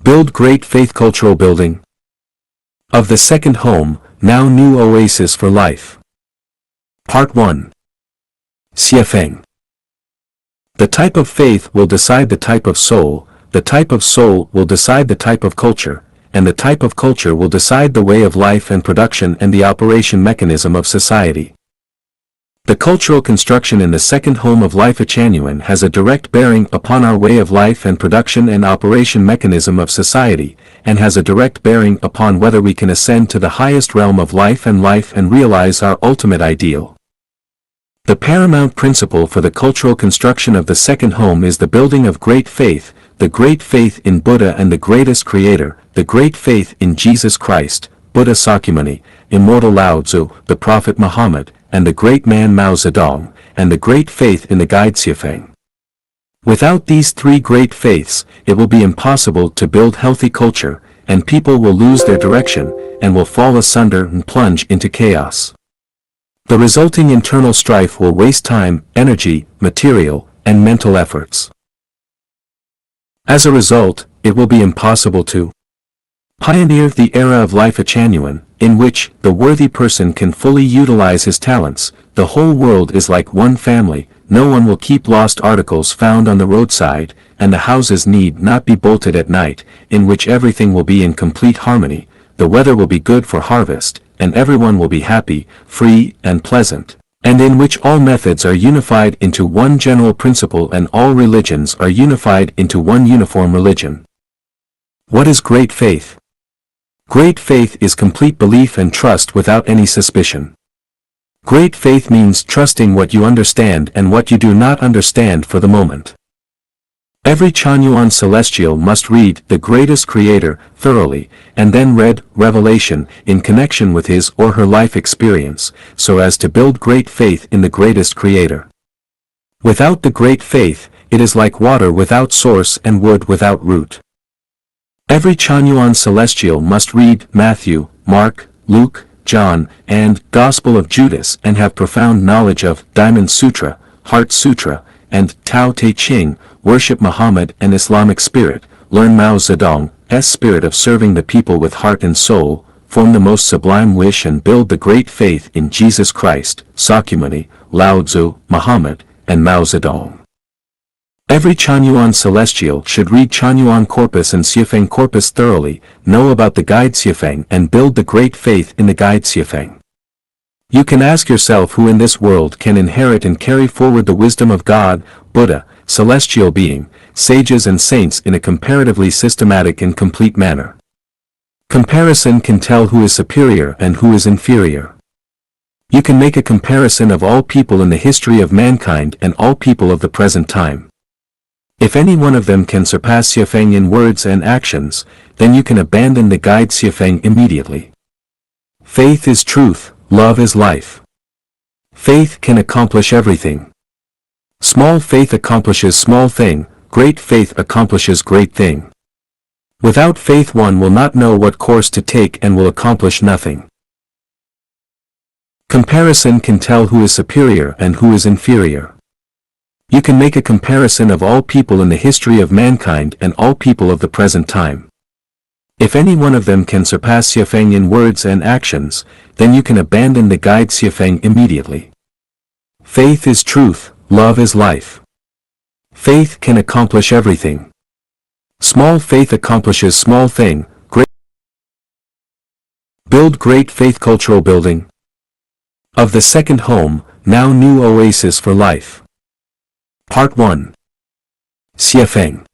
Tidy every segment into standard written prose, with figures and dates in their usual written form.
Build great faith cultural building. Of the second home, now new oasis for life. Part 1. Xiefeng. The type of faith will decide the type of soul, the type of soul will decide the type of culture, and the type of culture will decide the way of life and production and the operation mechanism of society. The cultural construction in the second home of life Achanuan has a direct bearing upon our way of life and production and operation mechanism of society, and has a direct bearing upon whether we can ascend to the highest realm of life and realize our ultimate ideal. The paramount principle for the cultural construction of the second home is the building of great faith, the great faith in Buddha and the greatest creator, the great faith in Jesus Christ, Buddha Sakyamuni, immortal Lao Tzu, the Prophet Muhammad, and the great man Mao Zedong, and the great faith in the guide Xiefeng. Without these three great faiths, it will be impossible to build healthy culture, and people will lose their direction, and will fall asunder and plunge into chaos. The resulting internal strife will waste time, energy, material, and mental efforts. As a result, it will be impossible to pioneer the era of life Achanuan, in which the worthy person can fully utilize his talents. The whole world is like one family, no one will keep lost articles found on the roadside, and the houses need not be bolted at night, in which everything will be in complete harmony, the weather will be good for harvest, and everyone will be happy, free, and pleasant, and in which all methods are unified into one general principle and all religions are unified into one uniform religion. What is great faith? Great faith is complete belief and trust without any suspicion. Great faith means trusting what you understand and what you do not understand for the moment. Every Chanyuan celestial must read The Greatest Creator thoroughly, and then read Revelation in connection with his or her life experience, so as to build great faith in the greatest Creator. Without the great faith, it is like water without source and wood without root. Every Chanyuan celestial must read Matthew, Mark, Luke, John, and Gospel of Judas and have profound knowledge of Diamond Sutra, Heart Sutra, and Tao Te Ching, worship Muhammad and Islamic spirit, learn Mao Zedong's spirit of serving the people with heart and soul, form the most sublime wish and build the great faith in Jesus Christ, Sakyamuni, Lao Tzu, Muhammad, and Mao Zedong. Every Chanyuan celestial should read Chanyuan Corpus and Xiefeng Corpus thoroughly, know about the guide Xiefeng and build the great faith in the guide Xiefeng. You can ask yourself who in this world can inherit and carry forward the wisdom of God, Buddha, celestial being, sages and saints in a comparatively systematic and complete manner. Comparison can tell who is superior and who is inferior. You can make a comparison of all people in the history of mankind and all people of the present time. If any one of them can surpass Xiefeng in words and actions, then you can abandon the guide Xiefeng immediately. Faith is truth, love is life. Faith can accomplish everything. Small faith accomplishes small thing, great faith accomplishes great thing. Without faith one will not know what course to take and will accomplish nothing. Comparison can tell who is superior and who is inferior. You can make a comparison of all people in the history of mankind and all people of the present time. If any one of them can surpass Xiefeng in words and actions, then you can abandon the guide Xiefeng immediately. Faith is truth, love is life. Faith can accomplish everything. Small faith accomplishes small thing, build great faith cultural building. Of the second home, now new oasis for life. Part 1. Xiefeng.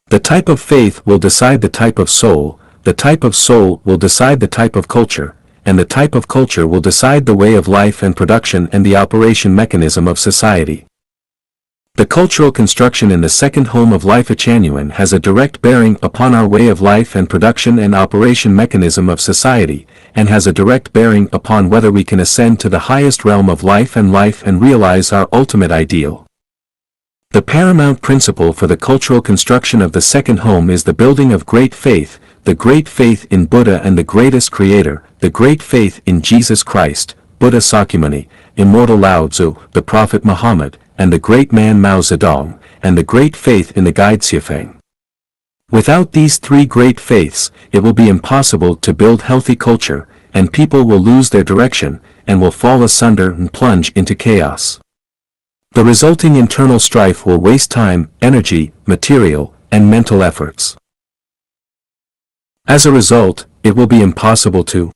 The type of faith will decide the type of soul, the type of soul will decide the type of culture, and the type of culture will decide the way of life and production and the operation mechanism of society. The cultural construction in the second home of life Achanuan has a direct bearing upon our way of life and production and operation mechanism of society, and has a direct bearing upon whether we can ascend to the highest realm of life and realize our ultimate ideal. The paramount principle for the cultural construction of the second home is the building of great faith, the great faith in Buddha and the greatest creator, the great faith in Jesus Christ, Buddha Sakyamuni, immortal Lao Tzu, the Prophet Muhammad, and the great man Mao Zedong, and the great faith in the guide Xiefeng. Without these three great faiths, it will be impossible to build healthy culture, and people will lose their direction, and will fall asunder and plunge into chaos. The resulting internal strife will waste time, energy, material, and mental efforts. As a result, it will be impossible to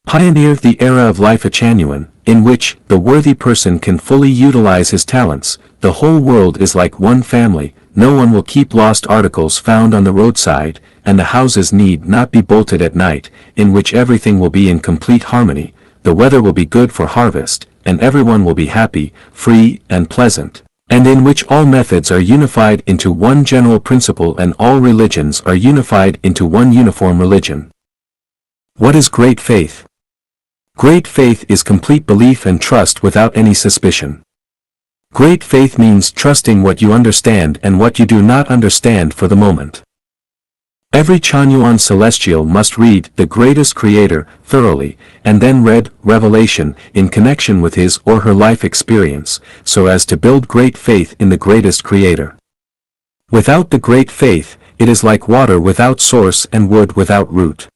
pioneer the era of life genuine, in which the worthy person can fully utilize his talents. The whole world is like one family, no one will keep lost articles found on the roadside, and the houses need not be bolted at night, in which everything will be in complete harmony, the weather will be good for harvest, and everyone will be happy, free, and pleasant, and in which all methods are unified into one general principle and all religions are unified into one uniform religion. What is great faith? Great faith is complete belief and trust without any suspicion. Great faith means trusting what you understand and what you do not understand for the moment. Every Chanyuan celestial must read The Greatest Creator thoroughly, and then read Revelation in connection with his or her life experience, so as to build great faith in the greatest Creator. Without the great faith, it is like water without source and wood without root.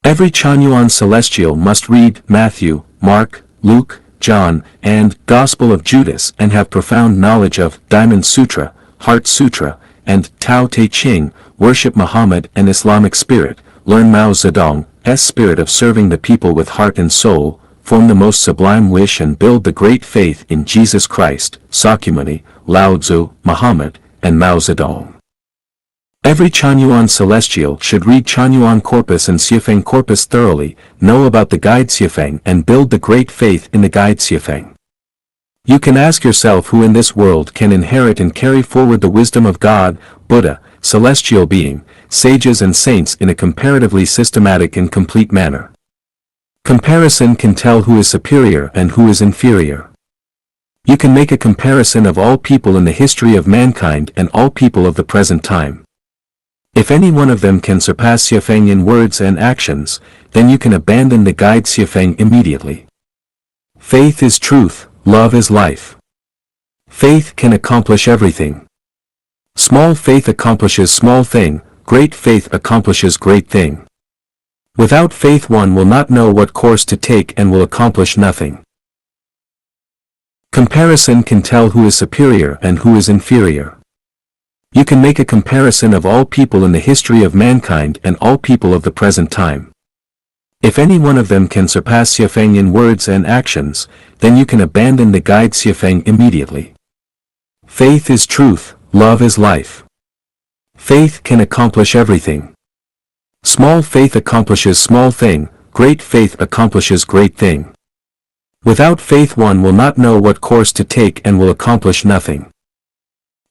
Every Chanyuan celestial must read Matthew, Mark, Luke, John, and Gospel of Judas and have profound knowledge of Diamond Sutra, Heart Sutra, and Tao Te Ching, worship Muhammad and Islamic spirit, learn Mao Zedong's spirit of serving the people with heart and soul, form the most sublime wish and build the great faith in Jesus Christ, Sakyamuni, Lao Tzu, Muhammad, and Mao Zedong. Every Chanyuan celestial should read Chanyuan Corpus and Siafeng Corpus thoroughly, know about the Guide Siafeng and build the great faith in the Guide Siafeng. You can ask yourself who in this world can inherit and carry forward the wisdom of God, Buddha, celestial being, sages and saints in a comparatively systematic and complete manner. Comparison can tell who is superior and who is inferior. You can make a comparison of all people in the history of mankind and all people of the present time. If any one of them can surpass Siafeng in words and actions, then you can abandon the Guide Siafeng immediately. Faith is truth, love is life. Faith can accomplish everything. Small faith accomplishes small thing, great faith accomplishes great thing. Without faith one will not know what course to take and will accomplish nothing. Comparison can tell who is superior and who is inferior. You can make a comparison of all people in the history of mankind and all people of the present time. If any one of them can surpass Siafeng in words and actions, then you can abandon the Guide Siafeng immediately. Faith is truth, love is life. Faith can accomplish everything. Small faith accomplishes small thing, great faith accomplishes great thing. Without faith one will not know what course to take and will accomplish nothing.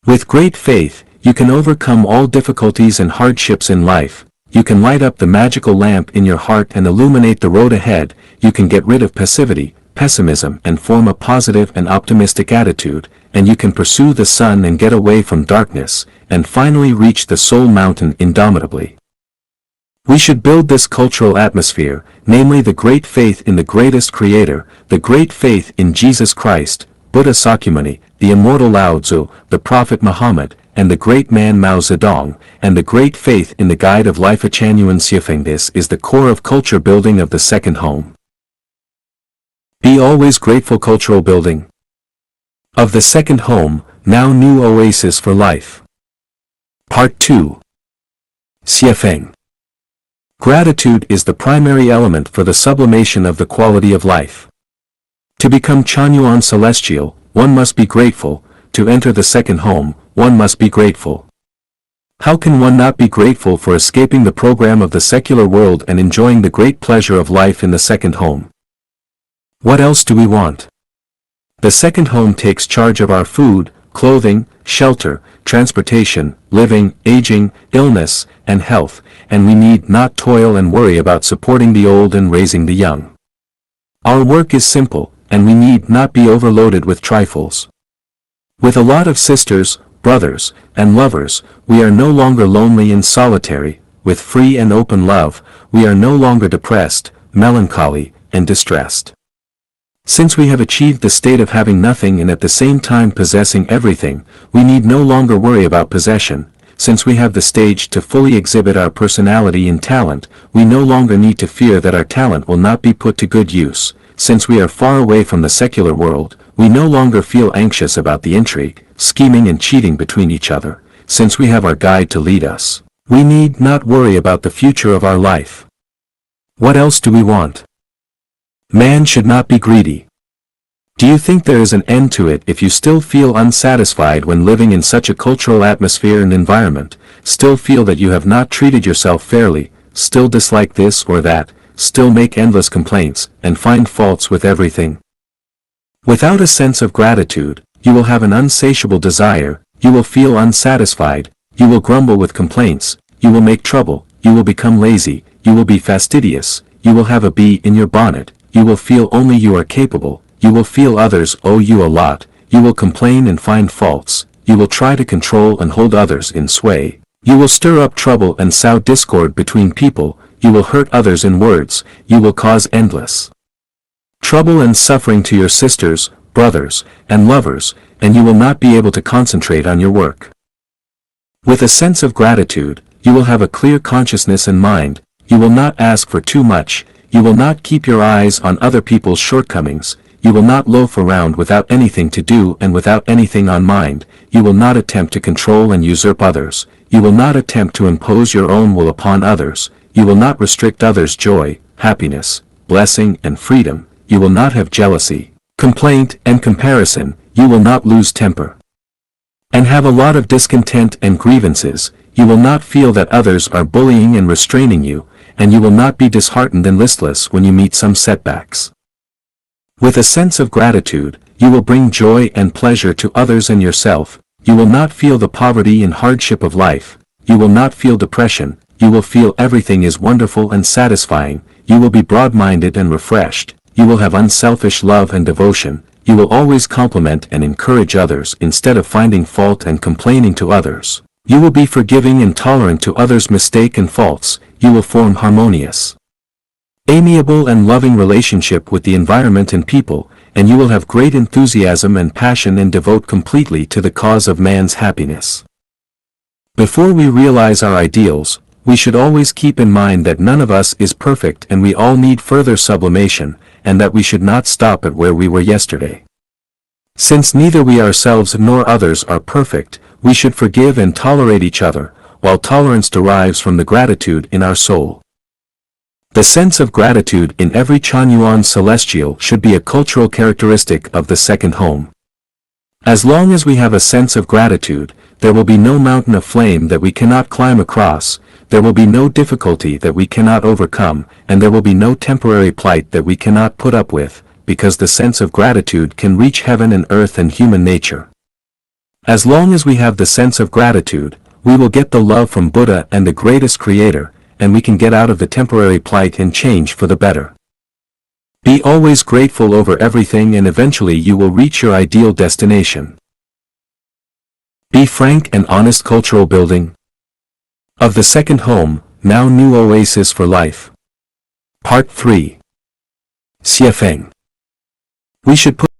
With great faith, you can overcome all difficulties and hardships in life, you can light up the magical lamp in your heart and illuminate the road ahead, you can get rid of passivity, pessimism and form a positive and optimistic attitude, and you can pursue the sun and get away from darkness, and finally reach the soul mountain indomitably. We should build this cultural atmosphere, namely the great faith in the greatest Creator, the great faith in Jesus Christ, Buddha Sakyamuni, the immortal Lao Tzu, the Prophet Muhammad, and the great man Mao Zedong, and the great faith in the Guide of Life Chanyuan Siafeng. This is the core of culture building of the second home. Be always grateful. Cultural building of the second home, now new oasis for life. Part 2. Siafeng. Gratitude is the primary element for the sublimation of the quality of life. To become Chanyuan celestial, one must be grateful. To enter the second home, one must be grateful. How can one not be grateful for escaping the program of the secular world and enjoying the great pleasure of life in the second home? What else do we want? The second home takes charge of our food, clothing, shelter, transportation, living, aging, illness, and health, and we need not toil and worry about supporting the old and raising the young. Our work is simple, and we need not be overloaded with trifles. With a lot of sisters, brothers, and lovers, we are no longer lonely and solitary. With free and open love, we are no longer depressed, melancholy, and distressed. Since we have achieved the state of having nothing and at the same time possessing everything, we need no longer worry about possession, since we have the stage to fully exhibit our personality and talent, we no longer need to fear that our talent will not be put to good use. Since we are far away from the secular world, we no longer feel anxious about the intrigue, scheming and cheating between each other. Since we have our guide to lead us, we need not worry about the future of our life. What else do we want? Man should not be greedy. Do you think there is an end to it if you still feel unsatisfied when living in such a cultural atmosphere and environment, still feel that you have not treated yourself fairly, still dislike this or that, still make endless complaints, and find faults with everything? Without a sense of gratitude, you will have an insatiable desire, you will feel unsatisfied, you will grumble with complaints, you will make trouble, you will become lazy, you will be fastidious, you will have a bee in your bonnet, you will feel only you are capable, you will feel others owe you a lot, you will complain and find faults, you will try to control and hold others in sway, you will stir up trouble and sow discord between people, you will hurt others in words, you will cause endless trouble and suffering to your sisters, brothers, and lovers, and you will not be able to concentrate on your work. With a sense of gratitude, you will have a clear consciousness and mind, you will not ask for too much, you will not keep your eyes on other people's shortcomings, you will not loaf around without anything to do and without anything on mind, you will not attempt to control and usurp others, you will not attempt to impose your own will upon others, you will not restrict others' joy, happiness, blessing and freedom, you will not have jealousy, complaint and comparison, you will not lose temper and have a lot of discontent and grievances, you will not feel that others are bullying and restraining you, and you will not be disheartened and listless when you meet some setbacks. With a sense of gratitude, you will bring joy and pleasure to others and yourself, you will not feel the poverty and hardship of life, you will not feel depression, you will feel everything is wonderful and satisfying, you will be broad-minded and refreshed, you will have unselfish love and devotion, you will always compliment and encourage others instead of finding fault and complaining to others. You will be forgiving and tolerant to others' mistake and faults, you will form harmonious, amiable and loving relationship with the environment and people, and you will have great enthusiasm and passion and devote completely to the cause of man's happiness. Before we realize our ideals, we should always keep in mind that none of us is perfect and we all need further sublimation, and that we should not stop at where we were yesterday. Since neither we ourselves nor others are perfect, we should forgive and tolerate each other, while tolerance derives from the gratitude in our soul. The sense of gratitude in every Chanyuan celestial should be a cultural characteristic of the second home. As long as we have a sense of gratitude, there will be no mountain of flame that we cannot climb across, there will be no difficulty that we cannot overcome, and there will be no temporary plight that we cannot put up with, because the sense of gratitude can reach heaven and earth and human nature. As long as we have the sense of gratitude, we will get the love from Buddha and the greatest creator, and we can get out of the temporary plight and change for the better. Be always grateful over everything and eventually you will reach your ideal destination. Be frank and honest. Cultural building of the second home, now new oasis for life. Part 3. Xiefeng. We should put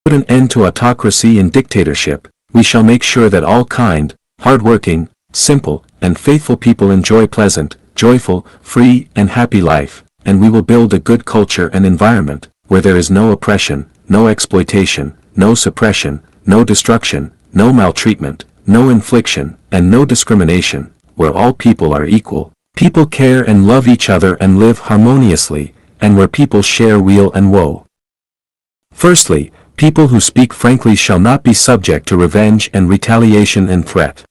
an end to autocracy and dictatorship. We shall make sure that all kind, hard-working, simple, and faithful people enjoy pleasant, joyful, free, and happy life, and we will build a good culture and environment, where there is no oppression, no exploitation, no suppression, no destruction, no maltreatment, no infliction, and no discrimination, where all people are equal, people care and love each other and live harmoniously, and where people share weal and woe. Firstly, people who speak frankly shall not be subject to revenge and retaliation and threat.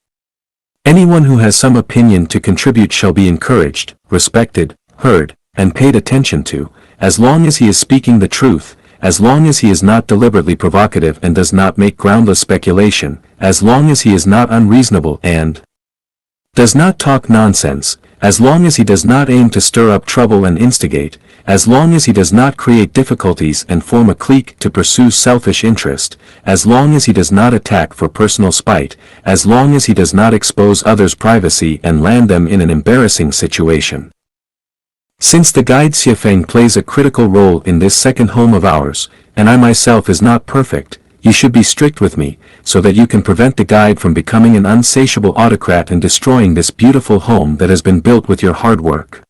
Anyone who has some opinion to contribute shall be encouraged, respected, heard, and paid attention to, as long as he is speaking the truth, as long as he is not deliberately provocative and does not make groundless speculation, as long as he is not unreasonable and does not talk nonsense, as long as he does not aim to stir up trouble and instigate, as long as he does not create difficulties and form a clique to pursue selfish interest, as long as he does not attack for personal spite, as long as he does not expose others' privacy and land them in an embarrassing situation. Since the guide Xiefeng plays a critical role in this second home of ours, and I myself is not perfect, you should be strict with me, so that you can prevent the guide from becoming an unsatiable autocrat and destroying this beautiful home that has been built with your hard work.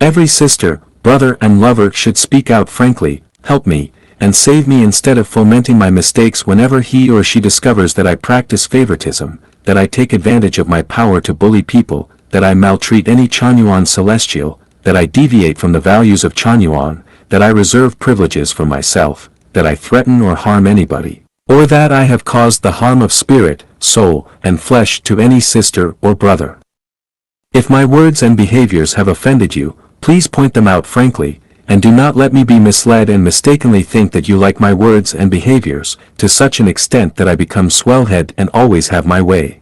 Every sister, brother and lover should speak out frankly, help me, and save me instead of fomenting my mistakes whenever he or she discovers that I practice favoritism, that I take advantage of my power to bully people, that I maltreat any Chanyuan celestial, that I deviate from the values of Chanyuan, that I reserve privileges for myself, that I threaten or harm anybody, or that I have caused the harm of spirit, soul, and flesh to any sister or brother. If my words and behaviors have offended you, please point them out frankly, and do not let me be misled and mistakenly think that you like my words and behaviors, to such an extent that I become swellhead and always have my way.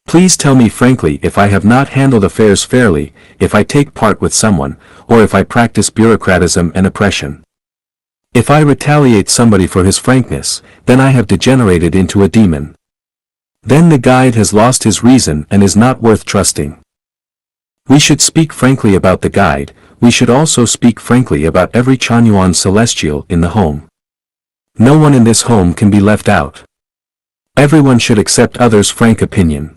Please tell me frankly if I have not handled affairs fairly, if I take part with someone, or if I practice bureaucratism and oppression. If I retaliate somebody for his frankness, then I have degenerated into a demon. Then the guide has lost his reason and is not worth trusting. We should speak frankly about the guide. We should also speak frankly about every Chanyuan celestial in the home. No one in this home can be left out. Everyone should accept others' frank opinion.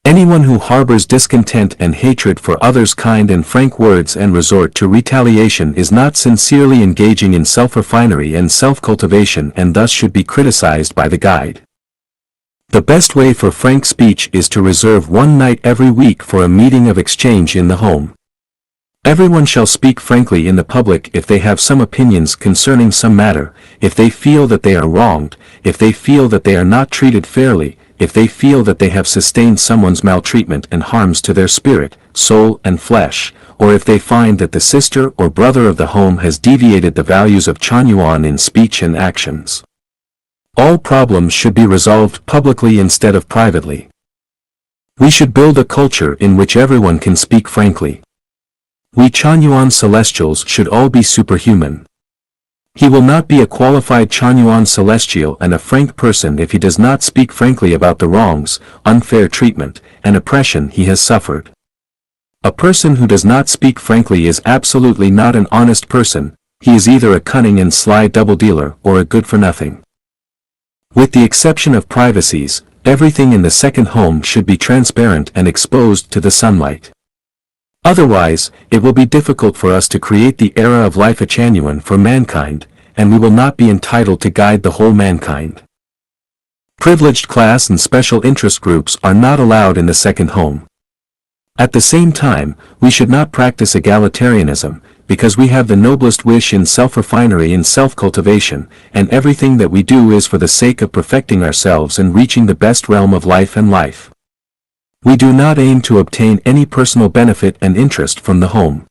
Anyone who harbors discontent and hatred for others' kind and frank words and resort to retaliation is not sincerely engaging in self-refinery and self-cultivation and thus should be criticized by the guide. The best way for frank speech is to reserve one night every week for a meeting of exchange in the home. Everyone shall speak frankly in the public if they have some opinions concerning some matter, if they feel that they are wronged, if they feel that they are not treated fairly, if they feel that they have sustained someone's maltreatment and harms to their spirit, soul and flesh, or if they find that the sister or brother of the home has deviated the values of Chanyuan in speech and actions. All problems should be resolved publicly instead of privately. We should build a culture in which everyone can speak frankly. We Chanyuan celestials should all be superhuman. He will not be a qualified Chanyuan celestial and a frank person if he does not speak frankly about the wrongs, unfair treatment, and oppression he has suffered. A person who does not speak frankly is absolutely not an honest person. He is either a cunning and sly double-dealer or a good-for-nothing. With the exception of privacies, everything in the second home should be transparent and exposed to the sunlight. Otherwise, it will be difficult for us to create the era of life Chanyuan for mankind, and we will not be entitled to guide the whole mankind. Privileged class and special interest groups are not allowed in the second home. At the same time, we should not practice egalitarianism, because we have the noblest wish in self-refinery and self-cultivation, and everything that we do is for the sake of perfecting ourselves and reaching the best realm of life and life. We do not aim to obtain any personal benefit and interest from the home.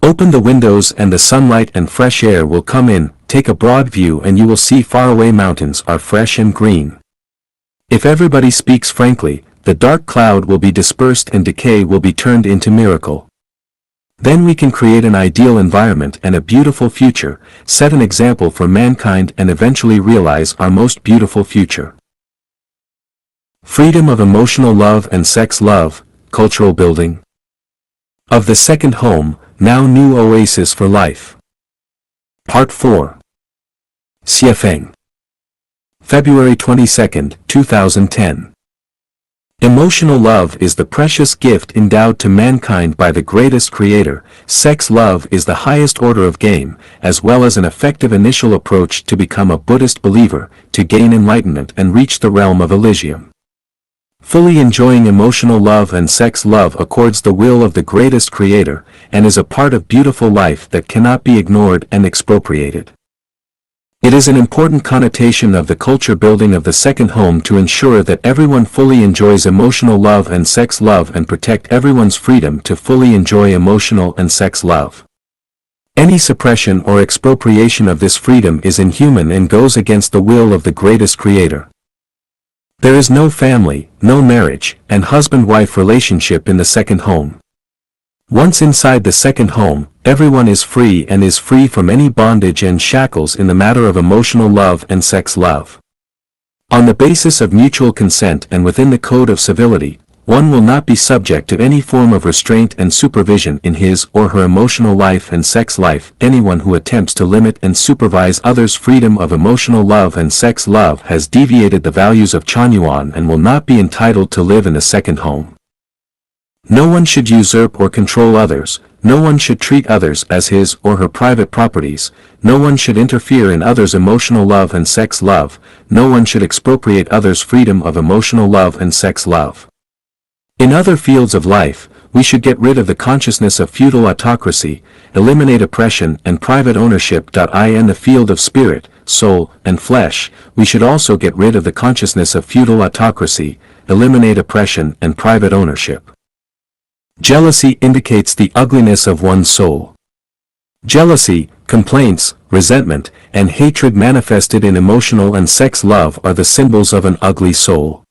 Open the windows and the sunlight and fresh air will come in, take a broad view and you will see faraway mountains are fresh and green. If everybody speaks frankly, the dark cloud will be dispersed and decay will be turned into miracle. Then we can create an ideal environment and a beautiful future, set an example for mankind and eventually realize our most beautiful future. Freedom of emotional love and sex love, cultural building. Of the second home, now new oasis for life. Part 4. Xiefeng. February 22, 2010. Emotional love is the precious gift endowed to mankind by the greatest creator. Sex love is the highest order of game, as well as an effective initial approach to become a Buddhist believer, to gain enlightenment and reach the realm of Elysium. Fully enjoying emotional love and sex love accords the will of the greatest creator, and is a part of beautiful life that cannot be ignored and expropriated. It is an important connotation of the culture building of the second home to ensure that everyone fully enjoys emotional love and sex love and protect everyone's freedom to fully enjoy emotional and sex love. Any suppression or expropriation of this freedom is inhuman and goes against the will of the greatest creator. There is no family, no marriage, and husband-wife relationship in the second home. Once inside the second home, everyone is free and is free from any bondage and shackles in the matter of emotional love and sex love. On the basis of mutual consent and within the code of civility, one will not be subject to any form of restraint and supervision in his or her emotional life and sex life. Anyone who attempts to limit and supervise others' freedom of emotional love and sex love has deviated the values of Chanyuan and will not be entitled to live in a second home. No one should usurp or control others. No one should treat others as his or her private properties. No one should interfere in others' emotional love and sex love. No one should expropriate others' freedom of emotional love and sex love. In other fields of life, we should get rid of the consciousness of feudal autocracy, eliminate oppression and private ownership. In the field of spirit, soul, and flesh, we should also get rid of the consciousness of feudal autocracy, eliminate oppression and private ownership. Jealousy indicates the ugliness of one's soul. Jealousy, complaints, resentment, and hatred manifested in emotional and sex love are the symbols of an ugly soul.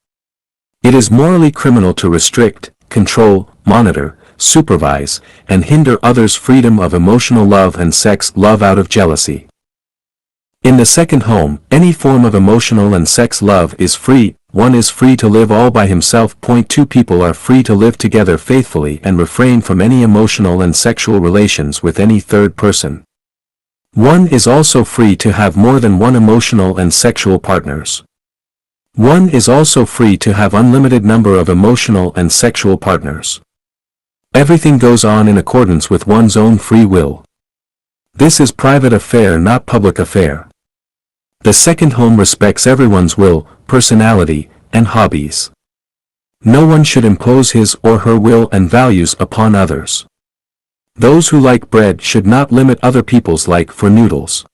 It is morally criminal to restrict, control, monitor, supervise, and hinder others' freedom of emotional love and sex love out of jealousy. In the second home, any form of emotional and sex love is free. One is free to live all by himself. 2 People are free to live together faithfully and refrain from any emotional and sexual relations with any third person. One is also free to have more than one emotional and sexual partners. One is also free to have unlimited number of emotional and sexual partners. Everything goes on in accordance with one's own free will. This is private affair, not public affair. The second home respects everyone's will, personality, and hobbies. No one should impose his or her will and values upon others. Those who like bread should not limit other people's like for noodles.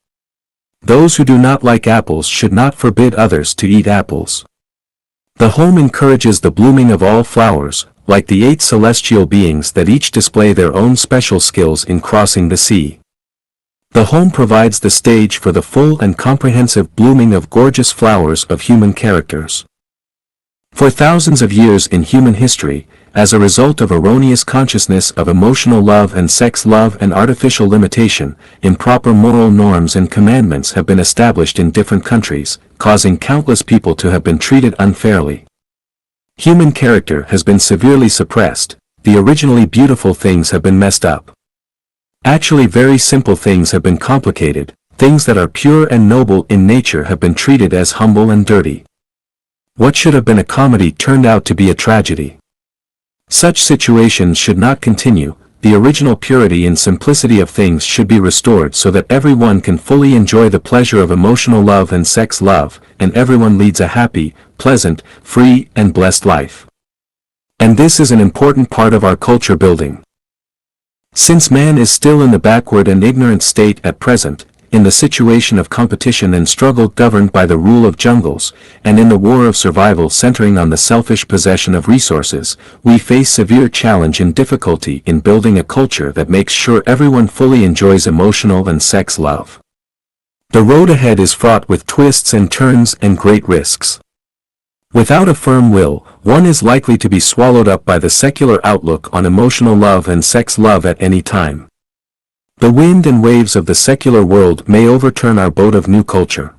Those who do not like apples should not forbid others to eat apples. The home encourages the blooming of all flowers, like the 8 celestial beings that each display their own special skills in crossing the sea. The home provides the stage for the full and comprehensive blooming of gorgeous flowers of human characters. For thousands of years in human history, as a result of erroneous consciousness of emotional love and sex love and artificial limitation, improper moral norms and commandments have been established in different countries, causing countless people to have been treated unfairly. Human character has been severely suppressed. The originally beautiful things have been messed up. Actually, very simple things have been complicated. Things that are pure and noble in nature have been treated as humble and dirty. What should have been a comedy turned out to be a tragedy. Such situations should not continue. The original purity and simplicity of things should be restored so that everyone can fully enjoy the pleasure of emotional love and sex love, and everyone leads a happy, pleasant, free, and blessed life. And this is an important part of our culture building. Since man is still in the backward and ignorant state at present, in the situation of competition and struggle governed by the rule of jungles, and in the war of survival centering on the selfish possession of resources, we face severe challenge and difficulty in building a culture that makes sure everyone fully enjoys emotional and sex love. The road ahead is fraught with twists and turns and great risks. Without a firm will, one is likely to be swallowed up by the secular outlook on emotional love and sex love at any time. The wind and waves of the secular world may overturn our boat of new culture.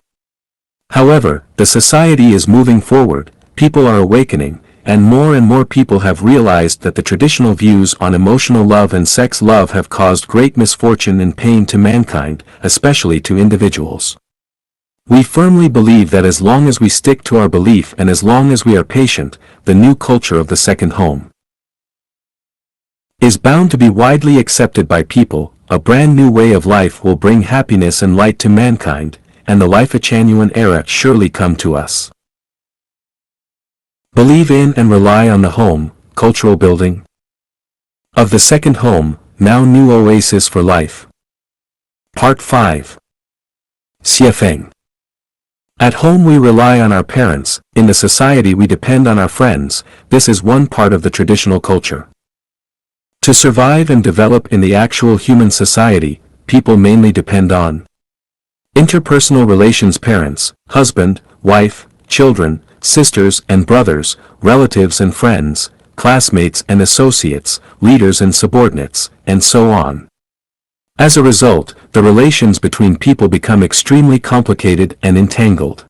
However, the society is moving forward, people are awakening, and more people have realized that the traditional views on emotional love and sex love have caused great misfortune and pain to mankind, especially to individuals. We firmly believe that as long as we stick to our belief and as long as we are patient, the new culture of the second home is bound to be widely accepted by people. A brand new way of life will bring happiness and light to mankind, and the Life-Chanyuan era surely come to us. Believe in and rely on the home, cultural building of the second home, now new oasis for life. Part 5. Xiefeng. At home we rely on our parents, in the society we depend on our friends. This is one part of the traditional culture. To survive and develop in the actual human society, people mainly depend on interpersonal relations: parents, husband, wife, children, sisters and brothers, relatives and friends, classmates and associates, leaders and subordinates, and so on. As a result, the relations between people become extremely complicated and entangled.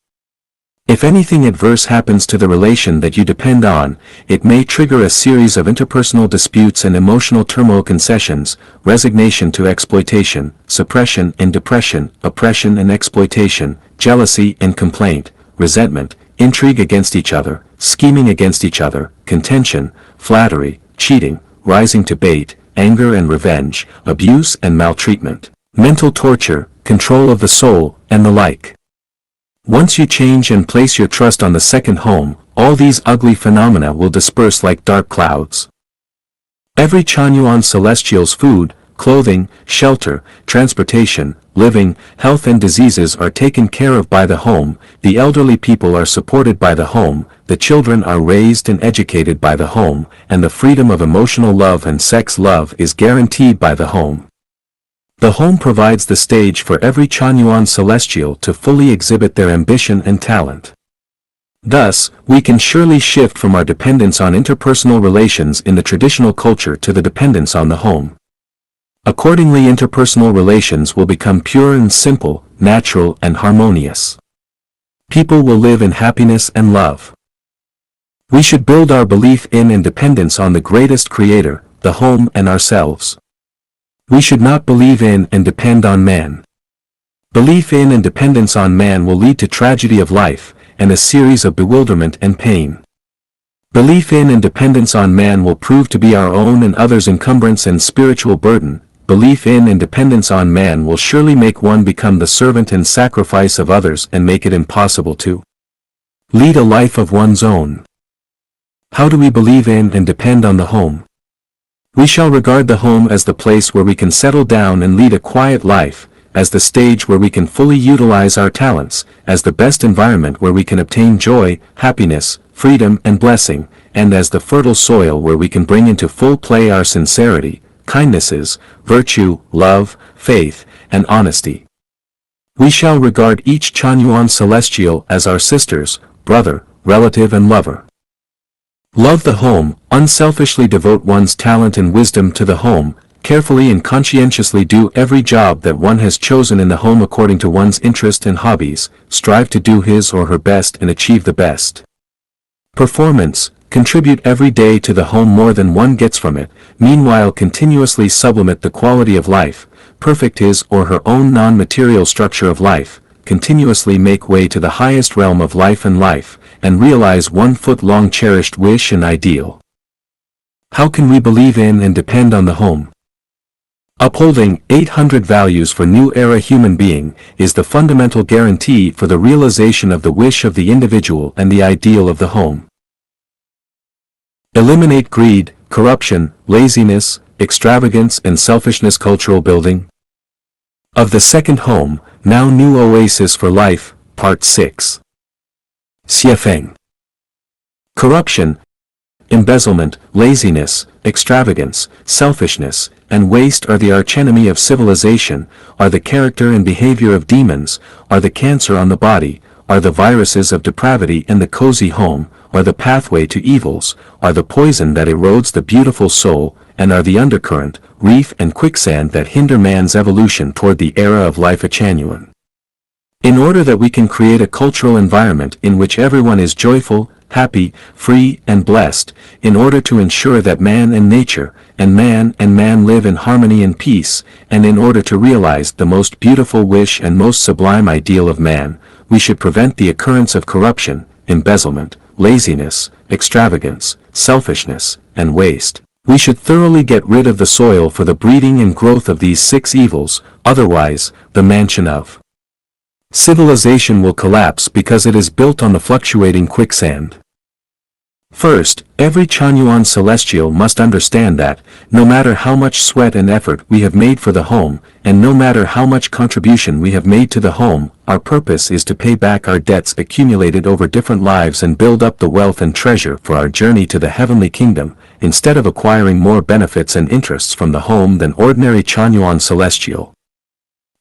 If anything adverse happens to the relation that you depend on, it may trigger a series of interpersonal disputes and emotional turmoil, concessions, resignation to exploitation, suppression and depression, oppression and exploitation, jealousy and complaint, resentment, intrigue against each other, scheming against each other, contention, flattery, cheating, rising to bait, anger and revenge, abuse and maltreatment, mental torture, control of the soul, and the like. Once you change and place your trust on the second home, all these ugly phenomena will disperse like dark clouds. Every Chanyuan Celestial's food, clothing, shelter, transportation, living, health and diseases are taken care of by the home, the elderly people are supported by the home, the children are raised and educated by the home, and the freedom of emotional love and sex love is guaranteed by the home. The home provides the stage for every Chanyuan Celestial to fully exhibit their ambition and talent. Thus, we can surely shift from our dependence on interpersonal relations in the traditional culture to the dependence on the home. Accordingly, interpersonal relations will become pure and simple, natural and harmonious. People will live in happiness and love. We should build our belief in and dependence on the greatest creator, the home and ourselves. We should not believe in and depend on man. Belief in and dependence on man will lead to tragedy of life, and a series of bewilderment and pain. Belief in and dependence on man will prove to be our own and others' encumbrance and spiritual burden. Belief in and dependence on man will surely make one become the servant and sacrifice of others and make it impossible to lead a life of one's own. How do we believe in and depend on the home? We shall regard the home as the place where we can settle down and lead a quiet life, as the stage where we can fully utilize our talents, as the best environment where we can obtain joy, happiness, freedom and blessing, and as the fertile soil where we can bring into full play our sincerity, kindnesses, virtue, love, faith, and honesty. We shall regard each Chanyuan Celestial as our sisters, brother, relative and lover. Love the home, unselfishly devote one's talent and wisdom to the home, carefully and conscientiously do every job that one has chosen in the home according to one's interest and hobbies, strive to do his or her best and achieve the best performance, contribute every day to the home more than one gets from it, meanwhile continuously sublimate the quality of life, perfect his or her own non-material structure of life, continuously make way to the highest realm of life and realize 1 foot long cherished wish and ideal. How can we believe in and depend on the home? Upholding 800 values for New Era human being is the fundamental guarantee for the realization of the wish of the individual and the ideal of the home. Eliminate greed, corruption, laziness, extravagance and selfishness. Cultural building of the second home, now new oasis for life, Part 6. Xiefeng. Corruption, embezzlement, laziness, extravagance, selfishness, and waste are the archenemy of civilization, are the character and behavior of demons, are the cancer on the body, are the viruses of depravity in the cozy home, are the pathway to evils, are the poison that erodes the beautiful soul, and are the undercurrent, reef and quicksand that hinder man's evolution toward the era of life Chanyuan. In order that we can create a cultural environment in which everyone is joyful, happy, free and blessed, in order to ensure that man and nature, and man live in harmony and peace, and in order to realize the most beautiful wish and most sublime ideal of man, we should prevent the occurrence of corruption, embezzlement, laziness, extravagance, selfishness, and waste. We should thoroughly get rid of the soil for the breeding and growth of these 6 evils, otherwise, the mansion of civilization will collapse because it is built on the fluctuating quicksand. First, every Chanyuan Celestial must understand that, no matter how much sweat and effort we have made for the home, and no matter how much contribution we have made to the home, our purpose is to pay back our debts accumulated over different lives and build up the wealth and treasure for our journey to the heavenly kingdom, instead of acquiring more benefits and interests from the home than ordinary Chanyuan Celestial.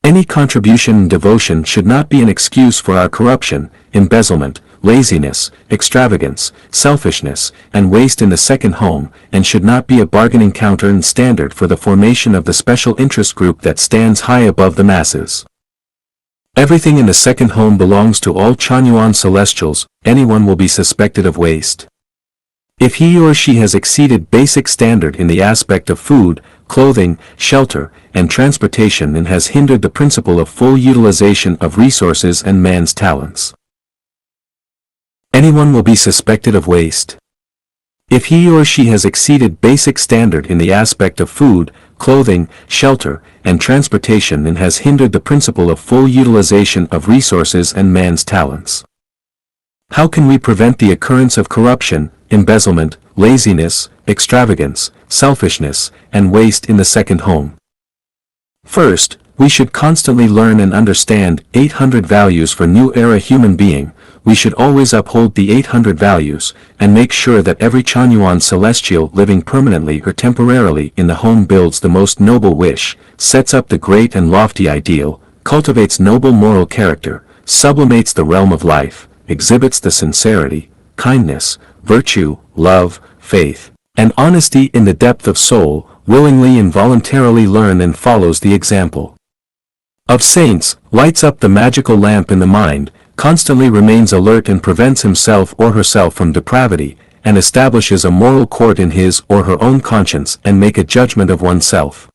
Any contribution and devotion should not be an excuse for our corruption, embezzlement, laziness, extravagance, selfishness, and waste in the second home, and should not be a bargaining counter and standard for the formation of the special interest group that stands high above the masses. Everything in the second home belongs to all Chanyuan celestials. Anyone will be suspected of waste. If he or she has exceeded basic standard in the aspect of food, clothing, shelter, and transportation and has hindered the principle of full utilization of resources and man's talents, anyone will be suspected of waste. If he or she has exceeded basic standard in the aspect of food, clothing, shelter, and transportation and has hindered the principle of full utilization of resources and man's talents. How can we prevent the occurrence of corruption, embezzlement, laziness, extravagance, selfishness, and waste in the second home? First, we should constantly learn and understand 800 values for new era human being. We should always uphold the 800 values, and make sure that every Chanyuan celestial living permanently or temporarily in the home builds the most noble wish, sets up the great and lofty ideal, cultivates noble moral character, sublimates the realm of life, exhibits the sincerity, kindness, virtue, love, faith, and honesty in the depth of soul, willingly and voluntarily learn and follows the example of saints, lights up the magical lamp in the mind, constantly remains alert and prevents himself or herself from depravity, and establishes a moral court in his or her own conscience and make a judgment of oneself.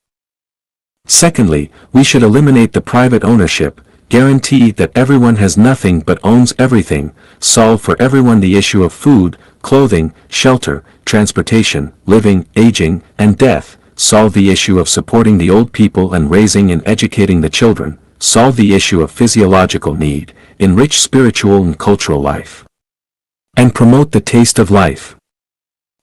Secondly, we should eliminate the private ownership, guarantee that everyone has nothing but owns everything, solve for everyone the issue of food, clothing, shelter, transportation, living, aging, and death, solve the issue of supporting the old people and raising and educating the children, solve the issue of physiological need, enrich spiritual and cultural life, and promote the taste of life.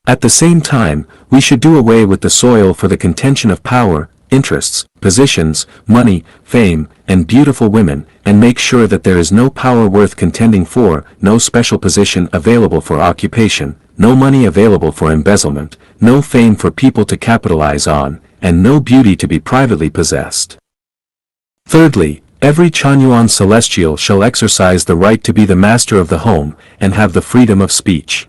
At the same time, we should do away with the soil for the contention of power, interests, positions, money, fame, and beautiful women, and make sure that there is no power worth contending for, no special position available for occupation, no money available for embezzlement, no fame for people to capitalize on, and no beauty to be privately possessed. Thirdly, every Chanyuan celestial shall exercise the right to be the master of the home, and have the freedom of speech.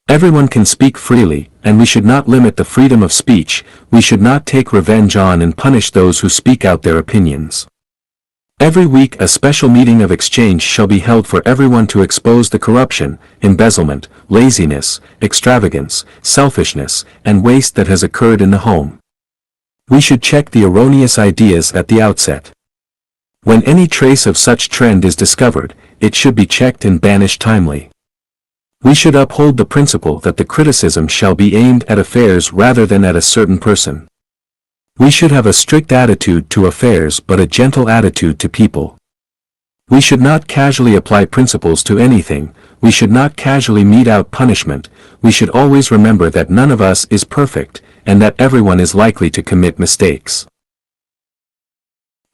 Everyone can speak freely, and we should not limit the freedom of speech. We should not take revenge on and punish those who speak out their opinions. Every week a special meeting of exchange shall be held for everyone to expose the corruption, embezzlement, laziness, extravagance, selfishness, and waste that has occurred in the home. We should check the erroneous ideas at the outset. When any trace of such trend is discovered, it should be checked and banished timely. We should uphold the principle that the criticism shall be aimed at affairs rather than at a certain person. We should have a strict attitude to affairs but a gentle attitude to people. We should not casually apply principles to anything. We should not casually mete out punishment. We should always remember that none of us is perfect, and that everyone is likely to commit mistakes.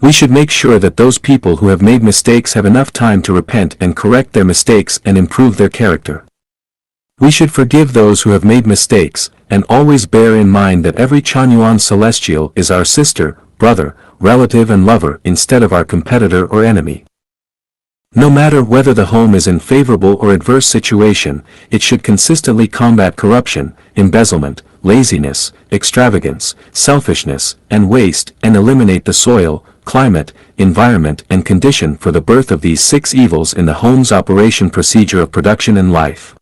We should make sure that those people who have made mistakes have enough time to repent and correct their mistakes and improve their character. We should forgive those who have made mistakes, and always bear in mind that every Chanyuan celestial is our sister, brother, relative and lover instead of our competitor or enemy. No matter whether the home is in favorable or adverse situation, it should consistently combat corruption, embezzlement, laziness, extravagance, selfishness, and waste, and eliminate the soil, climate, environment and condition for the birth of these 6 evils in the home's operation procedure of production and life.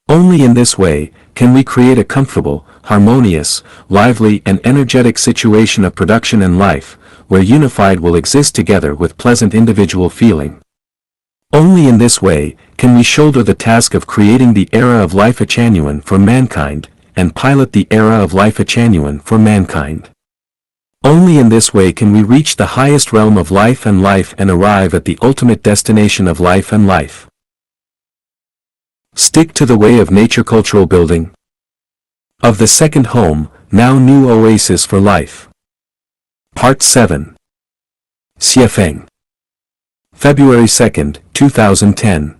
Only in this way can we create a comfortable, harmonious, lively and energetic situation of production and life, where unified will exist together with pleasant individual feeling. Only in this way can we shoulder the task of creating the era of life Chanyuan for mankind, and pilot the era of life Chanyuan for mankind. Only in this way can we reach the highest realm of life and arrive at the ultimate destination of life and life. Stick to the way of nature cultural building of the second home, now new oasis for life. Part 7. Xiefeng. February 2, 2010.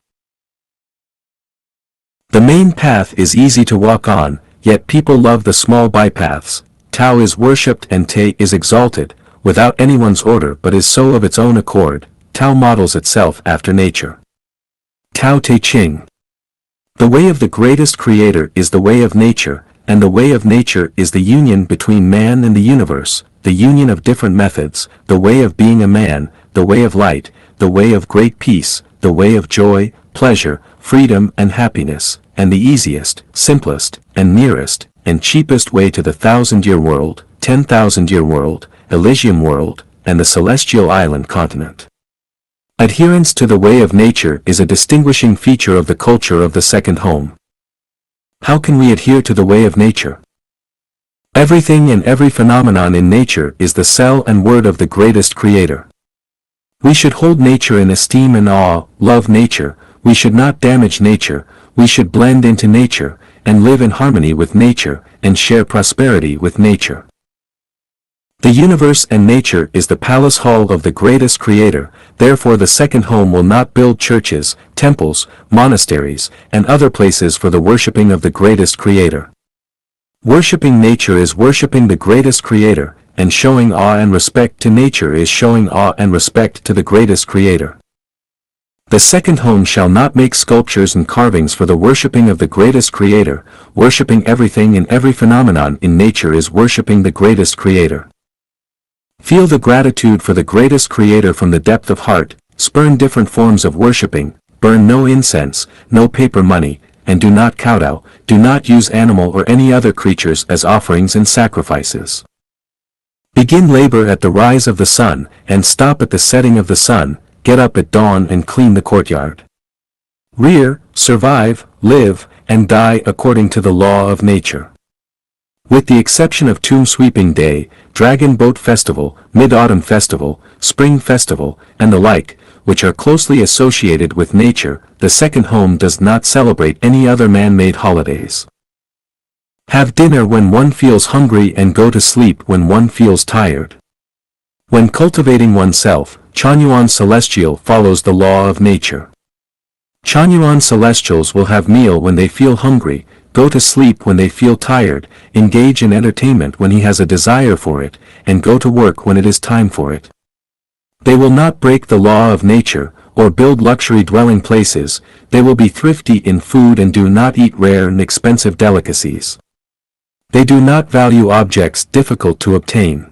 The main path is easy to walk on, yet people love the small bypaths. Tao is worshipped and Te is exalted, without anyone's order but is so of its own accord. Tao models itself after nature. Tao Te Ching. The way of the greatest creator is the way of nature, and the way of nature is the union between man and the universe, the union of different methods, the way of being a man, the way of light, the way of great peace, the way of joy, pleasure, freedom and happiness, and the easiest, simplest, and nearest, and cheapest way to the 1,000-year world, 10,000-year world, Elysium world, and the celestial island continent. Adherence to the way of nature is a distinguishing feature of the culture of the second home. How can we adhere to the way of nature? Everything and every phenomenon in nature is the cell and word of the greatest creator. We should hold nature in esteem and awe, love nature, we should not damage nature, we should blend into nature, and live in harmony with nature, and share prosperity with nature. The universe and nature is the palace hall of the greatest creator, therefore the second home will not build churches, temples, monasteries, and other places for the worshipping of the greatest creator. Worshipping nature is worshipping the greatest creator, and showing awe and respect to nature is showing awe and respect to the greatest creator. The second home shall not make sculptures and carvings for the worshipping of the greatest creator, worshipping everything and every phenomenon in nature is worshipping the greatest creator. Feel the gratitude for the greatest creator from the depth of heart, spurn different forms of worshipping, burn no incense, no paper money, and do not kowtow, do not use animal or any other creatures as offerings and sacrifices. Begin labor at the rise of the sun, and stop at the setting of the sun, get up at dawn and clean the courtyard. Rear, survive, live, and die according to the law of nature. With the exception of Tomb Sweeping Day, Dragon Boat Festival, Mid-Autumn Festival, Spring Festival, and the like, which are closely associated with nature, the second home does not celebrate any other man-made holidays. Have dinner when one feels hungry and go to sleep when one feels tired. When cultivating oneself, Chanyuan Celestial follows the law of nature. Chanyuan Celestials will have meal when they feel hungry, go to sleep when they feel tired, engage in entertainment when he has a desire for it, and go to work when it is time for it. They will not break the law of nature, or build luxury dwelling places, they will be thrifty in food and do not eat rare and expensive delicacies. They do not value objects difficult to obtain.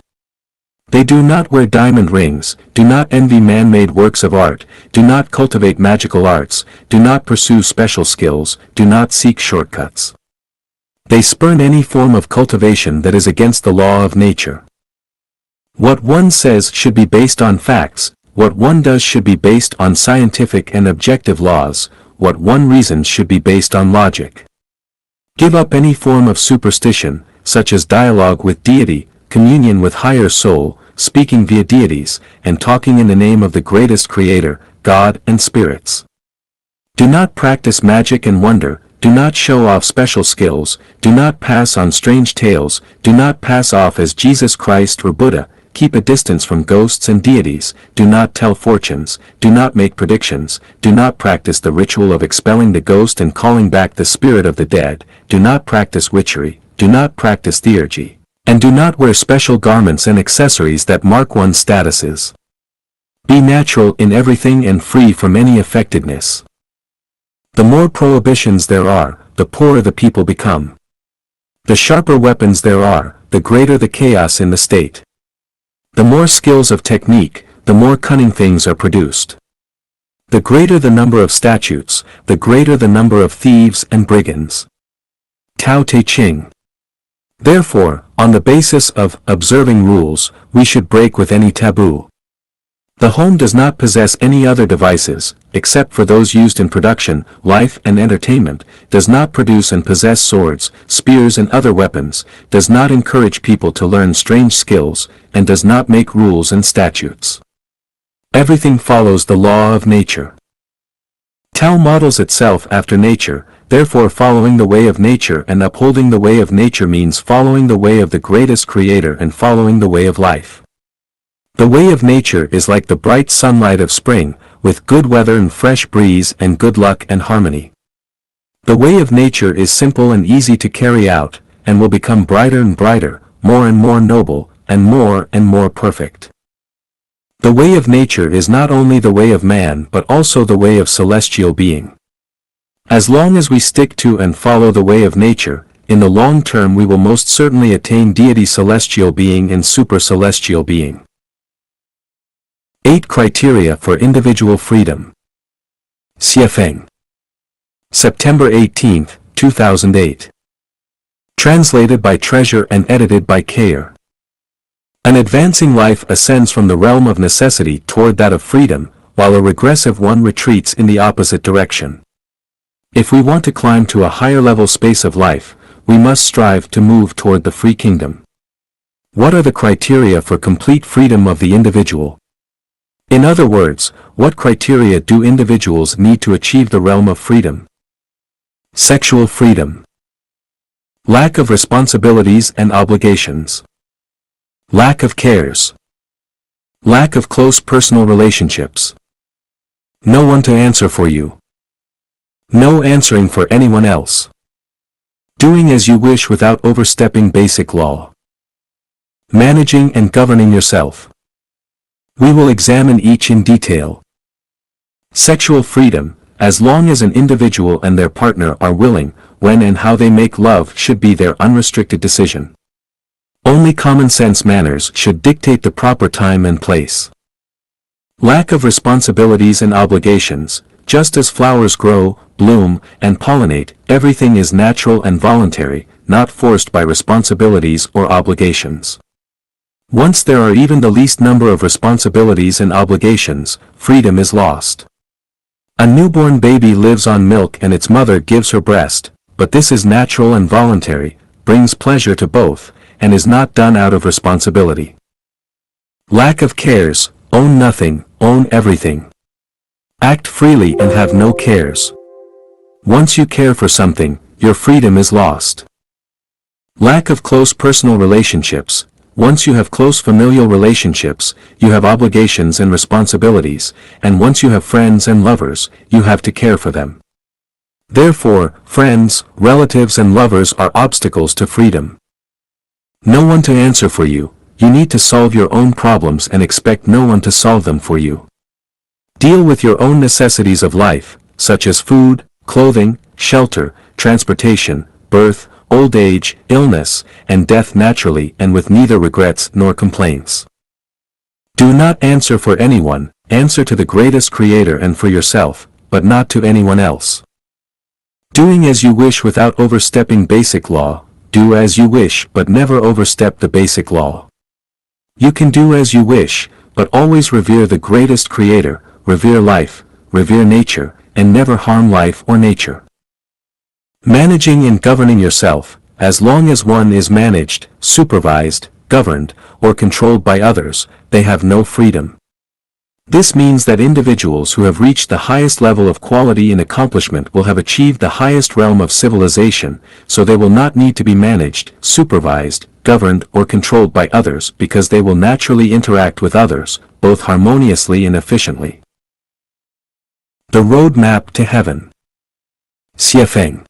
They do not wear diamond rings, do not envy man-made works of art, do not cultivate magical arts, do not pursue special skills, do not seek shortcuts. They spurn any form of cultivation that is against the law of nature. What one says should be based on facts, what one does should be based on scientific and objective laws, what one reasons should be based on logic. Give up any form of superstition, such as dialogue with deity, communion with higher soul, speaking via deities, and talking in the name of the greatest creator, God and spirits. Do not practice magic and wonder, do not show off special skills, do not pass on strange tales, do not pass off as Jesus Christ or Buddha, keep a distance from ghosts and deities, do not tell fortunes, do not make predictions, do not practice the ritual of expelling the ghost and calling back the spirit of the dead, do not practice witchery, do not practice theurgy, and do not wear special garments and accessories that mark one's statuses. Be natural in everything and free from any affectedness. The more prohibitions there are, the poorer the people become. The sharper weapons there are, the greater the chaos in the state. The more skills of technique, the more cunning things are produced. The greater the number of statutes, the greater the number of thieves and brigands. Tao Te Ching. Therefore, on the basis of observing rules, we should break with any taboo. The home does not possess any other devices, except for those used in production, life and entertainment, does not produce and possess swords, spears and other weapons, does not encourage people to learn strange skills, and does not make rules and statutes. Everything follows the law of nature. Tao models itself after nature, therefore following the way of nature and upholding the way of nature means following the way of the greatest creator and following the way of life. The way of nature is like the bright sunlight of spring, with good weather and fresh breeze and good luck and harmony. The way of nature is simple and easy to carry out, and will become brighter and brighter, more and more noble, and more perfect. The way of nature is not only the way of man but also the way of celestial being. As long as we stick to and follow the way of nature, in the long term we will most certainly attain deity celestial being and super celestial being. 8 Criteria for Individual Freedom. Xiefeng. September 18, 2008. Translated by Treasure and edited by Kayer. An advancing life ascends from the realm of necessity toward that of freedom, while a regressive one retreats in the opposite direction. If we want to climb to a higher level space of life, we must strive to move toward the free kingdom. What are the criteria for complete freedom of the individual? In other words, what criteria do individuals need to achieve the realm of freedom? Sexual freedom. Lack of responsibilities and obligations. Lack of cares. Lack of close personal relationships. No one to answer for you. No answering for anyone else. Doing as you wish without overstepping basic law. Managing and governing yourself. We will examine each in detail. Sexual freedom, as long as an individual and their partner are willing, when and how they make love should be their unrestricted decision. Only common sense manners should dictate the proper time and place. Lack of responsibilities and obligations. Just as flowers grow, bloom, and pollinate, everything is natural and voluntary, not forced by responsibilities or obligations. Once there are even the least number of responsibilities and obligations, freedom is lost. A newborn baby lives on milk and its mother gives her breast, but this is natural and voluntary, brings pleasure to both, and is not done out of responsibility. Lack of cares. Own nothing, own everything. Act freely and have no cares. Once you care for something, your freedom is lost. Lack of close personal relationships. Once you have close familial relationships, you have obligations and responsibilities, and once you have friends and lovers, you have to care for them. Therefore, friends, relatives and lovers are obstacles to freedom. No one to answer for you. You need to solve your own problems and expect no one to solve them for you. Deal with your own necessities of life, such as food, clothing, shelter, transportation, birth, old age, illness, and death naturally and with neither regrets nor complaints. Do not answer for anyone, answer to the greatest Creator and for yourself, but not to anyone else. Doing as you wish without overstepping basic law. Do as you wish but never overstep the basic law. You can do as you wish, but always revere the greatest Creator, revere life, revere nature, and never harm life or nature. Managing and governing yourself. As long as one is managed, supervised, governed, or controlled by others, they have no freedom. This means that individuals who have reached the highest level of quality and accomplishment will have achieved the highest realm of civilization, so they will not need to be managed, supervised, governed, or controlled by others because they will naturally interact with others, both harmoniously and efficiently. The Road Map to Heaven. Xiefeng.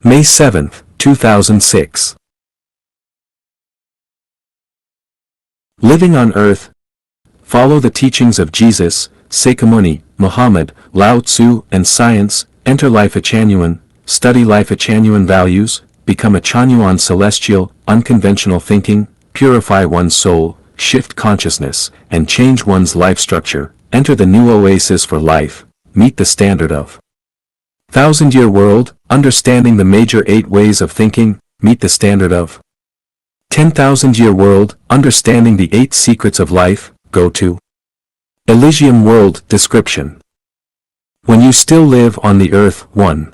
May 7, 2006. Living on Earth. Follow the teachings of Jesus, Sakyamuni, Muhammad, Lao Tzu, and science. Enter Life Changyuan, study Life Changyuan values, become a Changyuan celestial, unconventional thinking, purify one's soul, shift consciousness, and change one's life structure. Enter the new oasis for life, meet the standard of 1000-year world, understanding the major 8 ways of thinking, meet the standard of 10,000-year world, understanding the 8 secrets of life. Go to Elysium world. Description. When you still live on the earth. 1.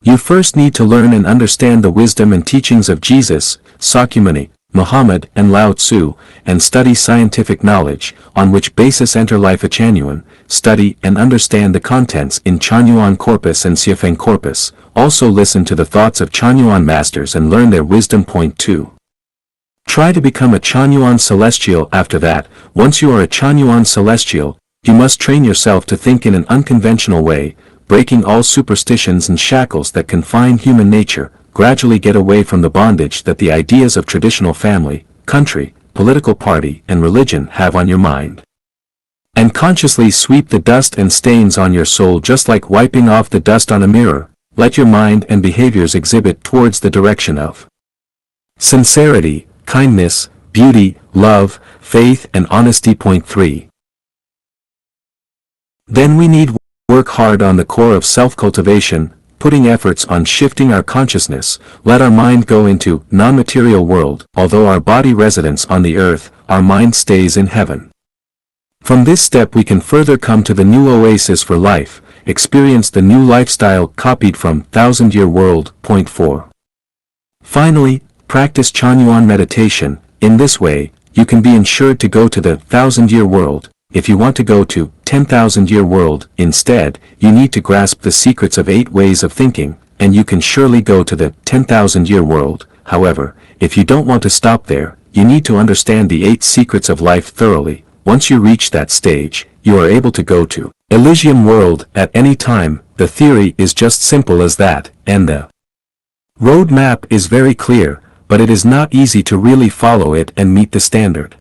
You first need to learn and understand the wisdom and teachings of Jesus, Sakyamuni, Muhammad, and Lao Tzu, and study scientific knowledge, on which basis enter Life Changyuan, study and understand the contents in Changyuan corpus and Xiefeng corpus. Also listen to the thoughts of Changyuan masters and learn their wisdom. Point 2. Try to become a Changyuan celestial. After that, once you are a Changyuan celestial, you must train yourself to think in an unconventional way, breaking all superstitions and shackles that confine human nature. Gradually get away from the bondage that the ideas of traditional family, country, political party, and religion have on your mind. And consciously sweep the dust and stains on your soul just like wiping off the dust on a mirror. Let your mind and behaviors exhibit towards the direction of sincerity, kindness, beauty, love, faith, and honesty. Point 3. Then we need work hard on the core of self-cultivation, putting efforts on shifting our consciousness, let our mind go into non-material world, although our body residence on the earth, our mind stays in heaven. From this step we can further come to the new oasis for life, experience the new lifestyle copied from Thousand-Year World. Point 4. Finally, practice Chanyuan meditation. In this way, you can be ensured to go to the Thousand-Year World. If you want to go to 10,000-year world, instead, you need to grasp the secrets of 8 ways of thinking, and you can surely go to the 10,000-year world. However, if you don't want to stop there, you need to understand the 8 secrets of life thoroughly. Once you reach that stage, you are able to go to Elysium world at any time. The theory is just simple as that, and the road map is very clear, but it is not easy to really follow it and meet the standard.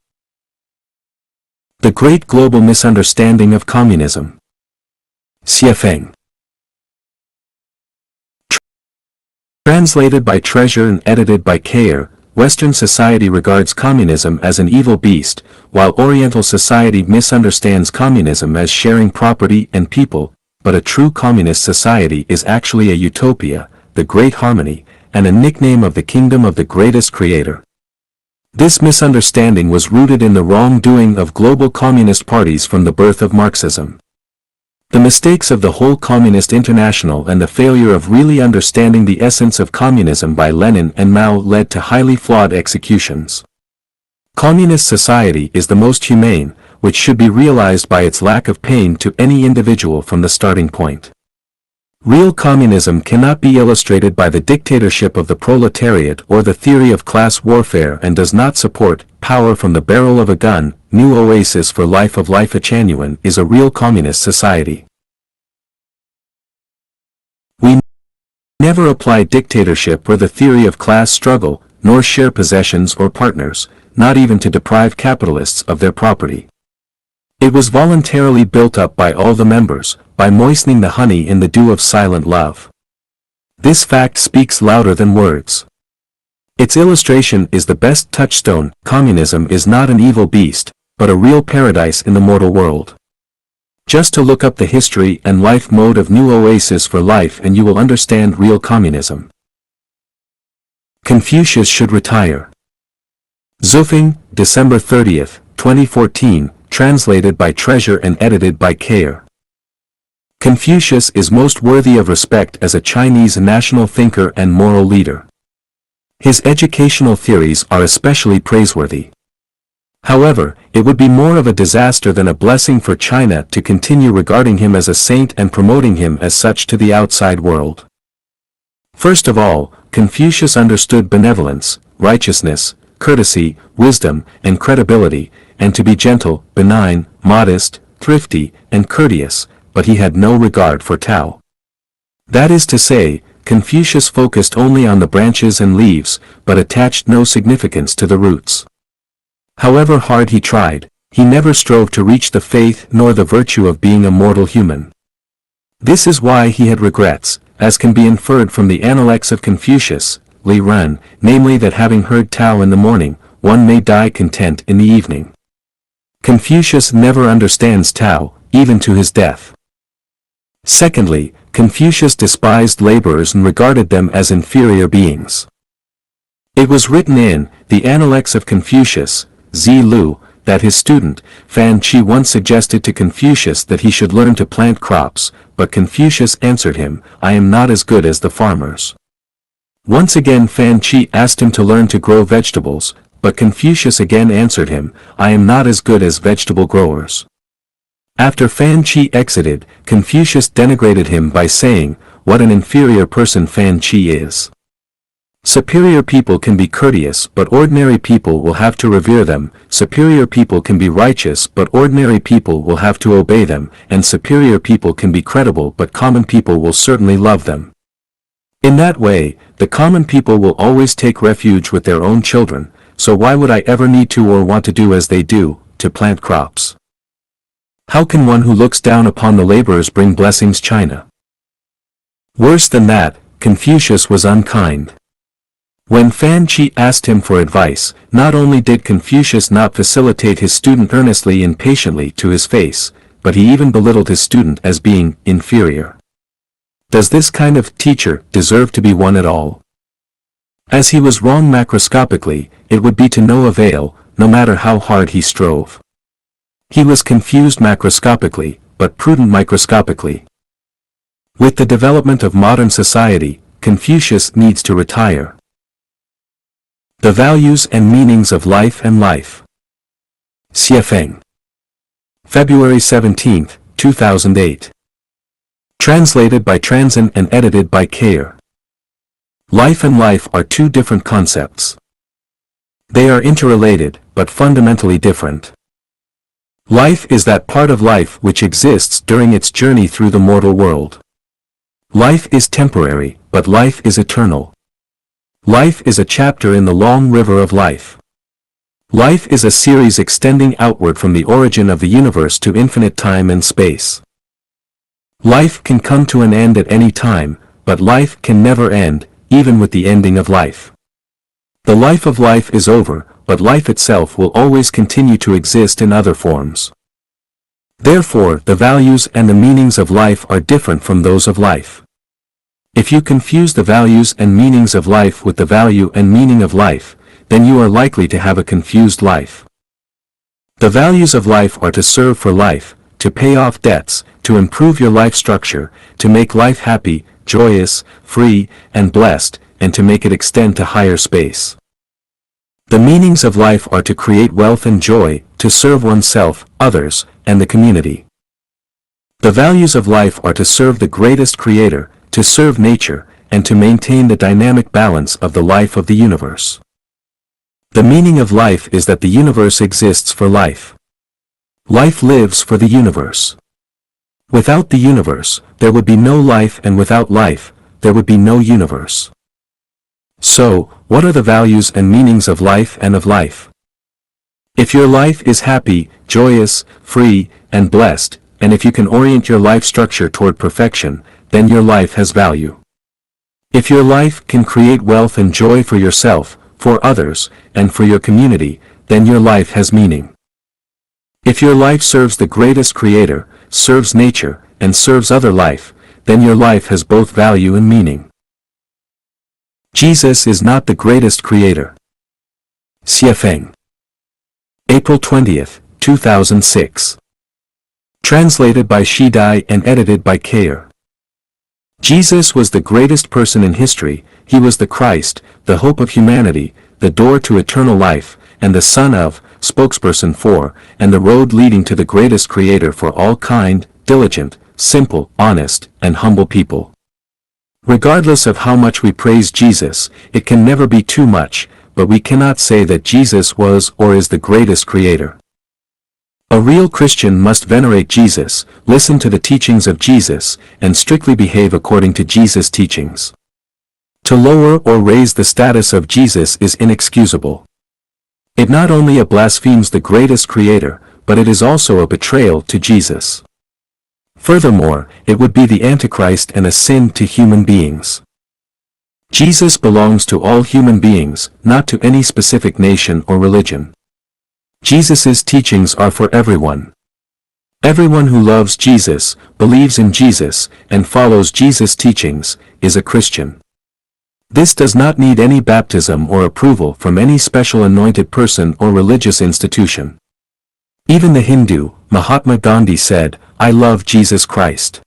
The Great Global Misunderstanding of Communism. Xie Feng. Translated by Treasure and edited by Kayer, Western society regards communism as an evil beast, while Oriental society misunderstands communism as sharing property and people, but a true communist society is actually a utopia, the Great Harmony, and a nickname of the kingdom of the greatest creator. This misunderstanding was rooted in the wrongdoing of global communist parties from the birth of Marxism. The mistakes of the whole Communist International and the failure of really understanding the essence of communism by Lenin and Mao led to highly flawed executions. Communist society is the most humane, which should be realized by its lack of pain to any individual from the starting point. Real communism cannot be illustrated by the dictatorship of the proletariat or the theory of class warfare and does not support power from the barrel of a gun. New Oasis for Life of Life Chanyuan is a real communist society. We never apply dictatorship or the theory of class struggle, nor share possessions or partners, not even to deprive capitalists of their property. It was voluntarily built up by all the members, by moistening the honey in the dew of silent love. This fact speaks louder than words. Its illustration is the best touchstone. Communism is not an evil beast, but a real paradise in the mortal world. Just to look up the history and life mode of New Oasis for Life and you will understand real communism. Confucius should retire. Zufeng, December 30th, 2014, translated by Treasure and edited by Kayer. Confucius is most worthy of respect as a Chinese national thinker and moral leader. His educational theories are especially praiseworthy. However, it would be more of a disaster than a blessing for China to continue regarding him as a saint and promoting him as such to the outside world. First of all, Confucius understood benevolence, righteousness, courtesy, wisdom, and credibility, and to be gentle, benign, modest, thrifty, and courteous, but he had no regard for Tao. That is to say, Confucius focused only on the branches and leaves, but attached no significance to the roots. However hard he tried, he never strove to reach the faith nor the virtue of being a mortal human. This is why he had regrets, as can be inferred from the Analects of Confucius, Li Ren, namely that having heard Tao in the morning, one may die content in the evening. Confucius never understands Tao, even to his death. Secondly, Confucius despised laborers and regarded them as inferior beings. It was written in the Analects of Confucius, Zi Lu, that his student, Fan Qi once suggested to Confucius that he should learn to plant crops, but Confucius answered him, "I am not as good as the farmers." Once again Fan Qi asked him to learn to grow vegetables, but Confucius again answered him, "I am not as good as vegetable growers." After Fan Qi exited, Confucius denigrated him by saying, "What an inferior person Fan Qi is. Superior people can be courteous but ordinary people will have to revere them, superior people can be righteous but ordinary people will have to obey them, and superior people can be credible but common people will certainly love them." In that way, the common people will always take refuge with their own children, so why would I ever need to or want to do as they do, to plant crops? How can one who looks down upon the laborers bring blessings? China? Worse than that, Confucius was unkind. When Fan Qi asked him for advice, not only did Confucius not facilitate his student earnestly and patiently to his face, but he even belittled his student as being inferior. Does this kind of teacher deserve to be one at all? As he was wrong macroscopically, it would be to no avail, no matter how hard he strove. He was confused macroscopically, but prudent microscopically. With the development of modern society, Confucius needs to retire. The values and meanings of life and life. Xie Feng. February 17, 2008. Translated by Transin and edited by Kayer. Life and life are two different concepts. They are interrelated, but fundamentally different. Life is that part of life which exists during its journey through the mortal world. Life is temporary, but life is eternal. Life is a chapter in the long river of life. Life is a series extending outward from the origin of the universe to infinite time and space. Life can come to an end at any time, but life can never end, even with the ending of life. The life of life is over, but life itself will always continue to exist in other forms. Therefore, the values and the meanings of life are different from those of life. If you confuse the values and meanings of life with the value and meaning of life, then you are likely to have a confused life. The values of life are to serve for life, to pay off debts, to improve your life structure, to make life happy, joyous, free, and blessed, and to make it extend to higher space. The meanings of life are to create wealth and joy, to serve oneself, others, and the community. The values of life are to serve the greatest creator, to serve nature, and to maintain the dynamic balance of the life of the universe. The meaning of life is that the universe exists for life. Life lives for the universe. Without the universe, there would be no life, and without life, there would be no universe. So, what are the values and meanings of life and of life? If your life is happy, joyous, free, and blessed, and if you can orient your life structure toward perfection, then your life has value. If your life can create wealth and joy for yourself, for others, and for your community, then your life has meaning. If your life serves the greatest creator, serves nature, and serves other life, then your life has both value and meaning. Jesus is not the greatest creator. Xie Feng. April 20, 2006. Translated by Shi Dai and edited by Kayer. Jesus was the greatest person in history. He was the Christ, the hope of humanity, the door to eternal life, and the Son of, spokesperson for, and the road leading to the greatest creator for all kind, diligent, simple, honest, and humble people. Regardless of how much we praise Jesus, it can never be too much, but we cannot say that Jesus was or is the greatest creator. A real Christian must venerate Jesus, listen to the teachings of Jesus, and strictly behave according to Jesus' teachings. To lower or raise the status of Jesus is inexcusable. It not only blasphemes the greatest creator, but it is also a betrayal to Jesus. Furthermore, it would be the Antichrist and a sin to human beings. Jesus belongs to all human beings, not to any specific nation or religion. Jesus' teachings are for everyone. Everyone who loves Jesus, believes in Jesus, and follows Jesus' teachings, is a Christian. This does not need any baptism or approval from any special anointed person or religious institution. Even the Hindu, Mahatma Gandhi said, "I love Jesus Christ."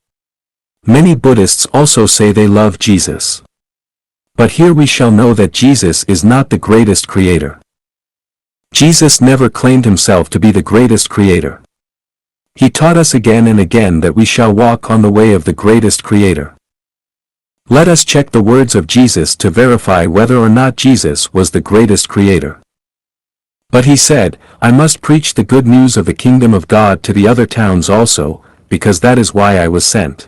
Many Buddhists also say they love Jesus. But here we shall know that Jesus is not the greatest creator. Jesus never claimed himself to be the greatest creator. He taught us again and again that we shall walk on the way of the greatest creator. Let us check the words of Jesus to verify whether or not Jesus was the greatest creator. But he said, "I must preach the good news of the kingdom of God to the other towns also, because that is why I was sent."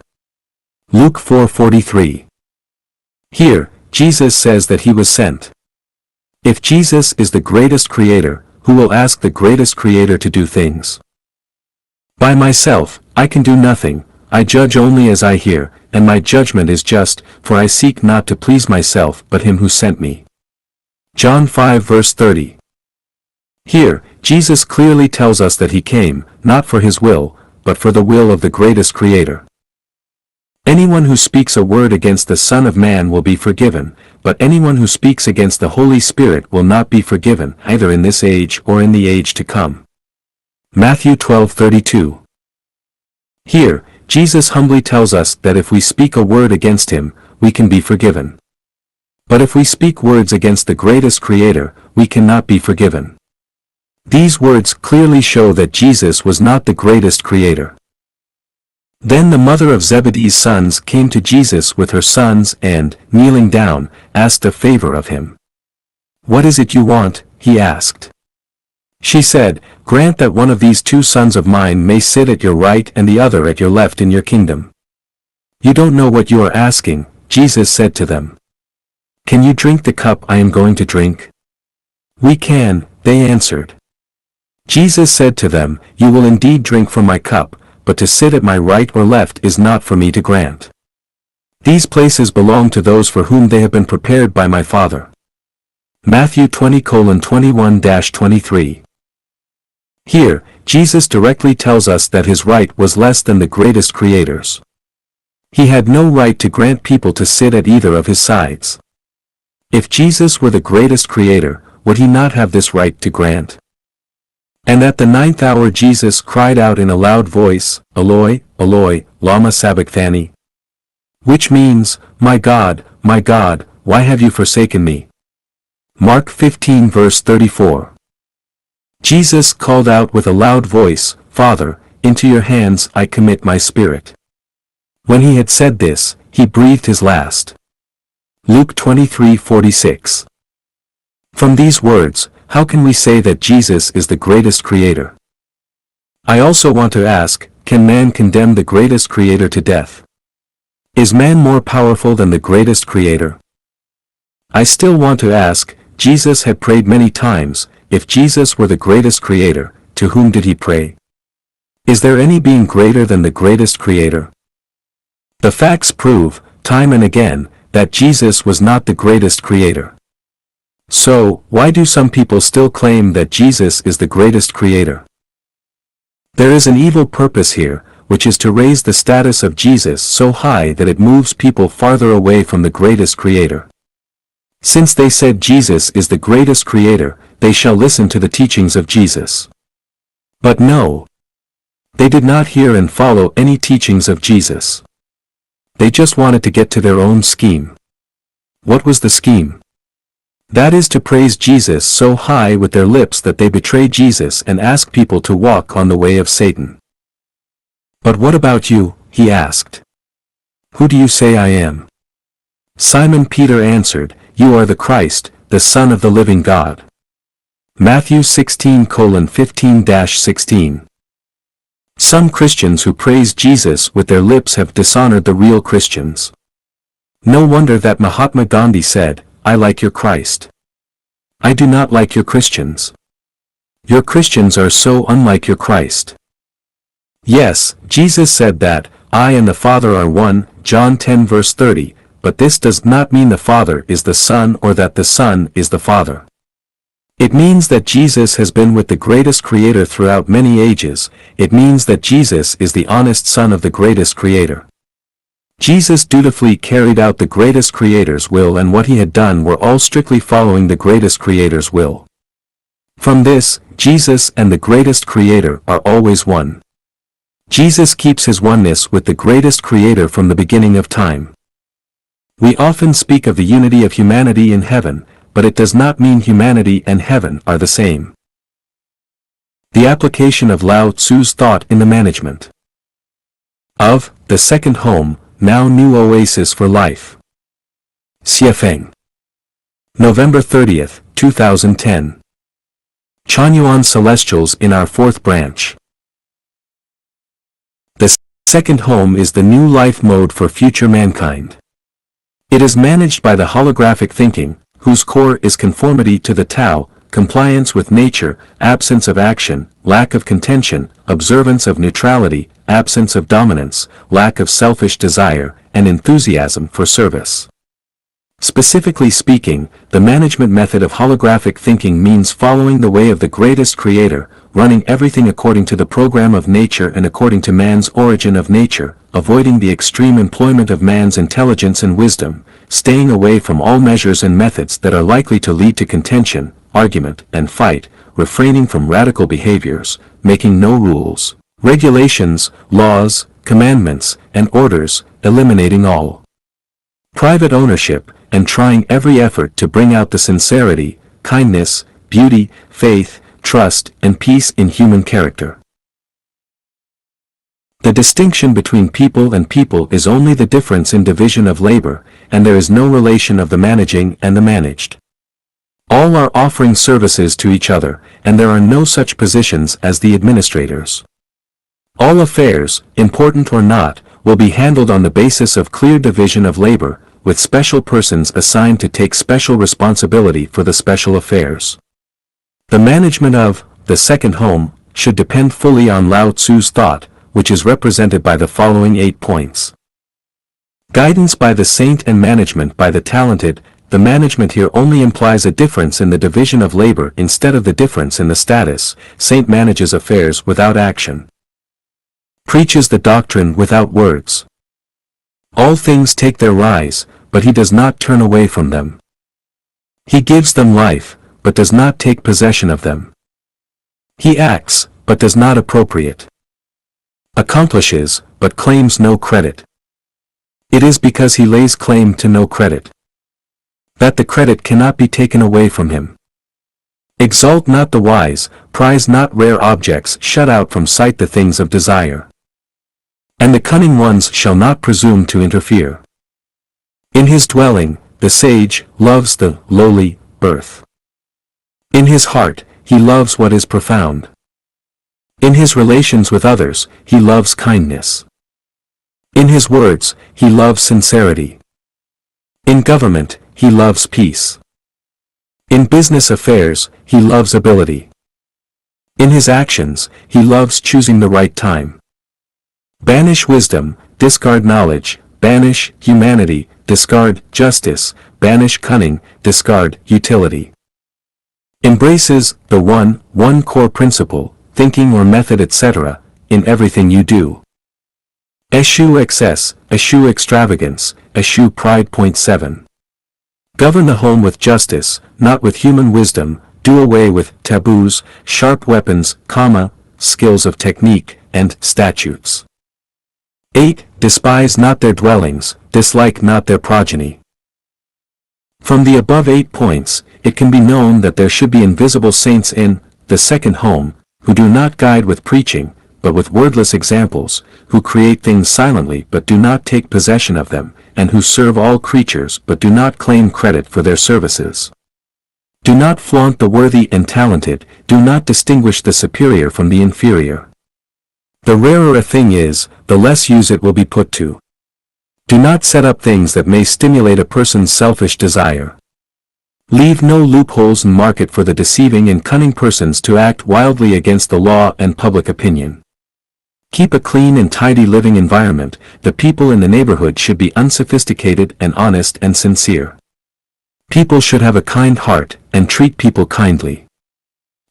Luke 4:43. Here, Jesus says that he was sent. If Jesus is the greatest creator, who will ask the greatest creator to do things? By myself, I can do nothing, I judge only as I hear, and my judgment is just, for I seek not to please myself but him who sent me. John 5 verse 30. Here, Jesus clearly tells us that he came, not for his will, but for the will of the greatest Creator. Anyone who speaks a word against the Son of Man will be forgiven, but anyone who speaks against the Holy Spirit will not be forgiven, either in this age or in the age to come. Matthew 12:32. Here, Jesus humbly tells us that if we speak a word against him, we can be forgiven. But if we speak words against the greatest Creator, we cannot be forgiven. These words clearly show that Jesus was not the greatest Creator. Then the mother of Zebedee's sons came to Jesus with her sons and, kneeling down, asked a favor of him. "What is it you want?" he asked. She said, "Grant that one of these two sons of mine may sit at your right and the other at your left in your kingdom." "You don't know what you are asking," Jesus said to them. "Can you drink the cup I am going to drink?" "We can," they answered. Jesus said to them, "You will indeed drink from my cup, but to sit at my right or left is not for me to grant. These places belong to those for whom they have been prepared by my Father." Matthew 20:21-23. Here, Jesus directly tells us that his right was less than the greatest Creator's. He had no right to grant people to sit at either of his sides. If Jesus were the greatest Creator, would he not have this right to grant? And at the 9th hour Jesus cried out in a loud voice, "Eloi, Eloi, lama sabachthani?" Which means, my God, why have you forsaken me?" Mark 15 verse 34. Jesus called out with a loud voice, "Father, into your hands I commit my spirit." When he had said this, he breathed his last. Luke 23:46. From these words, how can we say that Jesus is the greatest Creator? I also want to ask, can man condemn the greatest Creator to death? Is man more powerful than the greatest Creator? I still want to ask, Jesus had prayed many times, if Jesus were the greatest Creator, to whom did he pray? Is there any being greater than the greatest Creator? The facts prove, time and again, that Jesus was not the greatest Creator. So, why do some people still claim that Jesus is the greatest Creator? There is an evil purpose here, which is to raise the status of Jesus so high that it moves people farther away from the greatest Creator. Since they said Jesus is the greatest Creator, they shall listen to the teachings of Jesus. But no. They did not hear and follow any teachings of Jesus. They just wanted to get to their own scheme. What was the scheme? That is to praise Jesus so high with their lips that they betray Jesus and ask people to walk on the way of Satan. "But what about you?" he asked. "Who do you say I am?" Simon Peter answered, "You are the Christ, the Son of the living God." Matthew 16:15-16. Some Christians who praise Jesus with their lips have dishonored the real Christians. No wonder that Mahatma Gandhi said, "I like your Christ. I do not like your Christians. Your Christians are so unlike your Christ." Yes, Jesus said that, "I and the Father are one," John 10 verse 30, but this does not mean the Father is the Son or that the Son is the Father. It means that Jesus has been with the greatest Creator throughout many ages. It means that Jesus is the honest Son of the greatest Creator. Jesus dutifully carried out the greatest Creator's will, and what he had done were all strictly following the greatest Creator's will. From this, Jesus and the greatest Creator are always one. Jesus keeps his oneness with the greatest Creator from the beginning of time. We often speak of the unity of humanity in heaven, but it does not mean humanity and heaven are the same. The application of Lao Tzu's thought in the management of the second home, now new oasis for life. Xiefeng. November 30th, 2010. Chanyuan Celestials in our fourth branch. The second home is the new life mode for future mankind. It is managed by the holographic thinking, whose core is conformity to the Tao, compliance with nature, absence of action, lack of contention, observance of neutrality, absence of dominance, lack of selfish desire, and enthusiasm for service. Specifically speaking, the management method of holographic thinking means following the way of the greatest creator, running everything according to the program of nature and according to man's origin of nature, avoiding the extreme employment of man's intelligence and wisdom, staying away from all measures and methods that are likely to lead to contention, argument, and fight, refraining from radical behaviors, making no rules, regulations, laws, commandments, and orders, eliminating all private ownership, and trying every effort to bring out the sincerity, kindness, beauty, faith, trust, and peace in human character. The distinction between people and people is only the difference in division of labor, and there is no relation of the managing and the managed. All are offering services to each other, and there are no such positions as the administrators. All affairs, important or not, will be handled on the basis of clear division of labor, with special persons assigned to take special responsibility for the special affairs. The management of the second home should depend fully on Lao Tzu's thought, which is represented by the following 8 points. Guidance by the saint and management by the talented. The management here only implies a difference in the division of labor instead of the difference in the status. Saint manages affairs without action. Preaches the doctrine without words. All things take their rise, but he does not turn away from them. He gives them life, but does not take possession of them. He acts, but does not appropriate. Accomplishes, but claims no credit. It is because he lays claim to no credit that the credit cannot be taken away from him. Exalt not the wise, prize not rare objects, shut out from sight the things of desire. And the cunning ones shall not presume to interfere. In his dwelling, the sage loves the lowly earth. In his heart, he loves what is profound. In his relations with others, he loves kindness. In his words, he loves sincerity. In government, he loves peace. In business affairs, he loves ability. In his actions, he loves choosing the right time. Banish wisdom, discard knowledge, banish humanity, discard justice, banish cunning, discard utility. Embraces the one core principle, thinking or method etc., in everything you do. Eschew excess, eschew extravagance, eschew pride. Point 7. Govern the home with justice, not with human wisdom, do away with taboos, sharp weapons, skills of technique, and statutes. 8. Despise not their dwellings, dislike not their progeny. From the above 8 points, it can be known that there should be invisible saints in the second home, who do not guide with preaching, but with wordless examples, who create things silently but do not take possession of them, and who serve all creatures but do not claim credit for their services. Do not flaunt the worthy and talented, do not distinguish the superior from the inferior. The rarer a thing is, the less use it will be put to. Do not set up things that may stimulate a person's selfish desire. Leave no loopholes in market for the deceiving and cunning persons to act wildly against the law and public opinion. Keep a clean and tidy living environment. The people in the neighborhood should be unsophisticated and honest and sincere. People should have a kind heart, and treat people kindly.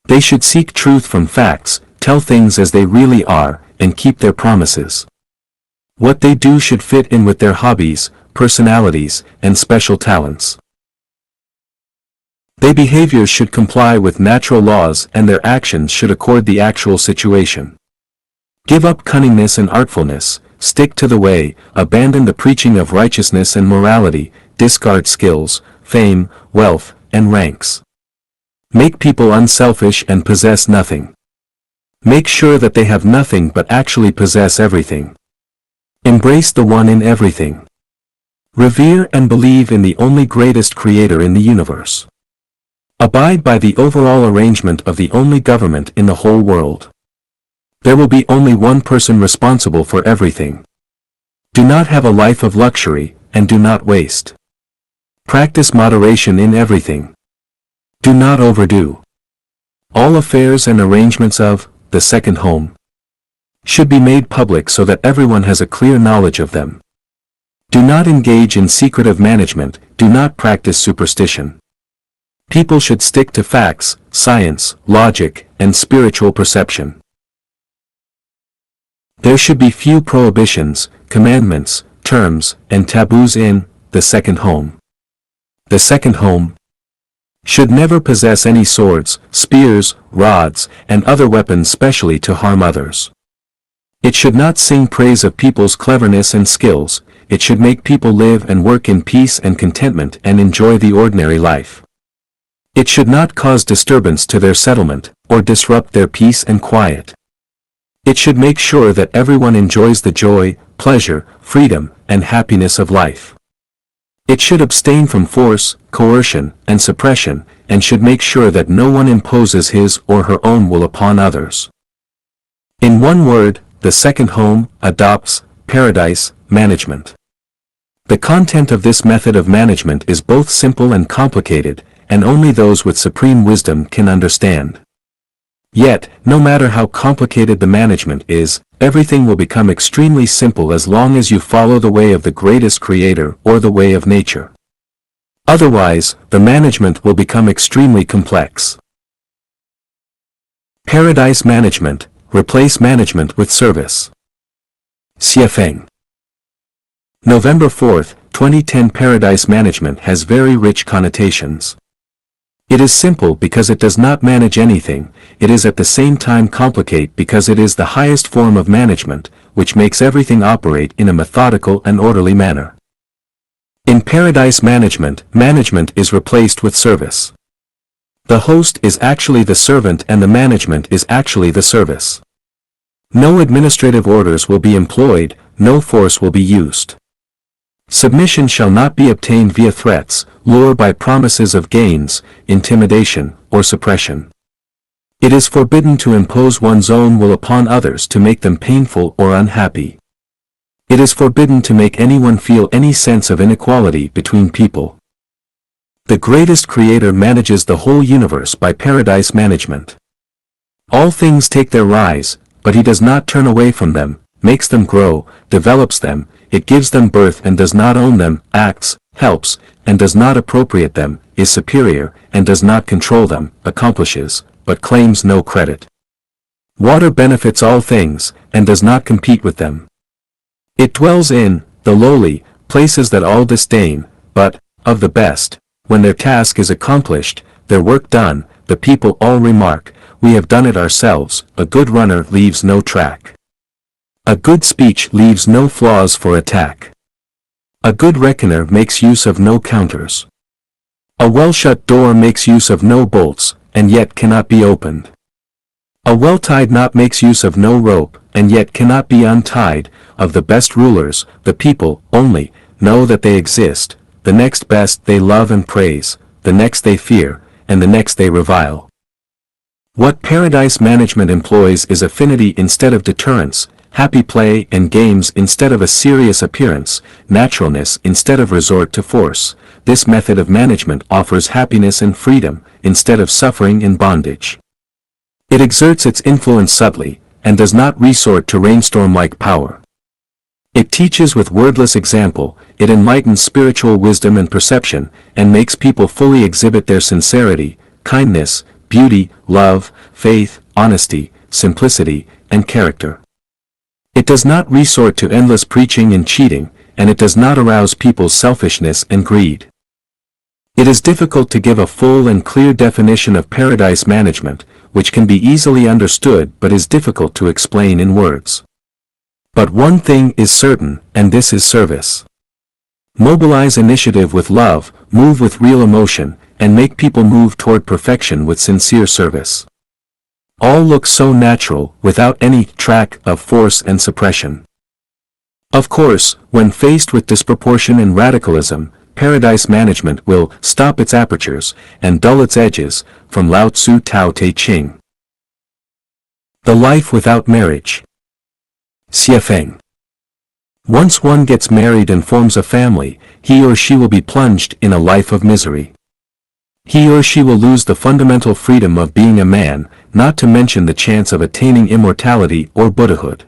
They should seek truth from facts, tell things as they really are, and keep their promises. What they do should fit in with their hobbies, personalities, and special talents. Their behaviors should comply with natural laws and their actions should accord the actual situation. Give up cunningness and artfulness, stick to the way, abandon the preaching of righteousness and morality, discard skills, fame, wealth, and ranks. Make people unselfish and possess nothing. Make sure that they have nothing but actually possess everything. Embrace the one in everything. Revere and believe in the only greatest creator in the universe. Abide by the overall arrangement of the only government in the whole world. There will be only one person responsible for everything. Do not have a life of luxury, and do not waste. Practice moderation in everything. Do not overdo. All affairs and arrangements of the second home should be made public so that everyone has a clear knowledge of them. Do not engage in secretive management, do not practice superstition. People should stick to facts, science, logic, and spiritual perception. There should be few prohibitions, commandments, terms, and taboos in the second home. The second home should never possess any swords, spears, rods, and other weapons specially to harm others. It should not sing praise of people's cleverness and skills, it should make people live and work in peace and contentment and enjoy the ordinary life. It should not cause disturbance to their settlement, or disrupt their peace and quiet. It should make sure that everyone enjoys the joy, pleasure, freedom, and happiness of life. It should abstain from force, coercion, and suppression, and should make sure that no one imposes his or her own will upon others. In one word, the second home adopts paradise management. The content of this method of management is both simple and complicated, and only those with supreme wisdom can understand. Yet, no matter how complicated the management is, everything will become extremely simple as long as you follow the way of the greatest creator or the way of nature. Otherwise, the management will become extremely complex. Paradise management, replace management with service. Xie Feng. November 4, 2010. Paradise management has very rich connotations. It is simple because it does not manage anything, it is at the same time complicated because it is the highest form of management, which makes everything operate in a methodical and orderly manner. In paradise management, management is replaced with service. The host is actually the servant and the management is actually the service. No administrative orders will be employed, no force will be used. Submission shall not be obtained via threats, lure by promises of gains, intimidation, or suppression. It is forbidden to impose one's own will upon others to make them painful or unhappy. It is forbidden to make anyone feel any sense of inequality between people. The greatest creator manages the whole universe by paradise management. All things take their rise, but he does not turn away from them, makes them grow, develops them, it gives them birth and does not own them, acts, helps, and does not appropriate them, is superior, and does not control them, accomplishes, but claims no credit. Water benefits all things, and does not compete with them. It dwells in the lowly places that all disdain, but, of the best, when their task is accomplished, their work done, the people all remark, we have done it ourselves, a good runner leaves no track. A good speech leaves no flaws for attack. A good reckoner makes use of no counters. A well-shut door makes use of no bolts, and yet cannot be opened. A well-tied knot makes use of no rope, and yet cannot be untied. Of the best rulers, the people, only, know that they exist, the next best they love and praise, the next they fear, and the next they revile. What paradise management employs is affinity instead of deterrence, happy play and games instead of a serious appearance, naturalness instead of resort to force. This method of management offers happiness and freedom, instead of suffering and bondage. It exerts its influence subtly, and does not resort to rainstorm-like power. It teaches with wordless example, it enlightens spiritual wisdom and perception, and makes people fully exhibit their sincerity, kindness, beauty, love, faith, honesty, simplicity, and character. It does not resort to endless preaching and cheating, and it does not arouse people's selfishness and greed. It is difficult to give a full and clear definition of paradise management, which can be easily understood but is difficult to explain in words. But one thing is certain, and this is service. Mobilize initiative with love, move with real emotion, and make people move toward perfection with sincere service. All look so natural, without any track of force and suppression. Of course, when faced with disproportion and radicalism, paradise management will stop its apertures and dull its edges, from Lao Tzu Tao Te Ching. The life without marriage. Xie Feng. Once one gets married and forms a family, he or she will be plunged in a life of misery. He or she will lose the fundamental freedom of being a man, not to mention the chance of attaining immortality or Buddhahood.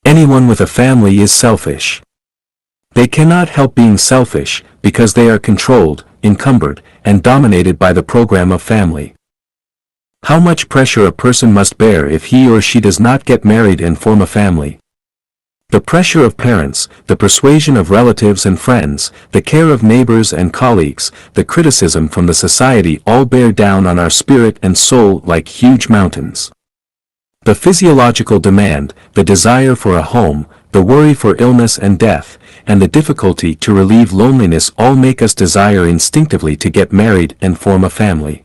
Anyone with a family is selfish. They cannot help being selfish, because they are controlled, encumbered, and dominated by the program of family. How much pressure a person must bear if he or she does not get married and form a family. The pressure of parents, the persuasion of relatives and friends, the care of neighbors and colleagues, the criticism from the society all bear down on our spirit and soul like huge mountains. The physiological demand, the desire for a home, the worry for illness and death, and the difficulty to relieve loneliness all make us desire instinctively to get married and form a family.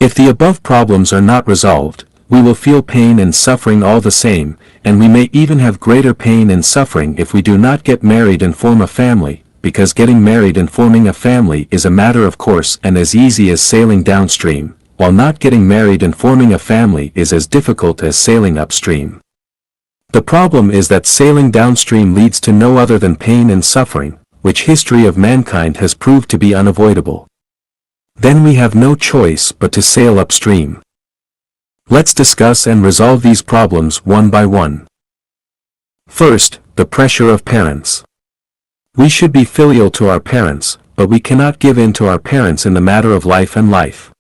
If the above problems are not resolved, we will feel pain and suffering all the same, and we may even have greater pain and suffering if we do not get married and form a family, because getting married and forming a family is a matter of course and as easy as sailing downstream, while not getting married and forming a family is as difficult as sailing upstream. The problem is that sailing downstream leads to no other than pain and suffering, which history of mankind has proved to be unavoidable. Then we have no choice but to sail upstream. Let's discuss and resolve these problems one by one. First, the pressure of parents. We should be filial to our parents, but we cannot give in to our parents in the matter of life and life.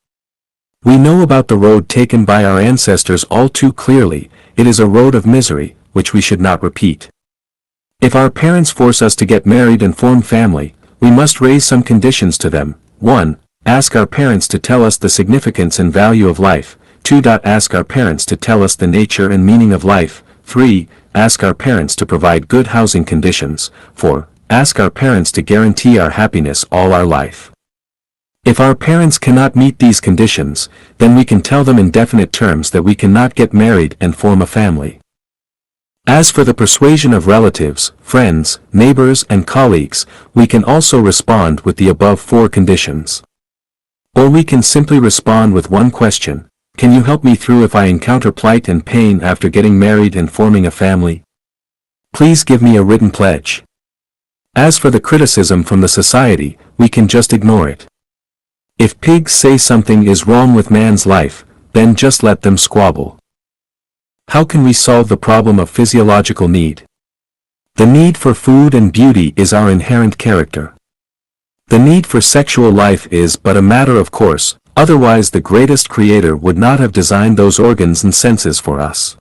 We know about the road taken by our ancestors all too clearly. It is a road of misery, which we should not repeat. If our parents force us to get married and form family, we must raise some conditions to them. 1. Ask our parents to tell us the significance and value of life. 2. Ask our parents to tell us the nature and meaning of life. 3. Ask our parents to provide good housing conditions. 4. Ask our parents to guarantee our happiness all our life. If our parents cannot meet these conditions, then we can tell them in definite terms that we cannot get married and form a family. As for the persuasion of relatives, friends, neighbors and colleagues, we can also respond with the above 4 conditions. Or we can simply respond with one question: can you help me through if I encounter plight and pain after getting married and forming a family? Please give me a written pledge. As for the criticism from the society, we can just ignore it. If pigs say something is wrong with man's life, then just let them squabble. How can we solve the problem of physiological need? The need for food and beauty is our inherent character. The need for sexual life is but a matter of course, otherwise the greatest creator would not have designed those organs and senses for us.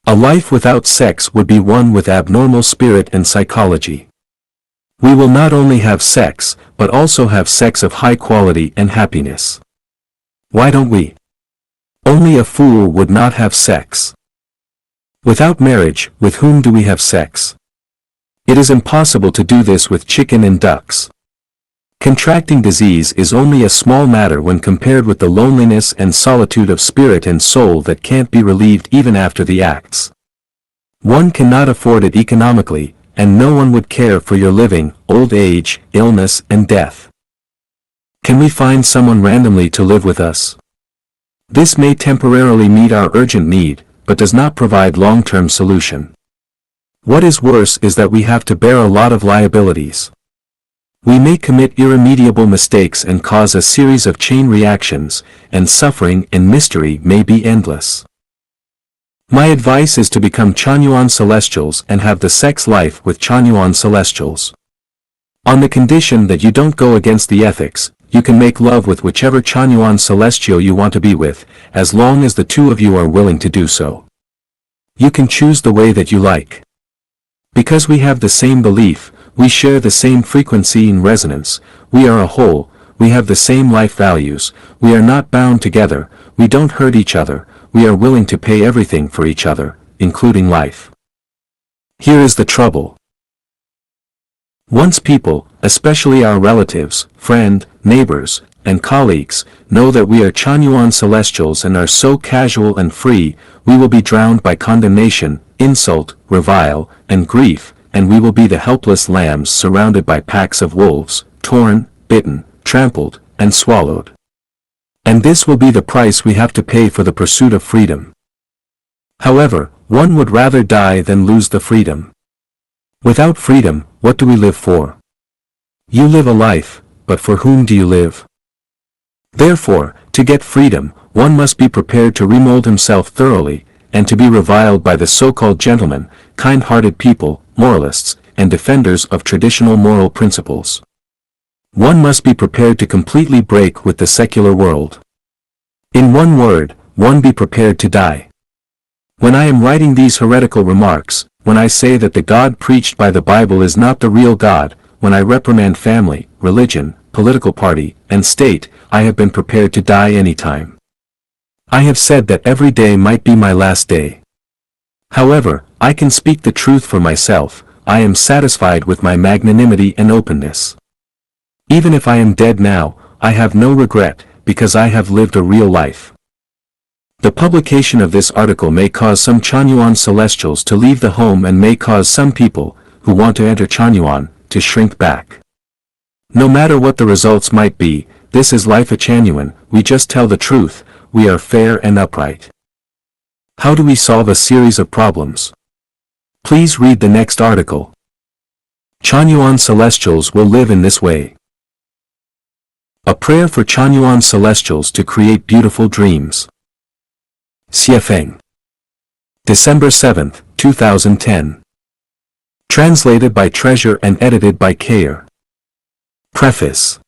A life without sex would be one with abnormal spirit and psychology. We will not only have sex, but also have sex of high quality and happiness. Why don't we? Only a fool would not have sex. Without marriage, with whom do we have sex? It is impossible to do this with chicken and ducks. Contracting disease is only a small matter when compared with the loneliness and solitude of spirit and soul that can't be relieved even after the acts. One cannot afford it economically, and no one would care for your living, old age, illness and death. Can we find someone randomly to live with us? This may temporarily meet our urgent need, but does not provide long-term solution. What is worse is that we have to bear a lot of liabilities. We may commit irremediable mistakes and cause a series of chain reactions, and suffering and mystery may be endless. My advice is to become Chanyuan Celestials and have the sex life with Chanyuan Celestials. On the condition that you don't go against the ethics, you can make love with whichever Chanyuan Celestial you want to be with, as long as the two of you are willing to do so. You can choose the way that you like. Because we have the same belief, we share the same frequency and resonance, we are a whole, we have the same life values, we are not bound together, we don't hurt each other, we are willing to pay everything for each other, including life. Here is the trouble. Once people, especially our relatives, friends, neighbors, and colleagues, know that we are Chanyuan Celestials and are so casual and free, we will be drowned by condemnation, insult, revile, and grief, and we will be the helpless lambs surrounded by packs of wolves, torn, bitten, trampled, and swallowed. And this will be the price we have to pay for the pursuit of freedom. However, one would rather die than lose the freedom. Without freedom, what do we live for? You live a life, but for whom do you live? Therefore, to get freedom, one must be prepared to remold himself thoroughly, and to be reviled by the so-called gentlemen, kind-hearted people, moralists, and defenders of traditional moral principles. One must be prepared to completely break with the secular world. In one word, one be prepared to die. When I am writing these heretical remarks, when I say that the God preached by the Bible is not the real God, when I reprimand family, religion, political party, and state, I have been prepared to die any time. I have said that every day might be my last day. However, I can speak the truth for myself. I am satisfied with my magnanimity and openness. Even if I am dead now, I have no regret, because I have lived a real life. The publication of this article may cause some Chanyuan celestials to leave the home and may cause some people, who want to enter Chanyuan, to shrink back. No matter what the results might be, this is life at Chanyuan. We just tell the truth, we are fair and upright. How do we solve a series of problems? Please read the next article. Chanyuan celestials will live in this way. A prayer for Chanyuan celestials to create beautiful dreams. Xiefeng. December 7, 2010. Translated by Treasure and edited by Kayer. Preface.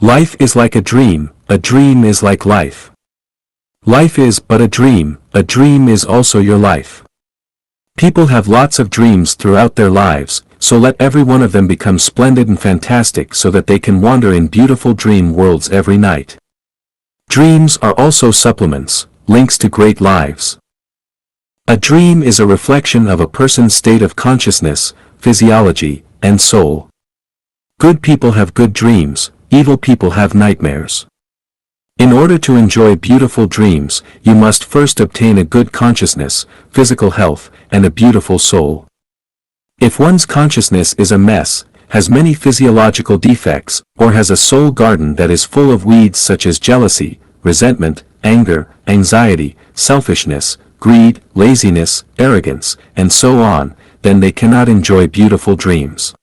Life is like a dream is like life. Life is but a dream is also your life. People have lots of dreams throughout their lives, so let every one of them become splendid and fantastic so that they can wander in beautiful dream worlds every night. Dreams are also supplements, links to great lives. A dream is a reflection of a person's state of consciousness, physiology, and soul. Good people have good dreams, evil people have nightmares. In order to enjoy beautiful dreams, you must first obtain a good consciousness, physical health, and a beautiful soul. If one's consciousness is a mess, has many physiological defects, or has a soul garden that is full of weeds such as jealousy, resentment, anger, anxiety, selfishness, greed, laziness, arrogance, and so on, then they cannot enjoy beautiful dreams.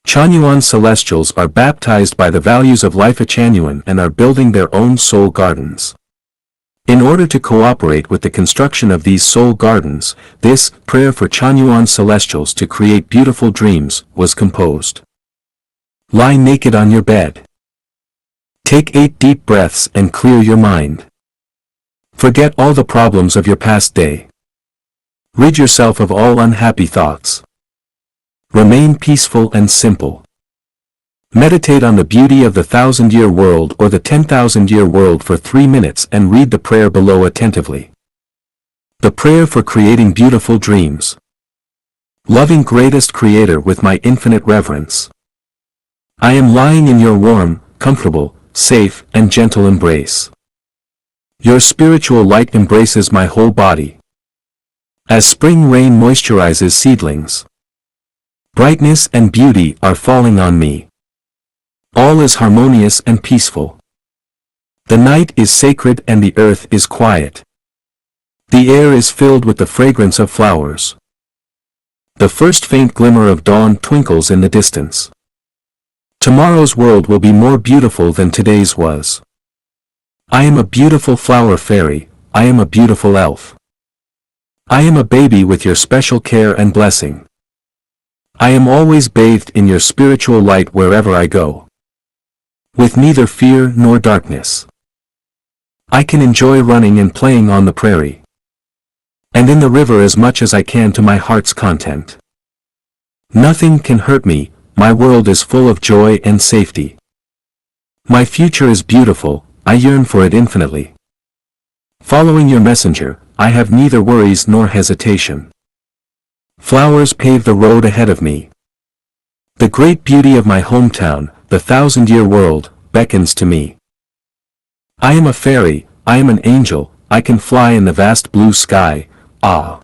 Chanyuan celestials are baptized by the values of life at Chanyuan and are building their own soul gardens. In order to cooperate with the construction of these soul gardens, this prayer for Chanyuan celestials to create beautiful dreams was composed. Lie naked on your bed. Take 8 deep breaths and clear your mind. Forget all the problems of your past day. Rid yourself of all unhappy thoughts. Remain peaceful and simple. Meditate on the beauty of the 1,000-year world or the 10,000-year world for 3 minutes and read the prayer below attentively. The prayer for creating beautiful dreams. Loving greatest Creator with my infinite reverence. I am lying in your warm, comfortable, safe, and gentle embrace. Your spiritual light embraces my whole body. As spring rain moisturizes seedlings. Brightness and beauty are falling on me. All is harmonious and peaceful. The night is sacred and the earth is quiet. The air is filled with the fragrance of flowers. The first faint glimmer of dawn twinkles in the distance. Tomorrow's world will be more beautiful than today's was. I am a beautiful flower fairy, I am a beautiful elf. I am a baby with your special care and blessing. I am always bathed in your spiritual light wherever I go. With neither fear nor darkness. I can enjoy running and playing on the prairie. And in the river as much as I can to my heart's content. Nothing can hurt me, my world is full of joy and safety. My future is beautiful, I yearn for it infinitely. Following your messenger, I have neither worries nor hesitation. Flowers pave the road ahead of me. The great beauty of my hometown, the 1,000-year world, beckons to me. I am a fairy, I am an angel, I can fly in the vast blue sky, ah.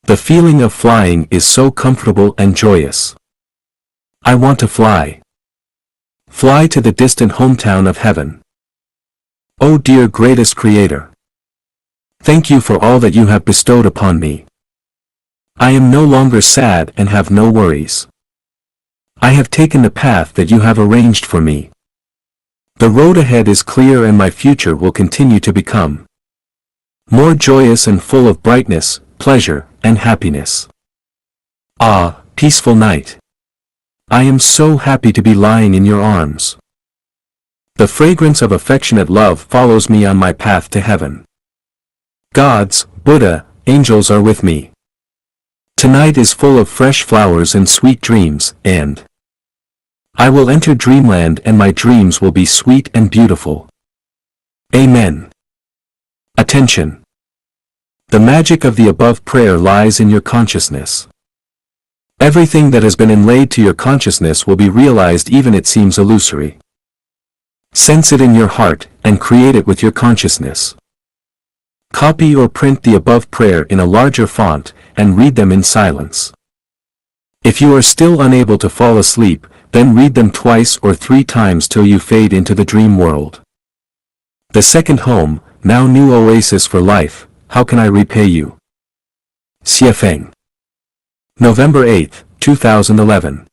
The feeling of flying is so comfortable and joyous. I want to fly. Fly to the distant hometown of heaven. Oh dear greatest Creator. Thank you for all that you have bestowed upon me. I am no longer sad and have no worries. I have taken the path that you have arranged for me. The road ahead is clear and my future will continue to become more joyous and full of brightness, pleasure, and happiness. Ah, peaceful night. I am so happy to be lying in your arms. The fragrance of affectionate love follows me on my path to heaven. Gods, Buddha, angels are with me. Tonight is full of fresh flowers and sweet dreams, and I will enter dreamland and my dreams will be sweet and beautiful. Amen. Attention. The magic of the above prayer lies in your consciousness. Everything that has been inlaid to your consciousness will be realized even it seems illusory. Sense it in your heart, and create it with your consciousness. Copy or print the above prayer in a larger font, and read them in silence. If you are still unable to fall asleep, then read them twice or 3 times till you fade into the dream world. The second home, now new oasis for life, how can I repay you? Xie Feng. November 8, 2011.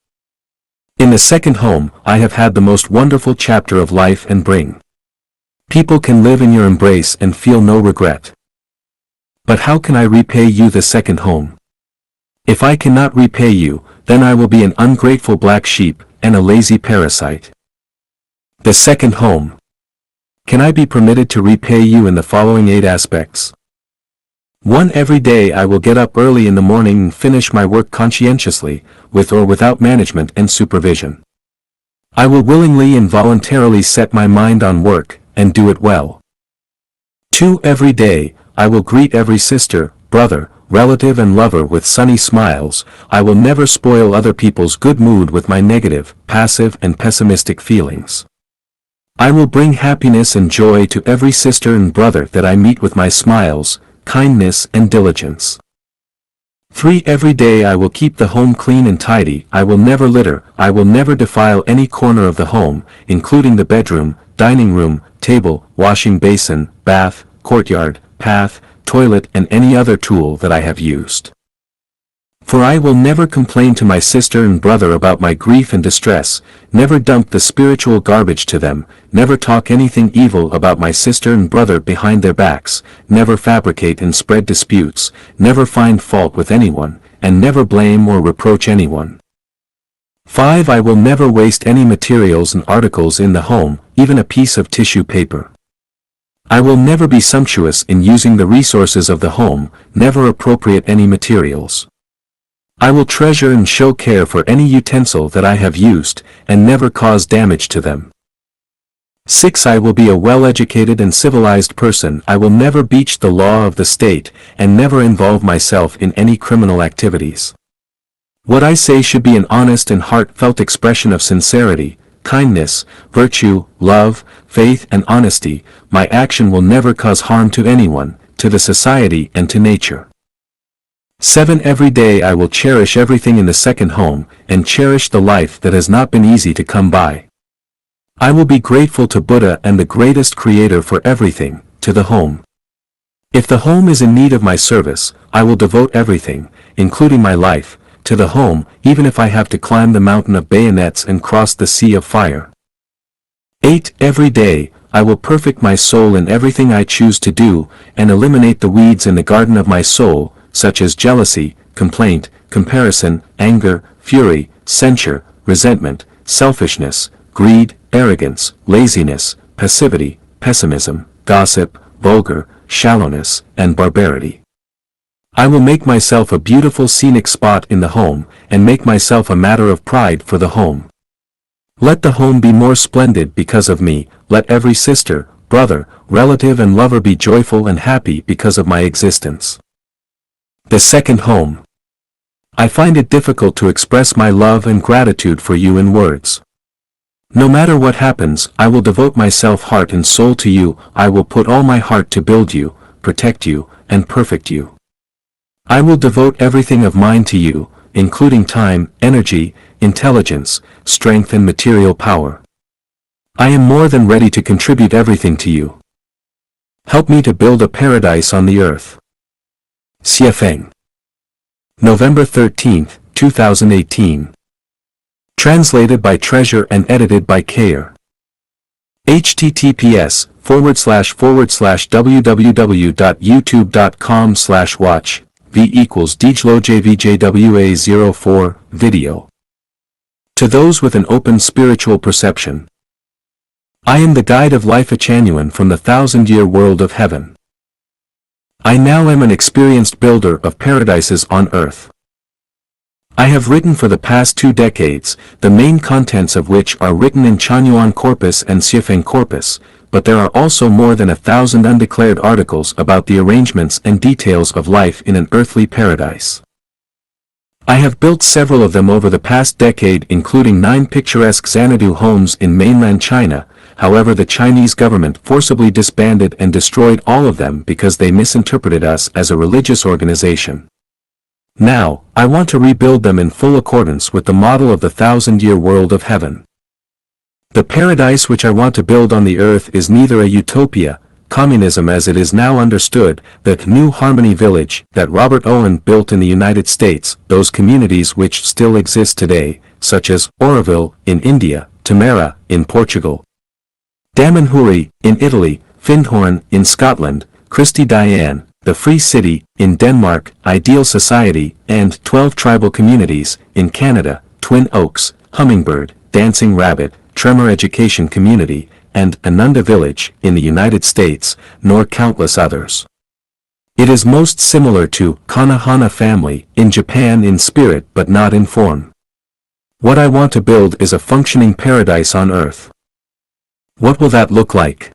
In the second home, I have had the most wonderful chapter of life and bring. People can live in your embrace and feel no regret. But how can I repay you the second home? If I cannot repay you, then I will be an ungrateful black sheep, and a lazy parasite. The second home. Can I be permitted to repay you in the following 8 aspects? 1. Every day I will get up early in the morning and finish my work conscientiously, with or without management and supervision. I will willingly and voluntarily set my mind on work, and do it well. 2. Every day, I will greet every sister, brother, relative and lover with sunny smiles. I will never spoil other people's good mood with my negative, passive and pessimistic feelings. I will bring happiness and joy to every sister and brother that I meet with my smiles, kindness and diligence. 3. Every day I will keep the home clean and tidy. I will never litter. I will never defile any corner of the home, including the bedroom, dining room, table, washing basin, bath, courtyard, path, toilet and any other tool that I have used. For I will never complain to my sister and brother about my grief and distress, never dump the spiritual garbage to them, never talk anything evil about my sister and brother behind their backs, never fabricate and spread disputes, never find fault with anyone, and never blame or reproach anyone. 5. I will never waste any materials and articles in the home, even a piece of tissue paper. I will never be sumptuous in using the resources of the home, never appropriate any materials. I will treasure and show care for any utensil that I have used, and never cause damage to them. 6. I will be a well-educated and civilized person. I will never breach the law of the state, and never involve myself in any criminal activities. What I say should be an honest and heartfelt expression of sincerity, kindness, virtue, love, faith and honesty. My action will never cause harm to anyone, to the society and to nature. 7. Every day I will cherish everything in the second home, and cherish the life that has not been easy to come by. I will be grateful to Buddha and the greatest creator for everything, to the home. If the home is in need of my service, I will devote everything, including my life, to the home, even if I have to climb the mountain of bayonets and cross the sea of fire. 8. Every day, I will perfect my soul in everything I choose to do, and eliminate the weeds in the garden of my soul, such as jealousy, complaint, comparison, anger, fury, censure, resentment, selfishness, greed, arrogance, laziness, passivity, pessimism, gossip, vulgar, shallowness, and barbarity. I will make myself a beautiful scenic spot in the home, and make myself a matter of pride for the home. Let the home be more splendid because of me. Let every sister, brother, relative and lover be joyful and happy because of my existence. The second home. I find it difficult to express my love and gratitude for you in words. No matter what happens, I will devote myself heart and soul to you. I will put all my heart to build you, protect you, and perfect you. I will devote everything of mine to you, including time, energy, intelligence, strength and material power. I am more than ready to contribute everything to you. Help me to build a paradise on the earth. Xie Feng. November 13, 2018. Translated by Treasure and edited by Kayer. https://www.youtube.com/watch V equals DJLOJVJWA04, video. To those with an open spiritual perception. I am the guide of life Achanuan from the 1,000-year world of heaven. I now am an experienced builder of paradises on earth. I have written for the past 2 decades, the main contents of which are written in Chanyuan corpus and Xiefeng corpus, but there are also more than 1,000 undeclared articles about the arrangements and details of life in an earthly paradise. I have built several of them over the past decade, including 9 picturesque Xanadu homes in mainland China. However, the Chinese government forcibly disbanded and destroyed all of them because they misinterpreted us as a religious organization. Now, I want to rebuild them in full accordance with the model of the 1,000-year world of heaven. The paradise which I want to build on the earth is neither a utopia, communism as it is now understood, the New Harmony Village that Robert Owen built in the United States, those communities which still exist today, such as Oroville in India, Temera in Portugal, Damanhuri in Italy, Findhorn in Scotland, Christie Diane, the Free City in Denmark, Ideal Society, and 12 tribal communities in Canada, Twin Oaks, Hummingbird, Dancing Rabbit, Tremor Education Community, and Ananda Village in the United States, nor countless others. It is most similar to Konohana Family in Japan in spirit but not in form. What I want to build is a functioning paradise on earth. What will that look like?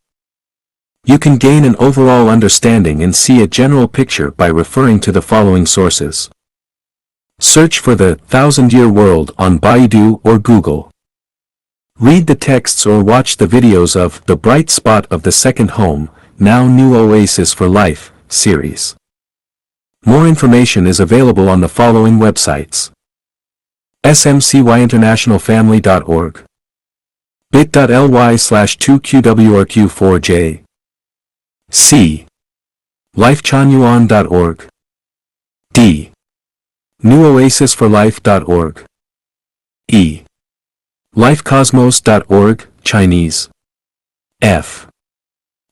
You can gain an overall understanding and see a general picture by referring to the following sources. Search for the 1,000-year world on Baidu or Google. Read the texts or watch the videos of The Bright Spot of the Second Home, Now New Oasis for Life series. More information is available on the following websites: smcyinternationalfamily.org, bit.ly/2qwrq4j, c. lifechanyuan.org, d. newoasisforlife.org, e. lifecosmos.org, Chinese, f.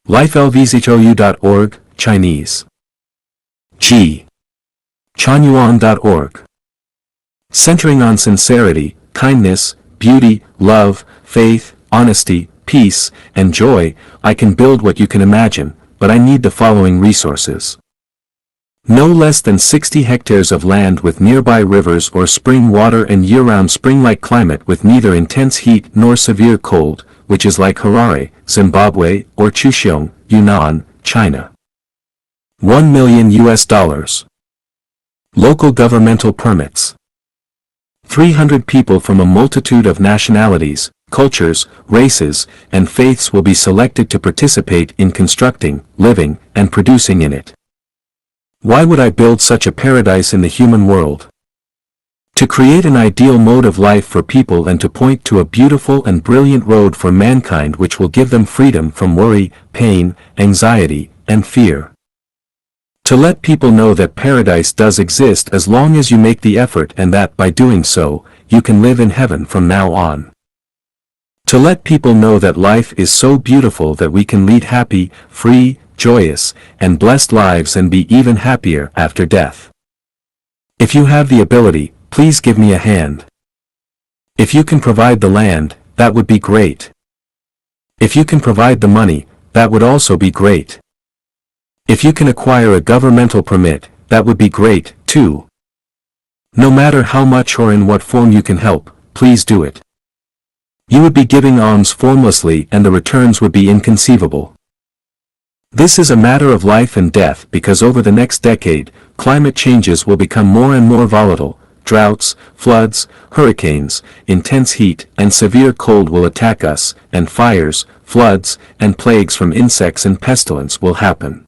lifelvzhou.org, Chinese, g. chanyuan.org. Centering on sincerity, kindness, beauty, love, faith, honesty, peace, and joy, I can build what you can imagine, but I need the following resources. No less than 60 hectares of land with nearby rivers or spring water and year-round spring-like climate with neither intense heat nor severe cold, which is like Harare, Zimbabwe, or Chuxiong, Yunnan, China. $1 million. Local governmental permits. 300 people from a multitude of nationalities, cultures, races, and faiths will be selected to participate in constructing, living, and producing in it. Why would I build such a paradise in the human world? To create an ideal mode of life for people and to point to a beautiful and brilliant road for mankind which will give them freedom from worry, pain, anxiety, and fear. To let people know that paradise does exist as long as you make the effort and that by doing so, you can live in heaven from now on. To let people know that life is so beautiful that we can lead happy, free, joyous, and blessed lives and be even happier after death. If you have the ability, please give me a hand. If you can provide the land, that would be great. If you can provide the money, that would also be great. If you can acquire a governmental permit, that would be great, too. No matter how much or in what form you can help, please do it. You would be giving alms formlessly and the returns would be inconceivable. This is a matter of life and death because over the next decade, climate changes will become more and more volatile. Droughts, floods, hurricanes, intense heat, and severe cold will attack us, and fires, floods, and plagues from insects and pestilence will happen.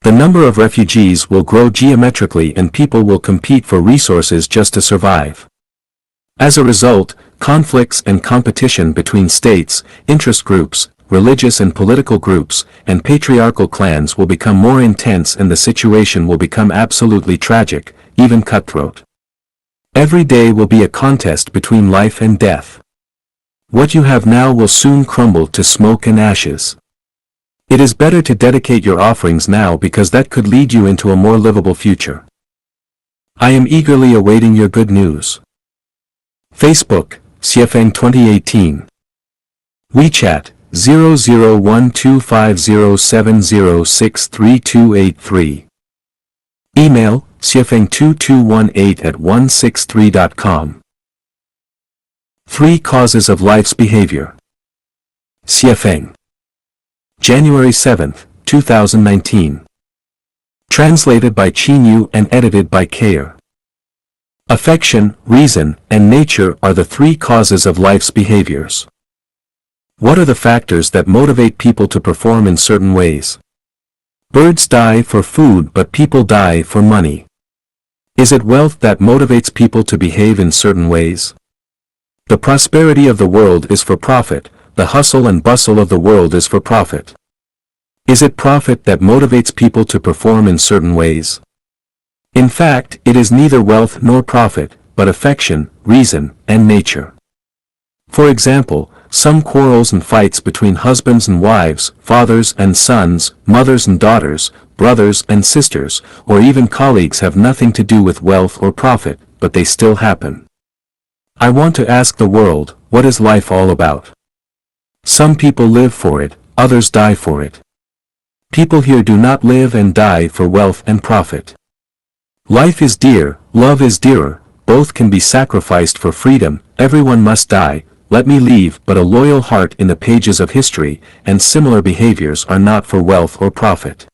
The number of refugees will grow geometrically and people will compete for resources just to survive. As a result, conflicts and competition between states, interest groups, religious and political groups, and patriarchal clans will become more intense and the situation will become absolutely tragic, even cutthroat. Every day will be a contest between life and death. What you have now will soon crumble to smoke and ashes. It is better to dedicate your offerings now because that could lead you into a more livable future. I am eagerly awaiting your good news. Facebook, Xiefeng 2018. WeChat, 00125070638283. Email, xiefeng2218@163.com. 3 Causes of Life's Behavior. Xiefeng. January 7, 2019. Translated by Qinyu and edited by Kayer. Affection, reason, and nature are the 3 causes of life's behaviors. What are the factors that motivate people to perform in certain ways? Birds die for food but people die for money. Is it wealth that motivates people to behave in certain ways? The prosperity of the world is for profit, the hustle and bustle of the world is for profit. Is it profit that motivates people to perform in certain ways? In fact, it is neither wealth nor profit, but affection, reason, and nature. For example, some quarrels and fights between husbands and wives, fathers and sons, mothers and daughters, brothers and sisters, or even colleagues have nothing to do with wealth or profit, but they still happen. I want to ask the world, what is life all about? Some people live for it, others die for it. People here do not live and die for wealth and profit. Life is dear, love is dearer, both can be sacrificed for freedom, everyone must die, let me leave but a loyal heart in the pages of history, and similar behaviors are not for wealth or profit.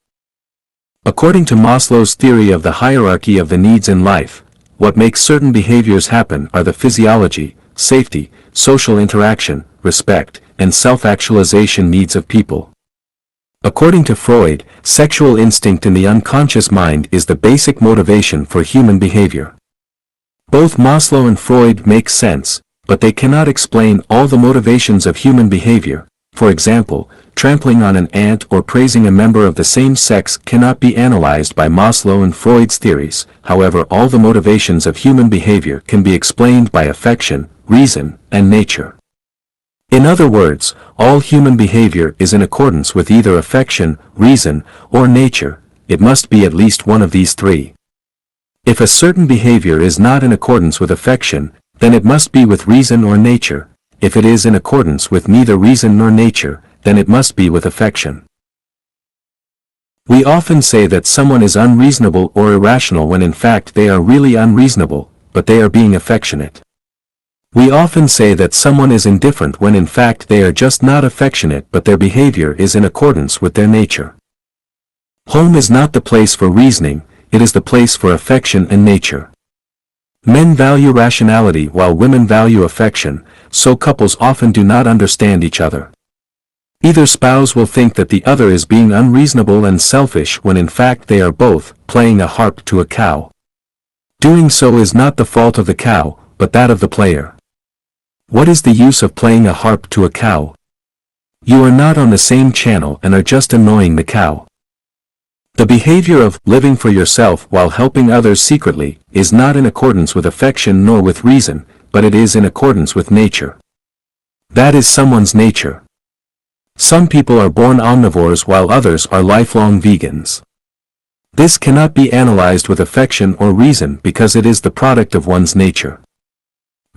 According to Maslow's theory of the hierarchy of the needs in life, what makes certain behaviors happen are the physiology, safety, social interaction, respect, and self-actualization needs of people. According to Freud, sexual instinct in the unconscious mind is the basic motivation for human behavior. Both Maslow and Freud make sense, but they cannot explain all the motivations of human behavior. For example, trampling on an ant or praising a member of the same sex cannot be analyzed by Maslow and Freud's theories. However, all the motivations of human behavior can be explained by affection, reason, and nature. In other words, all human behavior is in accordance with either affection, reason, or nature. It must be at least one of these 3. If a certain behavior is not in accordance with affection, then it must be with reason or nature. If it is in accordance with neither reason nor nature, then it must be with affection. We often say that someone is unreasonable or irrational when in fact they are really unreasonable, but they are being affectionate. We often say that someone is indifferent when in fact they are just not affectionate but their behavior is in accordance with their nature. Home is not the place for reasoning, it is the place for affection and nature. Men value rationality while women value affection, so couples often do not understand each other. Either spouse will think that the other is being unreasonable and selfish when in fact they are both playing a harp to a cow. Doing so is not the fault of the cow, but that of the player. What is the use of playing a harp to a cow? You are not on the same channel and are just annoying the cow. The behavior of living for yourself while helping others secretly is not in accordance with affection nor with reason, but it is in accordance with nature. That is someone's nature. Some people are born omnivores while others are lifelong vegans. This cannot be analyzed with affection or reason because it is the product of one's nature.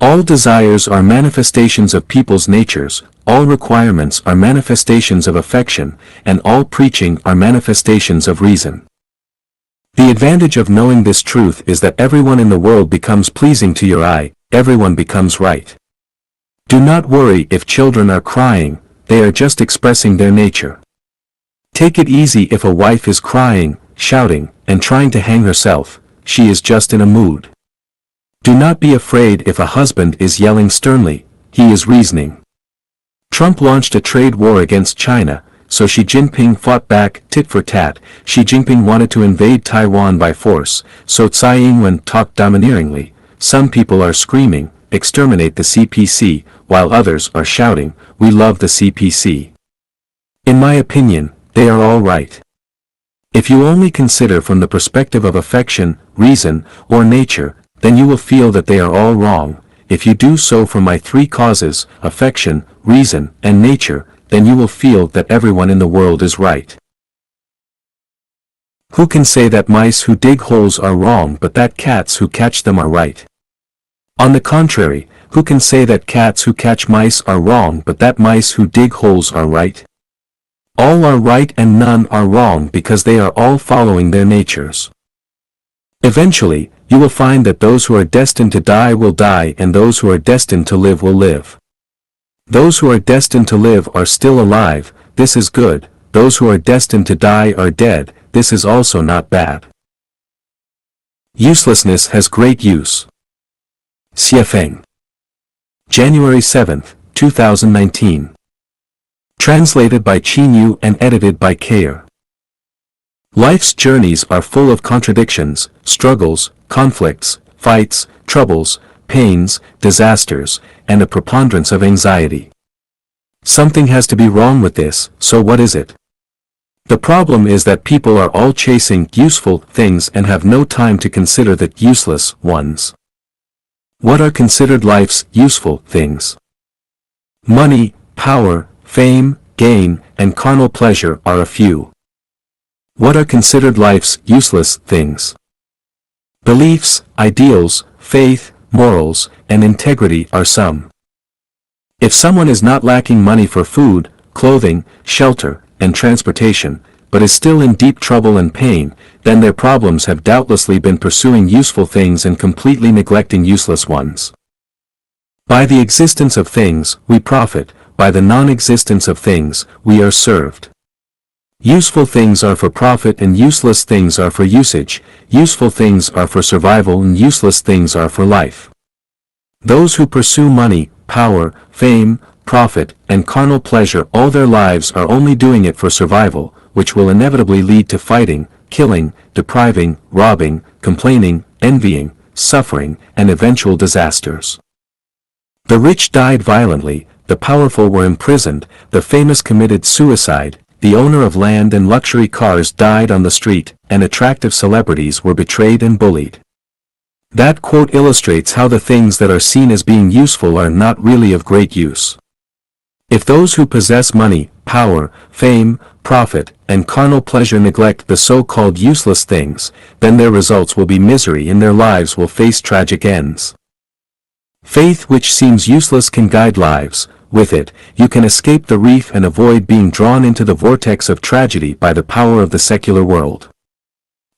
All desires are manifestations of people's natures, all requirements are manifestations of affection, and all preaching are manifestations of reason. The advantage of knowing this truth is that everyone in the world becomes pleasing to your eye, everyone becomes right. Do not worry if children are crying, they are just expressing their nature. Take it easy if a wife is crying, shouting, and trying to hang herself, she is just in a mood. Do not be afraid if a husband is yelling sternly, he is reasoning. Trump launched a trade war against China, so Xi Jinping fought back tit for tat. Xi Jinping wanted to invade Taiwan by force, so Tsai Ing-wen talked domineeringly. Some people are screaming, exterminate the CPC, while others are shouting, we love the CPC. In my opinion, they are all right. If you only consider from the perspective of affection, reason, or nature, then you will feel that they are all wrong. If you do so from my 3 causes, affection, reason, and nature, then you will feel that everyone in the world is right. Who can say that mice who dig holes are wrong but that cats who catch them are right? On the contrary, who can say that cats who catch mice are wrong but that mice who dig holes are right? All are right and none are wrong because they are all following their natures. Eventually, you will find that those who are destined to die will die and those who are destined to live will live. Those who are destined to live are still alive, this is good. Those who are destined to die are dead, this is also not bad. Uselessness has great use. Xie Feng. January 7, 2019. Translated by Qin Yu and edited by Kayer. Life's journeys are full of contradictions, struggles, conflicts, fights, troubles, pains, disasters, and a preponderance of anxiety. Something has to be wrong with this, so what is it? The problem is that people are all chasing useful things and have no time to consider the useless ones. What are considered life's useful things? Money, power, fame, gain, and carnal pleasure are a few. What are considered life's useless things? Beliefs, ideals, faith, morals, and integrity are some. If someone is not lacking money for food, clothing, shelter, and transportation, but is still in deep trouble and pain, then their problems have doubtlessly been pursuing useful things and completely neglecting useless ones. By the existence of things, we profit, by the non-existence of things, we are served. Useful things are for profit and useless things are for usage, useful things are for survival and useless things are for life. Those who pursue money, power, fame, profit, and carnal pleasure all their lives are only doing it for survival, which will inevitably lead to fighting, killing, depriving, robbing, complaining, envying, suffering, and eventual disasters. The rich died violently, the powerful were imprisoned, the famous committed suicide, the owner of land and luxury cars died on the street, and attractive celebrities were betrayed and bullied. That quote illustrates how the things that are seen as being useful are not really of great use. If those who possess money, power, fame, profit, and carnal pleasure neglect the so-called useless things, then their results will be misery and their lives will face tragic ends. Faith which seems useless can guide lives. With it, you can escape the reef and avoid being drawn into the vortex of tragedy by the power of the secular world.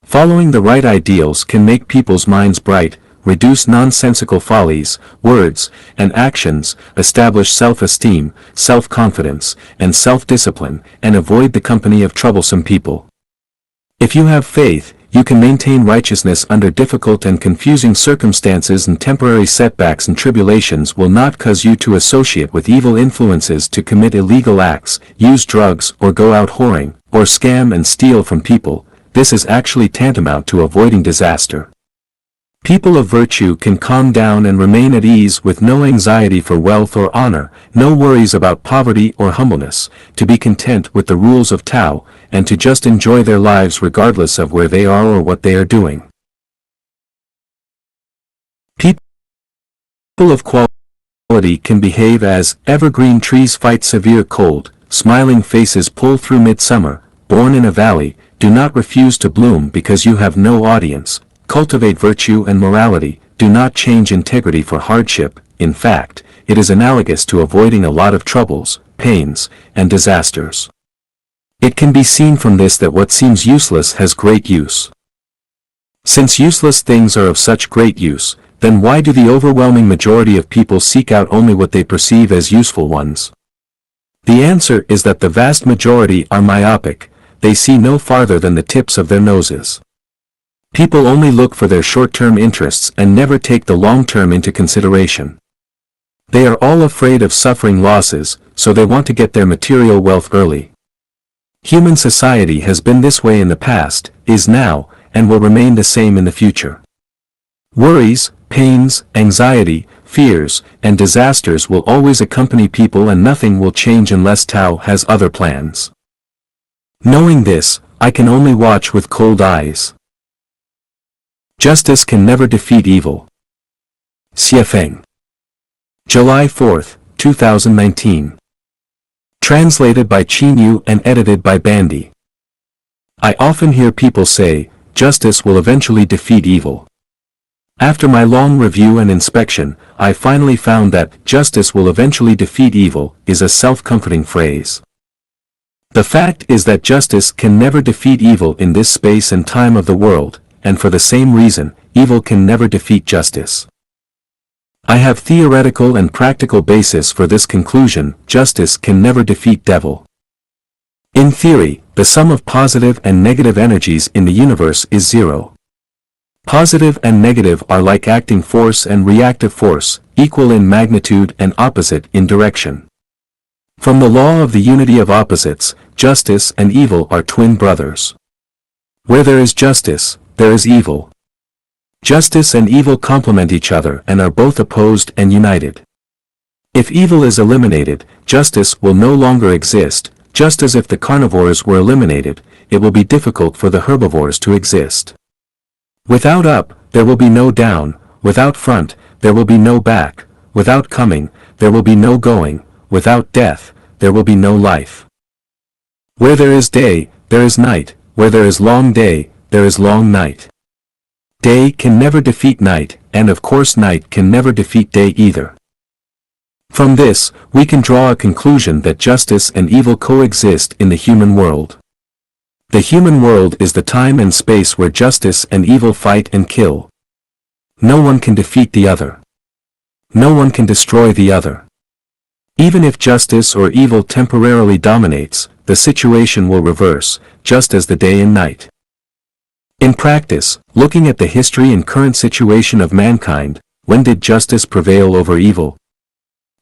Following the right ideals can make people's minds bright, reduce nonsensical follies, words, and actions, establish self-esteem, self-confidence, and self-discipline, and avoid the company of troublesome people. If you have faith, you can maintain righteousness under difficult and confusing circumstances, and temporary setbacks and tribulations will not cause you to associate with evil influences, to commit illegal acts, use drugs, or go out whoring, or scam and steal from people. This is actually tantamount to avoiding disaster. People of virtue can calm down and remain at ease with no anxiety for wealth or honor, no worries about poverty or humbleness, to be content with the rules of Tao, and to just enjoy their lives regardless of where they are or what they are doing. People of quality can behave as evergreen trees fight severe cold, smiling faces pull through midsummer, born in a valley, do not refuse to bloom because you have no audience. Cultivate virtue and morality, do not change integrity for hardship. In fact, it is analogous to avoiding a lot of troubles, pains, and disasters. It can be seen from this that what seems useless has great use. Since useless things are of such great use, then why do the overwhelming majority of people seek out only what they perceive as useful ones? The answer is that the vast majority are myopic, they see no farther than the tips of their noses. People only look for their short-term interests and never take the long-term into consideration. They are all afraid of suffering losses, so they want to get their material wealth early. Human society has been this way in the past, is now, and will remain the same in the future. Worries, pains, anxiety, fears, and disasters will always accompany people, and nothing will change unless Tao has other plans. Knowing this, I can only watch with cold eyes. Justice can never defeat evil. Xie Feng. July 4, 2019. Translated by Qin Yu and edited by Bandy. I often hear people say, justice will eventually defeat evil. After my long review and inspection, I finally found that justice will eventually defeat evil is a self-comforting phrase. The fact is that justice can never defeat evil in this space and time of the world, and for the same reason, evil can never defeat justice. I have theoretical and practical basis for this conclusion: justice can never defeat devil. In theory, the sum of positive and negative energies in the universe is zero. Positive and negative are like acting force and reactive force, equal in magnitude and opposite in direction. From the law of the unity of opposites, justice and evil are twin brothers. Where there is justice, there is evil. Justice and evil complement each other and are both opposed and united. If evil is eliminated, justice will no longer exist. Just as if the carnivores were eliminated, it will be difficult for the herbivores to exist. Without up, there will be no down; without front, there will be no back; without coming, there will be no going; without death, there will be no life. Where there is day, there is night; where there is long day, there is long night. Day can never defeat night, and of course night can never defeat day either. From this, we can draw a conclusion that justice and evil coexist in the human world. The human world is the time and space where justice and evil fight and kill. No one can defeat the other. No one can destroy the other. Even if justice or evil temporarily dominates, the situation will reverse, just as the day and night. In practice, looking at the history and current situation of mankind, when did justice prevail over evil?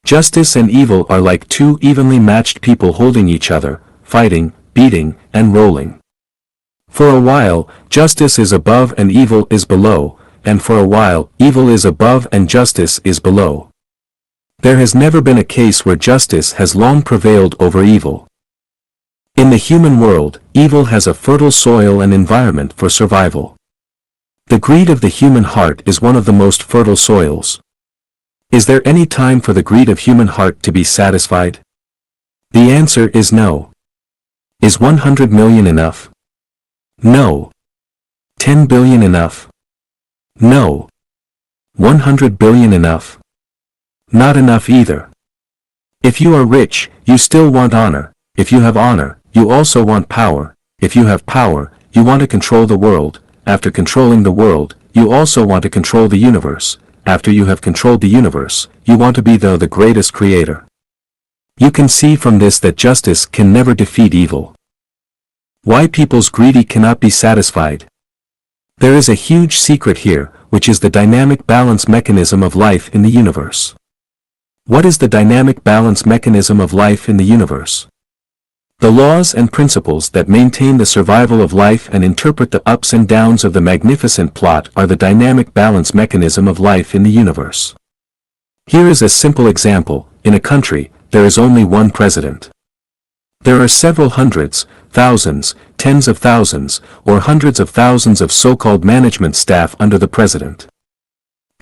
Justice and evil are like two evenly matched people holding each other, fighting, beating, and rolling. For a while, justice is above and evil is below, and for a while, evil is above and justice is below. There has never been a case where justice has long prevailed over evil. In the human world, evil has a fertile soil and environment for survival. The greed of the human heart is one of the most fertile soils. Is there any time for the greed of human heart to be satisfied? The answer is no. Is 100 million enough? No. 10 billion enough? No. 100 billion enough? Not enough either. If you are rich, you still want honor. If you have honor, you also want power. If you have power, you want to control the world. After controlling the world, you also want to control the universe. After you have controlled the universe, you want to be the greatest creator. You can see from this that justice can never defeat evil. Why people's greedy cannot be satisfied? There is a huge secret here, which is the dynamic balance mechanism of life in the universe. What is the dynamic balance mechanism of life in the universe? The laws and principles that maintain the survival of life and interpret the ups and downs of the magnificent plot are the dynamic balance mechanism of life in the universe. Here is a simple example: in a country, there is only one president. There are several hundreds, thousands, tens of thousands, or hundreds of thousands of so-called management staff under the president.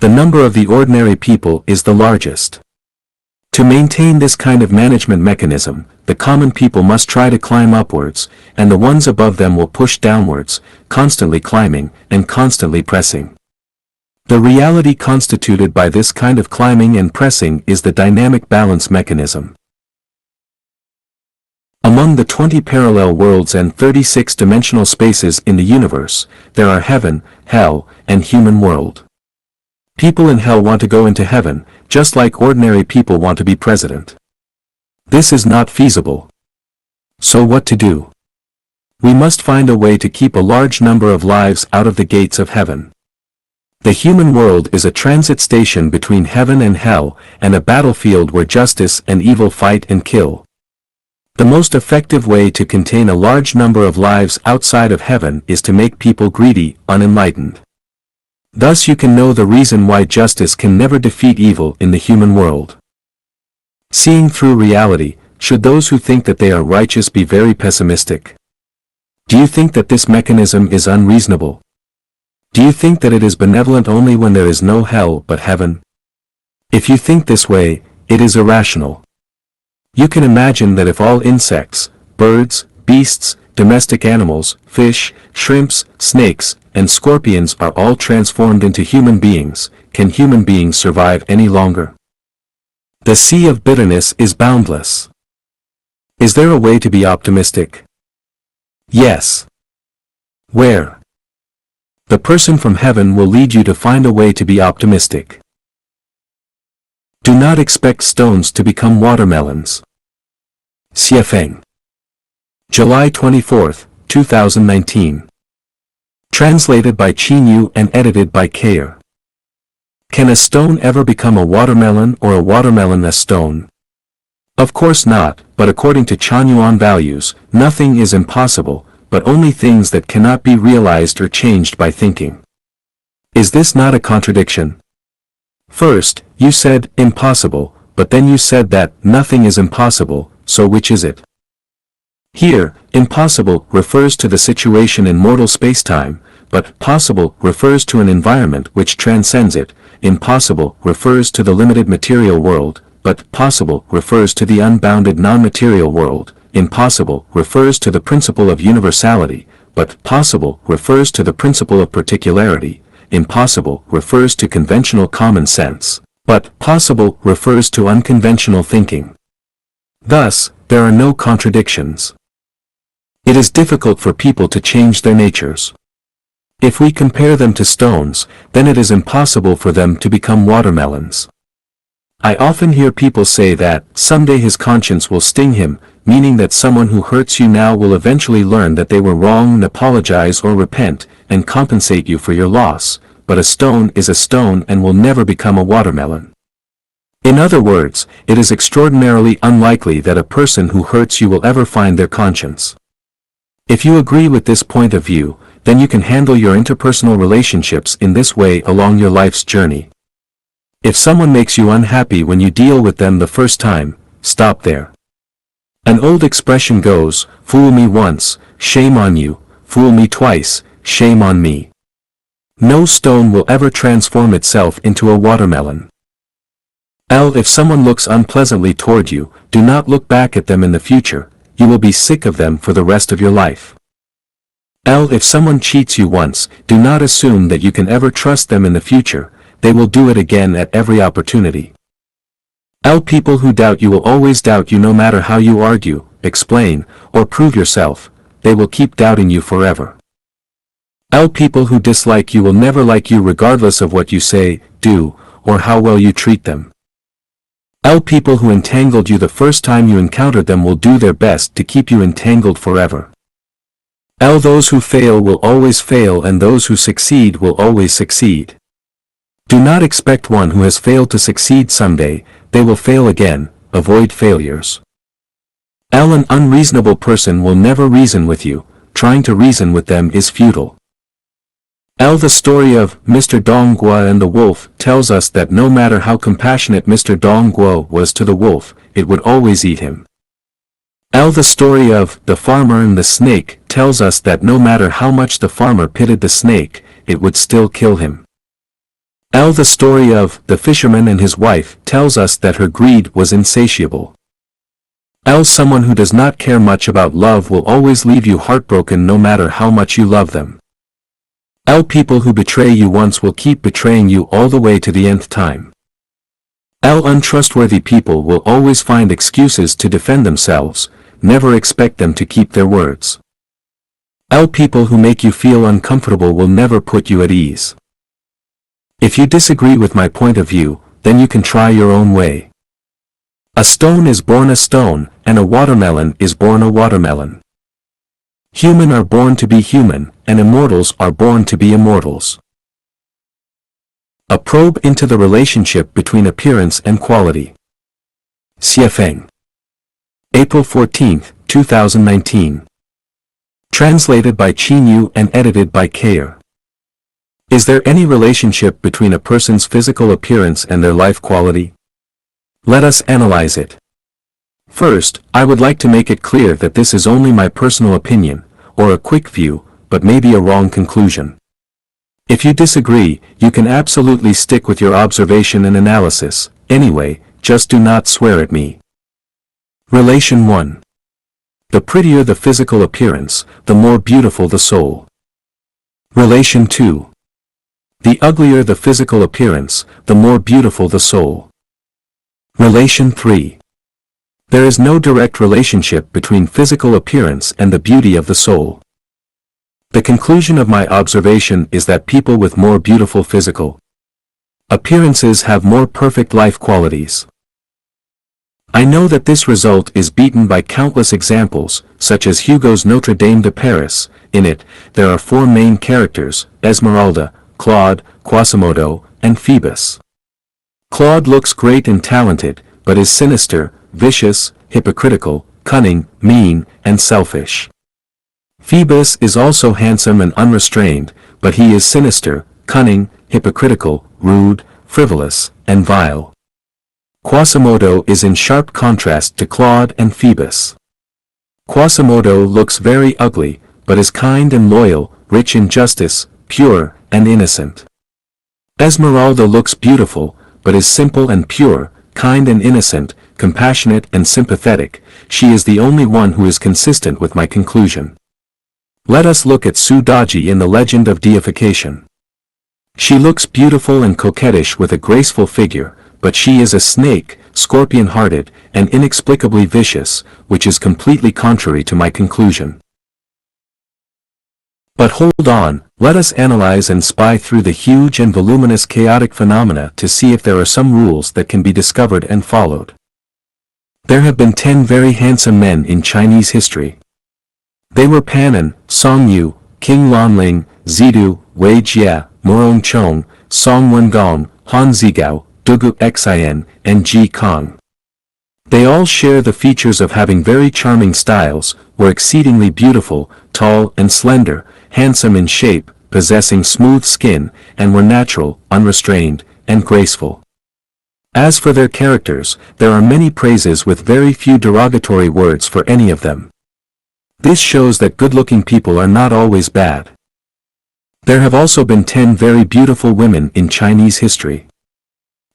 The number of the ordinary people is the largest. To maintain this kind of management mechanism, the common people must try to climb upwards, and the ones above them will push downwards, constantly climbing, and constantly pressing. The reality constituted by this kind of climbing and pressing is the dynamic balance mechanism. Among the 20 parallel worlds and 36 dimensional spaces in the universe, there are heaven, hell, and human world. People in hell want to go into heaven, just like ordinary people want to be president. This is not feasible. So what to do? We must find a way to keep a large number of lives out of the gates of heaven. The human world is a transit station between heaven and hell, and a battlefield where justice and evil fight and kill. The most effective way to contain a large number of lives outside of heaven is to make people greedy, unenlightened. Thus you can know the reason why justice can never defeat evil in the human world. Seeing through reality, should those who think that they are righteous be very pessimistic? Do you think that this mechanism is unreasonable? Do you think that it is benevolent only when there is no hell but heaven? If you think this way, it is irrational. You can imagine that if all insects, birds, beasts, domestic animals, fish, shrimps, snakes, and scorpions are all transformed into human beings. Can human beings survive any longer? The sea of bitterness is boundless. Is there a way to be optimistic? Yes. Where? The person from heaven will lead you to find a way to be optimistic. Do not expect stones to become watermelons. Xie Feng. July 24, 2019. Translated by Qin Yu and edited by Kayer. Can a stone ever become a watermelon or a watermelon a stone? Of course not, but according to Chanyuan values, nothing is impossible, but only things that cannot be realized or changed by thinking. Is this not a contradiction? First, you said, impossible, but then you said that, nothing is impossible, so which is it? Here, impossible refers to the situation in mortal spacetime, but possible refers to an environment which transcends it. Impossible refers to the limited material world, but possible refers to the unbounded non-material world. Impossible refers to the principle of universality, but possible refers to the principle of particularity. Impossible refers to conventional common sense, but possible refers to unconventional thinking. Thus, there are no contradictions. It is difficult for people to change their natures. If we compare them to stones, then it is impossible for them to become watermelons. I often hear people say that, someday his conscience will sting him, meaning that someone who hurts you now will eventually learn that they were wrong and apologize or repent, and compensate you for your loss, but a stone is a stone and will never become a watermelon. In other words, it is extraordinarily unlikely that a person who hurts you will ever find their conscience. If you agree with this point of view, then you can handle your interpersonal relationships in this way along your life's journey. If someone makes you unhappy when you deal with them the first time, stop there. An old expression goes, fool me once, shame on you, fool me twice, shame on me. No stone will ever transform itself into a watermelon. If someone looks unpleasantly toward you, do not look back at them in the future. You will be sick of them for the rest of your life. If someone cheats you once, do not assume that you can ever trust them in the future. They will do it again at every opportunity. People who doubt you will always doubt you no matter how you argue, explain, or prove yourself. They will keep doubting you forever. People who dislike you will never like you regardless of what you say, do, or how well you treat them. People who entangled you the first time you encountered them will do their best to keep you entangled forever. Those who fail will always fail and those who succeed will always succeed. Do not expect one who has failed to succeed someday. They will fail again. Avoid failures. An unreasonable person will never reason with you. Trying to reason with them is futile. The story of Mr. Donggua and the wolf tells us that no matter how compassionate Mr. Donggua was to the wolf, it would always eat him. The story of the farmer and the snake tells us that no matter how much the farmer pitied the snake, it would still kill him. The story of the fisherman and his wife tells us that her greed was insatiable. Someone who does not care much about love will always leave you heartbroken no matter how much you love them. People who betray you once will keep betraying you all the way to the nth time. Untrustworthy people will always find excuses to defend themselves. Never expect them to keep their words. People who make you feel uncomfortable will never put you at ease. If you disagree with my point of view, then you can try your own way. A stone is born a stone, and a watermelon is born a watermelon. Human are born to be human, and immortals are born to be immortals. A probe into the relationship between appearance and quality. Xie Feng. April 14, 2019. Translated by Qin Yu and edited by Kayer. Is there any relationship between a person's physical appearance and their life quality? Let us analyze it. First, I would like to make it clear that this is only my personal opinion, or a quick view, but maybe a wrong conclusion. If you disagree, you can absolutely stick with your observation and analysis. Anyway, just do not swear at me. Relation 1. The prettier the physical appearance, the more beautiful the soul. Relation 2. The uglier the physical appearance, the more beautiful the soul. Relation 3. There is no direct relationship between physical appearance and the beauty of the soul. The conclusion of my observation is that people with more beautiful physical appearances have more perfect life qualities. I know that this result is beaten by countless examples, such as Hugo's Notre Dame de Paris. In it, there are 4 main characters: Esmeralda, Claude, Quasimodo, and Phoebus. Claude looks great and talented, but is sinister, vicious, hypocritical, cunning, mean, and selfish. Phoebus is also handsome and unrestrained, but he is sinister, cunning, hypocritical, rude, frivolous, and vile. Quasimodo is in sharp contrast to Claude and Phoebus. Quasimodo looks very ugly, but is kind and loyal, rich in justice, pure, and innocent. Esmeralda looks beautiful, but is simple and pure, kind and innocent, compassionate and sympathetic. She is the only one who is consistent with my conclusion. Let us look at Su Daji in the Legend of Deification. She looks beautiful and coquettish with a graceful figure, but she is a snake, scorpion-hearted, and inexplicably vicious, which is completely contrary to my conclusion. But hold on, let us analyze and spy through the huge and voluminous chaotic phenomena to see if there are some rules that can be discovered and followed. There have been 10 very handsome men in Chinese history. They were Pan'an, Song Yu, King Lanling, Zidu, Wei Jie, Morong Chong, Song Wengong, Han Zigao, Dugu Xian, and Ji Kong. They all share the features of having very charming styles, were exceedingly beautiful, tall and slender, handsome in shape, possessing smooth skin, and were natural, unrestrained, and graceful. As for their characters, there are many praises with very few derogatory words for any of them. This shows that good-looking people are not always bad. There have also been 10 very beautiful women in Chinese history.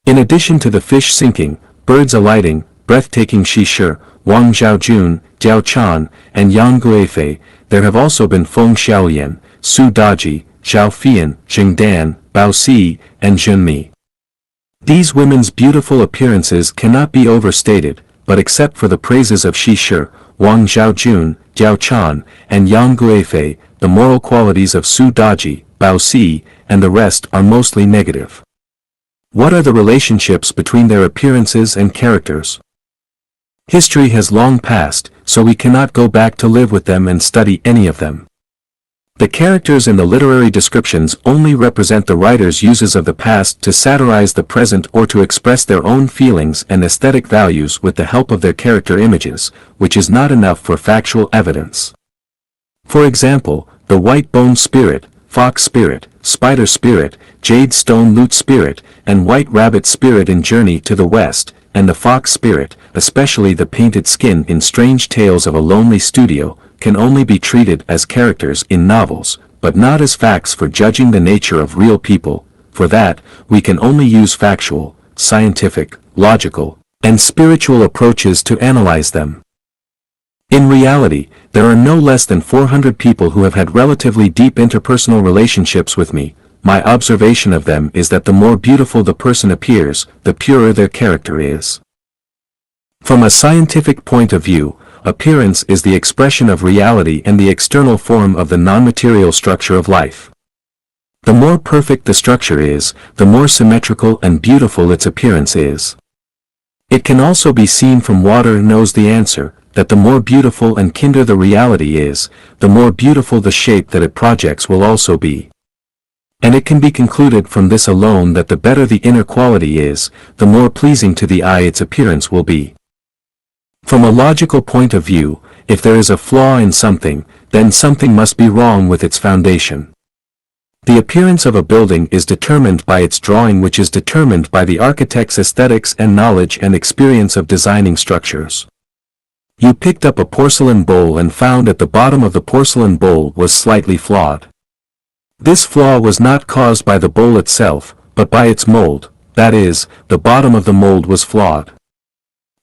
In addition to the fish sinking, birds alighting, breathtaking Shi Shi, Wang Zhaojun, Jiao Chan, and Yang Guifei, there have also been Feng Xiaolian, Su Daji, Zhao Fian, Jing Dan, Bao Si, and Zhun Mi. These women's beautiful appearances cannot be overstated, but except for the praises of Shi Shi, Wang Zhaojun, Jiao Chan, and Yang Guifei, the moral qualities of Su Daji, Bao Si, and the rest are mostly negative. What are the relationships between their appearances and characters? History has long passed, so we cannot go back to live with them and study any of them. The characters in the literary descriptions only represent the writer's uses of the past to satirize the present or to express their own feelings and aesthetic values with the help of their character images, which is not enough for factual evidence. For example, the white bone spirit, fox spirit, spider spirit, jade stone lute spirit, and white rabbit spirit in Journey to the West, and the fox spirit, especially the painted skin in Strange Tales of a Lonely Studio, can only be treated as characters in novels, but not as facts for judging the nature of real people. For that, we can only use factual, scientific, logical, and spiritual approaches to analyze them. In reality, there are no less than 400 people who have had relatively deep interpersonal relationships with me. My observation of them is that the more beautiful the person appears, the purer their character is. From a scientific point of view, appearance is the expression of reality and the external form of the non-material structure of life. The more perfect the structure is, the more symmetrical and beautiful its appearance is. It can also be seen from water knows the answer, that the more beautiful and kinder the reality is, the more beautiful the shape that it projects will also be. And it can be concluded from this alone that the better the inner quality is, the more pleasing to the eye its appearance will be. From a logical point of view, if there is a flaw in something, then something must be wrong with its foundation. The appearance of a building is determined by its drawing, which is determined by the architect's aesthetics and knowledge and experience of designing structures. You picked up a porcelain bowl and found at the bottom of the porcelain bowl was slightly flawed. This flaw was not caused by the bowl itself, but by its mold, that is, the bottom of the mold was flawed.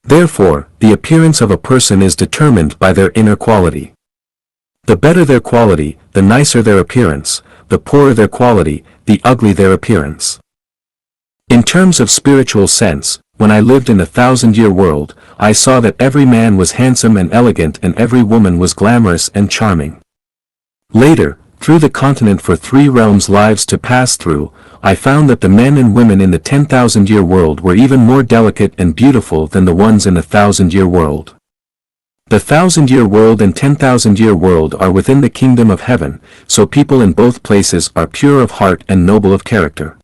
Therefore, the appearance of a person is determined by their inner quality. The better their quality, the nicer their appearance; the poorer their quality, the ugly their appearance. In terms of spiritual sense, when I lived in the 1,000-year world, I saw that every man was handsome and elegant and every woman was glamorous and charming. Later, through the continent for 3 realms lives to pass through, I found that the men and women in the 10,000-year world were even more delicate and beautiful than the ones in the 1,000-year world. The 1,000-year world and 10,000-year world are within the kingdom of heaven, so people in both places are pure of heart and noble of character.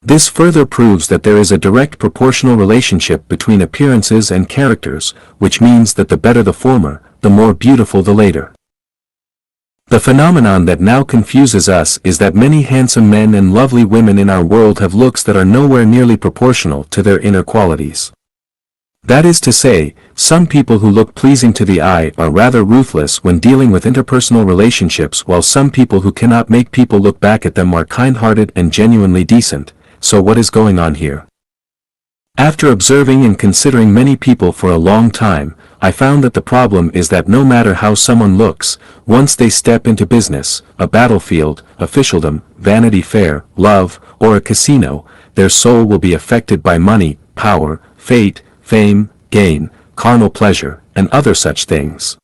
This further proves that there is a direct proportional relationship between appearances and characters, which means that the better the former, the more beautiful the later. The phenomenon that now confuses us is that many handsome men and lovely women in our world have looks that are nowhere nearly proportional to their inner qualities. That is to say, some people who look pleasing to the eye are rather ruthless when dealing with interpersonal relationships, while some people who cannot make people look back at them are kind-hearted and genuinely decent. So what is going on here? After observing and considering many people for a long time, I found that the problem is that no matter how someone looks, once they step into business, a battlefield, officialdom, Vanity Fair, love, or a casino, their soul will be affected by money, power, fame, gain, carnal pleasure, and other such things.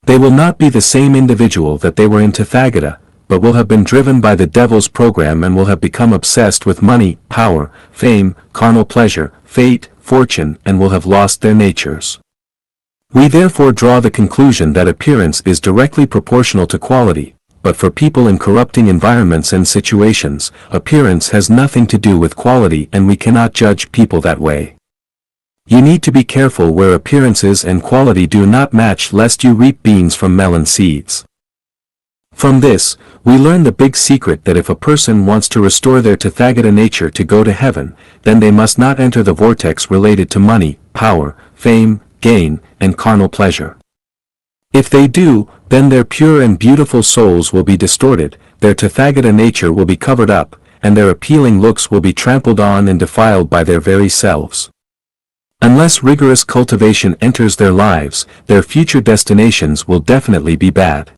They will not be the same individual that they were in Tathagata, but will have been driven by the devil's program and will have become obsessed with money, power, fame, carnal pleasure, fate, fortune, and will have lost their natures. We therefore draw the conclusion that appearance is directly proportional to quality, but for people in corrupting environments and situations, appearance has nothing to do with quality and we cannot judge people that way. You need to be careful where appearances and quality do not match, lest you reap beans from melon seeds. From this, we learn the big secret that if a person wants to restore their Tathagata nature to go to heaven, then they must not enter the vortex related to money, power, fame, gain, and carnal pleasure. If they do, then their pure and beautiful souls will be distorted, their Tathagata nature will be covered up, and their appealing looks will be trampled on and defiled by their very selves. Unless rigorous cultivation enters their lives, their future destinations will definitely be bad.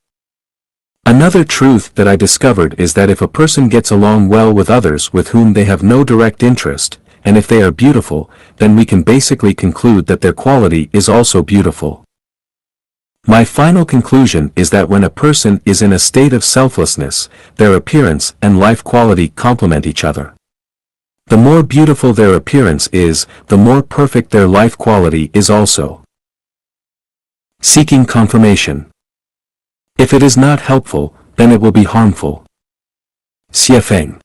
Another truth that I discovered is that if a person gets along well with others with whom they have no direct interest, and if they are beautiful, then we can basically conclude that their quality is also beautiful. My final conclusion is that when a person is in a state of selflessness, their appearance and life quality complement each other. The more beautiful their appearance is, the more perfect their life quality is also. Seeking confirmation. If it is not helpful, then it will be harmful. Xie Feng.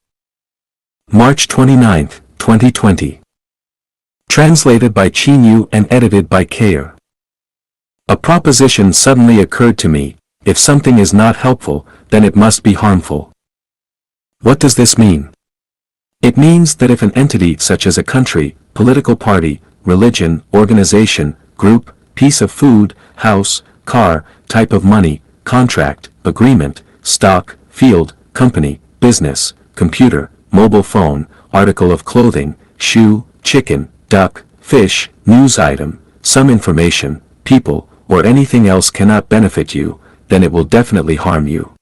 March 29, 2020. Translated by Qin Yu and edited by Kayer. A proposition suddenly occurred to me: if something is not helpful, then it must be harmful. What does this mean? It means that if an entity such as a country, political party, religion, organization, group, piece of food, house, car, type of money, contract, agreement, stock, field, company, business, computer, mobile phone, article of clothing, shoe, chicken, duck, fish, news item, some information, people, or anything else cannot benefit you, then it will definitely harm you.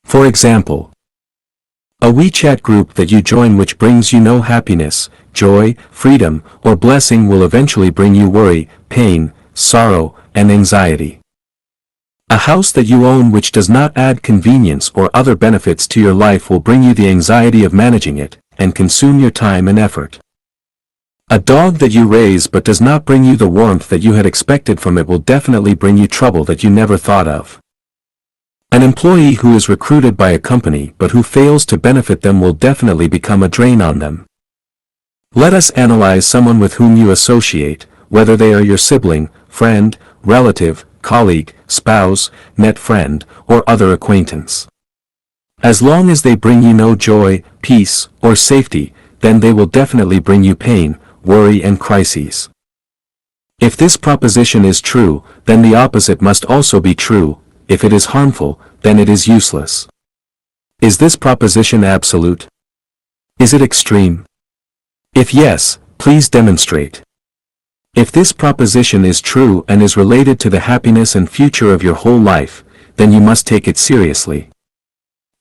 For example, a WeChat group that you join which brings you no happiness, joy, freedom, or blessing will eventually bring you worry, pain, sorrow, and anxiety. A house that you own which does not add convenience or other benefits to your life will bring you the anxiety of managing it, and consume your time and effort. A dog that you raise but does not bring you the warmth that you had expected from it will definitely bring you trouble that you never thought of. An employee who is recruited by a company but who fails to benefit them will definitely become a drain on them. Let us analyze someone with whom you associate, whether they are your sibling, friend, relative, colleague, spouse, net friend, or other acquaintance. As long as they bring you no joy, peace, or safety, then they will definitely bring you pain, worry and crises. If this proposition is true, then the opposite must also be true. If it is harmful, then it is useless. Is this proposition absolute? Is it extreme? If yes, please demonstrate. If this proposition is true and is related to the happiness and future of your whole life, then you must take it seriously.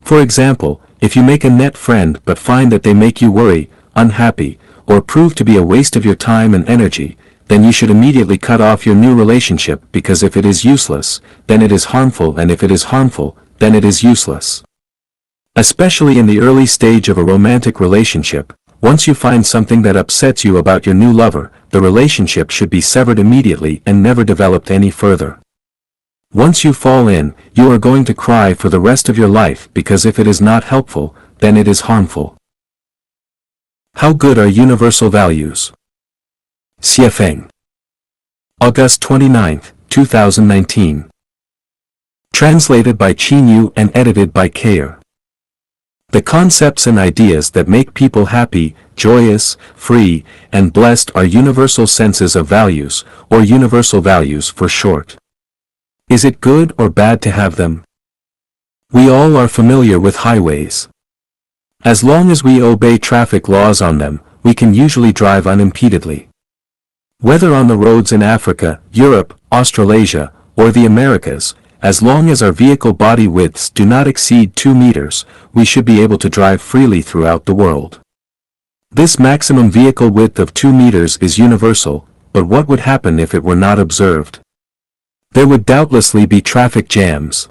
For example, if you make a net friend but find that they make you worry, unhappy, or prove to be a waste of your time and energy, then you should immediately cut off your new relationship, because if it is useless, then it is harmful, and if it is harmful, then it is useless. Especially in the early stage of a romantic relationship, once you find something that upsets you about your new lover, the relationship should be severed immediately and never developed any further. Once you fall in, you are going to cry for the rest of your life, because if it is not helpful, then it is harmful. How good are universal values? Xie Feng. August 29, 2019. Translated by Qin Yu and edited by Kayer. The concepts and ideas that make people happy, joyous, free, and blessed are universal senses of values, or universal values for short. Is it good or bad to have them? We all are familiar with highways. As long as we obey traffic laws on them, we can usually drive unimpededly. Whether on the roads in Africa, Europe, Australasia, or the Americas, as long as our vehicle body widths do not exceed 2 meters, we should be able to drive freely throughout the world. This maximum vehicle width of 2 meters is universal, but what would happen if it were not observed? There would doubtlessly be traffic jams.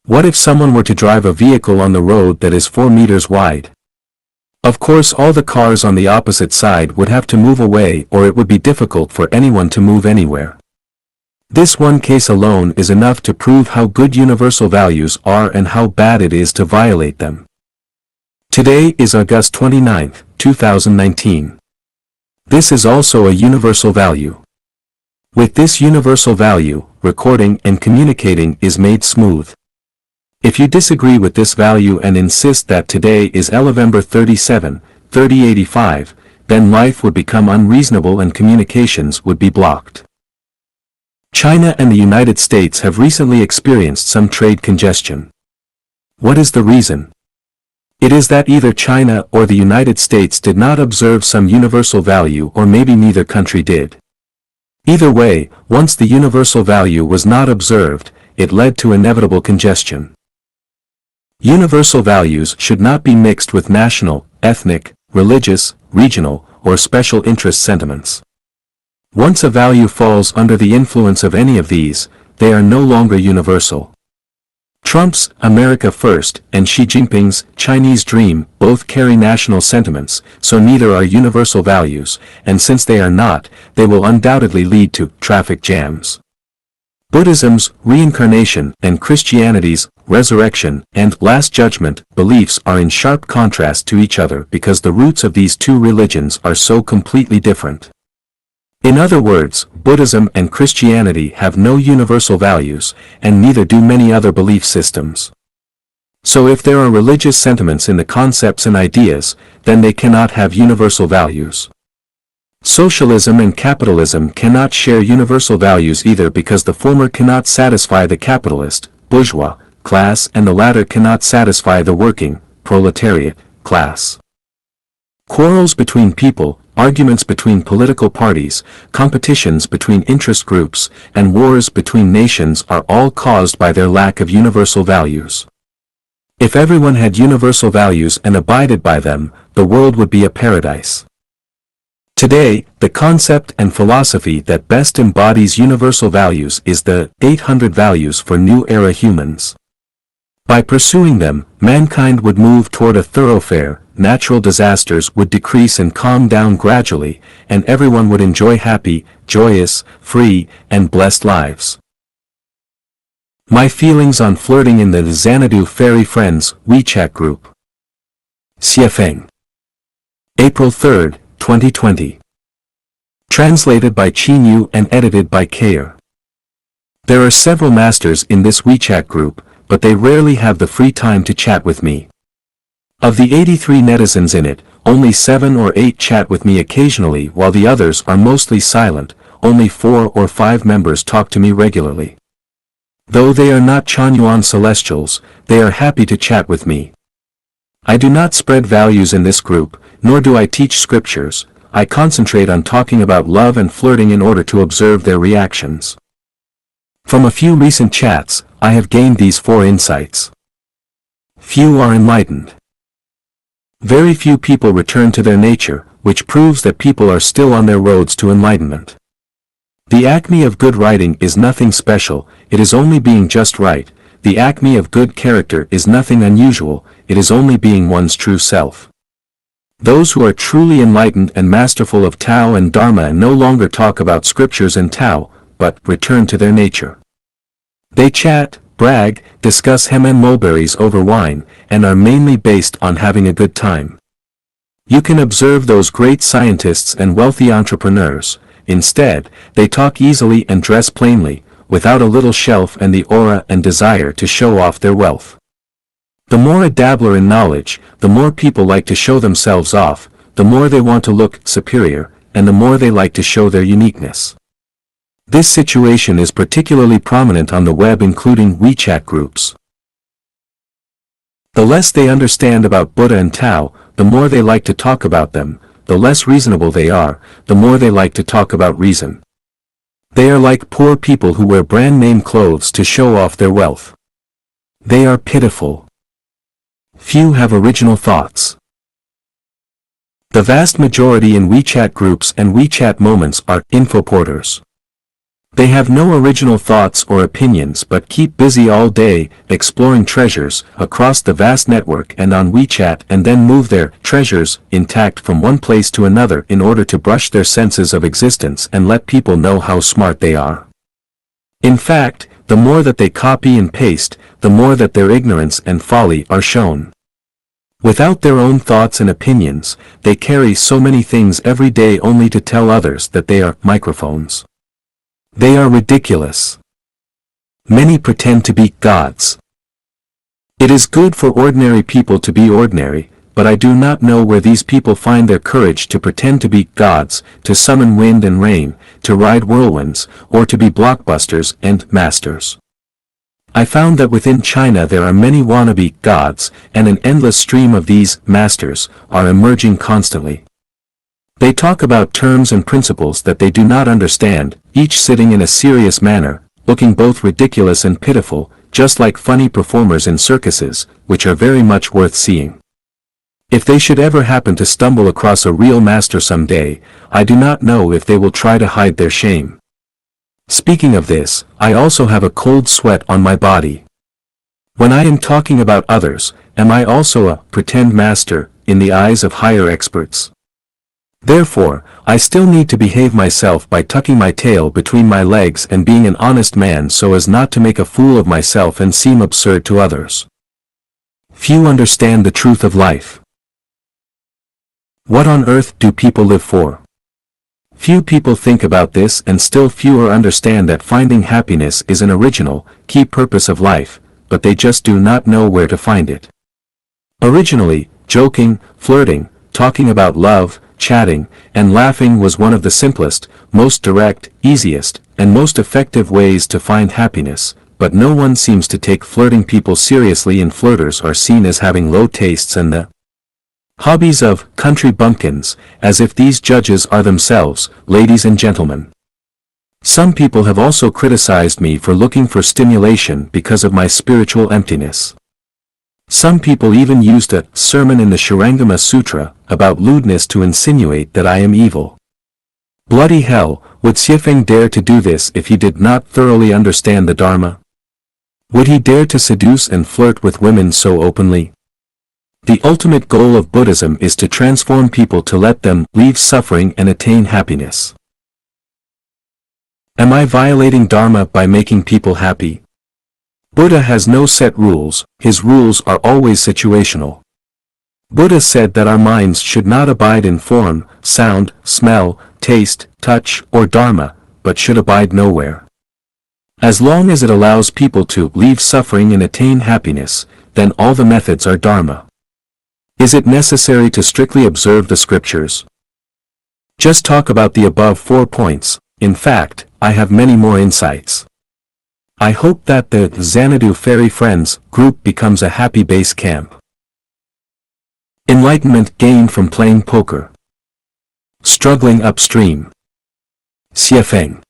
What if someone were to drive a vehicle on the road that is 4 meters wide? Of course, all the cars on the opposite side would have to move away, or it would be difficult for anyone to move anywhere. This one case alone is enough to prove how good universal values are and how bad it is to violate them. Today is August 29, 2019. This is also a universal value. With this universal value, recording and communicating is made smooth. If you disagree with this value and insist that today is November 37, 3085, then life would become unreasonable and communications would be blocked. China and the United States have recently experienced some trade congestion. What is the reason? It is that either China or the United States did not observe some universal value, or maybe neither country did. Either way, once the universal value was not observed, it led to inevitable congestion. Universal values should not be mixed with national, ethnic, religious, regional, or special interest sentiments. Once a value falls under the influence of any of these, they are no longer universal. Trump's America First and Xi Jinping's Chinese Dream both carry national sentiments, so neither are universal values, and since they are not, they will undoubtedly lead to traffic jams. Buddhism's reincarnation and Christianity's resurrection and Last Judgment beliefs are in sharp contrast to each other because the roots of these two religions are so completely different. In other words, Buddhism and Christianity have no universal values, and neither do many other belief systems. So if there are religious sentiments in the concepts and ideas, then they cannot have universal values. Socialism and capitalism cannot share universal values either, because the former cannot satisfy the capitalist, bourgeois, class, and the latter cannot satisfy the working, proletariat, class. Quarrels between people, arguments between political parties, competitions between interest groups, and wars between nations are all caused by their lack of universal values. If everyone had universal values and abided by them, the world would be a paradise. Today, the concept and philosophy that best embodies universal values is the 800 Values for New Era Humans. By pursuing them, mankind would move toward a thoroughfare, natural disasters would decrease and calm down gradually, and everyone would enjoy happy, joyous, free, and blessed lives. My feelings on flirting in the Xanadu Fairy Friends WeChat group. Xie Feng. April 3, 2020. Translated by Qin Yu and edited by Kayer. There are several masters in this WeChat group, but they rarely have the free time to chat with me. Of the 83 netizens in it, only 7 or 8 chat with me occasionally, while the others are mostly silent. Only 4 or 5 members talk to me regularly. Though they are not Chanyuan celestials, they are happy to chat with me. I do not spread values in this group, nor do I teach scriptures. I concentrate on talking about love and flirting in order to observe their reactions. From a few recent chats, I have gained these 4 insights. Few are enlightened. Very few people return to their nature, which proves that people are still on their roads to enlightenment. The acme of good writing is nothing special, it is only being just right. The acme of good character is nothing unusual, it is only being one's true self. Those who are truly enlightened and masterful of Tao and Dharma no longer talk about scriptures and Tao, but return to their nature. They chat, brag, discuss hem and mulberries over wine, and are mainly based on having a good time. You can observe those great scientists and wealthy entrepreneurs. Instead, they talk easily and dress plainly, without a little shelf and the aura and desire to show off their wealth. The more a dabbler in knowledge, the more people like to show themselves off, the more they want to look superior, and the more they like to show their uniqueness. This situation is particularly prominent on the web, including WeChat groups. The less they understand about Buddha and Tao, the more they like to talk about them. The less reasonable they are, the more they like to talk about reason. They are like poor people who wear brand-name clothes to show off their wealth. They are pitiful. Few have original thoughts. The vast majority in WeChat groups and WeChat moments are infoporters. They have no original thoughts or opinions but keep busy all day, exploring treasures across the vast network and on WeChat, and then move their treasures intact from one place to another in order to brush their senses of existence and let people know how smart they are. In fact, the more that they copy and paste, the more that their ignorance and folly are shown. Without their own thoughts and opinions, they carry so many things every day only to tell others that they are microphones. They are ridiculous. Many pretend to be gods. It is good for ordinary people to be ordinary, but I do not know where these people find their courage to pretend to be gods, to summon wind and rain, to ride whirlwinds, or to be blockbusters and masters. I found that within China there are many wannabe gods, and an endless stream of these masters are emerging constantly. They talk about terms and principles that they do not understand, each sitting in a serious manner, looking both ridiculous and pitiful, just like funny performers in circuses, which are very much worth seeing. If they should ever happen to stumble across a real master someday, I do not know if they will try to hide their shame. Speaking of this, I also have a cold sweat on my body. When I am talking about others, am I also a pretend master in the eyes of higher experts? Therefore, I still need to behave myself by tucking my tail between my legs and being an honest man so as not to make a fool of myself and seem absurd to others. Few understand the truth of life. What on earth do people live for? Few people think about this, and still fewer understand that finding happiness is an original, key purpose of life, but they just do not know where to find it. Originally, joking, flirting, talking about love, chatting, and laughing was one of the simplest, most direct, easiest, and most effective ways to find happiness, but no one seems to take flirting people seriously, and flirters are seen as having low tastes and the hobbies of country bumpkins, as if these judges are themselves, ladies and gentlemen. Some people have also criticized me for looking for stimulation because of my spiritual emptiness. Some people even used a sermon in the Shurangama Sutra about lewdness to insinuate that I am evil. Bloody hell, would Xiefeng dare to do this if he did not thoroughly understand the Dharma? Would he dare to seduce and flirt with women so openly? The ultimate goal of Buddhism is to transform people, to let them leave suffering and attain happiness. Am I violating Dharma by making people happy? Buddha has no set rules, his rules are always situational. Buddha said that our minds should not abide in form, sound, smell, taste, touch, or Dharma, but should abide nowhere. As long as it allows people to leave suffering and attain happiness, then all the methods are Dharma. Is it necessary to strictly observe the scriptures? Just talk about the above 4 points. In fact, I have many more insights. I hope that the Xanadu Fairy Friends group becomes a happy base camp. Enlightenment gained from playing poker. Struggling upstream. Xie Feng.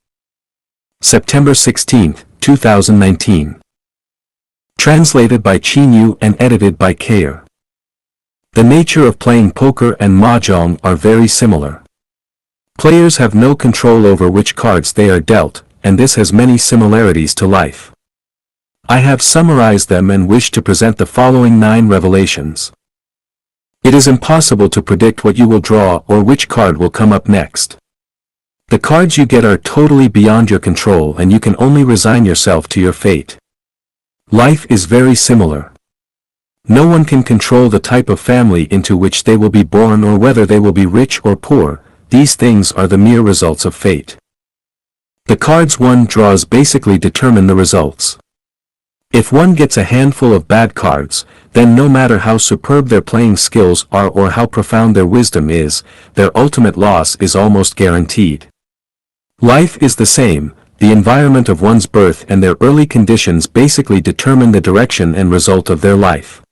September 16, 2019. Translated by Qin Yu and edited by Kair. The nature of playing poker and mahjong are very similar. Players have no control over which cards they are dealt, and this has many similarities to life. I have summarized them and wish to present the following 9 revelations. It is impossible to predict what you will draw or which card will come up next. The cards you get are totally beyond your control and you can only resign yourself to your fate. Life is very similar. No one can control the type of family into which they will be born or whether they will be rich or poor. These things are the mere results of fate. The cards one draws basically determine the results. If one gets a handful of bad cards, then no matter how superb their playing skills are or how profound their wisdom is, their ultimate loss is almost guaranteed. Life is the same. The environment of one's birth and their early conditions basically determine the direction and result of their life.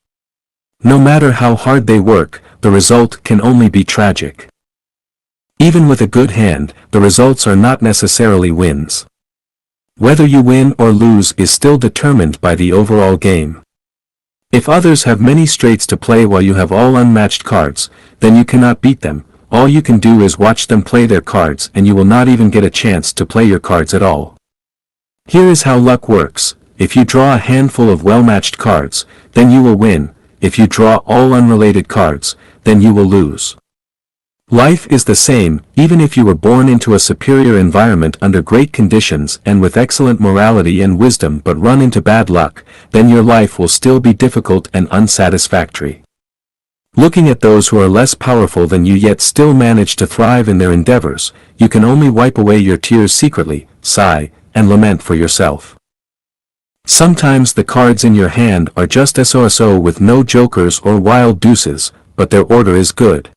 No matter how hard they work, the result can only be tragic. Even with a good hand, the results are not necessarily wins. Whether you win or lose is still determined by the overall game. If others have many straights to play while you have all unmatched cards, then you cannot beat them. All you can do is watch them play their cards and you will not even get a chance to play your cards at all. Here is how luck works. If you draw a handful of well-matched cards, then you will win. If you draw all unrelated cards, then you will lose. Life is the same. Even if you were born into a superior environment under great conditions and with excellent morality and wisdom but run into bad luck, then your life will still be difficult and unsatisfactory. Looking at those who are less powerful than you yet still manage to thrive in their endeavors, you can only wipe away your tears secretly, sigh, and lament for yourself. Sometimes the cards in your hand are just SOSO with no jokers or wild deuces, but their order is good.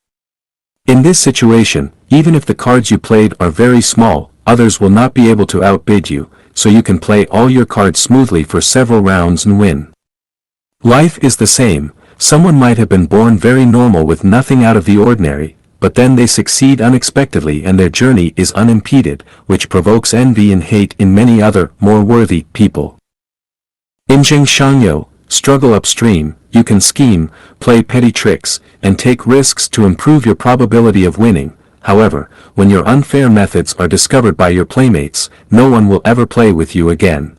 In this situation, even if the cards you played are very small, others will not be able to outbid you, so you can play all your cards smoothly for several rounds and win. Life is the same. Someone might have been born very normal with nothing out of the ordinary, but then they succeed unexpectedly and their journey is unimpeded, which provokes envy and hate in many other, more worthy, people. In Zheng Shangyo, struggle upstream, you can scheme, play petty tricks, and take risks to improve your probability of winning. However, when your unfair methods are discovered by your playmates, no one will ever play with you again.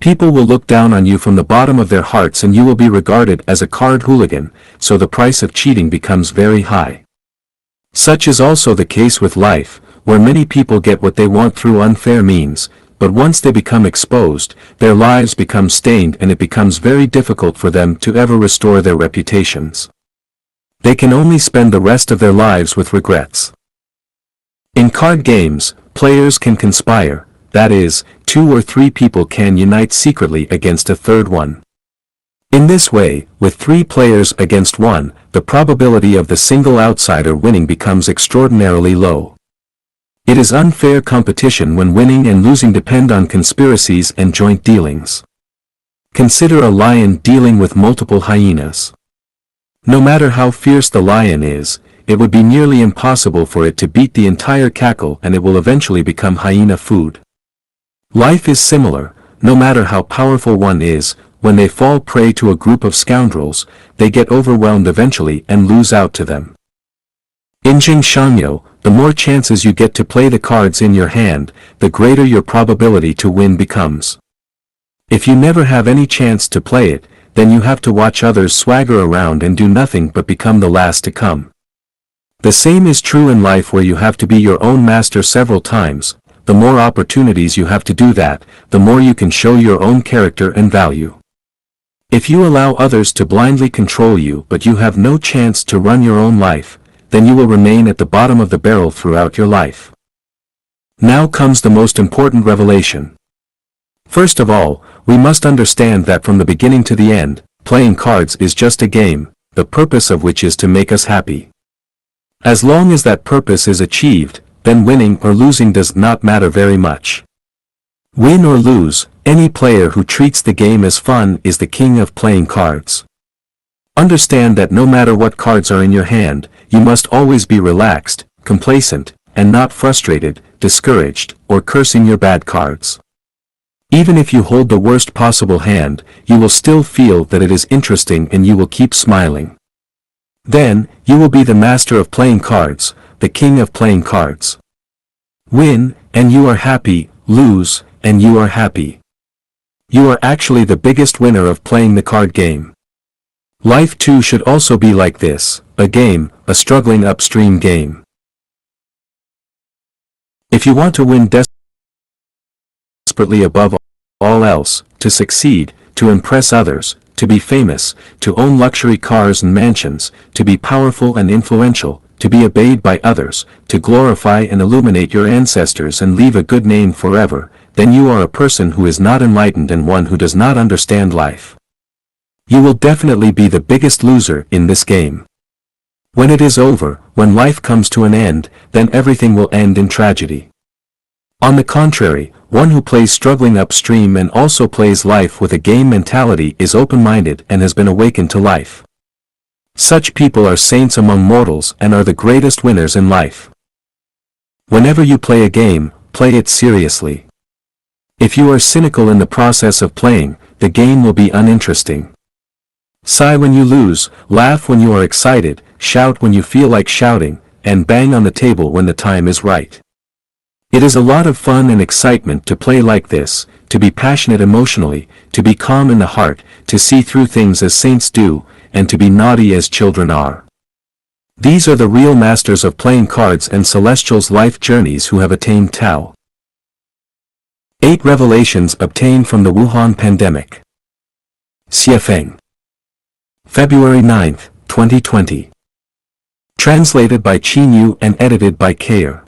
People will look down on you from the bottom of their hearts and you will be regarded as a card hooligan, so the price of cheating becomes very high. Such is also the case with life, where many people get what they want through unfair means, but once they become exposed, their lives become stained and it becomes very difficult for them to ever restore their reputations. They can only spend the rest of their lives with regrets. In card games, players can conspire. That is, 2 or 3 people can unite secretly against a third one. In this way, with 3 players against 1, the probability of the single outsider winning becomes extraordinarily low. It is unfair competition when winning and losing depend on conspiracies and joint dealings. Consider a lion dealing with multiple hyenas. No matter how fierce the lion is, it would be nearly impossible for it to beat the entire cackle and it will eventually become hyena food. Life is similar. No matter how powerful one is, when they fall prey to a group of scoundrels, they get overwhelmed eventually and lose out to them. In Zheng Shangyo, the more chances you get to play the cards in your hand, the greater your probability to win becomes. If you never have any chance to play it, then you have to watch others swagger around and do nothing but become the last to come. The same is true in life where you have to be your own master several times. The more opportunities you have to do that, the more you can show your own character and value. If you allow others to blindly control you but you have no chance to run your own life, then you will remain at the bottom of the barrel throughout your life. Now comes the most important revelation. First of all, we must understand that from the beginning to the end, playing cards is just a game, the purpose of which is to make us happy. As long as that purpose is achieved, then winning or losing does not matter very much. Win or lose, any player who treats the game as fun is the king of playing cards. Understand that no matter what cards are in your hand, you must always be relaxed, complacent, and not frustrated, discouraged, or cursing your bad cards. Even if you hold the worst possible hand, you will still feel that it is interesting and you will keep smiling. Then, you will be the master of playing cards, the king of playing cards. Win, and you are happy, lose, and you are happy. You are actually the biggest winner of playing the card game. Life too should also be like this, a game, a struggling upstream game. If you want to win desperately above all else, to succeed, to impress others, to be famous, to own luxury cars and mansions, to be powerful and influential, to be obeyed by others, to glorify and illuminate your ancestors and leave a good name forever, then you are a person who is not enlightened and one who does not understand life. You will definitely be the biggest loser in this game. When it is over, when life comes to an end, then everything will end in tragedy. On the contrary, one who plays struggling upstream and also plays life with a game mentality is open-minded and has been awakened to life. Such people are saints among mortals and are the greatest winners in life. Whenever you play a game, play it seriously. If you are cynical in the process of playing, the game will be uninteresting. Sigh when you lose, laugh when you are excited, shout when you feel like shouting, and bang on the table when the time is right. It is a lot of fun and excitement to play like this, to be passionate emotionally, to be calm in the heart, to see through things as saints do, and to be naughty as children are. These are the real masters of playing cards and celestials' life journeys who have attained Tao. 8 Revelations obtained from the Wuhan pandemic. Xie Feng. February 9, 2020. Translated by Qin Yu and edited by Kair.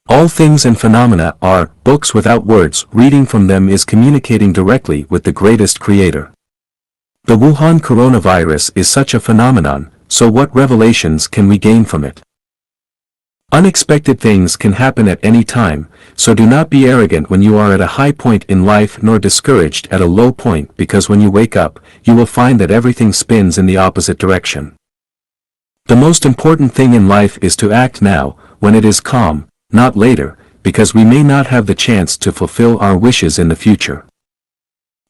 All things and phenomena are books without words. Reading from them is communicating directly with the greatest creator. The Wuhan coronavirus is such a phenomenon, so what revelations can we gain from it? Unexpected things can happen at any time, so do not be arrogant when you are at a high point in life nor discouraged at a low point, because when you wake up, you will find that everything spins in the opposite direction. The most important thing in life is to act now, when it is calm, not later, because we may not have the chance to fulfill our wishes in the future.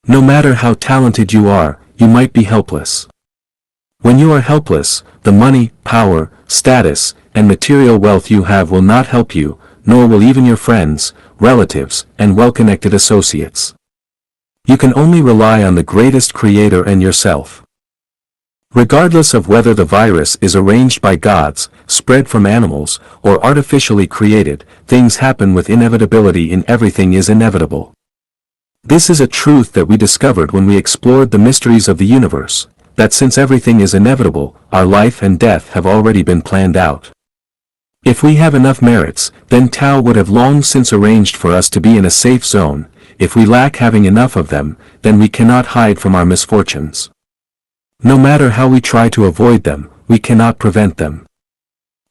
No matter how talented you are, you might be helpless. When you are helpless, the money, power, status, and material wealth you have will not help you, nor will even your friends, relatives, and well-connected associates. You can only rely on the greatest creator and yourself. Regardless of whether the virus is arranged by gods, spread from animals, or artificially created, things happen with inevitability, and everything is inevitable. This is a truth that we discovered when we explored the mysteries of the universe, that since everything is inevitable, our life and death have already been planned out. If we have enough merits, then Tao would have long since arranged for us to be in a safe zone. If we lack having enough of them, then we cannot hide from our misfortunes. No matter how we try to avoid them, we cannot prevent them.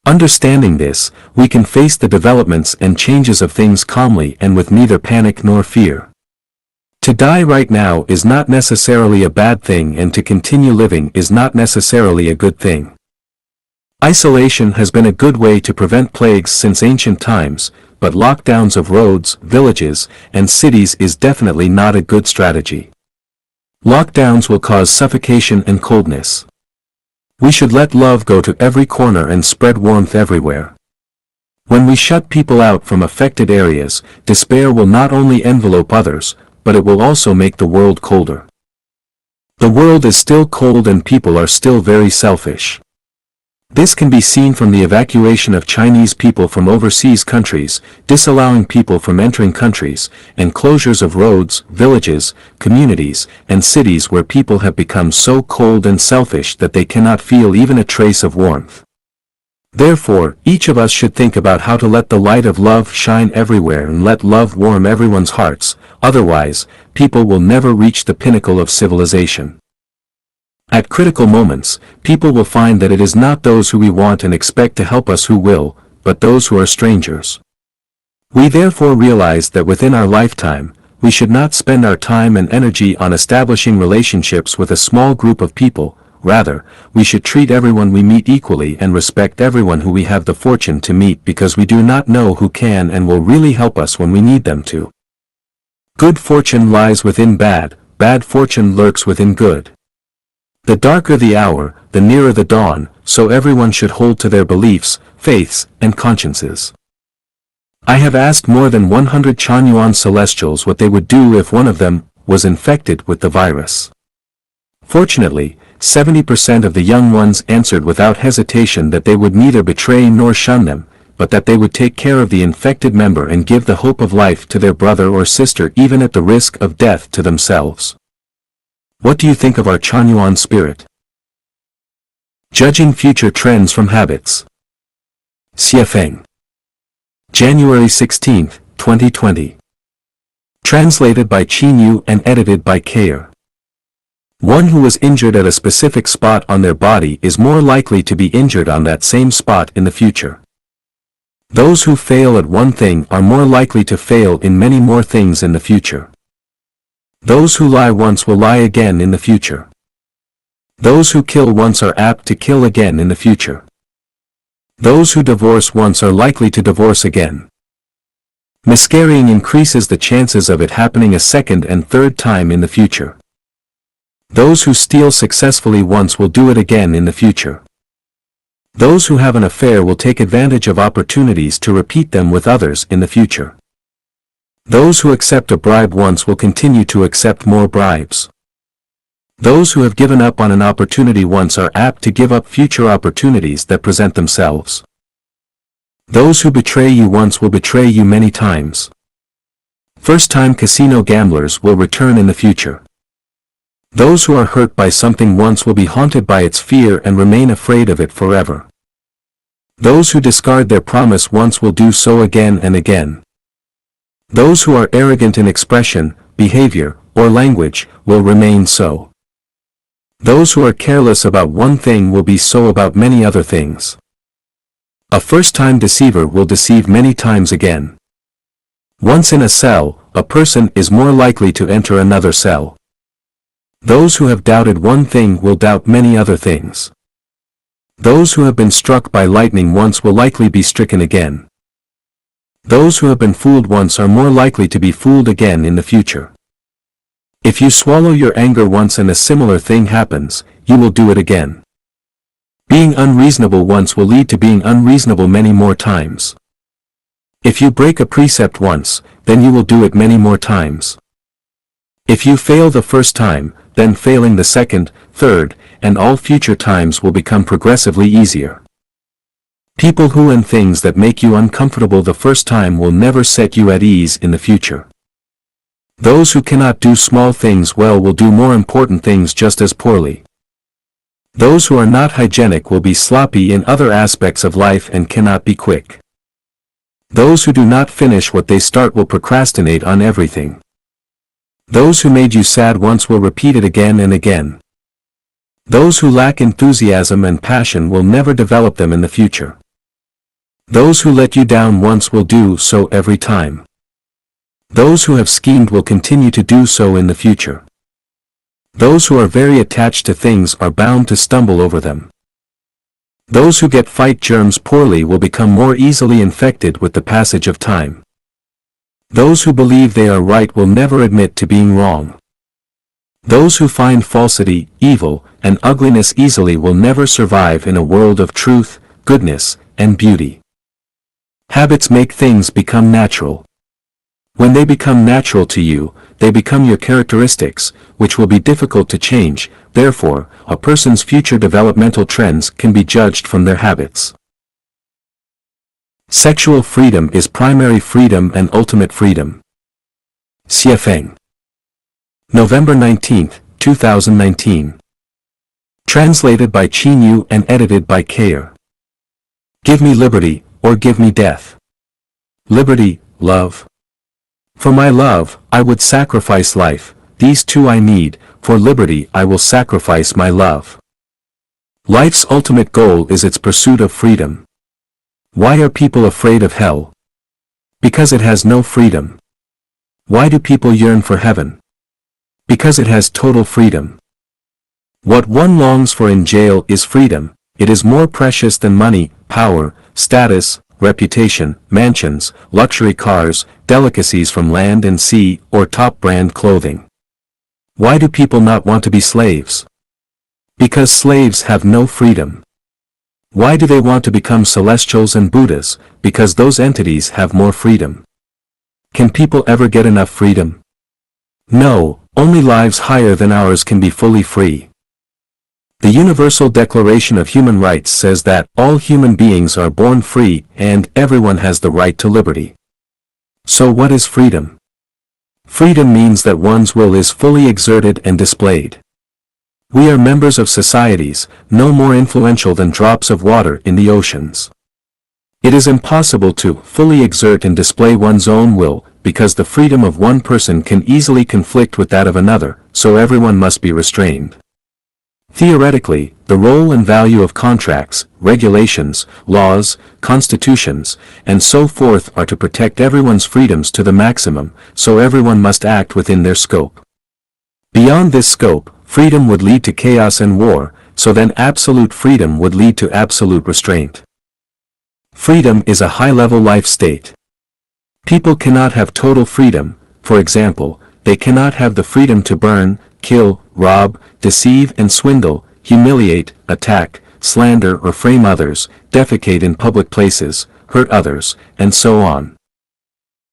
Understanding this, we can face the developments and changes of things calmly and with neither panic nor fear. To die right now is not necessarily a bad thing, and to continue living is not necessarily a good thing. Isolation has been a good way to prevent plagues since ancient times, but lockdowns of roads, villages, and cities is definitely not a good strategy. Lockdowns will cause suffocation and coldness. We should let love go to every corner and spread warmth everywhere. When we shut people out from affected areas, despair will not only envelope others, but it will also make the world colder. The world is still cold and people are still very selfish. This can be seen from the evacuation of Chinese people from overseas countries, disallowing people from entering countries, and closures of roads, villages, communities, and cities where people have become so cold and selfish that they cannot feel even a trace of warmth. Therefore, each of us should think about how to let the light of love shine everywhere and let love warm everyone's hearts, otherwise, people will never reach the pinnacle of civilization. At critical moments, people will find that it is not those who we want and expect to help us who will, but those who are strangers. We therefore realize that within our lifetime, we should not spend our time and energy on establishing relationships with a small group of people, rather, we should treat everyone we meet equally and respect everyone who we have the fortune to meet because we do not know who can and will really help us when we need them to. Good fortune lies within bad, bad fortune lurks within good. The darker the hour, the nearer the dawn, so everyone should hold to their beliefs, faiths, and consciences. I have asked more than 100 Chanyuan celestials what they would do if one of them was infected with the virus. Fortunately, 70% of the young ones answered without hesitation that they would neither betray nor shun them, but that they would take care of the infected member and give the hope of life to their brother or sister even at the risk of death to themselves. What do you think of our Chanyuan spirit? Judging future trends from habits. Xiefeng. January 16, 2020. Translated by Qinyu and edited by Kayer. One who was injured at a specific spot on their body is more likely to be injured on that same spot in the future. Those who fail at one thing are more likely to fail in many more things in the future. Those who lie once will lie again in the future. Those who kill once are apt to kill again in the future. Those who divorce once are likely to divorce again. Miscarrying increases the chances of it happening a second and third time in the future. Those who steal successfully once will do it again in the future. Those who have an affair will take advantage of opportunities to repeat them with others in the future. Those who accept a bribe once will continue to accept more bribes. Those who have given up on an opportunity once are apt to give up future opportunities that present themselves. Those who betray you once will betray you many times. First-time casino gamblers will return in the future. Those who are hurt by something once will be haunted by its fear and remain afraid of it forever. Those who discard their promise once will do so again and again. Those who are arrogant in expression, behavior, or language will remain so. Those who are careless about one thing will be so about many other things. A first-time deceiver will deceive many times again. Once in a cell, a person is more likely to enter another cell. Those who have doubted one thing will doubt many other things. Those who have been struck by lightning once will likely be stricken again. Those who have been fooled once are more likely to be fooled again in the future. If you swallow your anger once and a similar thing happens, you will do it again. Being unreasonable once will lead to being unreasonable many more times. If you break a precept once, then you will do it many more times. If you fail the first time, then failing the second, third, and all future times will become progressively easier. People who and things that make you uncomfortable the first time will never set you at ease in the future. Those who cannot do small things well will do more important things just as poorly. Those who are not hygienic will be sloppy in other aspects of life and cannot be quick. Those who do not finish what they start will procrastinate on everything. Those who made you sad once will repeat it again and again. Those who lack enthusiasm and passion will never develop them in the future. Those who let you down once will do so every time. Those who have schemed will continue to do so in the future. Those who are very attached to things are bound to stumble over them. Those who get fight germs poorly will become more easily infected with the passage of time. Those who believe they are right will never admit to being wrong. Those who find falsity, evil, and ugliness easily will never survive in a world of truth, goodness, and beauty. Habits make things become natural. When they become natural to you, they become your characteristics, which will be difficult to change. Therefore, a person's future developmental trends can be judged from their habits. Sexual freedom is primary freedom and ultimate freedom. Xiefeng. November 19, 2019. Translated by Qinyu and edited by Kayer. Give me liberty, or give me death. Liberty, love. For my love, I would sacrifice life, these two I need, for liberty I will sacrifice my love. Life's ultimate goal is its pursuit of freedom. Why are people afraid of hell? Because it has no freedom. Why do people yearn for heaven? Because it has total freedom. What one longs for in jail is freedom. It is more precious than money, power, status, reputation, mansions, luxury cars, delicacies from land and sea, or top-brand clothing. Why do people not want to be slaves? Because slaves have no freedom. Why do they want to become celestials and Buddhas? Because those entities have more freedom. Can people ever get enough freedom? No, only lives higher than ours can be fully free. The Universal Declaration of Human Rights says that all human beings are born free and everyone has the right to liberty. So what is freedom? Freedom means that one's will is fully exerted and displayed. We are members of societies, no more influential than drops of water in the oceans. It is impossible to fully exert and display one's own will, because the freedom of one person can easily conflict with that of another, so everyone must be restrained. Theoretically, the role and value of contracts, regulations, laws, constitutions, and so forth are to protect everyone's freedoms to the maximum, so everyone must act within their scope. Beyond this scope, freedom would lead to chaos and war, so then absolute freedom would lead to absolute restraint. Freedom is a high-level life state. People cannot have total freedom. For example, they cannot have the freedom to burn, kill, rob, deceive and swindle, humiliate, attack, slander or frame others, defecate in public places, hurt others, and so on.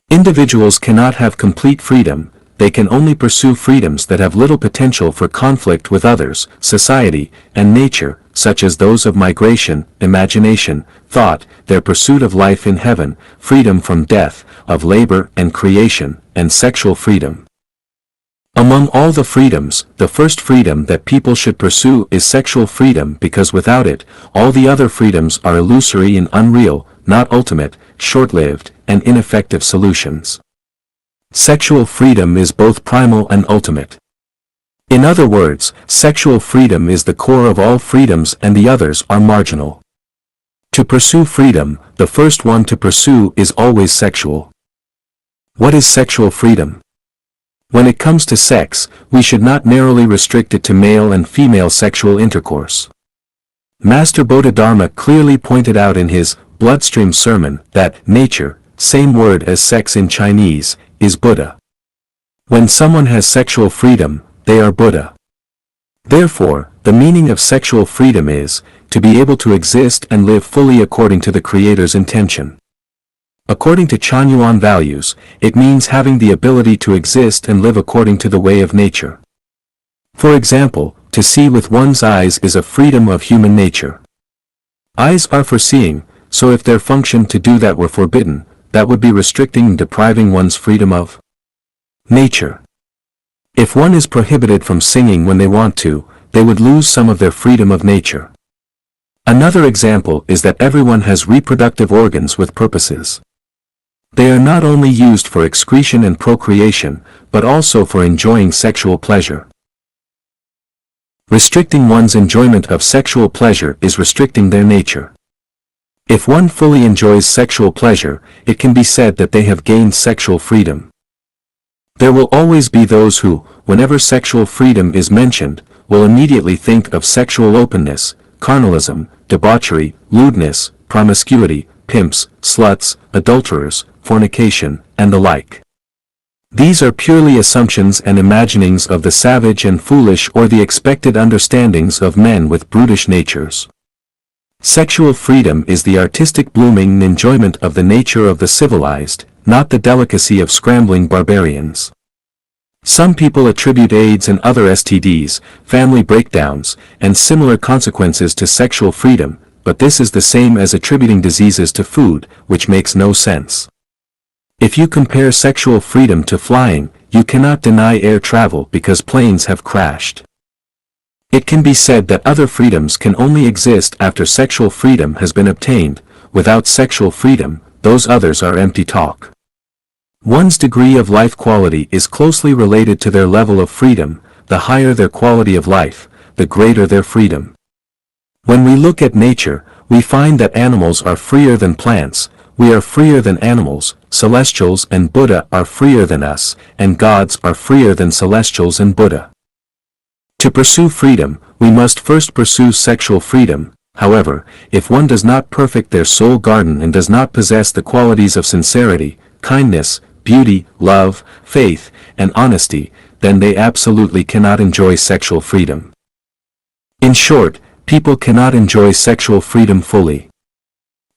Individuals cannot have complete freedom. They can only pursue freedoms that have little potential for conflict with others, society, and nature, such as those of migration, imagination, thought, their pursuit of life in heaven, freedom from death, of labor and creation, and sexual freedom. Among all the freedoms, the first freedom that people should pursue is sexual freedom because without it, all the other freedoms are illusory and unreal, not ultimate, short-lived, and ineffective solutions. Sexual freedom is both primal and ultimate. In other words, sexual freedom is the core of all freedoms and the others are marginal. To pursue freedom, the first one to pursue is always sexual. What is sexual freedom? When it comes to sex, we should not narrowly restrict it to male and female sexual intercourse. Master Bodhidharma clearly pointed out in his Bloodstream sermon that nature, same word as sex in Chinese, is Buddha. When someone has sexual freedom, they are Buddha. Therefore, the meaning of sexual freedom is, to be able to exist and live fully according to the Creator's intention. According to Chanyuan values, it means having the ability to exist and live according to the way of nature. For example, to see with one's eyes is a freedom of human nature. Eyes are for seeing, so if their function to do that were forbidden, that would be restricting and depriving one's freedom of nature. If one is prohibited from singing when they want to, they would lose some of their freedom of nature. Another example is that everyone has reproductive organs with purposes. They are not only used for excretion and procreation, but also for enjoying sexual pleasure. Restricting one's enjoyment of sexual pleasure is restricting their nature. If one fully enjoys sexual pleasure, it can be said that they have gained sexual freedom. There will always be those who, whenever sexual freedom is mentioned, will immediately think of sexual openness, carnalism, debauchery, lewdness, promiscuity, pimps, sluts, adulterers, fornication, and the like. These are purely assumptions and imaginings of the savage and foolish or the expected understandings of men with brutish natures. Sexual freedom is the artistic blooming and enjoyment of the nature of the civilized, not the delicacy of scrambling barbarians. Some people attribute AIDS and other STDs, family breakdowns, and similar consequences to sexual freedom, but this is the same as attributing diseases to food, which makes no sense. If you compare sexual freedom to flying, you cannot deny air travel because planes have crashed. It can be said that other freedoms can only exist after sexual freedom has been obtained. Without sexual freedom, those others are empty talk. One's degree of life quality is closely related to their level of freedom. The higher their quality of life, the greater their freedom. When we look at nature, we find that animals are freer than plants, we are freer than animals, celestials and Buddha are freer than us, and gods are freer than celestials and Buddha. To pursue freedom, we must first pursue sexual freedom. However, if one does not perfect their soul garden and does not possess the qualities of sincerity, kindness, beauty, love, faith, and honesty, then they absolutely cannot enjoy sexual freedom. In short, people cannot enjoy sexual freedom fully.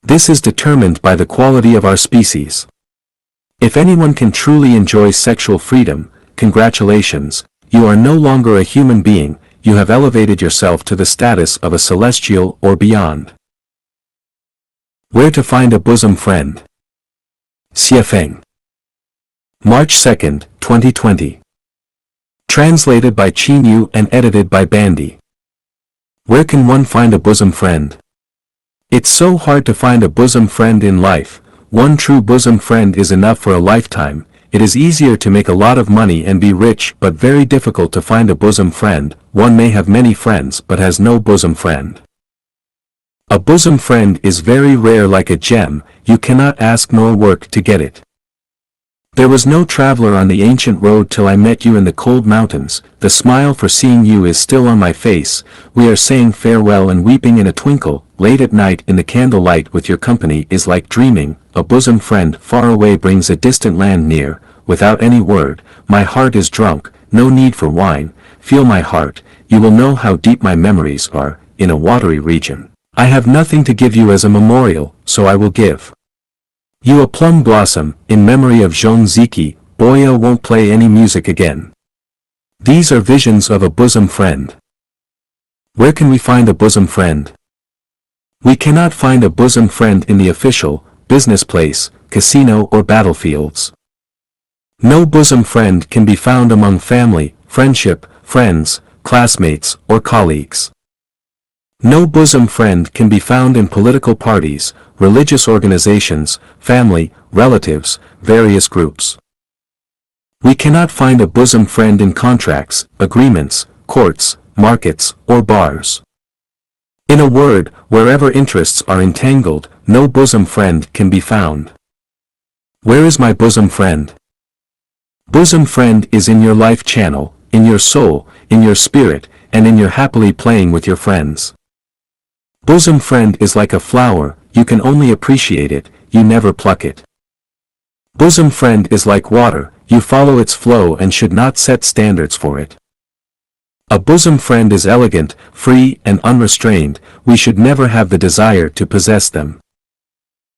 This is determined by the quality of our species. If anyone can truly enjoy sexual freedom, congratulations, you are no longer a human being, you have elevated yourself to the status of a celestial or beyond. Where to find a bosom friend? Xiafeng. March 2, 2020. Translated by Qinyu and edited by Bandy. Where can one find a bosom friend? It's so hard to find a bosom friend in life. One true bosom friend is enough for a lifetime. It is easier to make a lot of money and be rich, but very difficult to find a bosom friend. One may have many friends but has no bosom friend. A bosom friend is very rare, like a gem. You cannot ask nor work to get it. There was no traveler on the ancient road till I met you in the cold mountains. The smile for seeing you is still on my face. We are saying farewell and weeping in a twinkle. Late at night in the candlelight with your company is like dreaming. A bosom friend far away brings a distant land near. Without any word, my heart is drunk. No need for wine. Feel my heart. You will know how deep my memories are, in a watery region. I have nothing to give you as a memorial, so I will give you a plum blossom, in memory of Zhong Ziki. Boya won't play any music again. These are visions of a bosom friend. Where can we find a bosom friend? We cannot find a bosom friend in the official, business place, casino or battlefields. No bosom friend can be found among family, friendship, friends, classmates, or colleagues. No bosom friend can be found in political parties, religious organizations, family, relatives, various groups. We cannot find a bosom friend in contracts, agreements, courts, markets, or bars. In a word, wherever interests are entangled, no bosom friend can be found. Where is my bosom friend? Bosom friend is in your life channel, in your soul, in your spirit, and in your happily playing with your friends. Bosom friend is like a flower, you can only appreciate it, you never pluck it. Bosom friend is like water, you follow its flow and should not set standards for it. A bosom friend is elegant, free and unrestrained, we should never have the desire to possess them.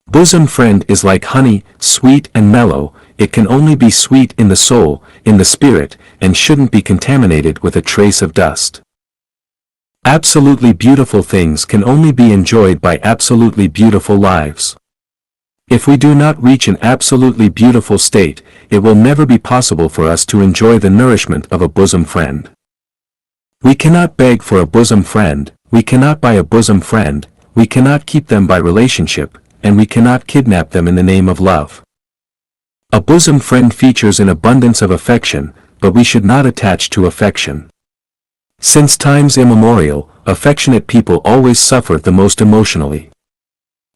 Bosom friend is like honey, sweet and mellow, it can only be sweet in the soul, in the spirit, and shouldn't be contaminated with a trace of dust. Absolutely beautiful things can only be enjoyed by absolutely beautiful lives. If we do not reach an absolutely beautiful state, it will never be possible for us to enjoy the nourishment of a bosom friend. We cannot beg for a bosom friend, we cannot buy a bosom friend, we cannot keep them by relationship, and we cannot kidnap them in the name of love. A bosom friend features an abundance of affection, but we should not attach to affection. Since times immemorial, affectionate people always suffer the most emotionally.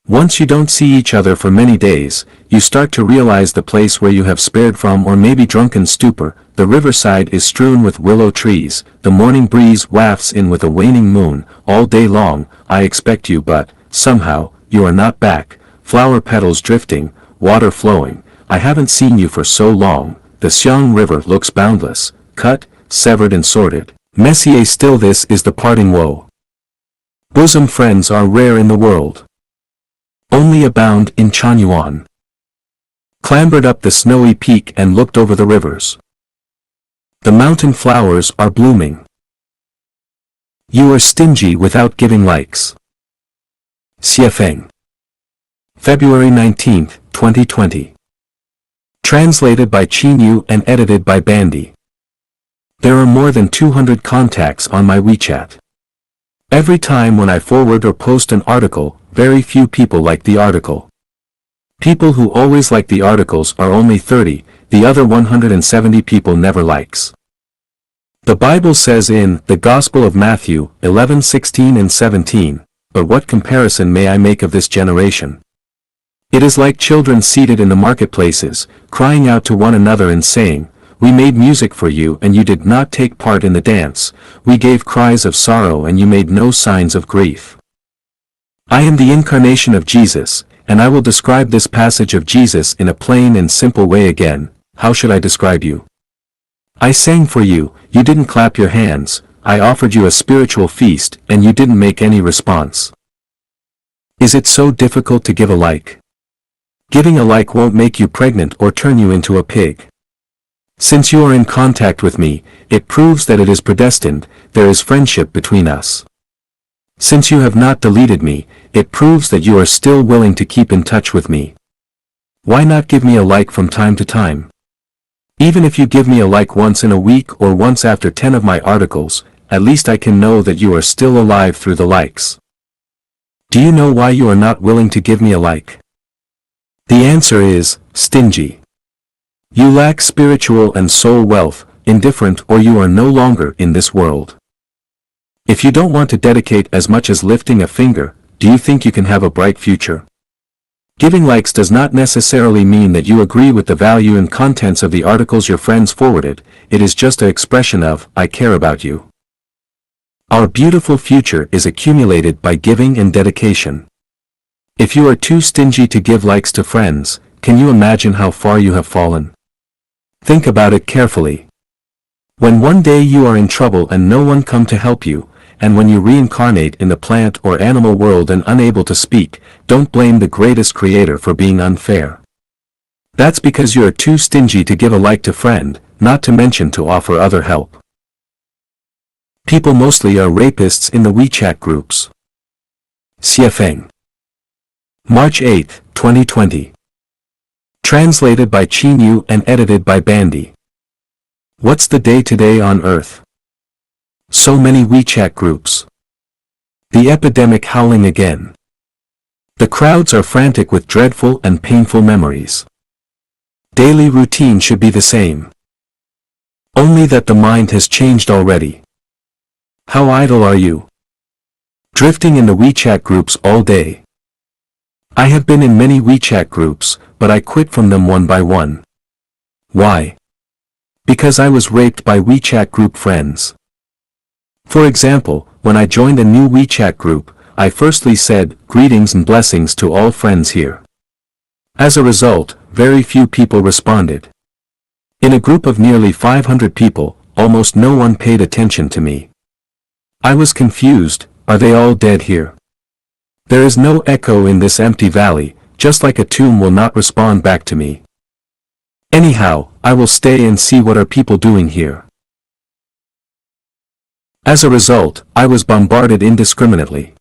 Once you don't see each other for many days, you start to realize the place where you have spared from, or maybe drunken stupor. The riverside is strewn with willow trees, the morning breeze wafts in with a waning moon. All day long, I expect you, but, somehow, you are not back. Flower petals drifting, water flowing, I haven't seen you for so long. The Xiang River looks boundless, cut, severed and sorted. Messier, still this is the parting woe. Bosom friends are rare in the world. Only abound in Chanyuan. Clambered up the snowy peak and looked over the rivers. The mountain flowers are blooming. You are stingy without giving likes. Xiafeng. February 19, 2020. Translated by Qinyu and edited by Bandy. There are more than 200 contacts on my WeChat. Every time when I forward or post an article, very few people like the article. People who always like the articles are only 30, the other 170 people never likes. The Bible says in the Gospel of Matthew 11:16 and 17, but what comparison may I make of this generation? It is like children seated in the marketplaces, crying out to one another and saying, We made music for you and you did not take part in the dance, we gave cries of sorrow and you made no signs of grief. I am the incarnation of Jesus, and I will describe this passage of Jesus in a plain and simple way again. How should I describe you? I sang for you, you didn't clap your hands, I offered you a spiritual feast and you didn't make any response. Is it so difficult to give a like? Giving a like won't make you pregnant or turn you into a pig. Since you are in contact with me, it proves that it is predestined, there is friendship between us. Since you have not deleted me, it proves that you are still willing to keep in touch with me. Why not give me a like from time to time? Even if you give me a like once in a week or once after 10 of my articles, at least I can know that you are still alive through the likes. Do you know why you are not willing to give me a like? The answer is, stingy. You lack spiritual and soul wealth, indifferent, or you are no longer in this world. If you don't want to dedicate as much as lifting a finger, do you think you can have a bright future? Giving likes does not necessarily mean that you agree with the value and contents of the articles your friends forwarded, it is just an expression of, I care about you. Our beautiful future is accumulated by giving and dedication. If you are too stingy to give likes to friends, can you imagine how far you have fallen? Think about it carefully. When one day you are in trouble and no one come to help you, and when you reincarnate in the plant or animal world and unable to speak, don't blame the greatest creator for being unfair. That's because you are too stingy to give a like to friend, not to mention to offer other help. People mostly are rapists in the WeChat groups. Xie Feng. March 8, 2020. Translated by Qin Yu and edited by Bandy. What's the day today on Earth? So many WeChat groups. The epidemic howling again. The crowds are frantic with dreadful and painful memories. Daily routine should be the same. Only that the mind has changed already. How idle are you? Drifting in the WeChat groups all day. I have been in many WeChat groups, but I quit from them one by one. Why? Because I was raped by WeChat group friends. For example, when I joined a new WeChat group, I firstly said, greetings and blessings to all friends here. As a result, very few people responded. In a group of nearly 500 people, almost no one paid attention to me. I was confused, are they all dead here? There is no echo in this empty valley, just like a tomb will not respond back to me. Anyhow, I will stay and see what are people doing here. As a result, I was bombarded indiscriminately.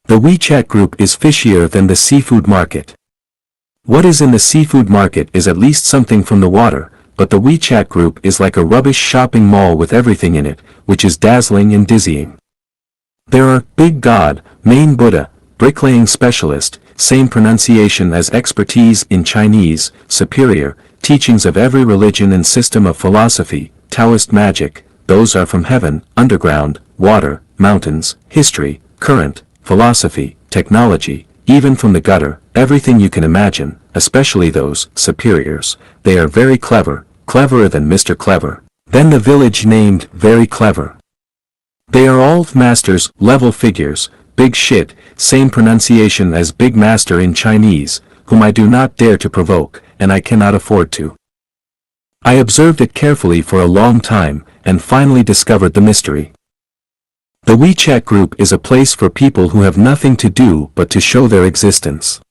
The WeChat group is fishier than the seafood market. What is in the seafood market is at least something from the water, but the WeChat group is like a rubbish shopping mall with everything in it, which is dazzling and dizzying. There are, Big God, Main Buddha, Bricklaying Specialist, same pronunciation as expertise in Chinese, superior, teachings of every religion and system of philosophy, Taoist magic, those are from heaven, underground, water, mountains, history, current, philosophy, technology, even from the gutter, everything you can imagine, especially those, superiors, they are very clever, cleverer than Mr. Clever. Then the village named Very Clever. They are all masters, level figures, big shit, same pronunciation as Big Master in Chinese, whom I do not dare to provoke, and I cannot afford to. I observed it carefully for a long time, and finally discovered the mystery. The WeChat group is a place for people who have nothing to do but to show their existence.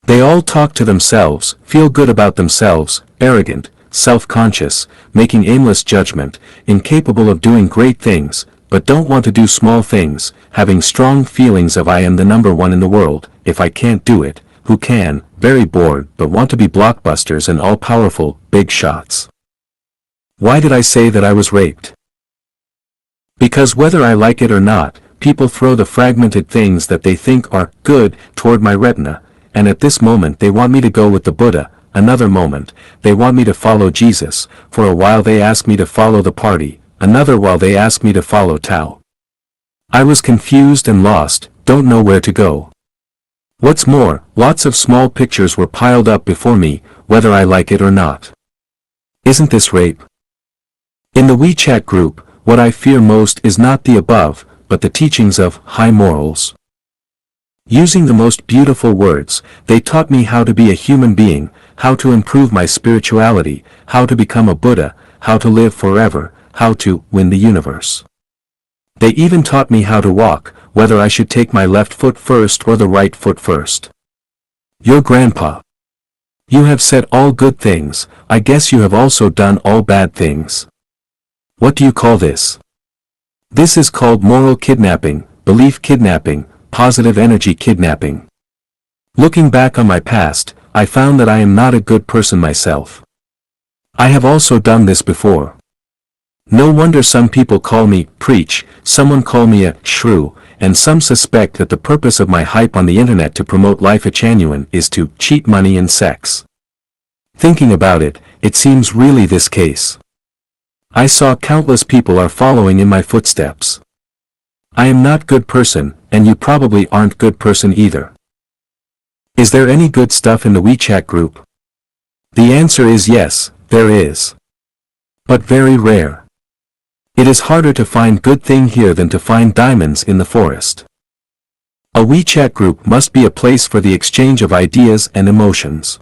They all talk to themselves, feel good about themselves, arrogant, self-conscious, making aimless judgment, incapable of doing great things, but don't want to do small things, having strong feelings of I am the number one in the world, if I can't do it, who can, very bored but want to be blockbusters and all-powerful, big shots. Why did I say that I was raped? Because whether I like it or not, people throw the fragmented things that they think are good toward my retina, and at this moment they want me to go with the Buddha, another moment, they want me to follow Jesus, for a while they ask me to follow the party, another while they ask me to follow Tao. I was confused and lost, don't know where to go. What's more, lots of small pictures were piled up before me, whether I like it or not. Isn't this rape? In the WeChat group, what I fear most is not the above, but the teachings of high morals. Using the most beautiful words, they taught me how to be a human being, how to improve my spirituality, how to become a Buddha, how to live forever, how to win the universe. They even taught me how to walk, whether I should take my left foot first or the right foot first. Your grandpa. You have said all good things, I guess you have also done all bad things. What do you call this? This is called moral kidnapping, belief kidnapping, positive energy kidnapping. Looking back on my past, I found that I am not a good person myself. I have also done this before. No wonder some people call me preach, someone call me a shrew, and some suspect that the purpose of my hype on the internet to promote life genuine is to cheat money and sex. Thinking about it, it seems really this case. I saw countless people are following in my footsteps. I am not good person, and you probably aren't good person either. Is there any good stuff in the WeChat group? The answer is yes, there is. But very rare. It is harder to find good thing here than to find diamonds in the forest. A WeChat group must be a place for the exchange of ideas and emotions.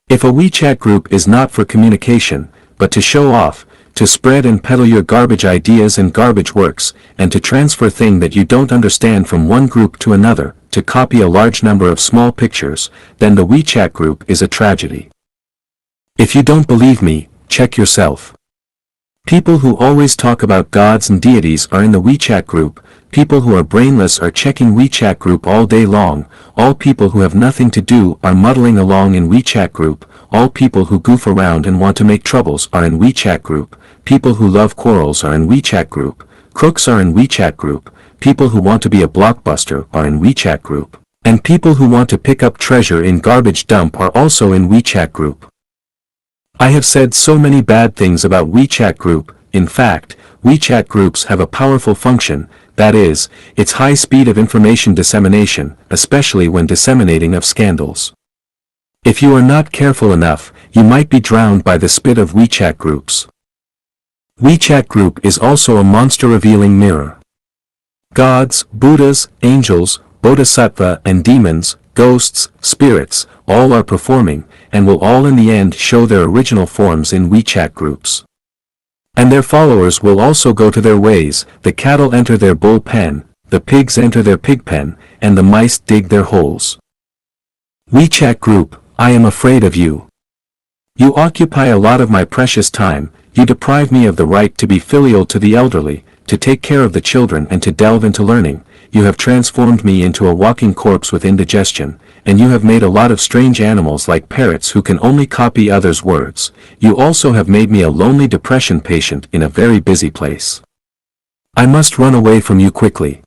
If a WeChat group is not for communication, but to show off, to spread and peddle your garbage ideas and garbage works, and to transfer things that you don't understand from one group to another, to copy a large number of small pictures, then the WeChat group is a tragedy. If you don't believe me, check yourself. People who always talk about gods and deities are in the WeChat group, people who are brainless are checking WeChat group all day long, all people who have nothing to do are muddling along in WeChat group, all people who goof around and want to make troubles are in WeChat group, people who love quarrels are in WeChat group, crooks are in WeChat group, people who want to be a blockbuster are in WeChat group, and people who want to pick up treasure in garbage dump are also in WeChat group. I have said so many bad things about WeChat group. In fact, WeChat groups have a powerful function, that is, its high speed of information dissemination, especially when disseminating of scandals. If you are not careful enough, you might be drowned by the spit of WeChat groups. WeChat group is also a monster revealing mirror. Gods, Buddhas, angels, bodhisattva and demons, ghosts, spirits, all are performing, and will all in the end show their original forms in WeChat groups. And their followers will also go to their ways, the cattle enter their bull pen, the pigs enter their pig pen, and the mice dig their holes. WeChat group, I am afraid of you. You occupy a lot of my precious time, you deprive me of the right to be filial to the elderly, to take care of the children and to delve into learning. You have transformed me into a walking corpse with indigestion, and you have made a lot of strange animals like parrots who can only copy others' words. You also have made me a lonely depression patient in a very busy place. I must run away from you quickly.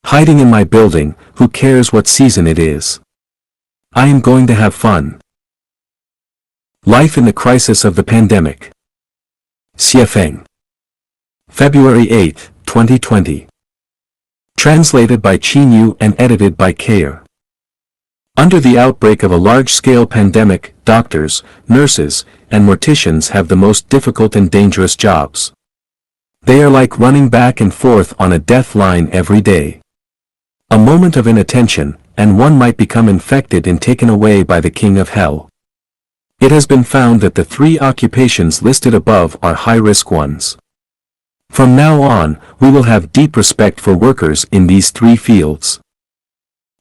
Hiding in my building, who cares what season it is? I am going to have fun. Life in the crisis of the pandemic. Xie Feng. February 8, 2020. Translated by Qin Yu and edited by Kayer. Under the outbreak of a large-scale pandemic, doctors, nurses, and morticians have the most difficult and dangerous jobs. They are like running back and forth on a death line every day. A moment of inattention, and one might become infected and taken away by the king of hell. It has been found that the 3 occupations listed above are high-risk ones. From now on, we will have deep respect for workers in these 3 fields.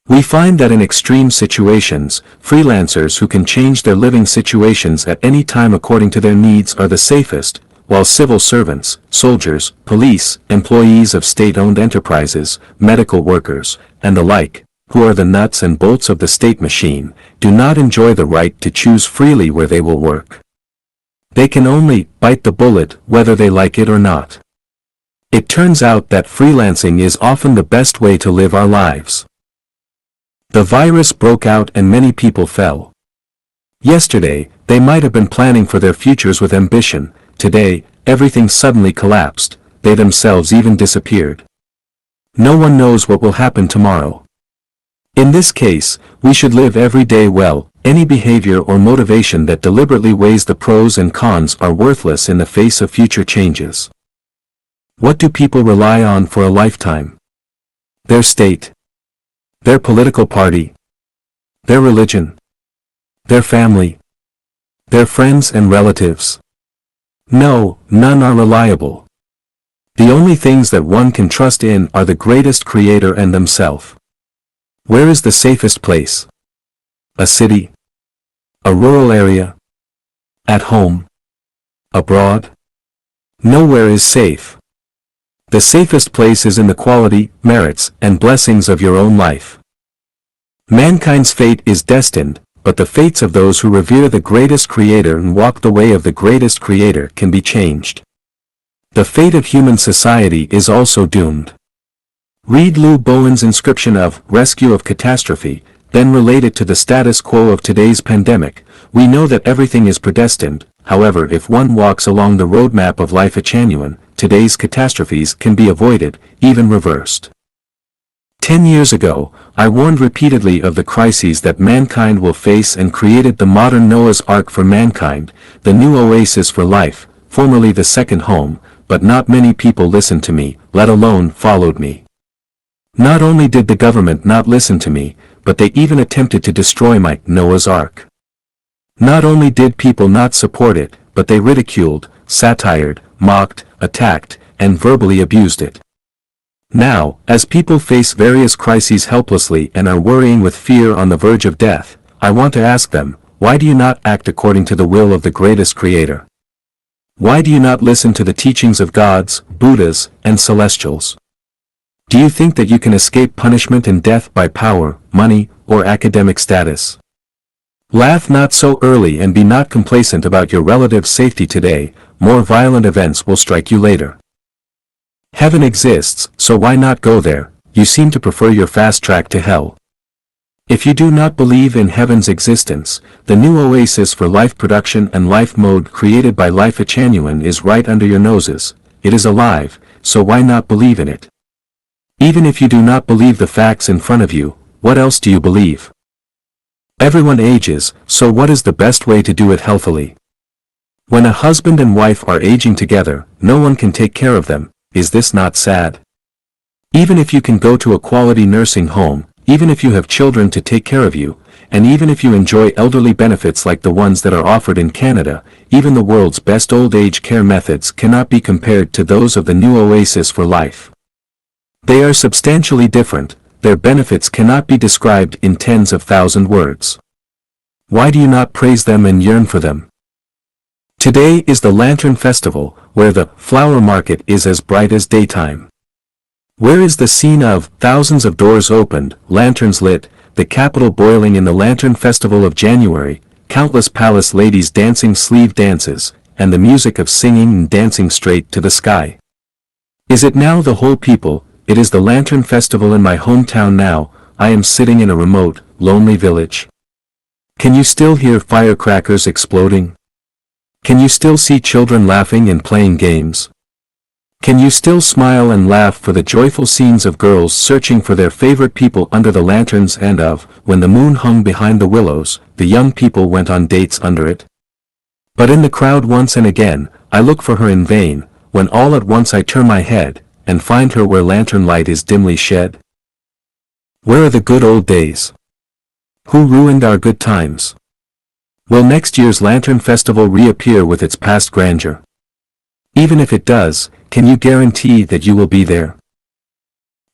We find that in extreme situations, freelancers who can change their living situations at any time according to their needs are the safest, while civil servants, soldiers, police, employees of state-owned enterprises, medical workers, and the like, who are the nuts and bolts of the state machine, do not enjoy the right to choose freely where they will work. They can only bite the bullet whether they like it or not. It turns out that freelancing is often the best way to live our lives. The virus broke out and many people fell. Yesterday, they might have been planning for their futures with ambition. Today, everything suddenly collapsed, they themselves even disappeared. No one knows what will happen tomorrow. In this case, we should live every day well, Any behavior or motivation that deliberately weighs the pros and cons are worthless in the face of future changes. What do people rely on for a lifetime? Their state, their political party, their religion, their family, their friends and relatives. No, none are reliable. The only things that one can trust in are the greatest creator and themselves. Where is the safest place? A city? A rural area? At home? Abroad? Nowhere is safe. The safest place is in the quality, merits, and blessings of your own life. Mankind's fate is destined, but the fates of those who revere the greatest creator and walk the way of the greatest creator can be changed. The fate of human society is also doomed. Read Lou Bowen's inscription of Rescue of Catastrophe, then relate it to the status quo of today's pandemic. We know that everything is predestined, however, if one walks along the roadmap of life genuine, today's catastrophes can be avoided, even reversed. 10 years ago, I warned repeatedly of the crises that mankind will face and created the modern Noah's Ark for mankind, the new oasis for life, formerly the second home, but not many people listened to me, let alone followed me. Not only did the government not listen to me, but they even attempted to destroy my Noah's Ark. Not only did people not support it, but they ridiculed, satired, mocked, attacked, and verbally abused it. Now, as people face various crises helplessly and are worrying with fear on the verge of death, I want to ask them, why do you not act according to the will of the greatest creator? Why do you not listen to the teachings of gods, Buddhas, and celestials? Do you think that you can escape punishment and death by power, money, or academic status? Laugh not so early and be not complacent about your relative's safety today, more violent events will strike you later. Heaven exists, so why not go there? You seem to prefer your fast track to hell. If you do not believe in heaven's existence, the new oasis for life production and life mode created by Life Genuine is right under your noses. It is alive, so why not believe in it? Even if you do not believe the facts in front of you, what else do you believe? Everyone ages, so what is the best way to do it healthily? When a husband and wife are aging together, no one can take care of them. Is this not sad? Even if you can go to a quality nursing home, even if you have children to take care of you, and even if you enjoy elderly benefits like the ones that are offered in Canada, even the world's best old age care methods cannot be compared to those of the new oasis for life. They are substantially different, their benefits cannot be described in tens of thousand words. Why do you not praise them and yearn for them? Today is the Lantern Festival, where the flower market is as bright as daytime. Where is the scene of thousands of doors opened, lanterns lit, the capital boiling in the Lantern Festival of January, countless palace ladies dancing sleeve dances, and the music of singing and dancing straight to the sky? Is it now the whole people? It is the Lantern Festival in my hometown now. I am sitting in a remote, lonely village. Can you still hear firecrackers exploding? Can you still see children laughing and playing games? Can you still smile and laugh for the joyful scenes of girls searching for their favorite people under the lanterns and of, when the moon hung behind the willows, the young people went on dates under it? But in the crowd once and again, I look for her in vain, when all at once I turn my head, and find her where lantern light is dimly shed. Where are the good old days? Who ruined our good times? Will next year's Lantern Festival reappear with its past grandeur? Even if it does, can you guarantee that you will be there?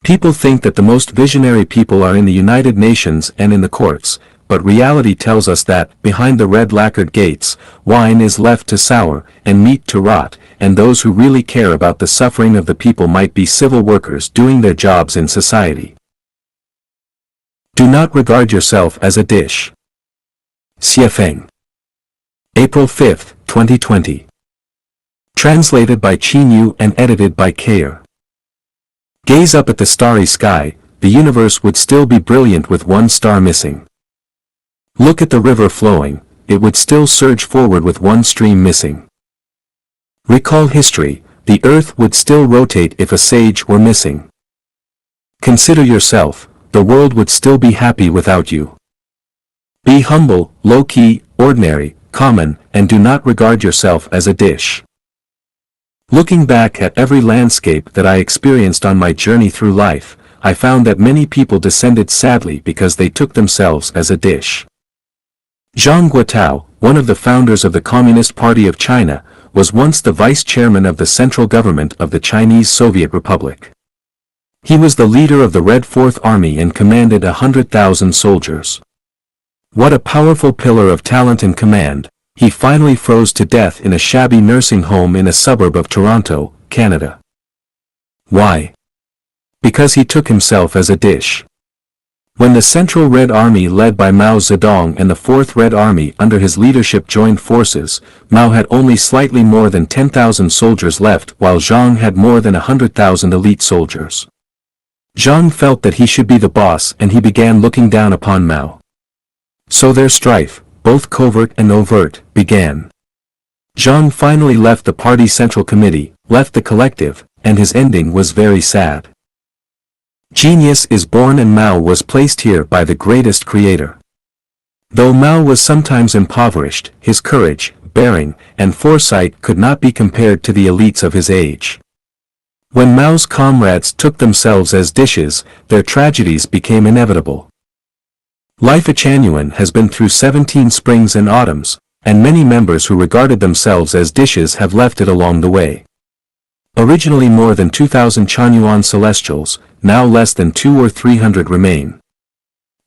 People think that the most visionary people are in the United Nations and in the courts, but reality tells us that, behind the red lacquered gates, wine is left to sour, and meat to rot, and those who really care about the suffering of the people might be civil workers doing their jobs in society. Do not regard yourself as a dish. Xie Feng. April 5, 2020. Translated by Qin Yu and edited by Kair. Gaze up at the starry sky, the universe would still be brilliant with one star missing. Look at the river flowing, it would still surge forward with one stream missing. Recall history, the earth would still rotate if a sage were missing. Consider yourself, the world would still be happy without you. Be humble, low-key, ordinary, common, and do not regard yourself as a dish. Looking back at every landscape that I experienced on my journey through life, I found that many people descended sadly because they took themselves as a dish. Zhang Guotao, one of the founders of the Communist Party of China, was once the vice chairman of the central government of the Chinese Soviet Republic. He was the leader of the Red Fourth Army and commanded 100,000 soldiers. What a powerful pillar of talent and command. He finally froze to death in a shabby nursing home in a suburb of Toronto, Canada. Why? Because he took himself as a dish. When the Central Red Army led by Mao Zedong and the Fourth Red Army under his leadership joined forces, Mao had only slightly more than 10,000 soldiers left while Zhang had more than 100,000 elite soldiers. Zhang felt that he should be the boss and he began looking down upon Mao. So their strife, both covert and overt, began. Zhang finally left the party central committee, left the collective, and his ending was very sad. Genius is born and Mao was placed here by the greatest creator. Though Mao was sometimes impoverished, his courage, bearing, and foresight could not be compared to the elites of his age. When Mao's comrades took themselves as dishes, their tragedies became inevitable. Life at Chanyuan has been through 17 springs and autumns, and many members who regarded themselves as dishes have left it along the way. Originally more than 2,000 Chanyuan celestials, now less than 200 or 300 remain.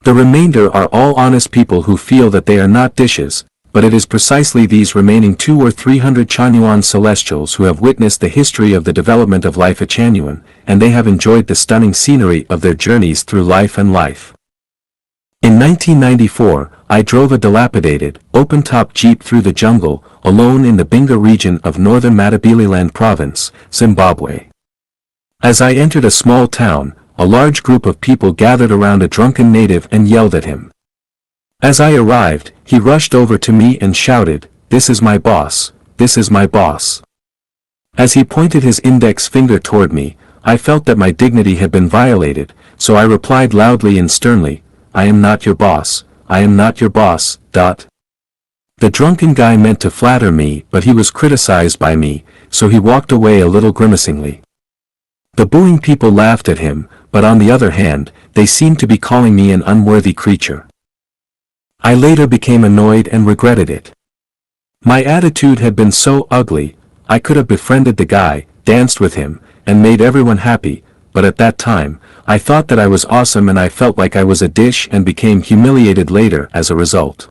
The remainder are all honest people who feel that they are not dishes, but it is precisely these remaining 200 or 300 Chanyuan celestials who have witnessed the history of the development of life at Chanyuan, and they have enjoyed the stunning scenery of their journeys through life and life. In 1994, I drove a dilapidated, open-top jeep through the jungle, alone in the Binga region of northern Matabeleland province, Zimbabwe. As I entered a small town, a large group of people gathered around a drunken native and yelled at him. As I arrived, he rushed over to me and shouted, "This is my boss, this is my boss." As he pointed his index finger toward me, I felt that my dignity had been violated, so I replied loudly and sternly, "I am not your boss, I am not your boss." The drunken guy meant to flatter me, but he was criticized by me, so he walked away a little grimacingly. The booing people laughed at him, but on the other hand, they seemed to be calling me an unworthy creature. I later became annoyed and regretted it. My attitude had been so ugly, I could have befriended the guy, danced with him, and made everyone happy, but at that time, I thought that I was awesome and I felt like I was a dish and became humiliated later as a result.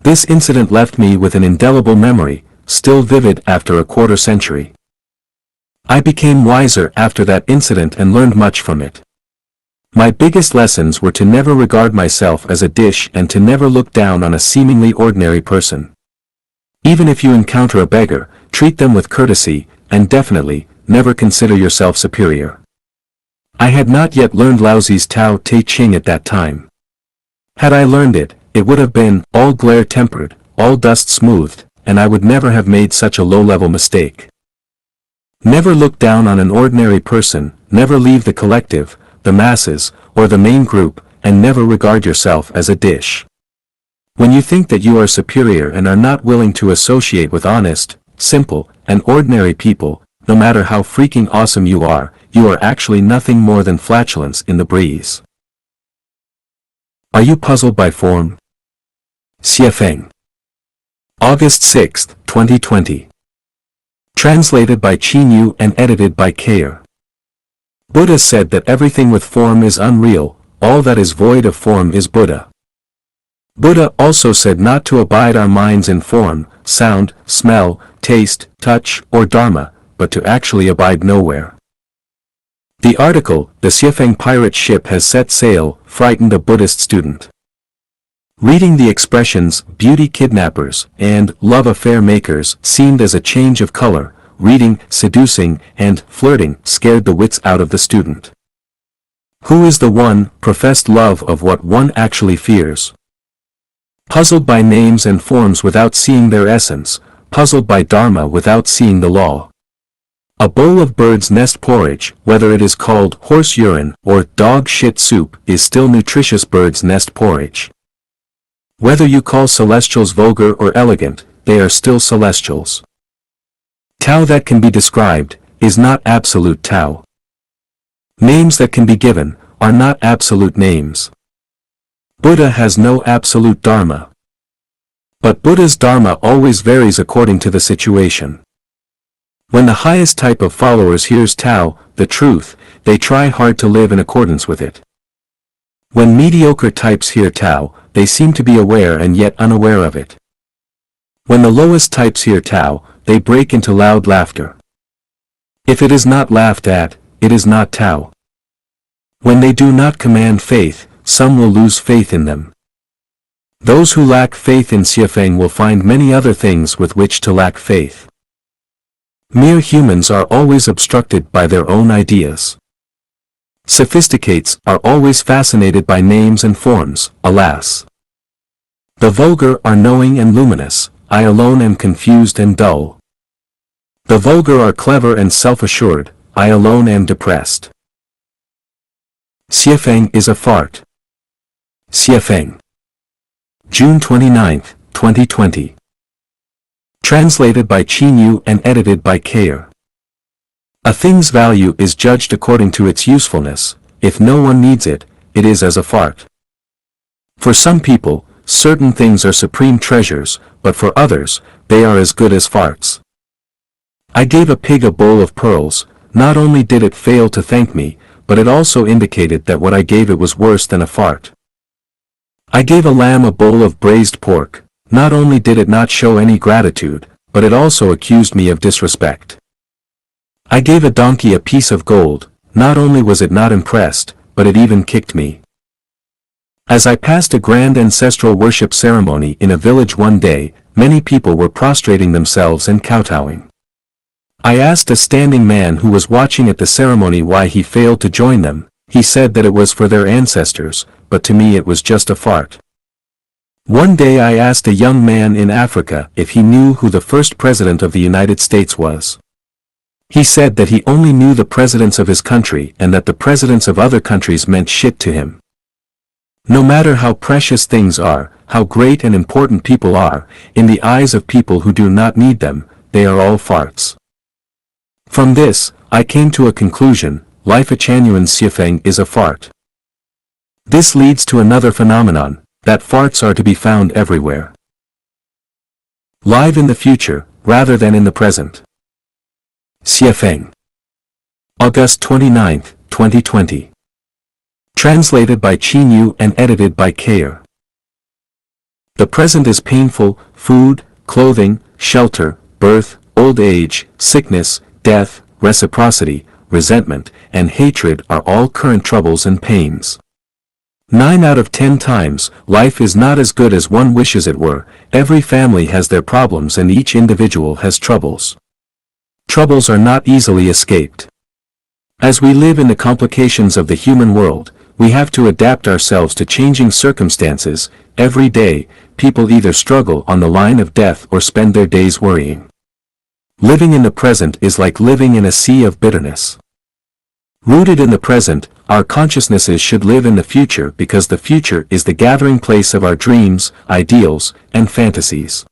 This incident left me with an indelible memory, still vivid after a quarter century. I became wiser after that incident and learned much from it. My biggest lessons were to never regard myself as a dish and to never look down on a seemingly ordinary person. Even if you encounter a beggar, treat them with courtesy, and definitely, never consider yourself superior. I had not yet learned Laozi's Tao Te Ching at that time. Had I learned it, it would have been all glare tempered, all dust smoothed, and I would never have made such a low-level mistake. Never look down on an ordinary person, never leave the collective, the masses, or the main group, and never regard yourself as a dish. When you think that you are superior and are not willing to associate with honest, simple, and ordinary people, no matter how freaking awesome you are actually nothing more than flatulence in the breeze. Are you puzzled by form? Xie Feng. August 6, 2020. Translated by Qin Yu and edited by Kair. Buddha said that everything with form is unreal, all that is void of form is Buddha. Buddha also said not to abide our minds in form, sound, smell, taste, touch, or dharma, but to actually abide nowhere. The article, "The Xiefeng pirate ship has set sail," frightened a Buddhist student. Reading the expressions, "beauty kidnappers," and "love affair makers," seemed as a change of color. Reading, "seducing," and "flirting" scared the wits out of the student. Who is the one, professed love of what one actually fears? Puzzled by names and forms without seeing their essence, puzzled by dharma without seeing the law. A bowl of bird's nest porridge, whether it is called horse urine or dog shit soup, is still nutritious bird's nest porridge. Whether you call celestials vulgar or elegant, they are still celestials. Tao that can be described, is not absolute Tao. Names that can be given, are not absolute names. Buddha has no absolute Dharma. But Buddha's Dharma always varies according to the situation. When the highest type of followers hears Tao, the truth, they try hard to live in accordance with it. When mediocre types hear Tao, they seem to be aware and yet unaware of it. When the lowest types hear Tao, they break into loud laughter. If it is not laughed at, it is not Tao. When they do not command faith, some will lose faith in them. Those who lack faith in Xiafeng will find many other things with which to lack faith. Mere humans are always obstructed by their own ideas. Sophisticates are always fascinated by names and forms, alas. The vulgar are knowing and luminous, I alone am confused and dull. The vulgar are clever and self-assured, I alone am depressed. Xiafeng is a fart. Xiafeng. June 29, 2020. Translated by Qinyu and edited by Kayer. A thing's value is judged according to its usefulness. If no one needs it, it is as a fart. For some people, certain things are supreme treasures, but for others, they are as good as farts. I gave a pig a bowl of pearls. Not only did it fail to thank me, but it also indicated that what I gave it was worse than a fart. I gave a lamb a bowl of braised pork. Not only did it not show any gratitude, but it also accused me of disrespect. I gave a donkey a piece of gold. Not only was it not impressed, but it even kicked me. As I passed a grand ancestral worship ceremony in a village one day, many people were prostrating themselves and kowtowing. I asked a standing man who was watching at the ceremony why he failed to join them. He said that it was for their ancestors, but to me it was just a fart. One day I asked a young man in Africa if he knew who the first president of the United States was. He said that he only knew the presidents of his country and that the presidents of other countries meant shit to him. No matter how precious things are, how great and important people are, in the eyes of people who do not need them, they are all farts. From this, I came to a conclusion: Life Changyuan's Xiafeng is a fart. This leads to another phenomenon, that farts are to be found everywhere. Live in the future, rather than in the present. Xiafeng. August 29, 2020. Translated by Qinyu and edited by Kayer. The present is painful: food, clothing, shelter, birth, old age, sickness, death, reciprocity, resentment, and hatred are all current troubles and pains. 9 out of 10 times, life is not as good as one wishes it were. Every family has their problems and each individual has troubles. Troubles are not easily escaped. As we live in the complications of the human world, we have to adapt ourselves to changing circumstances. Every day, people either struggle on the line of death or spend their days worrying. Living in the present is like living in a sea of bitterness. Rooted in the present, our consciousnesses should live in the future because the future is the gathering place of our dreams, ideals, and fantasies.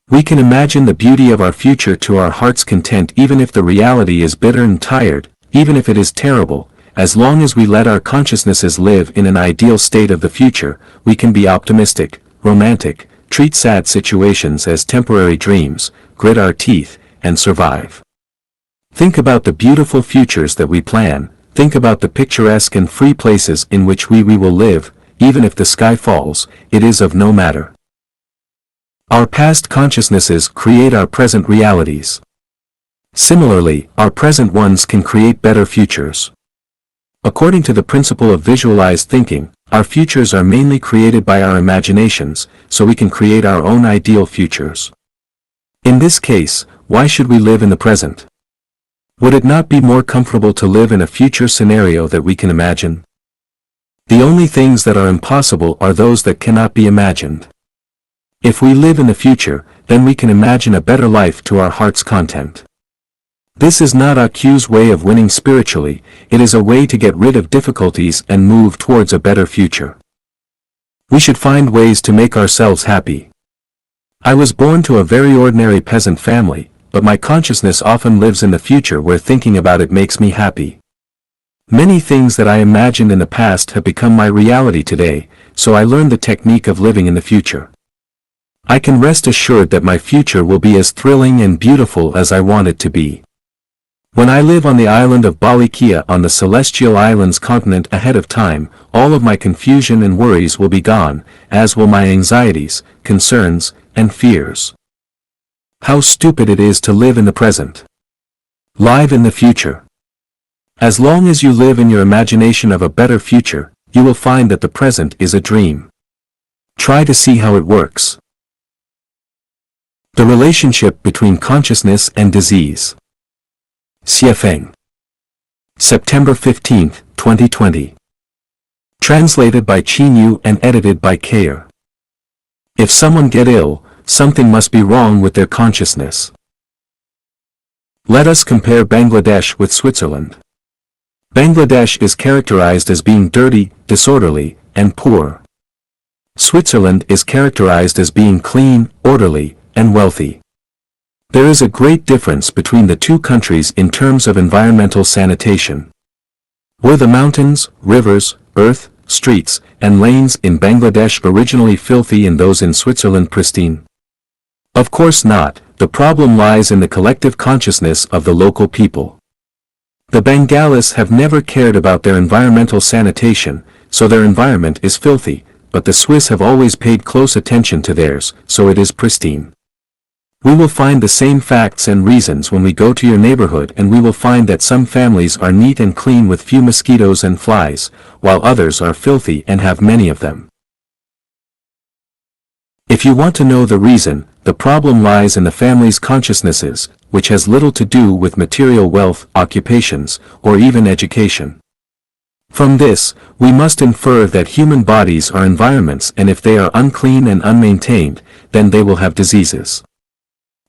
We can imagine the beauty of our future to our heart's content even if the reality is bitter and tired, even if it is terrible. As long as we let our consciousnesses live in an ideal state of the future, we can be optimistic, romantic, treat sad situations as temporary dreams, grit our teeth, and survive. Think about the beautiful futures that we plan. Think about the picturesque and free places in which we will live. Even if the sky falls, it is of no matter. Our past consciousnesses create our present realities. Similarly, our present ones can create better futures. According to the principle of visualized thinking, our futures are mainly created by our imaginations, so we can create our own ideal futures. In this case, why should we live in the present? Would it not be more comfortable to live in a future scenario that we can imagine? The only things that are impossible are those that cannot be imagined. If we live in the future, then we can imagine a better life to our heart's content. This is not AQ's way of winning spiritually, it is a way to get rid of difficulties and move towards a better future. We should find ways to make ourselves happy. I was born to a very ordinary peasant family, but my consciousness often lives in the future where thinking about it makes me happy. Many things that I imagined in the past have become my reality today, so I learned the technique of living in the future. I can rest assured that my future will be as thrilling and beautiful as I want it to be. When I live on the island of Balikia on the Celestial Islands continent ahead of time, all of my confusion and worries will be gone, as will my anxieties, concerns, and fears. How stupid it is to live in the present. Live in the future. As long as you live in your imagination of a better future, you will find that the present is a dream. Try to see how it works. The relationship between consciousness and disease. Xie Feng. September 15, 2020. Translated by Qin Yu and edited by Kayer. If someone get ill, something must be wrong with their consciousness. Let us compare Bangladesh with Switzerland. Bangladesh is characterized as being dirty, disorderly, and poor. Switzerland is characterized as being clean, orderly, and wealthy. There is a great difference between the two countries in terms of environmental sanitation. Were the mountains, rivers, earth, streets, and lanes in Bangladesh originally filthy and those in Switzerland pristine? Of course not. The problem lies in the collective consciousness of the local people. The Bengalis have never cared about their environmental sanitation, so their environment is filthy, but the Swiss have always paid close attention to theirs, so it is pristine. We will find the same facts and reasons when we go to your neighborhood, and we will find that some families are neat and clean with few mosquitoes and flies, while others are filthy and have many of them. If you want to know the reason, the problem lies in the family's consciousnesses, which has little to do with material wealth, occupations, or even education. From this, we must infer that human bodies are environments, and if they are unclean and unmaintained, then they will have diseases.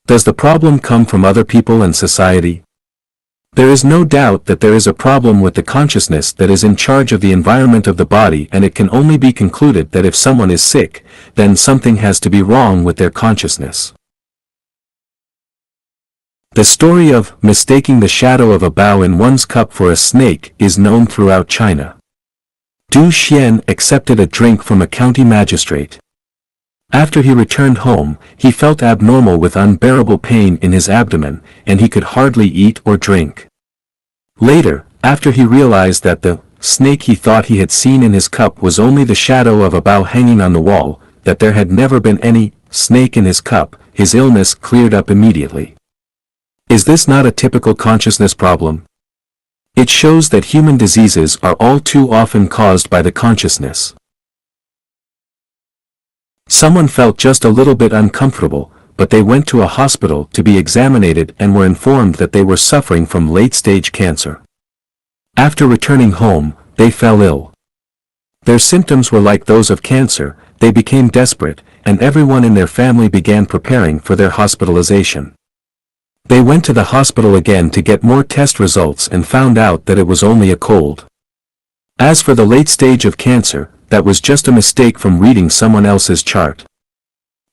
Does the problem come from other people and society? There is no doubt that there is a problem with the consciousness that is in charge of the environment of the body, and it can only be concluded that if someone is sick, then something has to be wrong with their consciousness. The story of mistaking the shadow of a bough in one's cup for a snake is known throughout China. Du Xian accepted a drink from a county magistrate. After he returned home, he felt abnormal with unbearable pain in his abdomen, and he could hardly eat or drink. Later, after he realized that the snake he thought he had seen in his cup was only the shadow of a bough hanging on the wall, that there had never been any snake in his cup, his illness cleared up immediately. Is this not a typical consciousness problem? It shows that human diseases are all too often caused by the consciousness. Someone felt just a little bit uncomfortable, but they went to a hospital to be examined and were informed that they were suffering from late-stage cancer. After returning home, they fell ill. Their symptoms were like those of cancer, they became desperate, and everyone in their family began preparing for their hospitalization. They went to the hospital again to get more test results and found out that it was only a cold. As for the late stage of cancer, that was just a mistake from reading someone else's chart.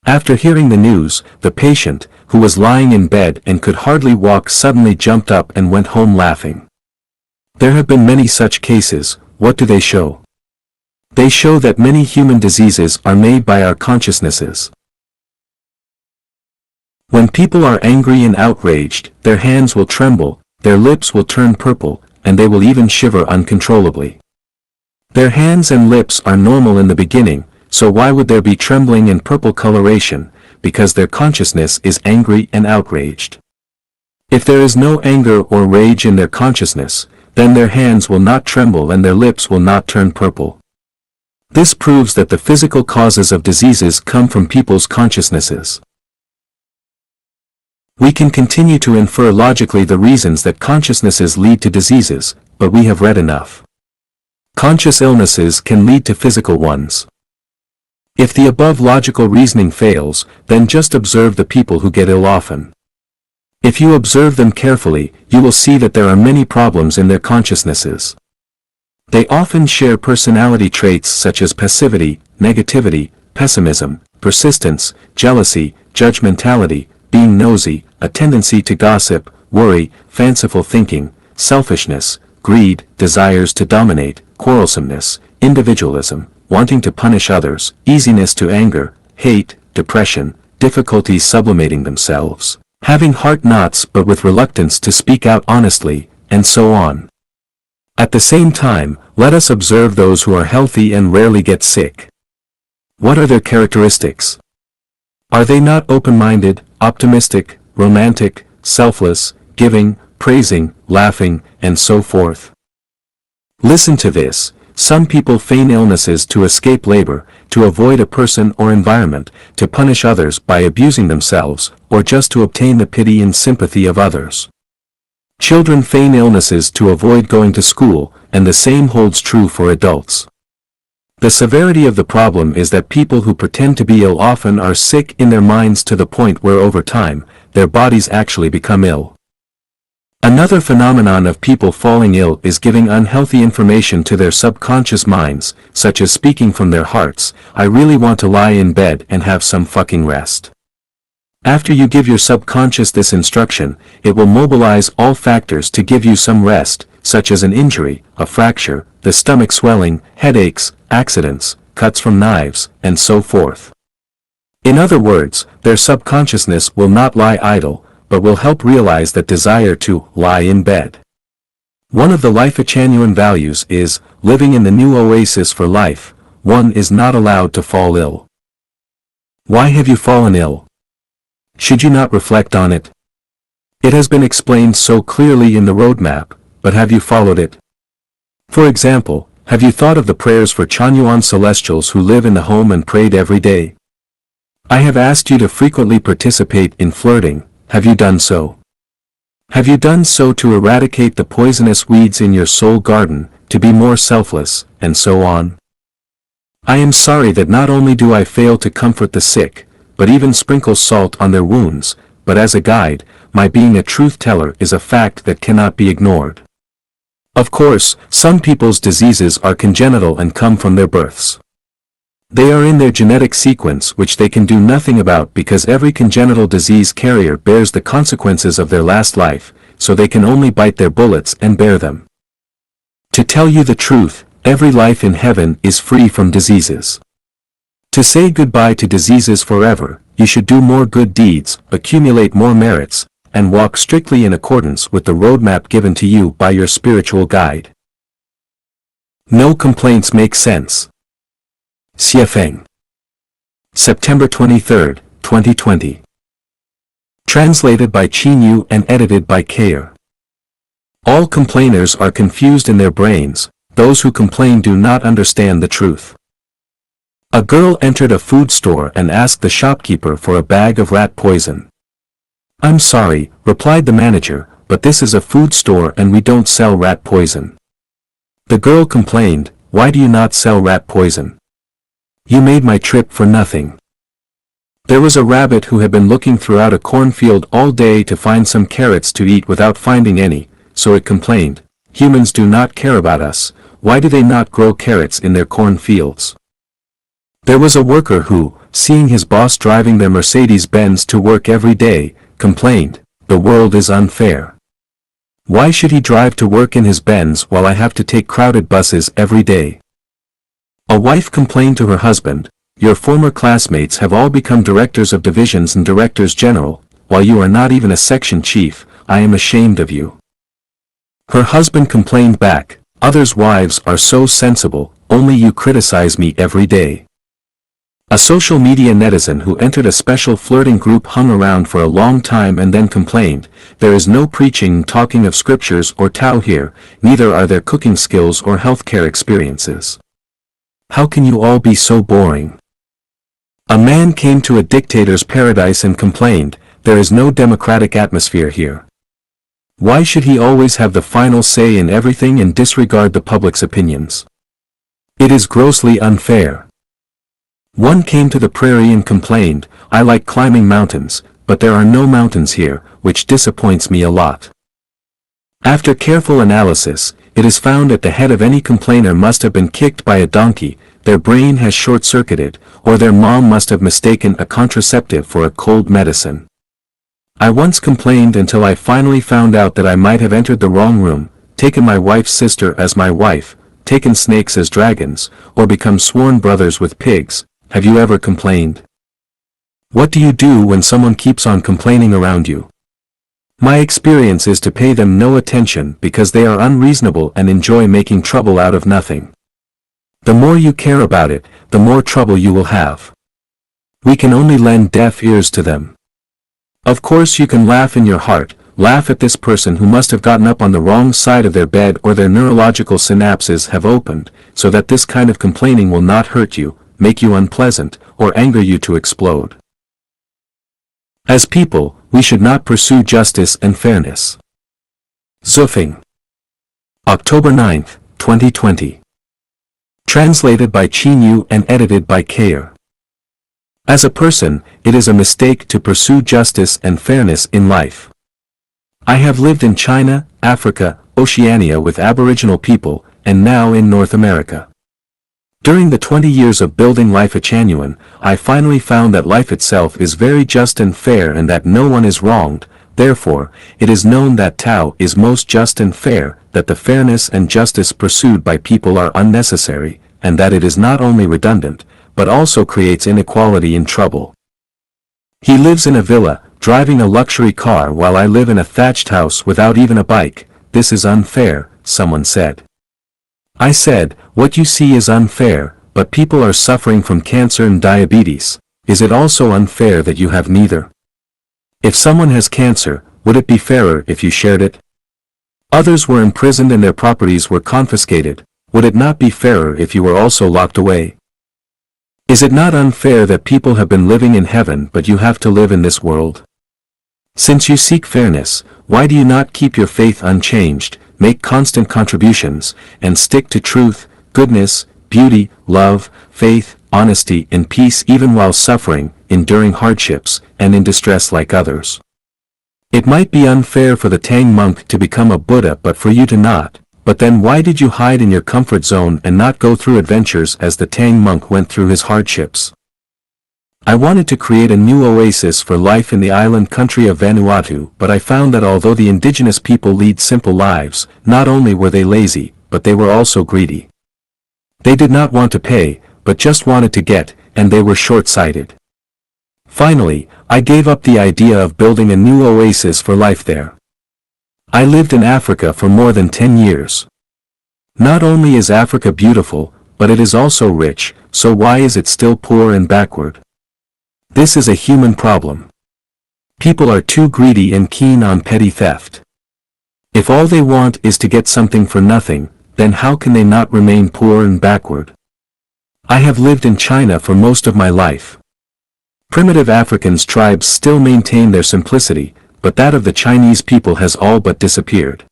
After hearing the news, the patient, who was lying in bed and could hardly walk, suddenly jumped up and went home laughing. There have been many such cases. What do they show? They show that many human diseases are made by our consciousnesses. When people are angry and outraged, their hands will tremble, their lips will turn purple, and they will even shiver uncontrollably. Their hands and lips are normal in the beginning, so why would there be trembling and purple coloration? Because their consciousness is angry and outraged. If there is no anger or rage in their consciousness, then their hands will not tremble and their lips will not turn purple. This proves that the physical causes of diseases come from people's consciousnesses. We can continue to infer logically the reasons that consciousnesses lead to diseases, but we have read enough. Conscious illnesses can lead to physical ones. If the above logical reasoning fails, then just observe the people who get ill often. If you observe them carefully, you will see that there are many problems in their consciousnesses. They often share personality traits such as passivity, negativity, pessimism, persistence, jealousy, judgmentality, being nosy, a tendency to gossip, worry, fanciful thinking, selfishness, greed, desires to dominate, quarrelsomeness, individualism, wanting to punish others, easiness to anger, hate, depression, difficulties sublimating themselves, having heart knots but with reluctance to speak out honestly, and so on. At the same time, let us observe those who are healthy and rarely get sick. What are their characteristics? Are they not open-minded, optimistic, romantic, selfless, giving, praising, laughing, and so forth? Listen to this. Some people feign illnesses to escape labor, to avoid a person or environment, to punish others by abusing themselves, or just to obtain the pity and sympathy of others. Children feign illnesses to avoid going to school, and the same holds true for adults. The severity of the problem is that people who pretend to be ill often are sick in their minds to the point where over time, their bodies actually become ill. Another phenomenon of people falling ill is giving unhealthy information to their subconscious minds, such as speaking from their hearts, "I really want to lie in bed and have some fucking rest." After you give your subconscious this instruction, it will mobilize all factors to give you some rest, such as an injury, a fracture, the stomach swelling, headaches, accidents, cuts from knives, and so forth. In other words, their subconsciousness will not lie idle, but will help realize that desire to lie in bed. One of the Life Genuine values is, living in the new oasis for life, one is not allowed to fall ill. Why have you fallen ill? Should you not reflect on it? It has been explained so clearly in the roadmap, but have you followed it? For example, have you thought of the prayers for Chanyuan celestials who live in the home and prayed every day? I have asked you to frequently participate in flirting. Have you done so? Have you done so to eradicate the poisonous weeds in your soul garden, to be more selfless, and so on? I am sorry that not only do I fail to comfort the sick, but even sprinkle salt on their wounds, but as a guide, my being a truth teller is a fact that cannot be ignored. Of course, some people's diseases are congenital and come from their births. They are in their genetic sequence which they can do nothing about because every congenital disease carrier bears the consequences of their last life, so they can only bite their bullets and bear them. To tell you the truth, every life in heaven is free from diseases. To say goodbye to diseases forever, you should do more good deeds, accumulate more merits, and walk strictly in accordance with the roadmap given to you by your spiritual guide. No complaints make sense. Xie Feng. September 23, 2020. Translated by Qin Yu and edited by Kayer. All complainers are confused in their brains, those who complain do not understand the truth. A girl entered a food store and asked the shopkeeper for a bag of rat poison. "I'm sorry," replied the manager, "but this is a food store and we don't sell rat poison." The girl complained, "Why do you not sell rat poison? You made my trip for nothing." There was a rabbit who had been looking throughout a cornfield all day to find some carrots to eat without finding any, so it complained, "Humans do not care about us, why do they not grow carrots in their cornfields?" There was a worker who, seeing his boss driving their Mercedes-Benz to work every day, complained, "The world is unfair. Why should he drive to work in his Benz while I have to take crowded buses every day?" A wife complained to her husband, "Your former classmates have all become directors of divisions and directors general, while you are not even a section chief. I am ashamed of you." Her husband complained back, "Others' wives are so sensible, only you criticize me every day." A social media netizen who entered a special flirting group hung around for a long time and then complained, "There is no preaching, talking of scriptures or Tao here, neither are there cooking skills or healthcare experiences. How can you all be so boring?" A man came to a dictator's paradise and complained, "There is no democratic atmosphere here. Why should he always have the final say in everything and disregard the public's opinions? It is grossly unfair." One came to the prairie and complained, "I like climbing mountains, but there are no mountains here, which disappoints me a lot." After careful analysis, it is found that the head of any complainer must have been kicked by a donkey, their brain has short-circuited, or their mom must have mistaken a contraceptive for a cold medicine. I once complained until I finally found out that I might have entered the wrong room, taken my wife's sister as my wife, taken snakes as dragons, or become sworn brothers with pigs. Have you ever complained? What do you do when someone keeps on complaining around you? My experience is to pay them no attention because they are unreasonable and enjoy making trouble out of nothing. The more you care about it, the more trouble you will have. We can only lend deaf ears to them. Of course you can laugh in your heart, laugh at this person who must have gotten up on the wrong side of their bed or their neurological synapses have opened, so that this kind of complaining will not hurt you, make you unpleasant, or anger you to explode. As people, we should not pursue justice and fairness. Xu Feng. October 9, 2020. Translated by Qin Yu and edited by Kayer. As a person, it is a mistake to pursue justice and fairness in life. I have lived in China, Africa, Oceania with Aboriginal people, and now in North America. During the 20 years of building life at Chanyuan, I finally found that life itself is very just and fair and that no one is wronged. Therefore, it is known that Tao is most just and fair, that the fairness and justice pursued by people are unnecessary, and that it is not only redundant, but also creates inequality and trouble. He lives in a villa, driving a luxury car while I live in a thatched house without even a bike. This is unfair, someone said. I said, what you see is unfair, but people are suffering from cancer and diabetes. Is it also unfair that you have neither? If someone has cancer, would it be fairer if you shared it? Others were imprisoned and their properties were confiscated. Would it not be fairer if you were also locked away? Is it not unfair that people have been living in heaven but you have to live in this world? Since you seek fairness, why do you not keep your faith unchanged, make constant contributions, and stick to truth, goodness, beauty, love, faith, honesty and peace even while suffering, enduring hardships, and in distress like others? It might be unfair for the Tang monk to become a Buddha but for you to not, but then why did you hide in your comfort zone and not go through adventures as the Tang monk went through his hardships? I wanted to create a new oasis for life in the island country of Vanuatu, but I found that although the indigenous people lead simple lives, not only were they lazy, but they were also greedy. They did not want to pay, but just wanted to get, and they were short-sighted. Finally, I gave up the idea of building a new oasis for life there. I lived in Africa for more than 10 years. Not only is Africa beautiful, but it is also rich, so why is it still poor and backward? This is a human problem. People are too greedy and keen on petty theft. If all they want is to get something for nothing, then how can they not remain poor and backward? I have lived in China for most of my life. Primitive Africans tribes still maintain their simplicity, but that of the Chinese people has all but disappeared.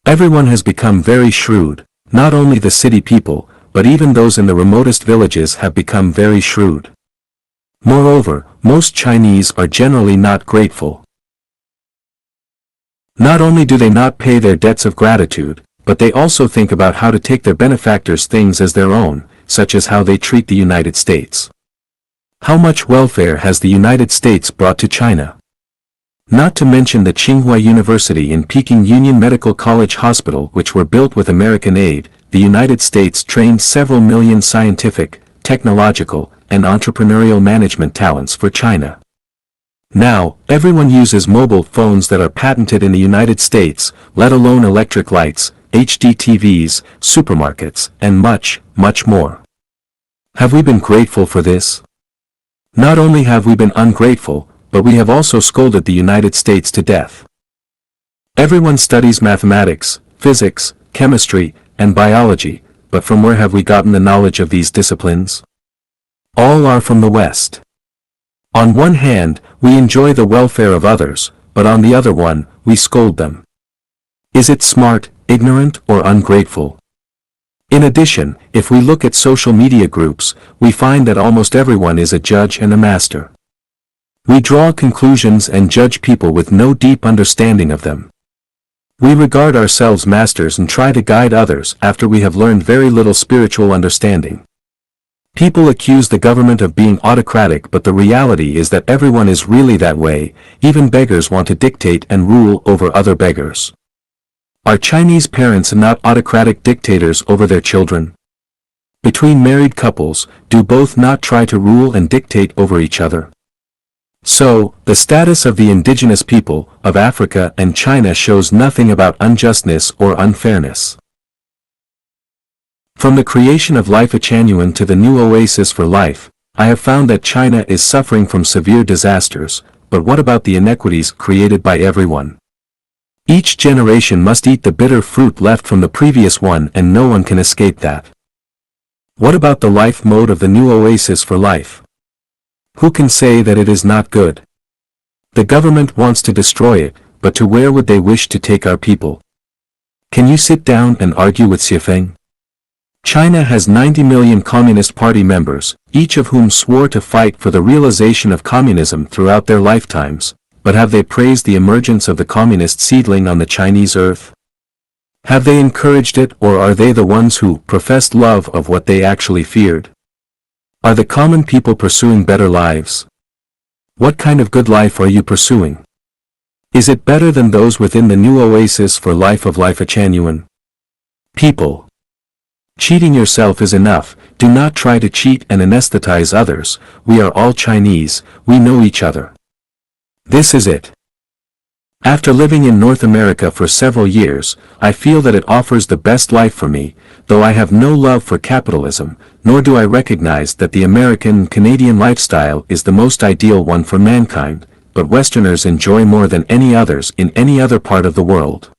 Everyone has become very shrewd, not only the city people, but even those in the remotest villages have become very shrewd. Moreover, most Chinese are generally not grateful. Not only do they not pay their debts of gratitude, but they also think about how to take their benefactors' things as their own, such as how they treat the United States. How much welfare has the United States brought to China? Not to mention the Tsinghua University and Peking Union Medical College Hospital, which were built with American aid. The United States trained several million scientific, technological, and entrepreneurial management talents for China. Now, everyone uses mobile phones that are patented in the United States, let alone electric lights, HD TVs, supermarkets, and much, much more. Have we been grateful for this? Not only have we been ungrateful, but we have also scolded the United States to death. Everyone studies mathematics, physics, chemistry, and biology, but from where have we gotten the knowledge of these disciplines? All are from the West. On one hand, we enjoy the welfare of others, but on the other one, we scold them. Is it smart, ignorant, or ungrateful? In addition, if we look at social media groups, we find that almost everyone is a judge and a master. We draw conclusions and judge people with no deep understanding of them. We regard ourselves masters and try to guide others after we have learned very little spiritual understanding. People accuse the government of being autocratic, but the reality is that everyone is really that way. Even beggars want to dictate and rule over other beggars. Are Chinese parents not autocratic dictators over their children? Between married couples, do both not try to rule and dictate over each other? So, the status of the indigenous people of Africa and China shows nothing about unjustness or unfairness. From the creation of Life Achanuan to the new oasis for life, I have found that China is suffering from severe disasters, but what about the inequities created by everyone? Each generation must eat the bitter fruit left from the previous one, and no one can escape that. What about the life mode of the new oasis for life? Who can say that it is not good? The government wants to destroy it, but to where would they wish to take our people? Can you sit down and argue with Xiafeng? China has 90 million Communist Party members, each of whom swore to fight for the realization of communism throughout their lifetimes, but have they praised the emergence of the communist seedling on the Chinese earth? Have they encouraged it, or are they the ones who professed love of what they actually feared? Are the common people pursuing better lives? What kind of good life are you pursuing? Is it better than those within the new oasis for life of Life Achanuan? People. Cheating yourself is enough. Do not try to cheat and anesthetize others. We are all Chinese, we know each other. This is it. After living in North America for several years, I feel that it offers the best life for me, though I have no love for capitalism, nor do I recognize that the American and Canadian lifestyle is the most ideal one for mankind, but Westerners enjoy more than any others in any other part of the world.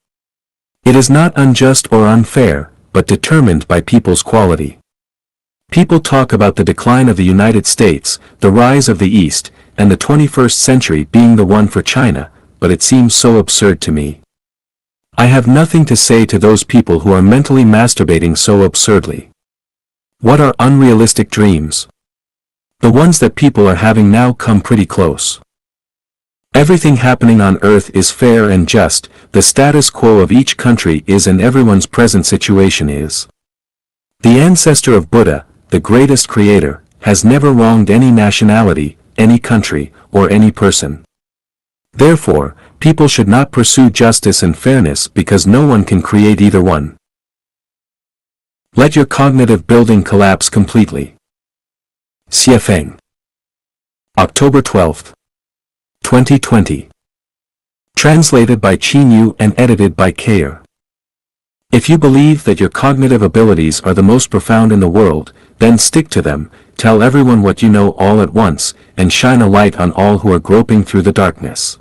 It is not unjust or unfair, but determined by people's quality. People talk about the decline of the United States, the rise of the East, and the 21st century being the one for China, but it seems so absurd to me. I have nothing to say to those people who are mentally masturbating so absurdly. What are unrealistic dreams? The ones that people are having now come pretty close. Everything happening on earth is fair and just, the status quo of each country is and everyone's present situation is. The ancestor of Buddha, the greatest creator, has never wronged any nationality, any country, or any person. Therefore, people should not pursue justice and fairness because no one can create either one. Let your cognitive building collapse completely. Xiafeng. October 12, 2020. Translated by Qin Yu and edited by Kayer. If you believe that your cognitive abilities are the most profound in the world, then stick to them, tell everyone what you know all at once, and shine a light on all who are groping through the darkness.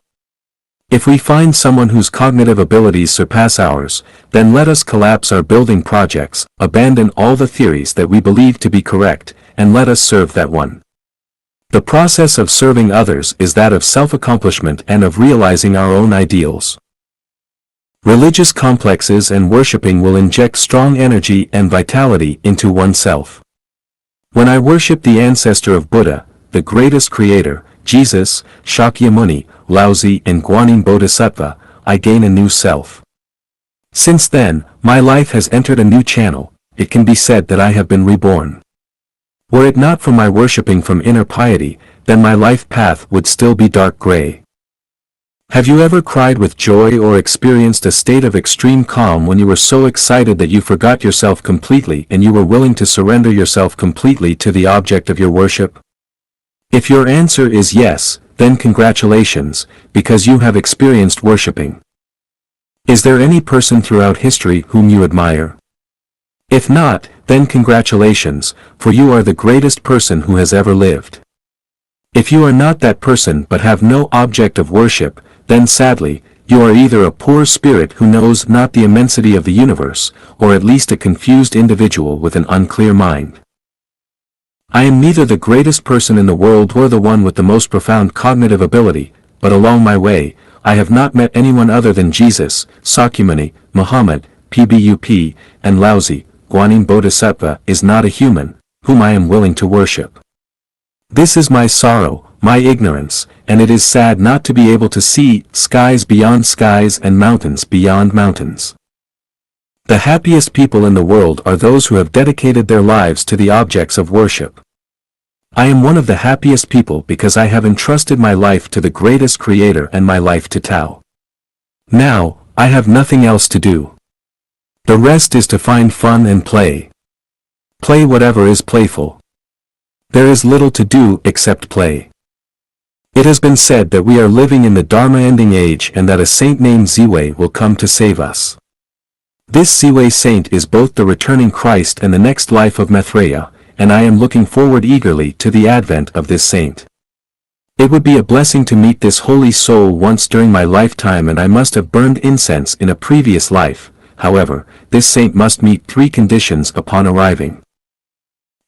If we find someone whose cognitive abilities surpass ours, then let us collapse our building projects, abandon all the theories that we believe to be correct, and let us serve that one. The process of serving others is that of self-accomplishment and of realizing our own ideals. Religious complexes and worshipping will inject strong energy and vitality into oneself. When I worship the ancestor of Buddha, the greatest creator, Jesus, Shakyamuni, Laozi and Guanyin Bodhisattva, I gain a new self. Since then, my life has entered a new channel. It can be said that I have been reborn. Were it not for my worshipping from inner piety, then my life path would still be dark gray. Have you ever cried with joy or experienced a state of extreme calm when you were so excited that you forgot yourself completely and you were willing to surrender yourself completely to the object of your worship? If your answer is yes, then congratulations, because you have experienced worshipping. Is there any person throughout history whom you admire? If not, then congratulations, for you are the greatest person who has ever lived. If you are not that person but have no object of worship, then sadly, you are either a poor spirit who knows not the immensity of the universe, or at least a confused individual with an unclear mind. I am neither the greatest person in the world nor the one with the most profound cognitive ability, but along my way, I have not met anyone other than Jesus, Sakyamuni, Muhammad, Pbup, and Laozi. Guanyin Bodhisattva is not a human, whom I am willing to worship. This is my sorrow, my ignorance, and it is sad not to be able to see skies beyond skies and mountains beyond mountains. The happiest people in the world are those who have dedicated their lives to the objects of worship. I am one of the happiest people because I have entrusted my life to the greatest creator and my life to Tao. Now, I have nothing else to do. The rest is to find fun and play. Play whatever is playful. There is little to do except play. It has been said that we are living in the Dharma ending age and that a saint named Ziwei will come to save us. This Ziwei saint is both the returning Christ and the next life of Maitreya, and I am looking forward eagerly to the advent of this saint. It would be a blessing to meet this holy soul once during my lifetime, and I must have burned incense in a previous life. However, this saint must meet 3 conditions upon arriving.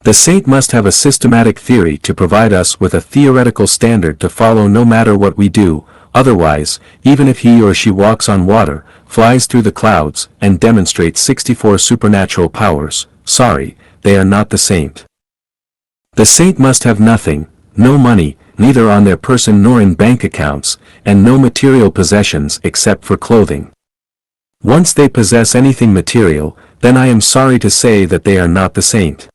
The saint must have a systematic theory to provide us with a theoretical standard to follow no matter what we do. Otherwise, even if he or she walks on water, flies through the clouds, and demonstrates 64 supernatural powers, sorry, they are not the saint. The saint must have nothing, no money, neither on their person nor in bank accounts, and no material possessions except for clothing. Once they possess anything material, then I am sorry to say that they are not the saint.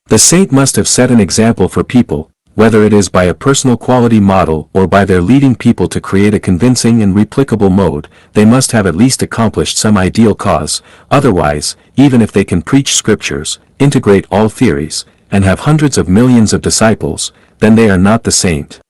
The saint must have set an example for people, whether it is by a personal quality model or by their leading people to create a convincing and replicable mode. They must have at least accomplished some ideal cause. Otherwise, even if they can preach scriptures, integrate all theories, and have hundreds of millions of disciples, then they are not the saint.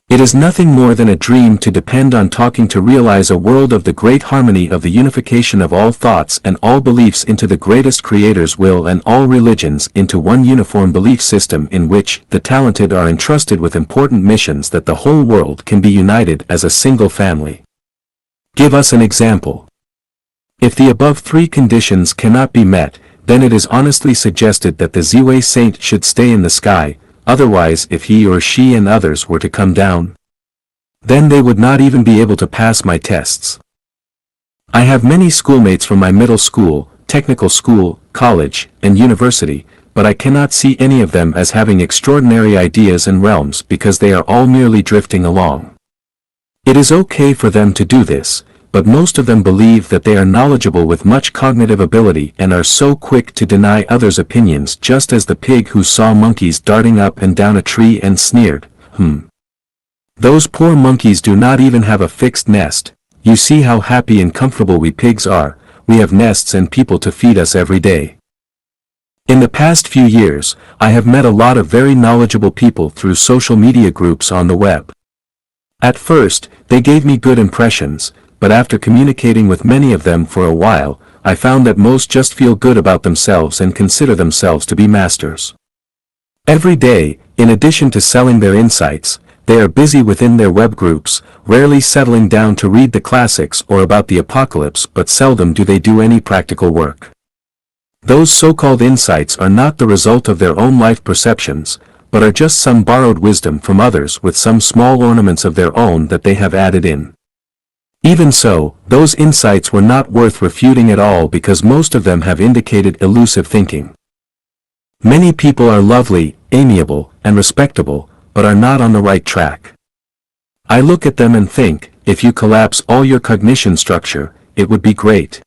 It is nothing more than a dream to depend on talking to realize a world of the great harmony of the unification of all thoughts and all beliefs into the greatest creator's will and all religions into one uniform belief system in which the talented are entrusted with important missions that the whole world can be united as a single family. Give us an example. If the above 3 conditions cannot be met, then it is honestly suggested that the Ziwei saint should stay in the sky. Otherwise, if he or she and others were to come down, then they would not even be able to pass my tests. I have many schoolmates from my middle school, technical school, college, and university, but I cannot see any of them as having extraordinary ideas and realms because they are all merely drifting along. It is okay for them to do this, but most of them believe that they are knowledgeable with much cognitive ability and are so quick to deny others' opinions, just as the pig who saw monkeys darting up and down a tree and sneered, Those poor monkeys do not even have a fixed nest. You see how happy and comfortable we pigs are. We have nests and people to feed us every day. In the past few years, I have met a lot of very knowledgeable people through social media groups on the web. At first, they gave me good impressions, but after communicating with many of them for a while, I found that most just feel good about themselves and consider themselves to be masters. Every day, in addition to selling their insights, they are busy within their web groups, rarely settling down to read the classics or about the apocalypse, but seldom do they do any practical work. Those so-called insights are not the result of their own life perceptions, but are just some borrowed wisdom from others with some small ornaments of their own that they have added in. Even so, those insights were not worth refuting at all because most of them have indicated elusive thinking. Many people are lovely, amiable, and respectable, but are not on the right track. I look at them and think, if you collapse all your cognition structure, it would be great.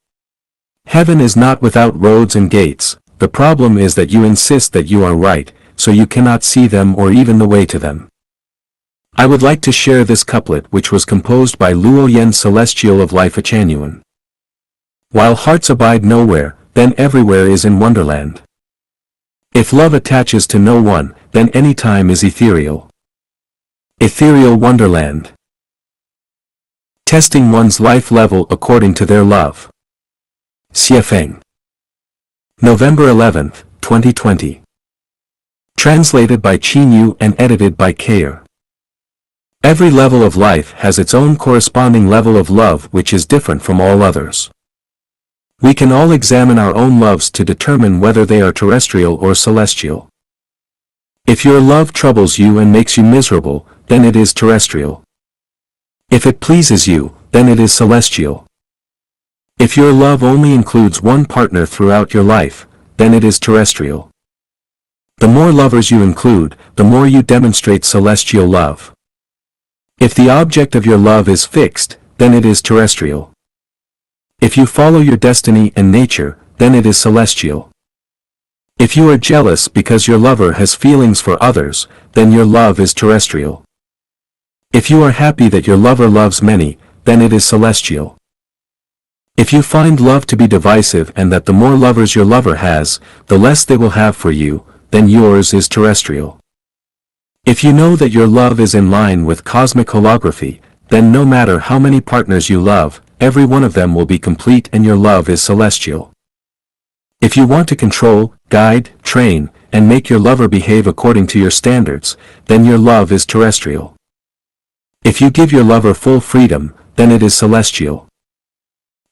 Heaven is not without roads and gates. The problem is that you insist that you are right, so you cannot see them or even the way to them. I would like to share this couplet which was composed by Luo Yen Celestial of Life Achanuan. While hearts abide nowhere, then everywhere is in wonderland. If love attaches to no one, then any time is ethereal. Ethereal wonderland. Testing one's life level according to their love. Xiefeng. November 11, 2020. Translated by Qin Yu and edited by Kayer. Every level of life has its own corresponding level of love which is different from all others. We can all examine our own loves to determine whether they are terrestrial or celestial. If your love troubles you and makes you miserable, then it is terrestrial. If it pleases you, then it is celestial. If your love only includes one partner throughout your life, then it is terrestrial. The more lovers you include, the more you demonstrate celestial love. If the object of your love is fixed, then it is terrestrial. If you follow your destiny and nature, then it is celestial. If you are jealous because your lover has feelings for others, then your love is terrestrial. If you are happy that your lover loves many, then it is celestial. If you find love to be divisive and that the more lovers your lover has, the less they will have for you, then yours is terrestrial. If you know that your love is in line with cosmic holography, then no matter how many partners you love, every one of them will be complete and your love is celestial. If you want to control, guide, train, and make your lover behave according to your standards, then your love is terrestrial. If you give your lover full freedom, then it is celestial.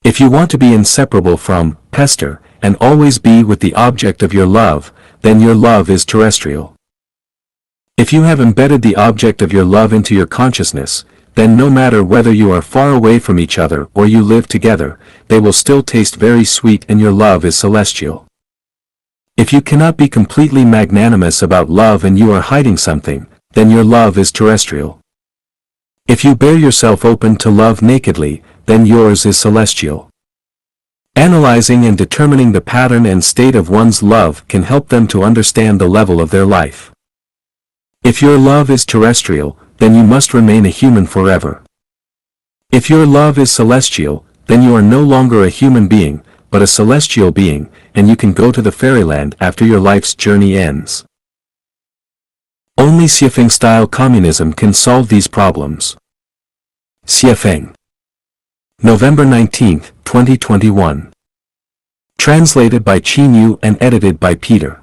If you want to be inseparable from, pester, and always be with the object of your love, then your love is terrestrial. If you have embedded the object of your love into your consciousness, then no matter whether you are far away from each other or you live together, they will still taste very sweet and your love is celestial. If you cannot be completely magnanimous about love and you are hiding something, then your love is terrestrial. If you bear yourself open to love nakedly, then yours is celestial. Analyzing and determining the pattern and state of one's love can help them to understand the level of their life. If your love is terrestrial, then you must remain a human forever. If your love is celestial, then you are no longer a human being, but a celestial being, and you can go to the fairyland after your life's journey ends. Only Xiafeng-style communism can solve these problems. Xiafeng. November 19, 2021. Translated by Qin Yu and edited by Peter.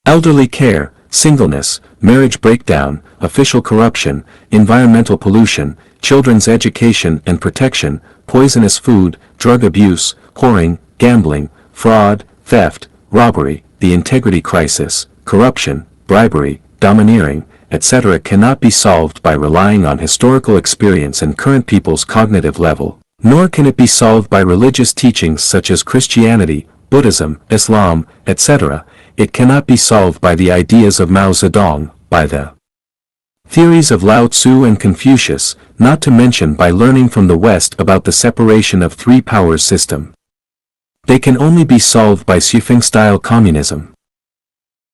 Elderly care, singleness, marriage breakdown, official corruption, environmental pollution, children's education and protection, poisonous food, drug abuse, whoring, gambling, fraud, theft, robbery, the integrity crisis, corruption, bribery, domineering, etc. cannot be solved by relying on historical experience and current people's cognitive level, nor can it be solved by religious teachings such as Christianity, Buddhism, Islam, etc. It cannot be solved by the ideas of Mao Zedong, by the theories of Lao Tzu and Confucius, not to mention by learning from the West about the separation of three powers system. They can only be solved by Xiafeng-style communism.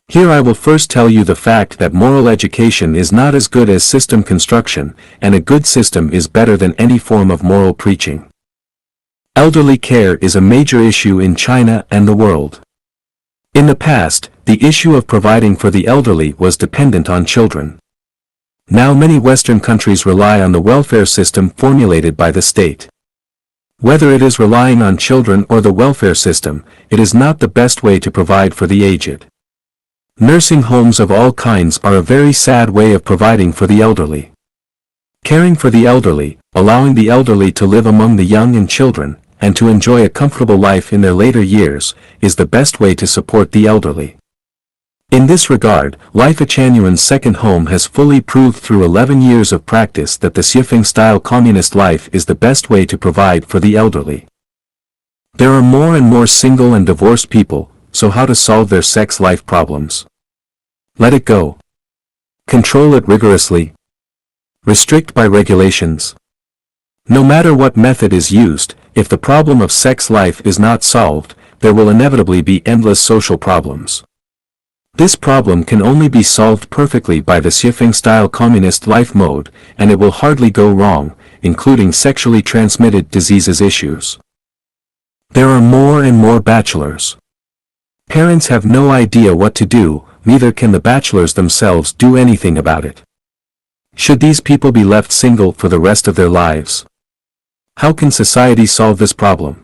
Here I will first tell you the fact that moral education is not as good as system construction, and a good system is better than any form of moral preaching. Elderly care is a major issue in China and the world. In the past, the issue of providing for the elderly was dependent on children. Now many Western countries rely on the welfare system formulated by the state. Whether it is relying on children or the welfare system, it is not the best way to provide for the aged. Nursing homes of all kinds are a very sad way of providing for the elderly. Caring for the elderly, allowing the elderly to live among the young and children, and to enjoy a comfortable life in their later years, is the best way to support the elderly. In this regard, Life Achanuan's second home has fully proved through 11 years of practice that the Xiafeng-style communist life is the best way to provide for the elderly. There are more and more single and divorced people, so how to solve their sex life problems? Let it go. Control it rigorously. Restrict by regulations. No matter what method is used, if the problem of sex life is not solved, there will inevitably be endless social problems. This problem can only be solved perfectly by the Xiafeng-style communist life mode, and it will hardly go wrong, including sexually transmitted diseases issues. There are more and more bachelors. Parents have no idea what to do, neither can the bachelors themselves do anything about it. Should these people be left single for the rest of their lives? How can society solve this problem?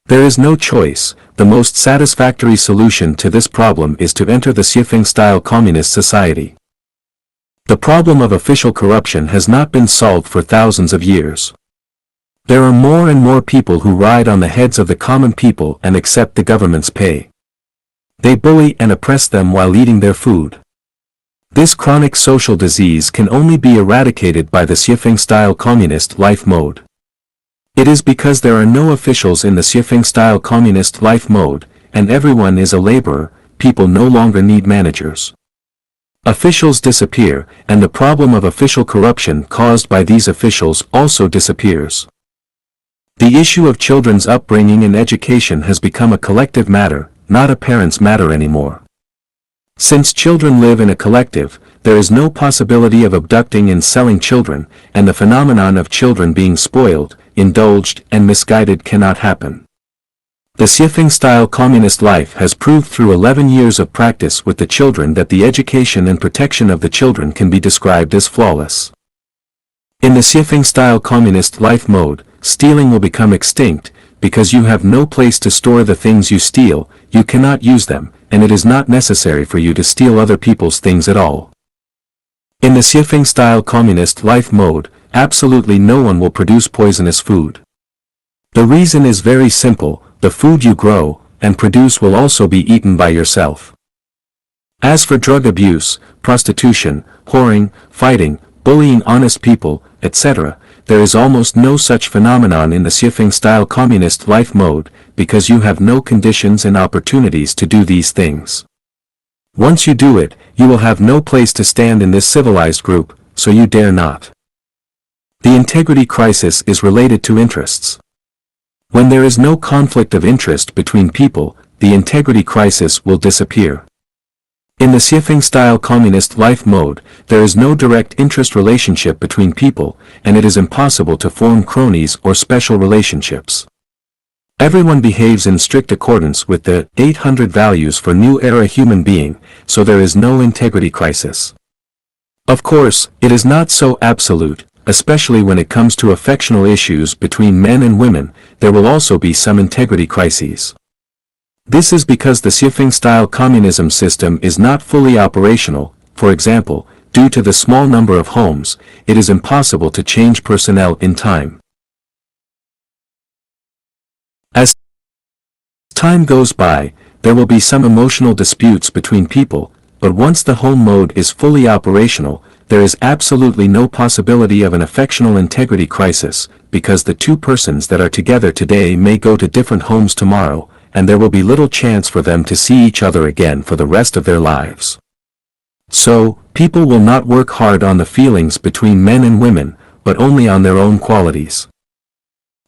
There is no choice. The most satisfactory solution to this problem is to enter the Xiafeng-style communist society. The problem of official corruption has not been solved for thousands of years. There are more and more people who ride on the heads of the common people and accept the government's pay. They bully and oppress them while eating their food. This chronic social disease can only be eradicated by the Xiafeng-style communist life mode. It is because there are no officials in the Xiafeng-style communist life mode, and everyone is a laborer, people no longer need managers. Officials disappear, and the problem of official corruption caused by these officials also disappears. The issue of children's upbringing and education has become a collective matter, not appearance matter anymore. Since children live in a collective, there is no possibility of abducting and selling children, and the phenomenon of children being spoiled, indulged, and misguided cannot happen. The Xiefeng-style communist life has proved through 11 years of practice with the children that the education and protection of the children can be described as flawless. In the Xiefeng-style communist life mode, stealing will become extinct, because you have no place to store the things you steal, you cannot use them, and it is not necessary for you to steal other people's things at all. In the Xiefeng-style communist life mode, absolutely no one will produce poisonous food. The reason is very simple: the food you grow and produce will also be eaten by yourself. As for drug abuse, prostitution, whoring, fighting, bullying honest people, etc., there is almost no such phenomenon in the Xiefeng-style communist life mode, because you have no conditions and opportunities to do these things. Once you do it, you will have no place to stand in this civilized group, so you dare not. The integrity crisis is related to interests. When there is no conflict of interest between people, the integrity crisis will disappear. In the Xiefeng-style communist life mode, there is no direct interest relationship between people, and it is impossible to form cronies or special relationships. Everyone behaves in strict accordance with the 800 values for new era human being, so there is no integrity crisis. Of course, it is not so absolute. Especially when it comes to affectional issues between men and women, there will also be some integrity crises. This is because the Xiefeng-style communism system is not fully operational. For example, due to the small number of homes, it is impossible to change personnel in time. As time goes by, there will be some emotional disputes between people, but once the home mode is fully operational, there is absolutely no possibility of an affectional integrity crisis, because the two persons that are together today may go to different homes tomorrow, and there will be little chance for them to see each other again for the rest of their lives. So, people will not work hard on the feelings between men and women, but only on their own qualities.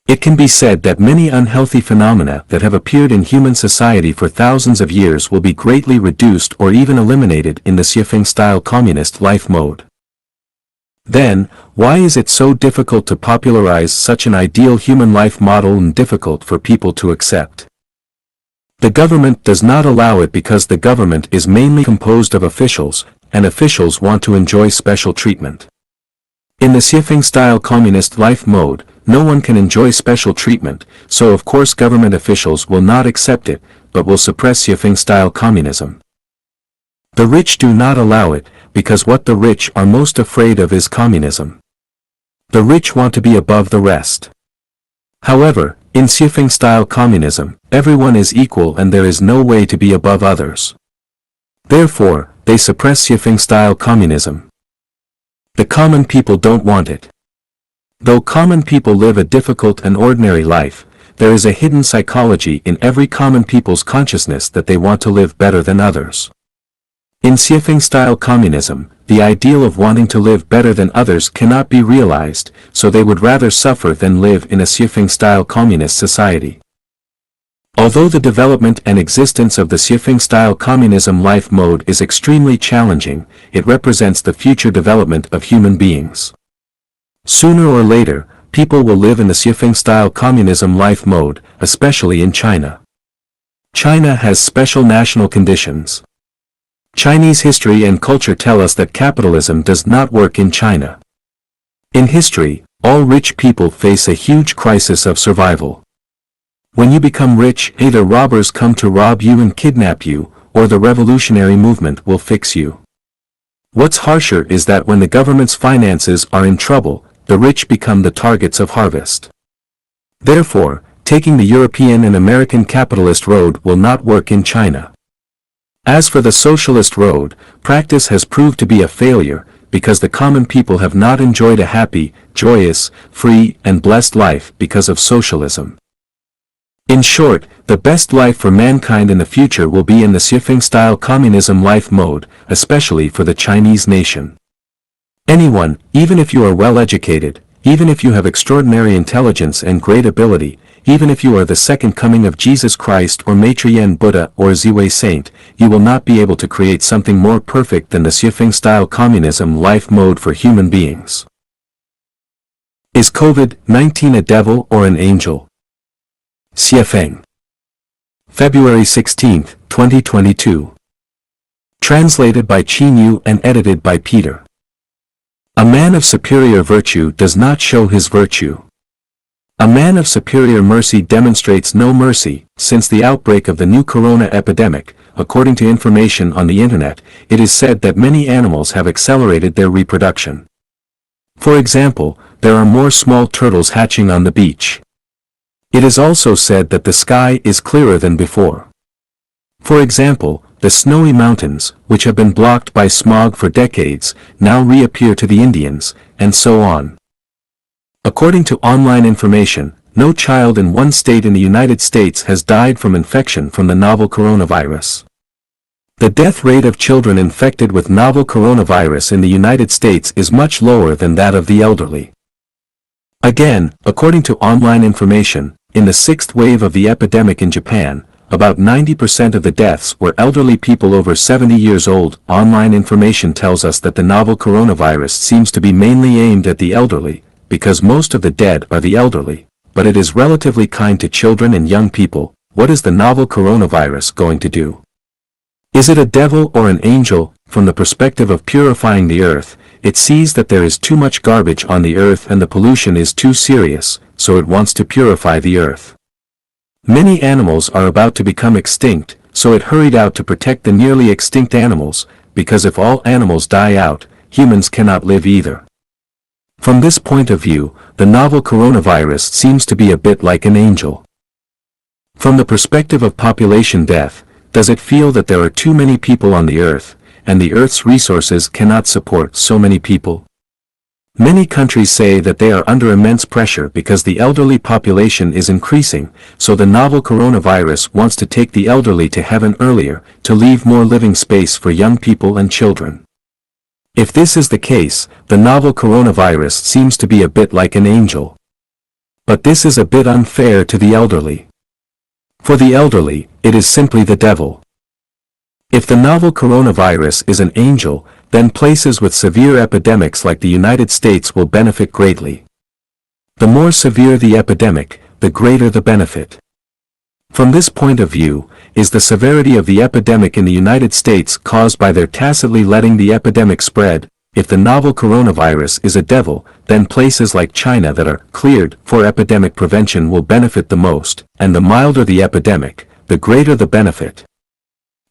It can be said that many unhealthy phenomena that have appeared in human society for thousands of years will be greatly reduced or even eliminated in the Xiefeng-style communist life mode. Then, why is it so difficult to popularize such an ideal human life model and difficult for people to accept? The government does not allow it because the government is mainly composed of officials, and officials want to enjoy special treatment. In the Xiefeng-style communist life mode, no one can enjoy special treatment, so of course government officials will not accept it, but will suppress Xiefeng-style communism. The rich do not allow it, because what the rich are most afraid of is communism. The rich want to be above the rest. However, in Xiefeng-style communism, everyone is equal and there is no way to be above others. Therefore, they suppress Xiefeng-style communism. The common people don't want it. Though common people live a difficult and ordinary life, there is a hidden psychology in every common people's consciousness that they want to live better than others. In Xiefeng-style communism, the ideal of wanting to live better than others cannot be realized, so they would rather suffer than live in a Xiefeng-style communist society. Although the development and existence of the Xiefeng-style communism life mode is extremely challenging, it represents the future development of human beings. Sooner or later, people will live in the Xiefeng-style communism life mode, especially in China. China has special national conditions. Chinese history and culture tell us that capitalism does not work in China. In history, all rich people face a huge crisis of survival. When you become rich, either robbers come to rob you and kidnap you, or the revolutionary movement will fix you. What's harsher is that when the government's finances are in trouble, the rich become the targets of harvest. Therefore, taking the European and American capitalist road will not work in China. As for the socialist road, practice has proved to be a failure, because the common people have not enjoyed a happy, joyous, free, and blessed life because of socialism. In short, the best life for mankind in the future will be in the Xiefeng-style communism life mode, especially for the Chinese nation. Anyone, even if you are well educated, even if you have extraordinary intelligence and great ability, even if you are the second coming of Jesus Christ or Maitre Yen Buddha or Ziwei Saint, you will not be able to create something more perfect than the Xiafeng-style communism life mode for human beings. Is COVID-19 a devil or an angel? Xiafeng. February 16, 2022. Translated by Qin Yu and edited by Peter. A man of superior virtue does not show his virtue. A man of superior mercy demonstrates no mercy. Since the outbreak of the new corona epidemic, according to information on the internet, it is said that many animals have accelerated their reproduction. For example, there are more small turtles hatching on the beach. It is also said that the sky is clearer than before. For example, the snowy mountains, which have been blocked by smog for decades, now reappear to the Indians, and so on. According to online information, no child in one state in the United States has died from infection from the novel coronavirus. The death rate of children infected with novel coronavirus in the United States is much lower than that of the elderly. Again, according to online information, in the sixth wave of the epidemic in Japan, about 90% of the deaths were elderly people over 70 years old. Online information tells us that the novel coronavirus seems to be mainly aimed at the elderly, because most of the dead are the elderly, but it is relatively kind to children and young people. What is the novel coronavirus going to do? Is it a devil or an angel? From the perspective of purifying the earth, it sees that there is too much garbage on the earth and the pollution is too serious, so it wants to purify the earth. Many animals are about to become extinct, so it hurried out to protect the nearly extinct animals, because if all animals die out, humans cannot live either. From this point of view, the novel coronavirus seems to be a bit like an angel. From the perspective of population death, does it feel that there are too many people on the earth, and the earth's resources cannot support so many people? Many countries say that they are under immense pressure because the elderly population is increasing, so the novel coronavirus wants to take the elderly to heaven earlier, to leave more living space for young people and children. If this is the case, the novel coronavirus seems to be a bit like an angel. But this is a bit unfair to the elderly. For the elderly, it is simply the devil. If the novel coronavirus is an angel, then places with severe epidemics like the United States will benefit greatly. The more severe the epidemic, the greater the benefit. From this point of view, is the severity of the epidemic in the United States caused by their tacitly letting the epidemic spread? If the novel coronavirus is a devil, then places like China that are cleared for epidemic prevention will benefit the most, and the milder the epidemic, the greater the benefit.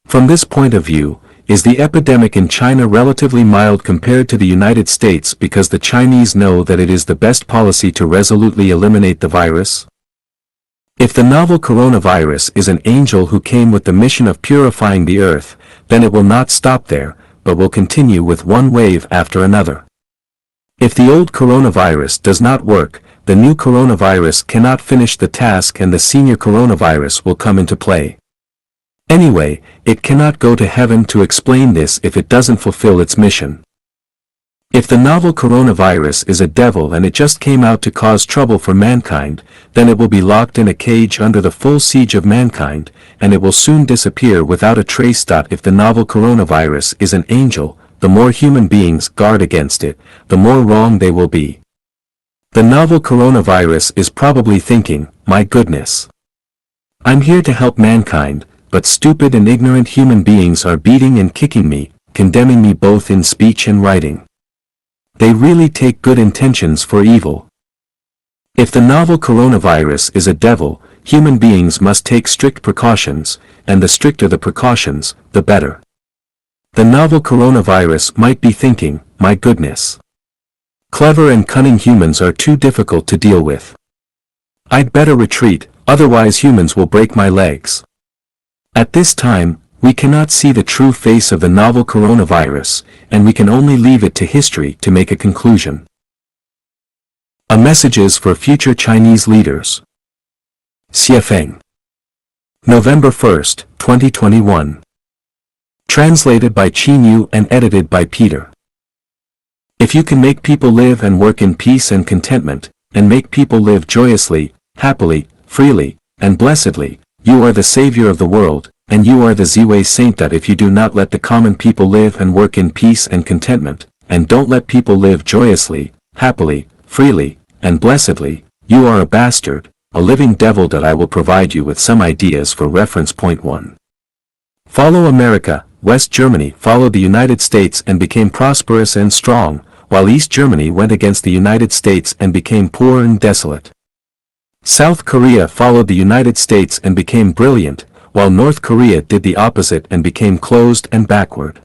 From this point of view, is the epidemic in China relatively mild compared to the United States because the Chinese know that it is the best policy to resolutely eliminate the virus? If the novel coronavirus is an angel who came with the mission of purifying the earth, then it will not stop there, but will continue with one wave after another. If the old coronavirus does not work, the new coronavirus cannot finish the task and the senior coronavirus will come into play. Anyway, it cannot go to heaven to explain this if it doesn't fulfill its mission. If the novel coronavirus is a devil and it just came out to cause trouble for mankind, then it will be locked in a cage under the full siege of mankind, and it will soon disappear without a trace. If the novel coronavirus is an angel, the more human beings guard against it, the more wrong they will be. The novel coronavirus is probably thinking, my goodness. I'm here to help mankind, but stupid and ignorant human beings are beating and kicking me, condemning me both in speech and writing. They really take good intentions for evil. If the novel coronavirus is a devil, human beings must take strict precautions, and the stricter the precautions, the better. The novel coronavirus might be thinking, my goodness. Clever and cunning humans are too difficult to deal with. I'd better retreat, otherwise humans will break my legs. At this time, we cannot see the true face of the novel coronavirus, and we can only leave it to history to make a conclusion. A messages for future Chinese leaders. Xiafeng. November 1st, 2021. Translated by Qin Yu and edited by Peter. If you can make people live and work in peace and contentment, and make people live joyously, happily, freely, and blessedly, you are the savior of the world, and you are the Ziwei saint that if you do not let the common people live and work in peace and contentment, and don't let people live joyously, happily, freely, and blessedly, you are a bastard, a living devil. That I will provide you with some ideas for reference. Point 1. Follow America. West Germany followed the United States and became prosperous and strong, while East Germany went against the United States and became poor and desolate. South Korea followed the United States and became brilliant, while North Korea did the opposite and became closed and backward.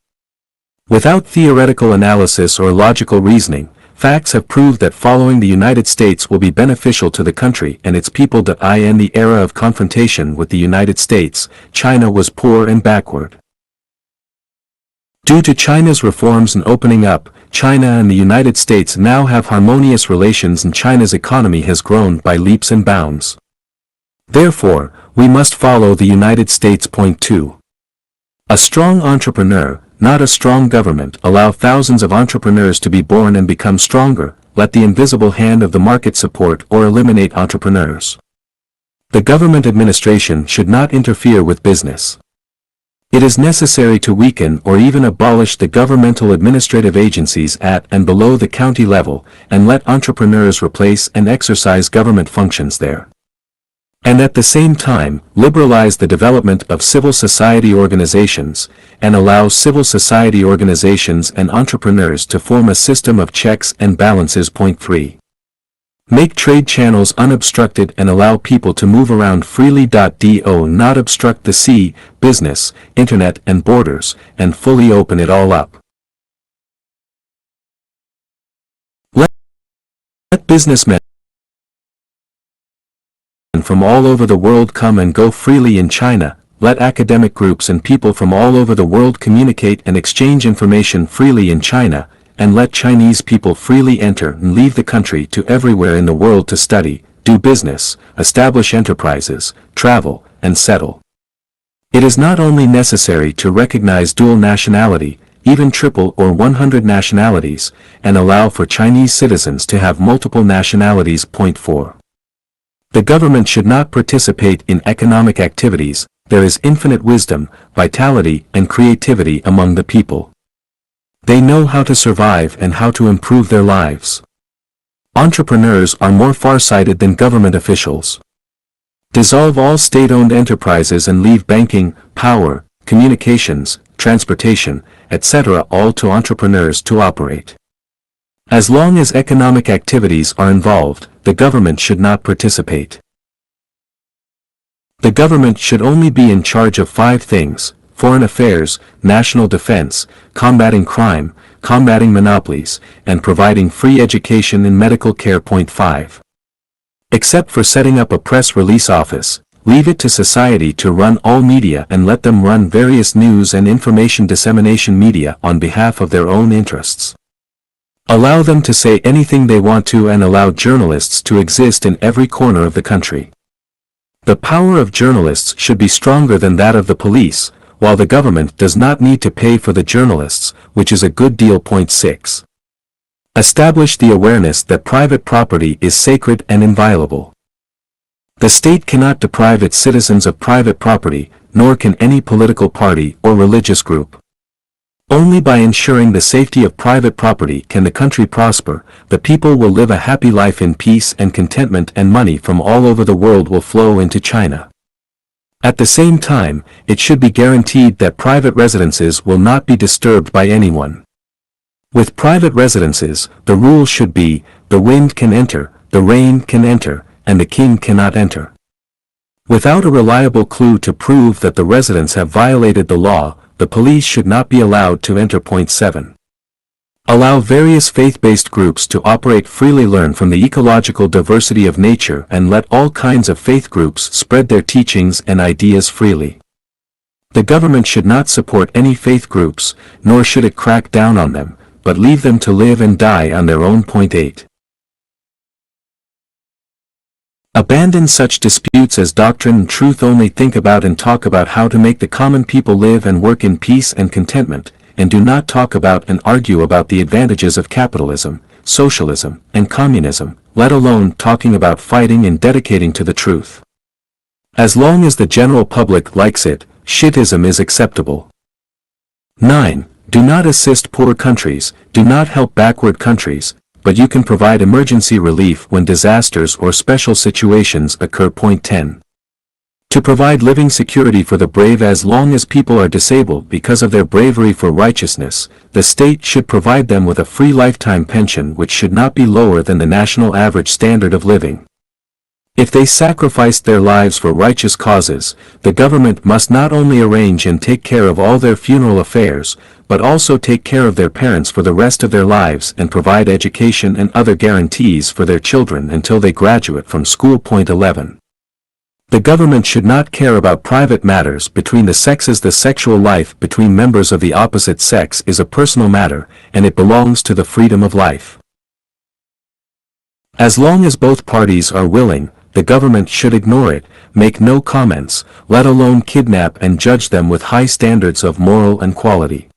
Without theoretical analysis or logical reasoning, facts have proved that following the United States will be beneficial to the country and its people. In the era of confrontation with the United States, China was poor and backward. Due to China's reforms and opening up, China and the United States now have harmonious relations and China's economy has grown by leaps and bounds. Therefore, we must follow the United States. Point 2. A strong entrepreneur, not a strong government. Allow thousands of entrepreneurs to be born and become stronger. Let the invisible hand of the market support or eliminate entrepreneurs. The government administration should not interfere with business. It is necessary to weaken or even abolish the governmental administrative agencies at and below the county level, and let entrepreneurs replace and exercise government functions there. And at the same time, liberalize the development of civil society organizations, and allow civil society organizations and entrepreneurs to form a system of checks and balances. Point 3. Make trade channels unobstructed and allow people to move around freely. Do not obstruct the sea, business, internet and borders, and fully open it all up. Let businessmen from all over the world come and go freely in China. Let academic groups and people from all over the world communicate and exchange information freely in China, and let Chinese people freely enter and leave the country to everywhere in the world to study, do business, establish enterprises, travel, and settle. It is not only necessary to recognize dual nationality, even triple or 100 nationalities, and allow for Chinese citizens to have multiple nationalities. Point 4. The government should not participate in economic activities. There is infinite wisdom, vitality, and creativity among the people. They know how to survive and how to improve their lives. Entrepreneurs are more far-sighted than government officials. Dissolve all state-owned enterprises and leave banking, power, communications, transportation, etc. all to entrepreneurs to operate. As long as economic activities are involved, the government should not participate. The government should only be in charge of 5 things: foreign affairs, national defense, combating crime, combating monopolies, and providing free education and medical care. Point 5. Except for setting up a press release office, leave it to society to run all media and let them run various news and information dissemination media on behalf of their own interests. Allow them to say anything they want to and allow journalists to exist in every corner of the country. The power of journalists should be stronger than that of the police, while the government does not need to pay for the journalists, which is a good deal. Point 6. Establish the awareness that private property is sacred and inviolable. The state cannot deprive its citizens of private property, nor can any political party or religious group. Only by ensuring the safety of private property can the country prosper. The people will live a happy life in peace and contentment, and money from all over the world will flow into China. At the same time, it should be guaranteed that private residences will not be disturbed by anyone. With private residences, the rule should be, the wind can enter, the rain can enter, and the king cannot enter. Without a reliable clue to prove that the residents have violated the law, the police should not be allowed to enter. Point 7. Allow various faith-based groups to operate freely. Learn from the ecological diversity of nature and let all kinds of faith groups spread their teachings and ideas freely. The government should not support any faith groups, nor should it crack down on them, but leave them to live and die on their own. Point 8. Abandon such disputes as doctrine and truth. Only think about and talk about how to make the common people live and work in peace and contentment, and do not talk about and argue about the advantages of capitalism, socialism, and communism, let alone talking about fighting and dedicating to the truth. As long as the general public likes it, shitism is acceptable. 9. Do not assist poor countries, do not help backward countries, but you can provide emergency relief when disasters or special situations occur. Point 10. To provide living security for the brave. As long as people are disabled because of their bravery for righteousness, the state should provide them with a free lifetime pension which should not be lower than the national average standard of living. If they sacrificed their lives for righteous causes, the government must not only arrange and take care of all their funeral affairs, but also take care of their parents for the rest of their lives and provide education and other guarantees for their children until they graduate from school. Point 11. The government should not care about private matters between the sexes. The sexual life between members of the opposite sex is a personal matter, and it belongs to the freedom of life. As long as both parties are willing, the government should ignore it, make no comments, let alone kidnap and judge them with high standards of moral and quality.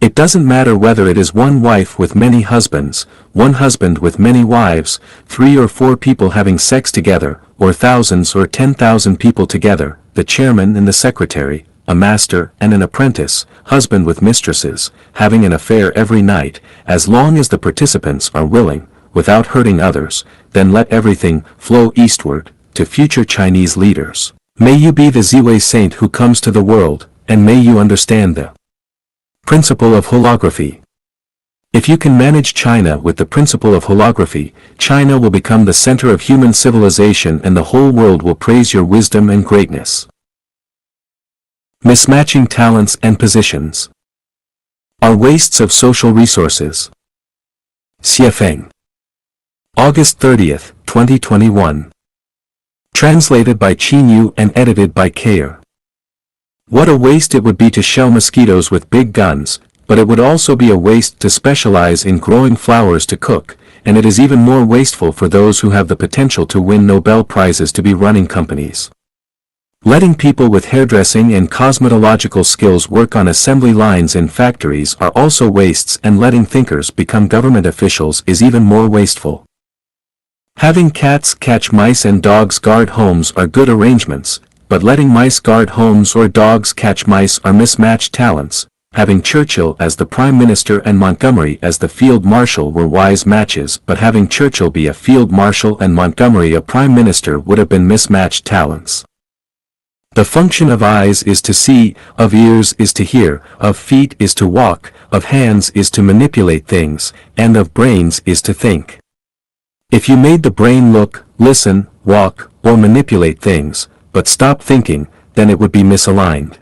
It doesn't matter whether it is one wife with many husbands, one husband with many wives, 3 or 4 people having sex together, or thousands or 10,000 people together, the chairman and the secretary, a master and an apprentice, husband with mistresses, having an affair every night. As long as the participants are willing, without hurting others, then let everything flow eastward. To future Chinese leaders, may you be the Ziwei saint who comes to the world, and may you understand the principle of holography. If you can manage China with the principle of holography, China will become the center of human civilization and the whole world will praise your wisdom and greatness. Mismatching talents and positions are wastes of social resources. Xie Feng. August 30th, 2021. Translated by Qin Yu and edited by Kayer. What a waste it would be to shell mosquitoes with big guns, but it would also be a waste to specialize in growing flowers to cook, and it is even more wasteful for those who have the potential to win Nobel Prizes to be running companies. Letting people with hairdressing and cosmetological skills work on assembly lines in factories are also wastes, and letting thinkers become government officials is even more wasteful. Having cats catch mice and dogs guard homes are good arrangements, but letting mice guard homes or dogs catch mice are mismatched talents. Having Churchill as the Prime Minister and Montgomery as the Field Marshal were wise matches, but having Churchill be a Field Marshal and Montgomery a Prime Minister would have been mismatched talents. The function of eyes is to see, of ears is to hear, of feet is to walk, of hands is to manipulate things, and of brains is to think. If you made the brain look, listen, walk, or manipulate things, but stop thinking, then it would be misaligned.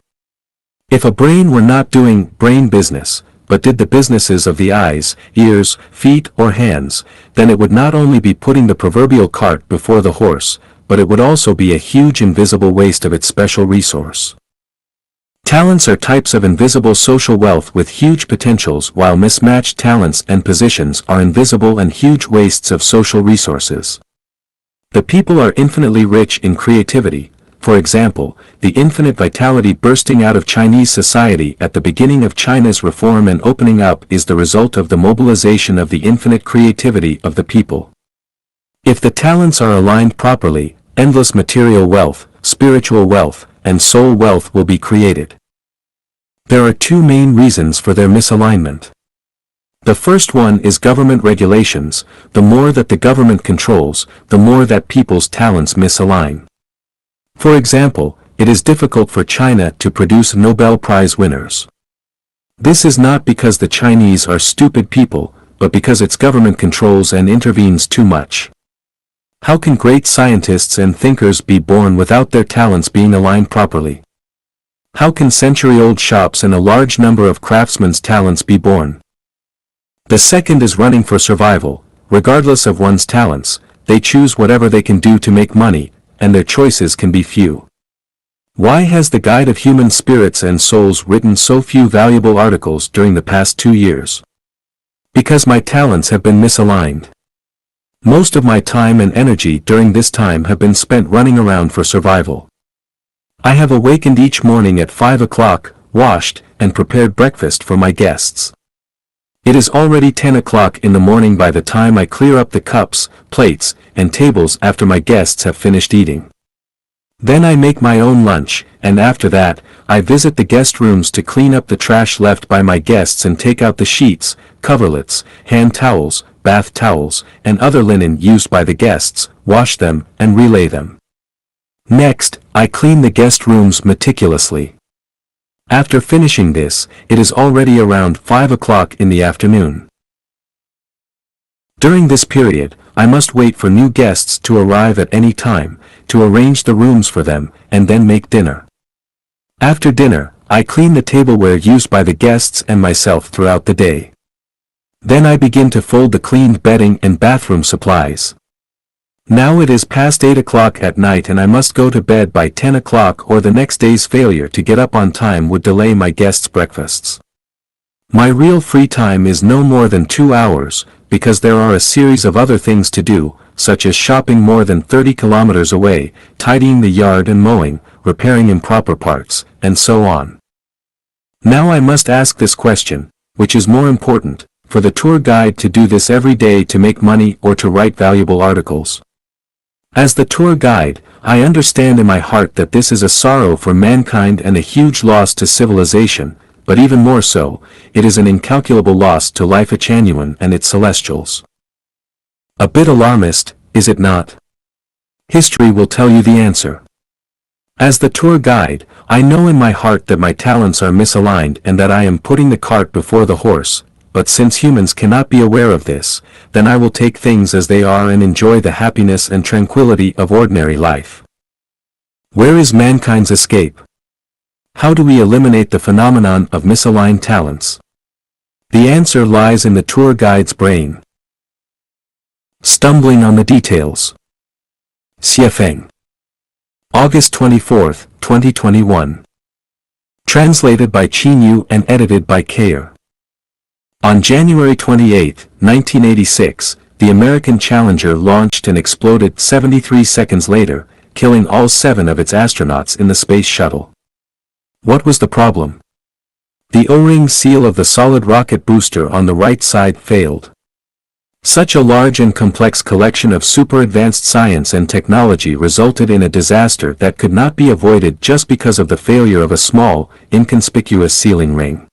If a brain were not doing brain business, but did the businesses of the eyes, ears, feet, or hands, then it would not only be putting the proverbial cart before the horse, but it would also be a huge invisible waste of its special resource. Talents are types of invisible social wealth with huge potentials, while mismatched talents and positions are invisible and huge wastes of social resources. The people are infinitely rich in creativity. For example, the infinite vitality bursting out of Chinese society at the beginning of China's reform and opening up is the result of the mobilization of the infinite creativity of the people. If the talents are aligned properly, endless material wealth, spiritual wealth, and soul wealth will be created. There are 2 main reasons for their misalignment. The first one is government regulations. The more that the government controls, the more that people's talents misalign. For example, it is difficult for China to produce Nobel Prize winners. This is not because the Chinese are stupid people, but because its government controls and intervenes too much. How can great scientists and thinkers be born without their talents being aligned properly? How can century-old shops and a large number of craftsmen's talents be born? The second is running for survival. Regardless of one's talents, they choose whatever they can do to make money, and their choices can be few. Why has the Guide of Human Spirits and Souls written so few valuable articles during the past 2 years? Because my talents have been misaligned. Most of my time and energy during this time have been spent running around for survival. I have awakened each morning at 5 o'clock, washed, and prepared breakfast for my guests. It is already 10 o'clock in the morning by the time I clear up the cups, plates, and tables after my guests have finished eating. Then I make my own lunch, and after that, I visit the guest rooms to clean up the trash left by my guests and take out the sheets, coverlets, hand towels, bath towels, and other linen used by the guests, wash them, and relay them. Next, I clean the guest rooms meticulously. After finishing this, it is already around 5 o'clock in the afternoon. During this period, I must wait for new guests to arrive at any time, to arrange the rooms for them, and then make dinner. After dinner, I clean the tableware used by the guests and myself throughout the day. Then I begin to fold the cleaned bedding and bathroom supplies. Now it is past 8 o'clock at night and I must go to bed by 10 o'clock, or the next day's failure to get up on time would delay my guests' breakfasts. My real free time is no more than 2 hours, because there are a series of other things to do, such as shopping more than 30 kilometers away, tidying the yard and mowing, repairing improper parts, and so on. Now I must ask this question, which is more important, for the tour guide to do this every day to make money or to write valuable articles? As the tour guide, I understand in my heart that this is a sorrow for mankind and a huge loss to civilization, but even more so, it is an incalculable loss to life Echanuan and its celestials. A bit alarmist, is it not? History will tell you the answer. As the tour guide, I know in my heart that my talents are misaligned and that I am putting the cart before the horse, but since humans cannot be aware of this, then I will take things as they are and enjoy the happiness and tranquility of ordinary life. Where is mankind's escape? How do we eliminate the phenomenon of misaligned talents? The answer lies in the tour guide's brain. Stumbling on the details. Xie Feng. August 24, 2021. Translated by Qin Yu and edited by Kayer. On January 28, 1986, the American Challenger launched and exploded 73 seconds later, killing all 7 of its astronauts in the space shuttle. What was the problem? The O-ring seal of the solid rocket booster on the right side failed. Such a large and complex collection of super-advanced science and technology resulted in a disaster that could not be avoided just because of the failure of a small, inconspicuous sealing ring.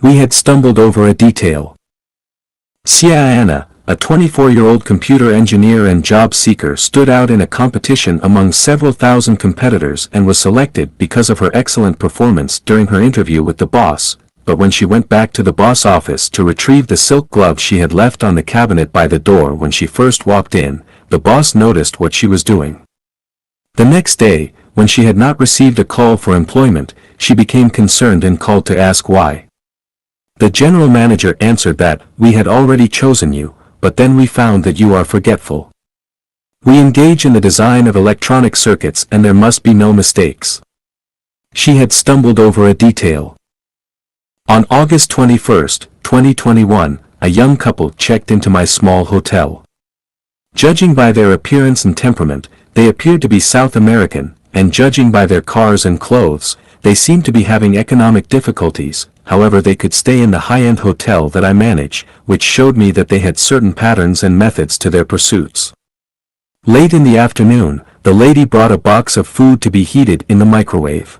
We had stumbled over a detail. Xia Anna, a 24-year-old computer engineer and job seeker, stood out in a competition among several thousand competitors and was selected because of her excellent performance during her interview with the boss, but when she went back to the boss office to retrieve the silk glove she had left on the cabinet by the door when she first walked in, the boss noticed what she was doing. The next day, when she had not received a call for employment, she became concerned and called to ask why. The general manager answered that, "We had already chosen you, but then we found that you are forgetful. We engage in the design of electronic circuits and there must be no mistakes." She had stumbled over a detail. On August 21, 2021, a young couple checked into my small hotel. Judging by their appearance and temperament, they appeared to be South American, and judging by their cars and clothes, they seemed to be having economic difficulties. However, they could stay in the high-end hotel that I manage, which showed me that they had certain patterns and methods to their pursuits. Late in the afternoon, the lady brought a box of food to be heated in the microwave.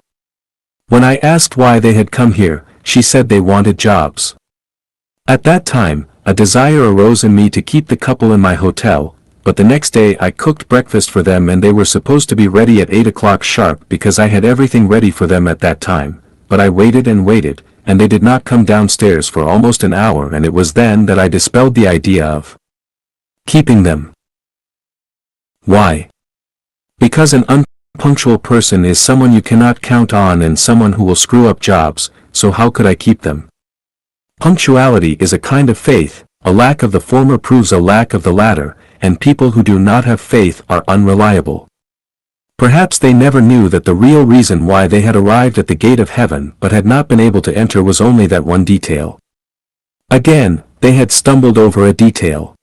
When I asked why they had come here, she said they wanted jobs. At that time, a desire arose in me to keep the couple in my hotel, but the next day I cooked breakfast for them and they were supposed to be ready at 8 o'clock sharp because I had everything ready for them at that time, but I waited and waited, and they did not come downstairs for almost an hour, and it was then that I dispelled the idea of keeping them. Why? Because an unpunctual person is someone you cannot count on and someone who will screw up jobs, so how could I keep them? Punctuality is a kind of faith, a lack of the former proves a lack of the latter, and people who do not have faith are unreliable. Perhaps they never knew that the real reason why they had arrived at the gate of heaven but had not been able to enter was only that one detail. Again, they had stumbled over a detail.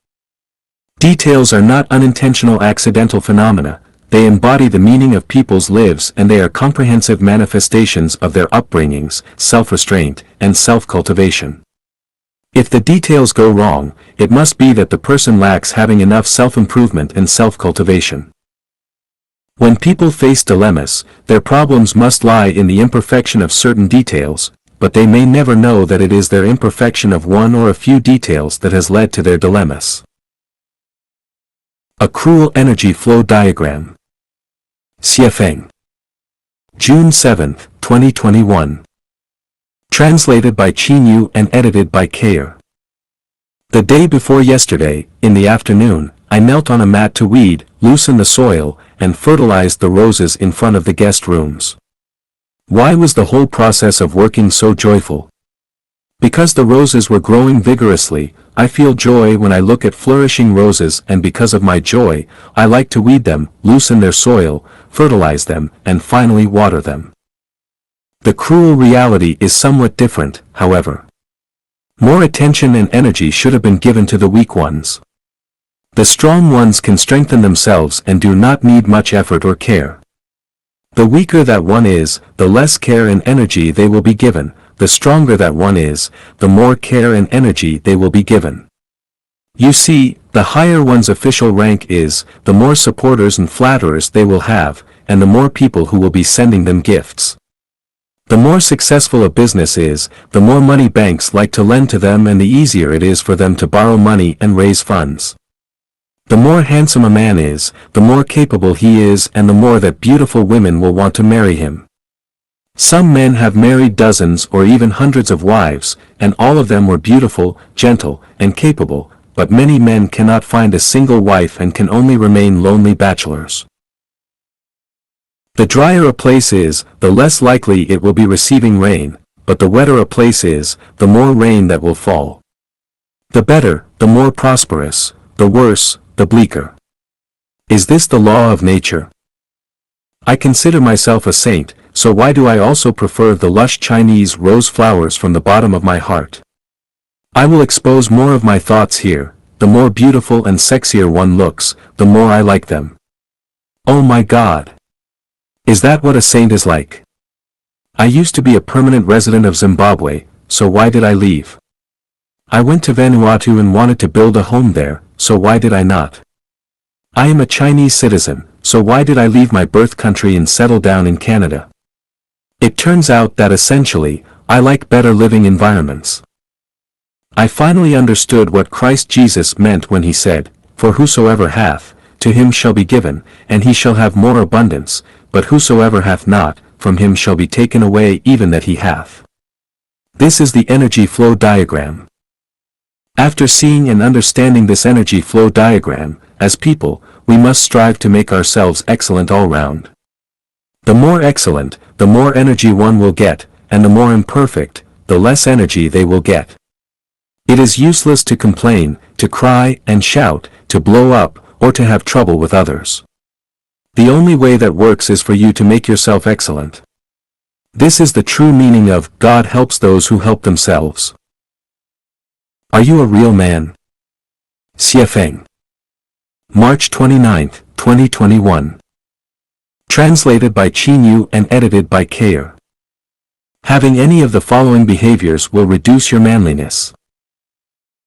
Details are not unintentional accidental phenomena, they embody the meaning of people's lives and they are comprehensive manifestations of their upbringings, self-restraint, and self-cultivation. If the details go wrong, it must be that the person lacks having enough self-improvement and self-cultivation. When people face dilemmas, their problems must lie in the imperfection of certain details, but they may never know that it is their imperfection of one or a few details that has led to their dilemmas. A cruel energy flow diagram. Xie Feng. June 7, 2021. Translated by Qinyu and edited by Kayer. The day before yesterday, in the afternoon, I knelt on a mat to weed, loosen the soil, and fertilized the roses in front of the guest rooms. Why was the whole process of working so joyful? Because the roses were growing vigorously. I feel joy when I look at flourishing roses, and because of my joy, I like to weed them, loosen their soil, fertilize them, and finally water them. The cruel reality is somewhat different, however. More attention and energy should have been given to the weak ones. The strong ones can strengthen themselves and do not need much effort or care. The weaker that one is, the less care and energy they will be given. The stronger that one is, the more care and energy they will be given. You see, the higher one's official rank is, the more supporters and flatterers they will have, and the more people who will be sending them gifts. The more successful a business is, the more money banks like to lend to them, and the easier it is for them to borrow money and raise funds. The more handsome a man is, the more capable he is, and the more that beautiful women will want to marry him. Some men have married dozens or even hundreds of wives, and all of them were beautiful, gentle, and capable, but many men cannot find a single wife and can only remain lonely bachelors. The drier a place is, the less likely it will be receiving rain, but the wetter a place is, the more rain that will fall. The better, the more prosperous; the worse, the bleaker. Is this the law of nature? I consider myself a saint, so why do I also prefer the lush Chinese rose flowers from the bottom of my heart? I will expose more of my thoughts here. The more beautiful and sexier one looks, the more I like them. Oh my God! Is that what a saint is like? I used to be a permanent resident of Zimbabwe, so why did I leave? I went to Vanuatu and wanted to build a home there, so why did I not? I am a Chinese citizen, so why did I leave my birth country and settle down in Canada? It turns out that essentially, I like better living environments. I finally understood what Christ Jesus meant when he said, "For whosoever hath, to him shall be given, and he shall have more abundance, but whosoever hath not, from him shall be taken away even that he hath." This is the energy flow diagram. After seeing and understanding this energy flow diagram, as people, we must strive to make ourselves excellent all round. The more excellent, the more energy one will get, and the more imperfect, the less energy they will get. It is useless to complain, to cry and shout, to blow up, or to have trouble with others. The only way that works is for you to make yourself excellent. This is the true meaning of God helps those who help themselves. Are you a real man? Xie Feng. March 29, 2021. Translated by Qinyu and edited by Kayer. Having any of the following behaviors will reduce your manliness.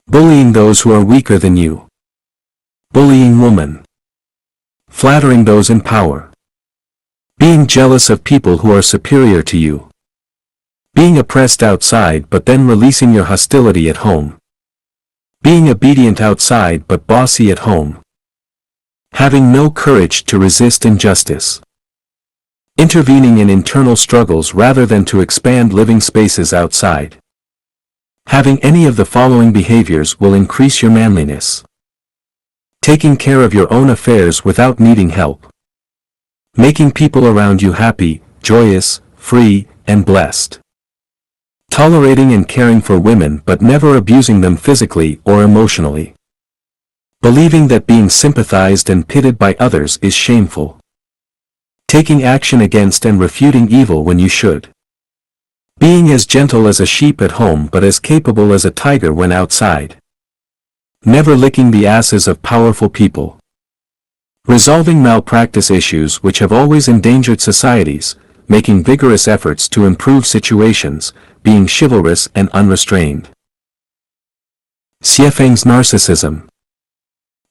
Bullying those who are weaker than you. Bullying women. Flattering those in power. Being jealous of people who are superior to you. Being oppressed outside but then releasing your hostility at home. Being obedient outside but bossy at home. Having no courage to resist injustice. Intervening in internal struggles rather than to expand living spaces outside. Having any of the following behaviors will increase your manliness. Taking care of your own affairs without needing help. Making people around you happy, joyous, free, and blessed. Tolerating and caring for women but never abusing them physically or emotionally. Believing that being sympathized and pitied by others is shameful. Taking action against and refuting evil when you should. Being as gentle as a sheep at home but as capable as a tiger when outside. Never licking the asses of powerful people. Resolving malpractice issues which have always endangered societies, making vigorous efforts to improve situations, being chivalrous and unrestrained. Xie Feng's narcissism.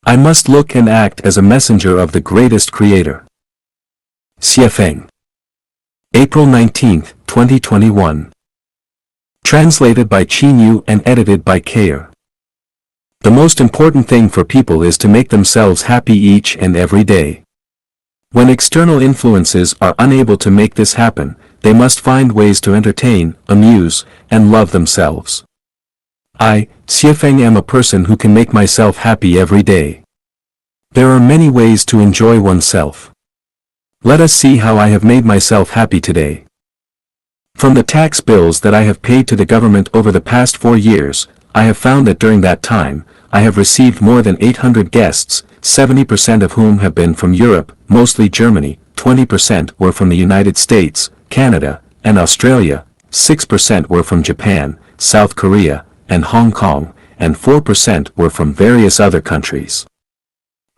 I must look and act as a messenger of the greatest creator. Xiefeng. April 19, 2021. Translated by Qin Yu and edited by Kair. The most important thing for people is to make themselves happy each and every day. When external influences are unable to make this happen, they must find ways to entertain, amuse, and love themselves. I, Xiefeng, am a person who can make myself happy every day. There are many ways to enjoy oneself. Let us see how I have made myself happy today. From the tax bills that I have paid to the government over the past 4 years, I have found that during that time, I have received more than 800 guests, 70% of whom have been from Europe, mostly Germany, 20% were from the United States, Canada, and Australia, 6% were from Japan, South Korea, and Hong Kong, and 4% were from various other countries.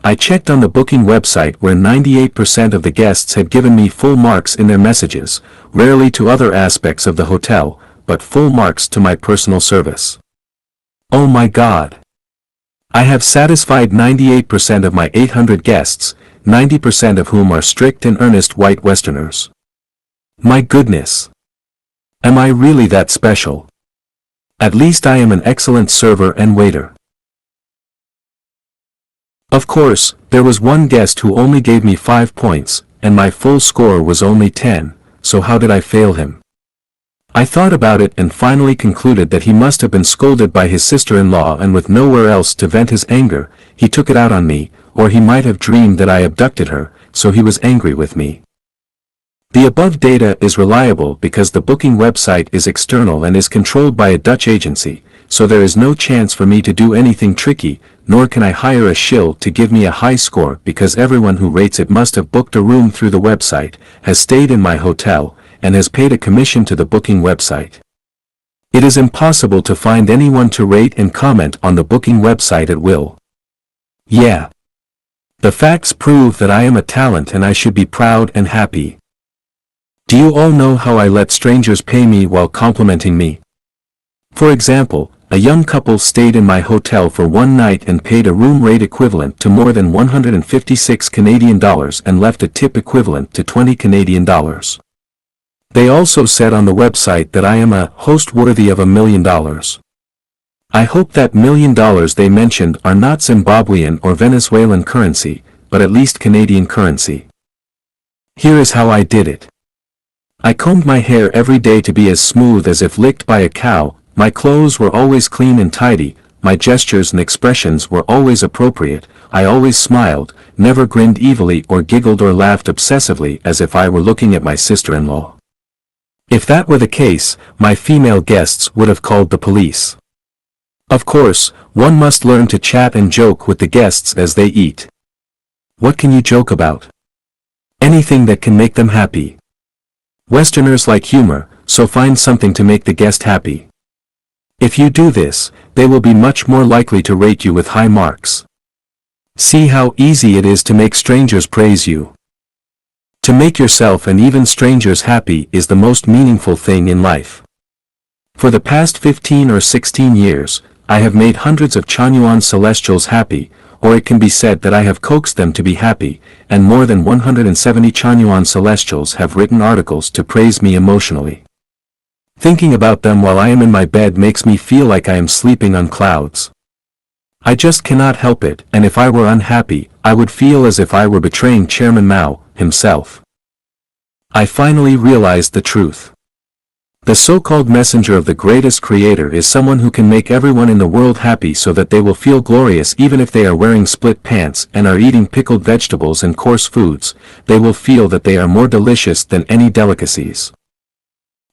I checked on the booking website where 98% of the guests had given me full marks in their messages, rarely to other aspects of the hotel, but full marks to my personal service. Oh my God! I have satisfied 98% of my 800 guests, 90% of whom are strict and earnest white Westerners. My goodness! Am I really that special? At least I am an excellent server and waiter. Of course, there was one guest who only gave me 5 points, and my full score was only 10, so how did I fail him? I thought about it and finally concluded that he must have been scolded by his sister-in-law, and with nowhere else to vent his anger, he took it out on me, or he might have dreamed that I abducted her, so he was angry with me. The above data is reliable because the booking website is external and is controlled by a Dutch agency, so there is no chance for me to do anything tricky, nor can I hire a shill to give me a high score because everyone who rates it must have booked a room through the website, has stayed in my hotel, and has paid a commission to the booking website. It is impossible to find anyone to rate and comment on the booking website at will. Yeah. The facts prove that I am a talent and I should be proud and happy. Do you all know how I let strangers pay me while complimenting me? For example, a young couple stayed in my hotel for one night and paid a room rate equivalent to more than 156 Canadian dollars and left a tip equivalent to 20 Canadian dollars. They also said on the website that I am a host worthy of $1 million. I hope that $1 million they mentioned are not Zimbabwean or Venezuelan currency, but at least Canadian currency. Here is how I did it. I combed my hair every day to be as smooth as if licked by a cow, my clothes were always clean and tidy, my gestures and expressions were always appropriate, I always smiled, never grinned evilly or giggled or laughed obsessively as if I were looking at my sister-in-law. If that were the case, my female guests would have called the police. Of course, one must learn to chat and joke with the guests as they eat. What can you joke about? Anything that can make them happy. Westerners like humor, so find something to make the guest happy. If you do this, they will be much more likely to rate you with high marks. See how easy it is to make strangers praise you. To make yourself and even strangers happy is the most meaningful thing in life. For the past 15 or 16 years, I have made hundreds of Chanyuan Celestials happy, or it can be said that I have coaxed them to be happy, and more than 170 Chanyuan Celestials have written articles to praise me emotionally. Thinking about them while I am in my bed makes me feel like I am sleeping on clouds. I just cannot help it, and if I were unhappy, I would feel as if I were betraying Chairman Mao himself. I finally realized the truth. The so-called messenger of the greatest creator is someone who can make everyone in the world happy so that they will feel glorious even if they are wearing split pants and are eating pickled vegetables and coarse foods, they will feel that they are more delicious than any delicacies.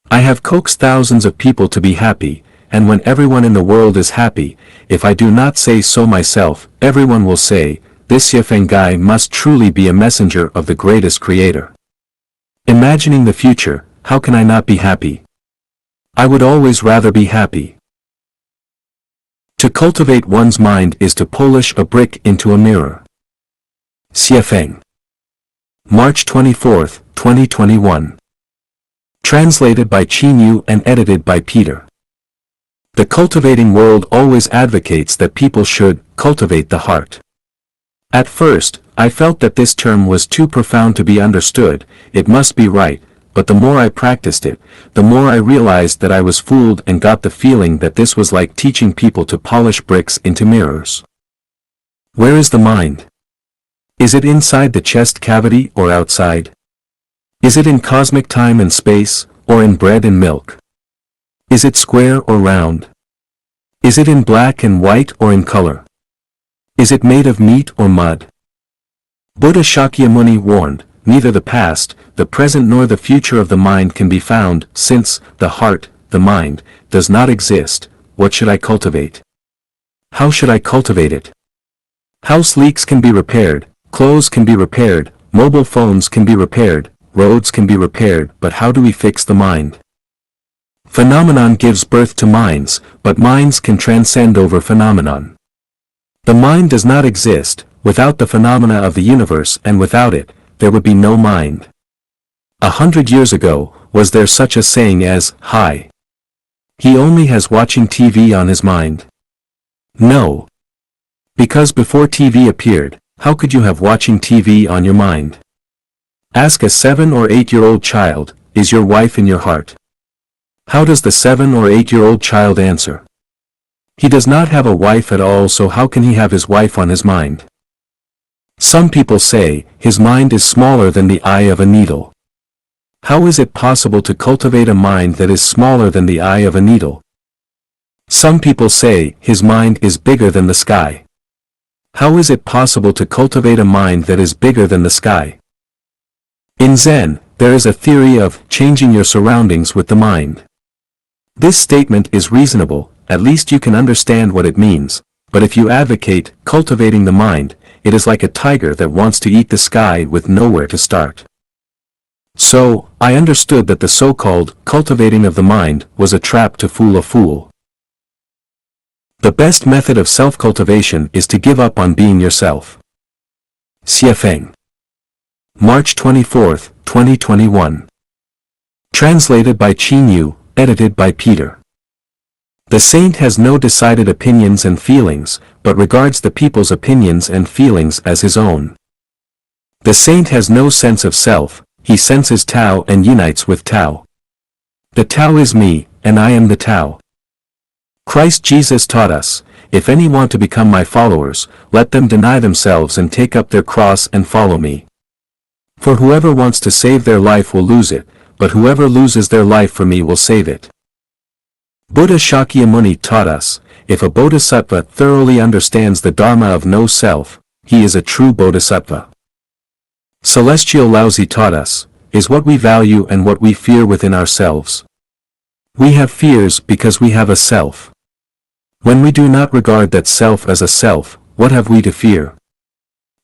I have coaxed thousands of people to be happy, and when everyone in the world is happy, if I do not say so myself, everyone will say, this Xiefeng guy must truly be a messenger of the greatest creator. Imagining the future, how can I not be happy? I would always rather be happy. To cultivate one's mind is to polish a brick into a mirror. Xiefeng. March 24, 2021. Translated by Qin Yu and edited by Peter. The cultivating world always advocates that people should cultivate the heart. At first, I felt that this term was too profound to be understood, it must be right, but the more I practiced it, the more I realized that I was fooled and got the feeling that this was like teaching people to polish bricks into mirrors. Where is the mind? Is it inside the chest cavity or outside? Is it in cosmic time and space, or in bread and milk? Is it square or round? Is it in black and white or in color? Is it made of meat or mud? Buddha Shakyamuni warned, neither the past, the present nor the future of the mind can be found, since the heart, the mind, does not exist. What should I cultivate? How should I cultivate it? House leaks can be repaired, clothes can be repaired, mobile phones can be repaired, roads can be repaired, but how do we fix the mind? Phenomenon gives birth to minds, but minds can transcend over phenomenon. The mind does not exist. Without the phenomena of the universe and without it, there would be no mind. 100 years ago, was there such a saying as, "Hi. He only has watching TV on his mind"? No. Because before TV appeared, how could you have watching TV on your mind? Ask a 7 or 8-year-old child, is your wife in your heart? How does the 7 or 8-year-old child answer? He does not have a wife at all, so how can he have his wife on his mind? Some people say, his mind is smaller than the eye of a needle. How is it possible to cultivate a mind that is smaller than the eye of a needle? Some people say, his mind is bigger than the sky. How is it possible to cultivate a mind that is bigger than the sky? In Zen, there is a theory of changing your surroundings with the mind. This statement is reasonable, at least you can understand what it means, but if you advocate cultivating the mind, it is like a tiger that wants to eat the sky with nowhere to start. So, I understood that the so-called cultivating of the mind was a trap to fool a fool. The best method of self-cultivation is to give up on being yourself. Xie Feng. March 24, 2021. Translated by Qin Yu, edited by Peter. The saint has no decided opinions and feelings, but regards the people's opinions and feelings as his own. The saint has no sense of self, he senses Tao and unites with Tao. The Tao is me, and I am the Tao. Christ Jesus taught us, if any want to become my followers, let them deny themselves and take up their cross and follow me. For whoever wants to save their life will lose it, but whoever loses their life for me will save it. Buddha Shakyamuni taught us, if a bodhisattva thoroughly understands the dharma of no self, he is a true bodhisattva. Celestial Laozi taught us, is what we value and what we fear within ourselves. We have fears because we have a self. When we do not regard that self as a self, what have we to fear?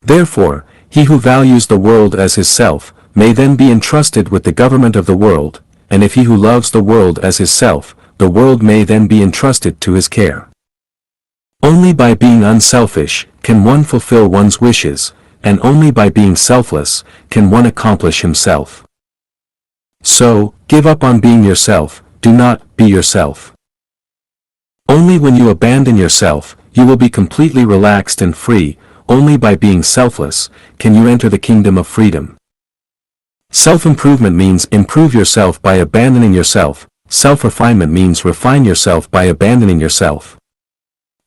Therefore, he who values the world as his self, may then be entrusted with the government of the world, and if he who loves the world as his self, the world may then be entrusted to his care. Only by being unselfish, can one fulfill one's wishes, and only by being selfless, can one accomplish himself. So, give up on being yourself, do not be yourself. Only when you abandon yourself, you will be completely relaxed and free, only by being selfless, can you enter the kingdom of freedom. Self-improvement means improve yourself by abandoning yourself. Self-refinement means refine yourself by abandoning yourself.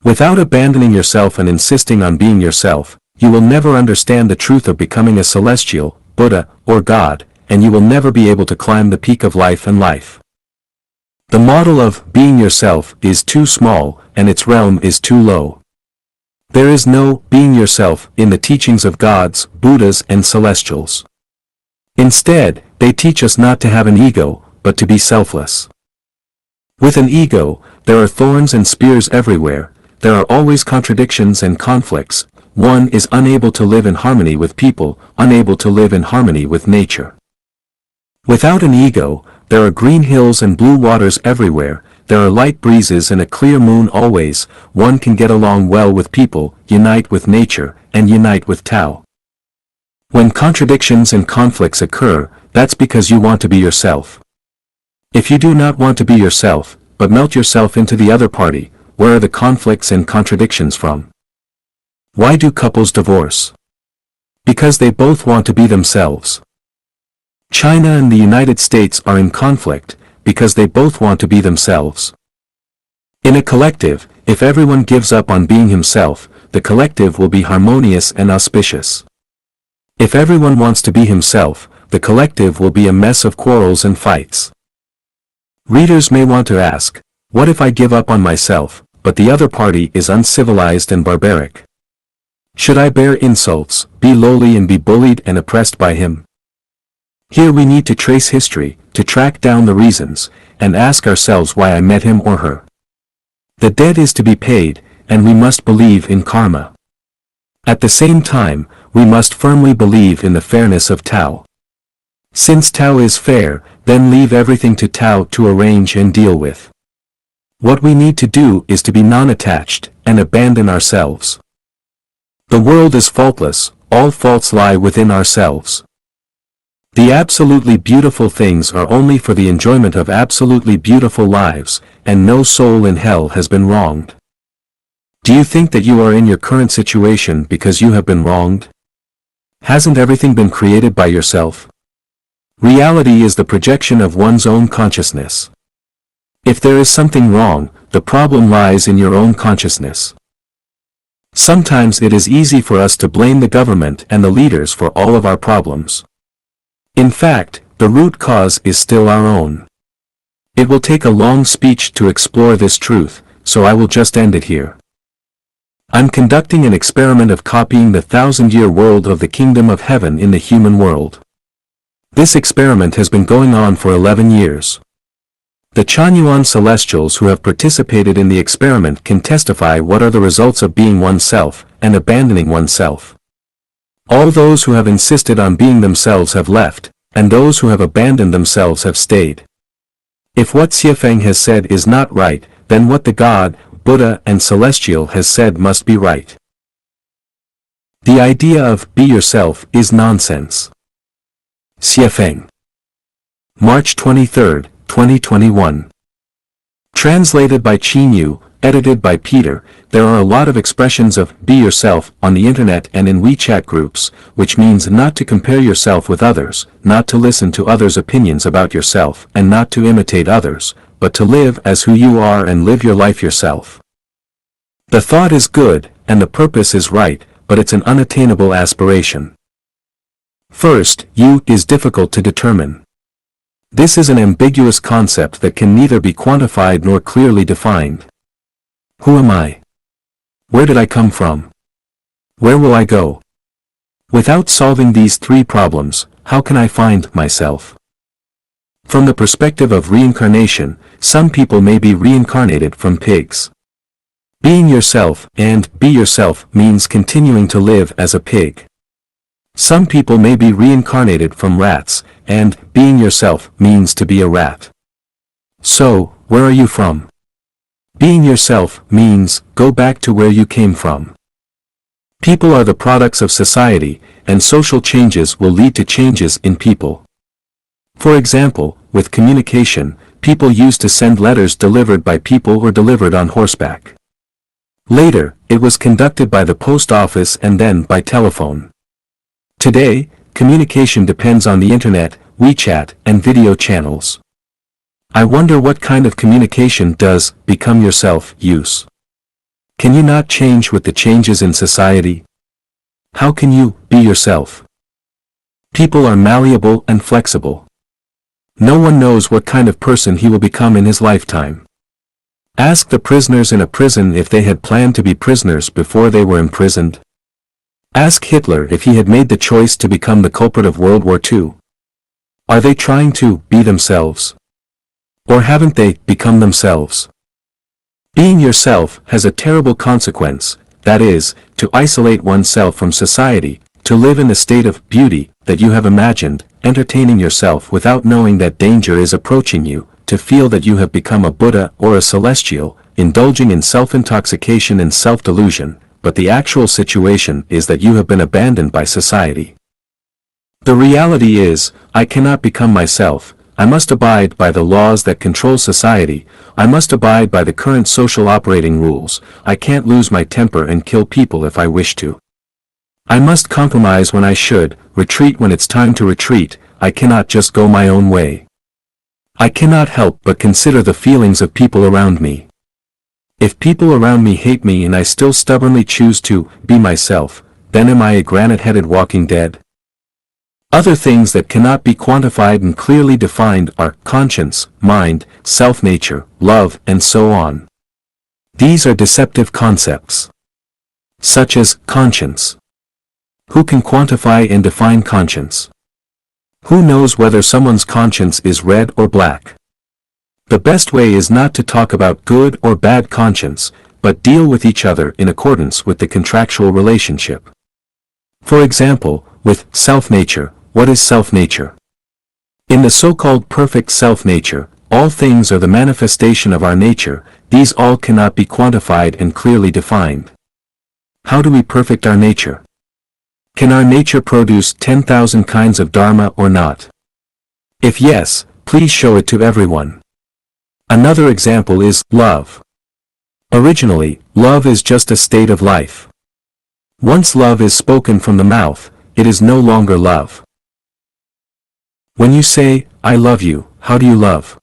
Without abandoning yourself and insisting on being yourself, you will never understand the truth of becoming a celestial, Buddha, or God, and you will never be able to climb the peak of life and life. The model of being yourself is too small, and its realm is too low. There is no being yourself in the teachings of gods, Buddhas, and celestials. Instead, they teach us not to have an ego, but to be selfless. With an ego, there are thorns and spears everywhere, there are always contradictions and conflicts, one is unable to live in harmony with people, unable to live in harmony with nature. Without an ego, there are green hills and blue waters everywhere, there are light breezes and a clear moon always, one can get along well with people, unite with nature, and unite with Tao. When contradictions and conflicts occur, that's because you want to be yourself. If you do not want to be yourself, but melt yourself into the other party, where are the conflicts and contradictions from? Why do couples divorce? Because they both want to be themselves. China and the United States are in conflict, because they both want to be themselves. In a collective, if everyone gives up on being himself, the collective will be harmonious and auspicious. If everyone wants to be himself, the collective will be a mess of quarrels and fights. Readers may want to ask, what if I give up on myself, but the other party is uncivilized and barbaric? Should I bear insults, be lowly and be bullied and oppressed by him? Here we need to trace history, to track down the reasons, and ask ourselves why I met him or her. The debt is to be paid, and we must believe in karma. At the same time, we must firmly believe in the fairness of Tao. Since Tao is fair, then leave everything to Tao to arrange and deal with. What we need to do is to be non-attached, and abandon ourselves. The world is faultless, all faults lie within ourselves. The absolutely beautiful things are only for the enjoyment of absolutely beautiful lives, and no soul in hell has been wronged. Do you think that you are in your current situation because you have been wronged? Hasn't everything been created by yourself? Reality is the projection of one's own consciousness. If there is something wrong, the problem lies in your own consciousness. Sometimes it is easy for us to blame the government and the leaders for all of our problems. In fact, the root cause is still our own. It will take a long speech to explore this truth, so I will just end it here. I'm conducting an experiment of copying the 1,000-year world of the kingdom of heaven in the human world. This experiment has been going on for 11 years. The Chanyuan celestials who have participated in the experiment can testify what are the results of being oneself and abandoning oneself. All those who have insisted on being themselves have left, and those who have abandoned themselves have stayed. If what Xiafeng has said is not right, then what the God, Buddha and Celestial has said must be right. The idea of be yourself is nonsense. Xiafeng. March 23, 2021. Translated by Qin Yu, edited by Peter. There are a lot of expressions of be yourself on the internet and in WeChat groups, which means not to compare yourself with others, not to listen to others' opinions about yourself and not to imitate others, but to live as who you are and live your life yourself. The thought is good, and the purpose is right, but it's an unattainable aspiration. First, you is difficult to determine. This is an ambiguous concept that can neither be quantified nor clearly defined. Who am I? Where did I come from? Where will I go? Without solving these three problems, how can I find myself? From the perspective of reincarnation, some people may be reincarnated from pigs. Being yourself and be yourself means continuing to live as a pig. Some people may be reincarnated from rats, and being yourself means to be a rat. So, where are you from? Being yourself means go back to where you came from. People are the products of society, and social changes will lead to changes in people. For example, with communication, people used to send letters delivered by people or delivered on horseback. Later, it was conducted by the post office and then by telephone. Today, communication depends on the internet, WeChat, and video channels. I wonder what kind of communication does become yourself use. Can you not change with the changes in society? How can you be yourself? People are malleable and flexible. No one knows what kind of person he will become in his lifetime. Ask the prisoners in a prison if they had planned to be prisoners before they were imprisoned. Ask Hitler if he had made the choice to become the culprit of World War II. Are they trying to be themselves? Or haven't they become themselves? Being yourself has a terrible consequence, that is, to isolate oneself from society, to live in the state of beauty that you have imagined, entertaining yourself without knowing that danger is approaching you, to feel that you have become a Buddha or a celestial, indulging in self-intoxication and self-delusion, but the actual situation is that you have been abandoned by society. The reality is, I cannot become myself, I must abide by the laws that control society, I must abide by the current social operating rules, I can't lose my temper and kill people if I wish to. I must compromise when I should, retreat when it's time to retreat, I cannot just go my own way. I cannot help but consider the feelings of people around me. If people around me hate me and I still stubbornly choose to be myself, then am I a granite-headed walking dead? Other things that cannot be quantified and clearly defined are conscience, mind, self-nature, love, and so on. These are deceptive concepts. Such as conscience. Who can quantify and define conscience? Who knows whether someone's conscience is red or black? The best way is not to talk about good or bad conscience, but deal with each other in accordance with the contractual relationship. For example, with self-nature, what is self-nature? In the so-called perfect self-nature, all things are the manifestation of our nature, these all cannot be quantified and clearly defined. How do we perfect our nature? Can our nature produce 10,000 kinds of dharma or not? If yes, please show it to everyone. Another example is love. Originally, love is just a state of life. Once love is spoken from the mouth, it is no longer love. When you say, I love you, how do you love?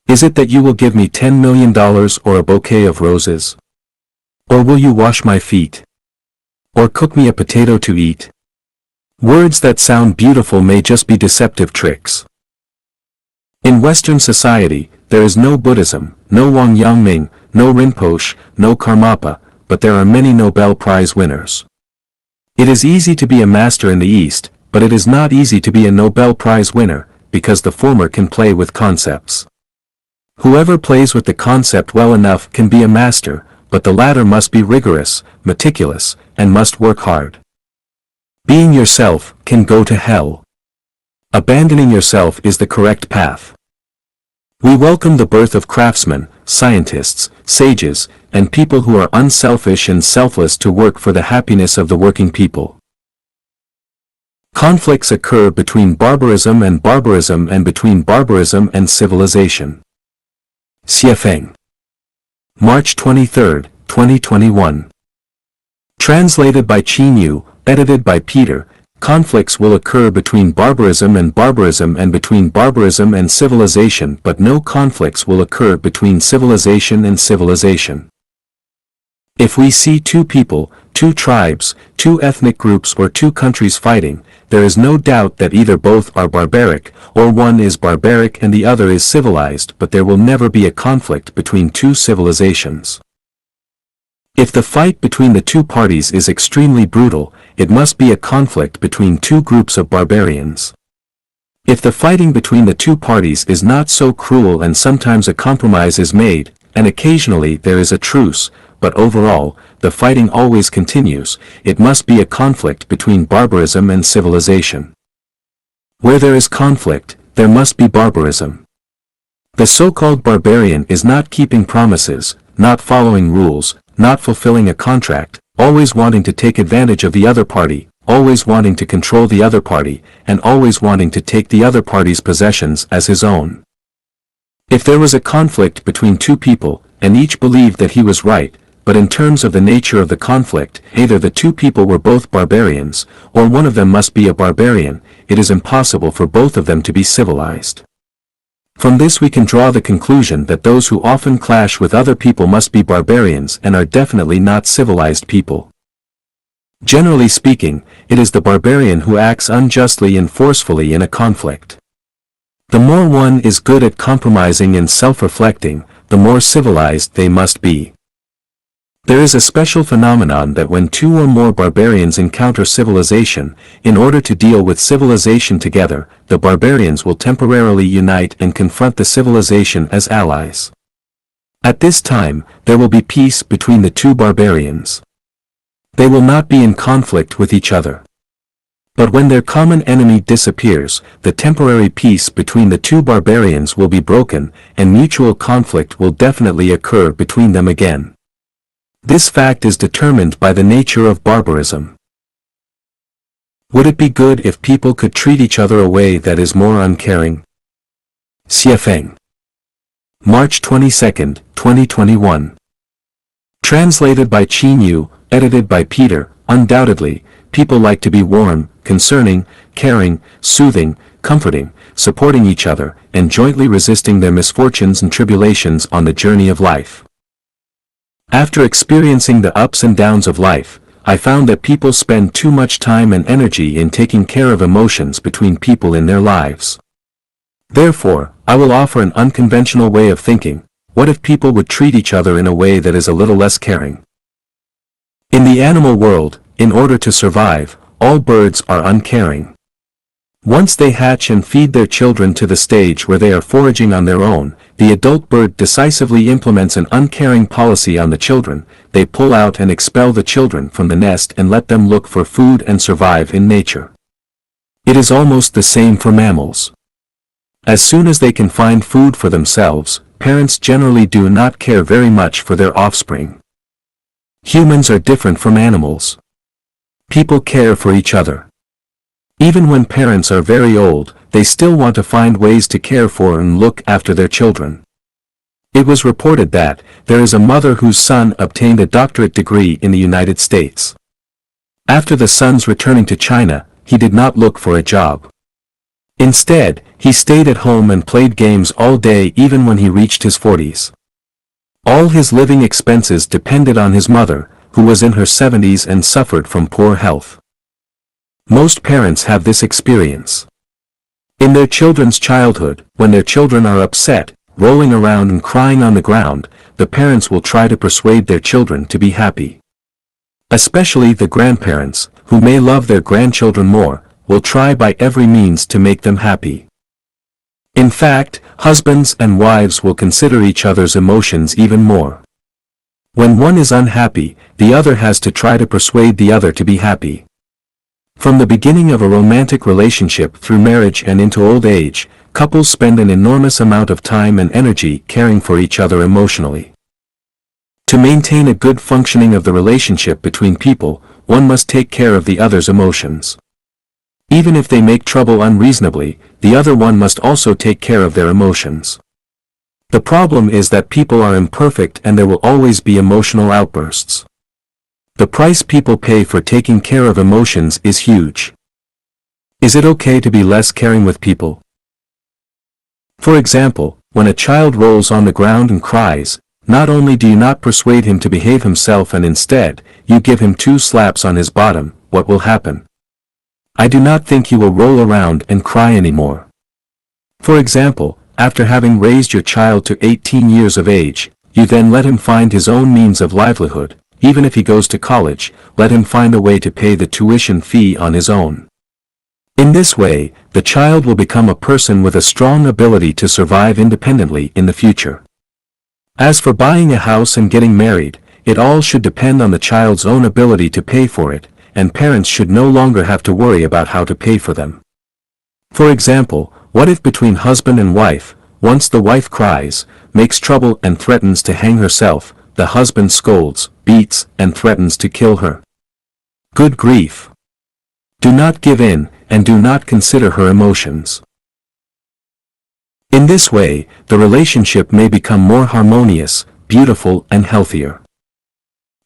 Is it that you will give me $10 million or a bouquet of roses? Or will you wash my feet? Or cook me a potato to eat? Words that sound beautiful may just be deceptive tricks. In Western society, there is no Buddhism, no Wang Yangming, no Rinpoche, no Karmapa, but there are many Nobel Prize winners. It is easy to be a master in the East, but it is not easy to be a Nobel Prize winner, because the former can play with concepts. Whoever plays with the concept well enough can be a master, but the latter must be rigorous, meticulous, and must work hard. Being yourself can go to hell. Abandoning yourself is the correct path. We welcome the birth of craftsmen, scientists, sages, and people who are unselfish and selfless to work for the happiness of the working people. Conflicts occur between barbarism and between barbarism and civilization. Xie Feng. March 23, 2021. Translated by Qin Yu, edited by Peter. Conflicts will occur between barbarism and between barbarism and civilization, but no conflicts will occur between civilization and civilization. If we see two people, two tribes, two ethnic groups or two countries fighting, there is no doubt that either both are barbaric, or one is barbaric and the other is civilized, but there will never be a conflict between two civilizations. If the fight between the two parties is extremely brutal, it must be a conflict between two groups of barbarians. If the fighting between the two parties is not so cruel and sometimes a compromise is made, and occasionally there is a truce, but overall, the fighting always continues, it must be a conflict between barbarism and civilization. Where there is conflict, there must be barbarism. The so-called barbarian is not keeping promises, not following rules, not fulfilling a contract, always wanting to take advantage of the other party, always wanting to control the other party, and always wanting to take the other party's possessions as his own. If there was a conflict between two people, and each believed that he was right, but in terms of the nature of the conflict, either the two people were both barbarians, or one of them must be a barbarian, it is impossible for both of them to be civilized. From this we can draw the conclusion that those who often clash with other people must be barbarians and are definitely not civilized people. Generally speaking, it is the barbarian who acts unjustly and forcefully in a conflict. The more one is good at compromising and self-reflecting, the more civilized they must be. There is a special phenomenon that when two or more barbarians encounter civilization, in order to deal with civilization together, the barbarians will temporarily unite and confront the civilization as allies. At this time, there will be peace between the two barbarians. They will not be in conflict with each other. But when their common enemy disappears, the temporary peace between the two barbarians will be broken, and mutual conflict will definitely occur between them again. This fact is determined by the nature of barbarism. Would it be good if people could treat each other a way that is more uncaring? Xiefeng. March 22, 2021. Translated by Qin Yu, edited by Peter. Undoubtedly, people like to be warm, concerning, caring, soothing, comforting, supporting each other, and jointly resisting their misfortunes and tribulations on the journey of life. After experiencing the ups and downs of life, I found that people spend too much time and energy in taking care of emotions between people in their lives. Therefore, I will offer an unconventional way of thinking. What if people would treat each other in a way that is a little less caring? In the animal world, in order to survive, all birds are uncaring. Once they hatch and feed their children to the stage where they are foraging on their own, the adult bird decisively implements an uncaring policy on the children. They pull out and expel the children from the nest and let them look for food and survive in nature. It is almost the same for mammals. As soon as they can find food for themselves, parents generally do not care very much for their offspring. Humans are different from animals. People care for each other. Even when parents are very old, they still want to find ways to care for and look after their children. It was reported that there is a mother whose son obtained a doctorate degree in the United States. After the son's returning to China, he did not look for a job. Instead, he stayed at home and played games all day even when he reached his 40s. All his living expenses depended on his mother, who was in her 70s and suffered from poor health. Most parents have this experience. In their children's childhood, when their children are upset, rolling around and crying on the ground, the parents will try to persuade their children to be happy. Especially the grandparents, who may love their grandchildren more, will try by every means to make them happy. In fact, husbands and wives will consider each other's emotions even more. When one is unhappy, the other has to try to persuade the other to be happy. From the beginning of a romantic relationship through marriage and into old age, couples spend an enormous amount of time and energy caring for each other emotionally. To maintain a good functioning of the relationship between people, one must take care of the other's emotions. Even if they make trouble unreasonably, the other one must also take care of their emotions. The problem is that people are imperfect and there will always be emotional outbursts. The price people pay for taking care of emotions is huge. Is it okay to be less caring with people? For example, when a child rolls on the ground and cries, not only do you not persuade him to behave himself and instead, you give him 2 slaps on his bottom, what will happen? I do not think he will roll around and cry anymore. For example, after having raised your child to 18 years of age, you then let him find his own means of livelihood. Even if he goes to college, let him find a way to pay the tuition fee on his own. In this way, the child will become a person with a strong ability to survive independently in the future. As for buying a house and getting married, it all should depend on the child's own ability to pay for it, and parents should no longer have to worry about how to pay for them. For example, what if between husband and wife, once the wife cries, makes trouble and threatens to hang herself, the husband scolds, beats, and threatens to kill her? Good grief! Do not give in, and do not consider her emotions. In this way, the relationship may become more harmonious, beautiful, and healthier.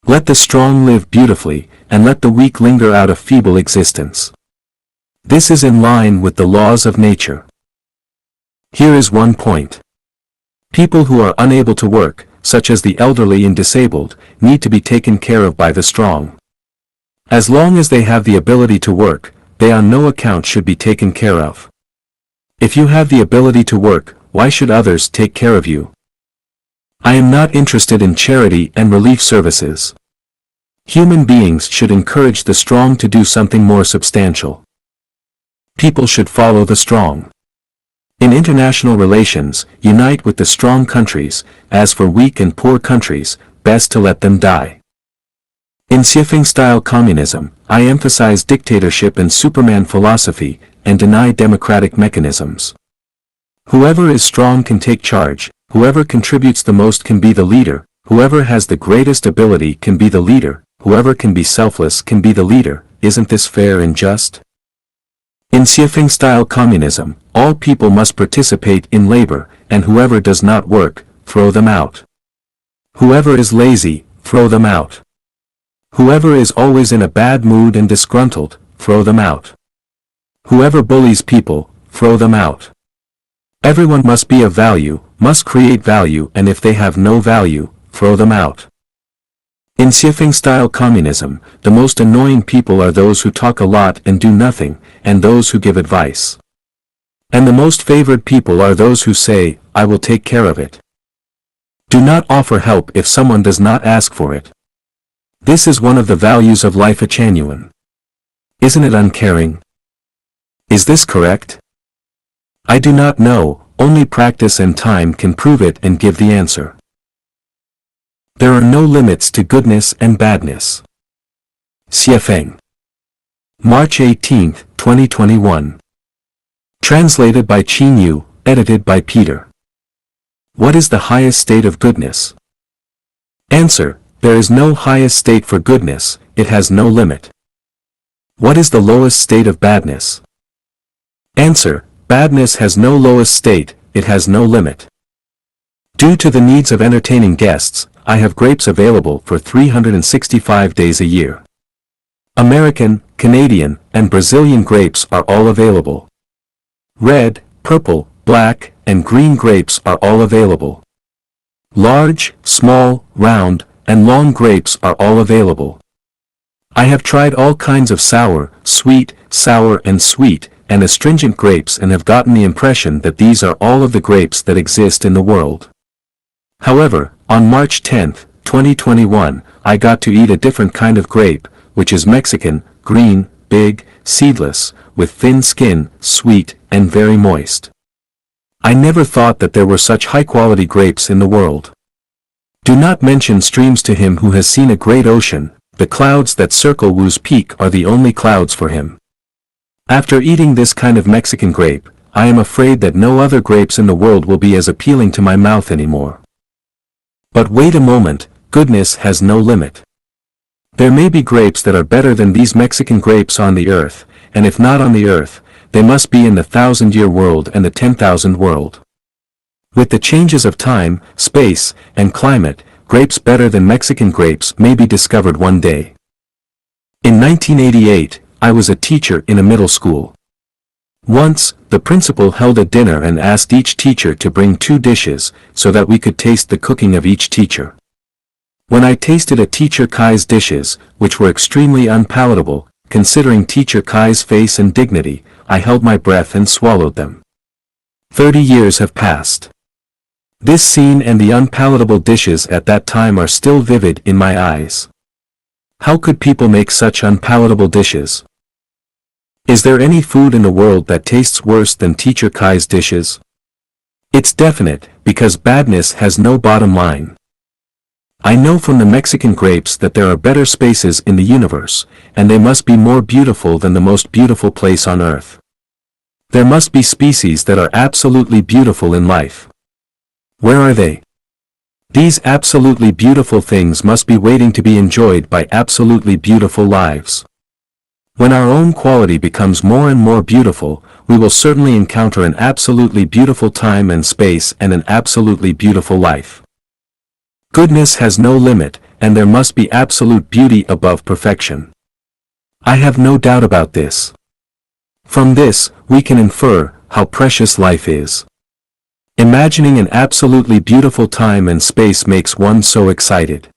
Let the strong live beautifully, and let the weak linger out a feeble existence. This is in line with the laws of nature. Here is one point. People who are unable to work, such as the elderly and disabled, need to be taken care of by the strong. As long as they have the ability to work, they on no account should be taken care of. If you have the ability to work, why should others take care of you? I am not interested in charity and relief services. Human beings should encourage the strong to do something more substantial. People should follow the strong. In international relations, unite with the strong countries. As for weak and poor countries, best to let them die. In Xiefeng-style communism, I emphasize dictatorship and Superman philosophy, and deny democratic mechanisms. Whoever is strong can take charge, whoever contributes the most can be the leader, whoever has the greatest ability can be the leader, whoever can be selfless can be the leader. Isn't this fair and just? In Xiefeng-style communism, all people must participate in labor, and whoever does not work, throw them out. Whoever is lazy, throw them out. Whoever is always in a bad mood and disgruntled, throw them out. Whoever bullies people, throw them out. Everyone must be of value, must create value, and if they have no value, throw them out. In Xiafeng-style communism, the most annoying people are those who talk a lot and do nothing, and those who give advice. And the most favored people are those who say, "I will take care of it." Do not offer help if someone does not ask for it. This is one of the values of life at Chanyuan. Isn't it uncaring? Is this correct? I do not know, only practice and time can prove it and give the answer. There are no limits to goodness and badness. Xiafeng. March 18, 2021. Translated by Qin Yu, edited by Peter. What is the highest state of goodness? Answer: there is no highest state for goodness, it has no limit. What is the lowest state of badness? Answer: badness has no lowest state, it has no limit. Due to the needs of entertaining guests, I have grapes available for 365 days a year. American, Canadian, and Brazilian grapes are all available. Red, purple, black, and green grapes are all available. Large, small, round, and long grapes are all available. I have tried all kinds of sour, sweet, and sweet, and astringent grapes and have gotten the impression that these are all of the grapes that exist in the world. However, on March 10, 2021, I got to eat a different kind of grape, which is Mexican, green, big, seedless, with thin skin, sweet, and very moist. I never thought that there were such high-quality grapes in the world. Do not mention streams to him who has seen a great ocean, the clouds that circle Wu's peak are the only clouds for him. After eating this kind of Mexican grape, I am afraid that no other grapes in the world will be as appealing to my mouth anymore. But wait a moment, goodness has no limit. There may be grapes that are better than these Mexican grapes on the earth, and if not on the earth, they must be in the 1,000-year world and the 10,000 world. With the changes of time, space, and climate, grapes better than Mexican grapes may be discovered one day. In 1988, I was a teacher in a middle school. Once, the principal held a dinner and asked each teacher to bring 2 dishes, so that we could taste the cooking of each teacher. When I tasted a teacher Kai's dishes, which were extremely unpalatable, considering teacher Kai's face and dignity, I held my breath and swallowed them. 30 years have passed. This scene and the unpalatable dishes at that time are still vivid in my eyes. How could people make such unpalatable dishes? Is there any food in the world that tastes worse than teacher Kai's dishes? It's definite, because badness has no bottom line. I know from the Mexican grapes that there are better spaces in the universe, and they must be more beautiful than the most beautiful place on earth. There must be species that are absolutely beautiful in life. Where are they? These absolutely beautiful things must be waiting to be enjoyed by absolutely beautiful lives. When our own quality becomes more and more beautiful, we will certainly encounter an absolutely beautiful time and space and an absolutely beautiful life. Goodness has no limit, and there must be absolute beauty above perfection. I have no doubt about this. From this, we can infer how precious life is. Imagining an absolutely beautiful time and space makes one so excited.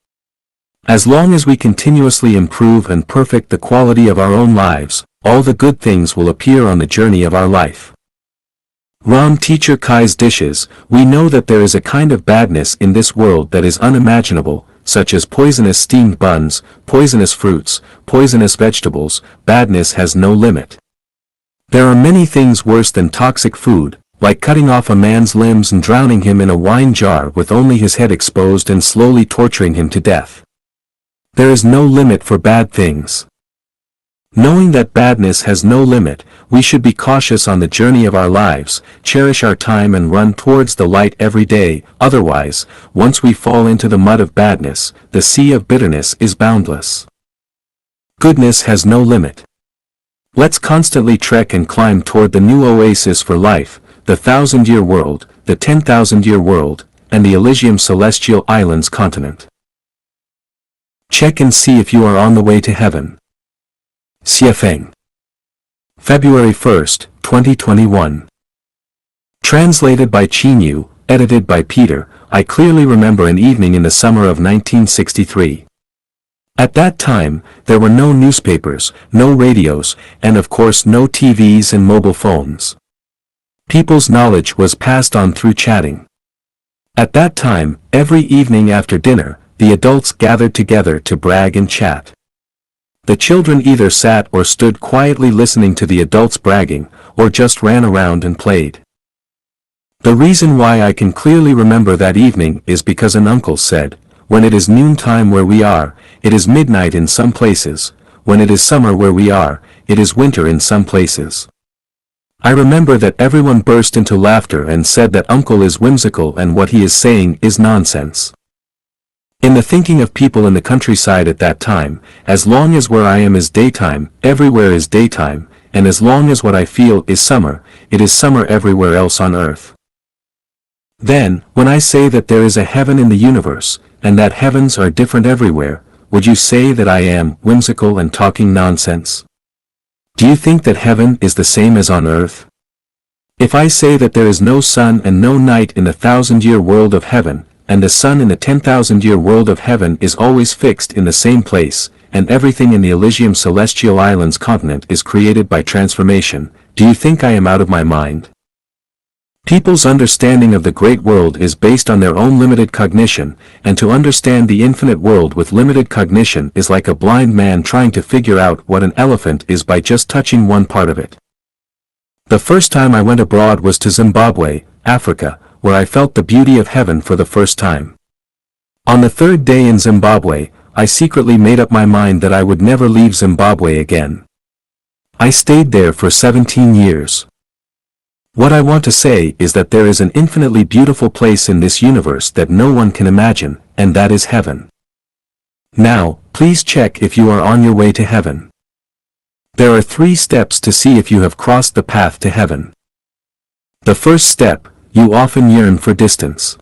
As long as we continuously improve and perfect the quality of our own lives, all the good things will appear on the journey of our life. Ram teacher Kai's dishes, we know that there is a kind of badness in this world that is unimaginable, such as poisonous steamed buns, poisonous fruits, poisonous vegetables. Badness has no limit. There are many things worse than toxic food, like cutting off a man's limbs and drowning him in a wine jar with only his head exposed and slowly torturing him to death. There is no limit for bad things. Knowing that badness has no limit, we should be cautious on the journey of our lives, cherish our time and run towards the light every day. Otherwise, once we fall into the mud of badness, the sea of bitterness is boundless. Goodness has no limit. Let's constantly trek and climb toward the new oasis for life, the 1,000-year world, the 10,000-year world, and the Elysium Celestial Islands continent. Check and see if you are on the way to heaven. Xiefeng. February 1, 2021. Translated by Qinyu, edited by Peter. I clearly remember an evening in the summer of 1963. At that time, there were no newspapers, no radios, and of course no TVs and mobile phones. People's knowledge was passed on through chatting. At that time, every evening after dinner, the adults gathered together to brag and chat. The children either sat or stood quietly listening to the adults bragging, or just ran around and played. The reason why I can clearly remember that evening is because an uncle said, "When it is noontime where we are, it is midnight in some places. When it is summer where we are, it is winter in some places." I remember that everyone burst into laughter and said that uncle is whimsical and what he is saying is nonsense. In the thinking of people in the countryside at that time, as long as where I am is daytime, everywhere is daytime, and as long as what I feel is summer, it is summer everywhere else on earth. Then, when I say that there is a heaven in the universe, and that heavens are different everywhere, would you say that I am whimsical and talking nonsense? Do you think that heaven is the same as on earth? If I say that there is no sun and no night in the 1,000-year world of heaven, and the sun in the 10,000-year world of heaven is always fixed in the same place, and everything in the Elysium Celestial Islands continent is created by transformation, do you think I am out of my mind? People's understanding of the great world is based on their own limited cognition, and to understand the infinite world with limited cognition is like a blind man trying to figure out what an elephant is by just touching one part of it. The first time I went abroad was to Zimbabwe, Africa, where I felt the beauty of heaven for the first time. On the third day in Zimbabwe, I secretly made up my mind that I would never leave Zimbabwe again. I stayed there for 17 years. What I want to say is that there is an infinitely beautiful place in this universe that no one can imagine, and that is heaven. Now, please check if you are on your way to heaven. There are 3 steps to see if you have crossed the path to heaven. The first step, you often yearn for distance.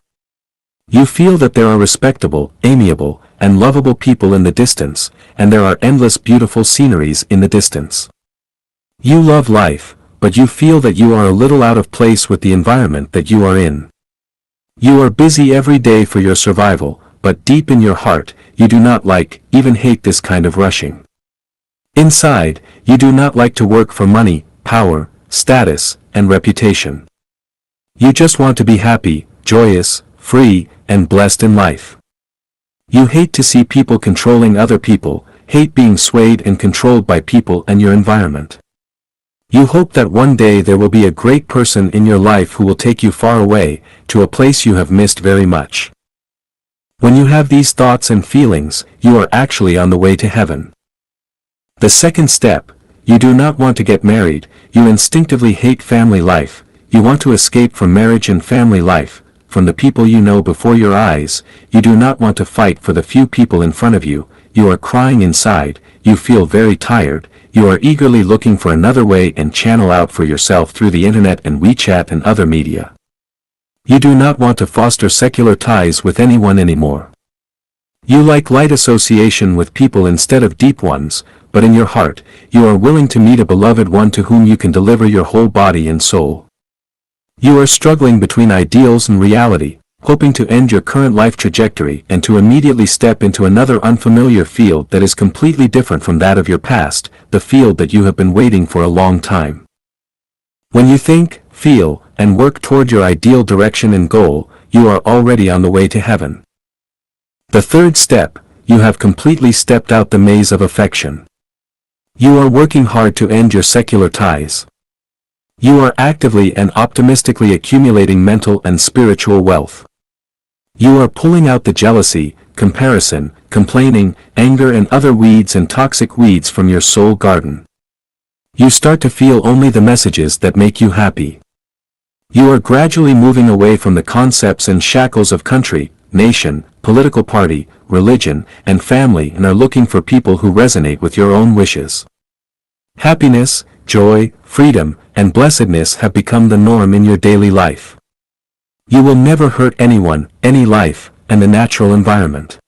You feel that there are respectable, amiable, and lovable people in the distance, and there are endless beautiful sceneries in the distance. You love life, but you feel that you are a little out of place with the environment that you are in. You are busy every day for your survival, but deep in your heart, you do not like, even hate this kind of rushing. Inside, you do not like to work for money, power, status, and reputation. You just want to be happy, joyous, free, and blessed in life. You hate to see people controlling other people, hate being swayed and controlled by people and your environment. You hope that one day there will be a great person in your life who will take you far away, to a place you have missed very much. When you have these thoughts and feelings, you are actually on the way to heaven. The second step, you do not want to get married, you instinctively hate family life, you want to escape from marriage and family life, from the people you know before your eyes, you do not want to fight for the few people in front of you, you are crying inside, you feel very tired, you are eagerly looking for another way and channel out for yourself through the internet and WeChat and other media. You do not want to foster secular ties with anyone anymore. You like light association with people instead of deep ones, but in your heart, you are willing to meet a beloved one to whom you can deliver your whole body and soul. You are struggling between ideals and reality, hoping to end your current life trajectory and to immediately step into another unfamiliar field that is completely different from that of your past, the field that you have been waiting for a long time. When you think, feel, and work toward your ideal direction and goal, you are already on the way to heaven. The third step, you have completely stepped out the maze of affection. You are working hard to end your secular ties. You are actively and optimistically accumulating mental and spiritual wealth. You are pulling out the jealousy, comparison, complaining, anger and other weeds and toxic weeds from your soul garden. You start to feel only the messages that make you happy. You are gradually moving away from the concepts and shackles of country, nation, political party, religion, and family and are looking for people who resonate with your own wishes. Happiness, joy, freedom, and blessedness have become the norm in your daily life. You will never hurt anyone, any life, and the natural environment.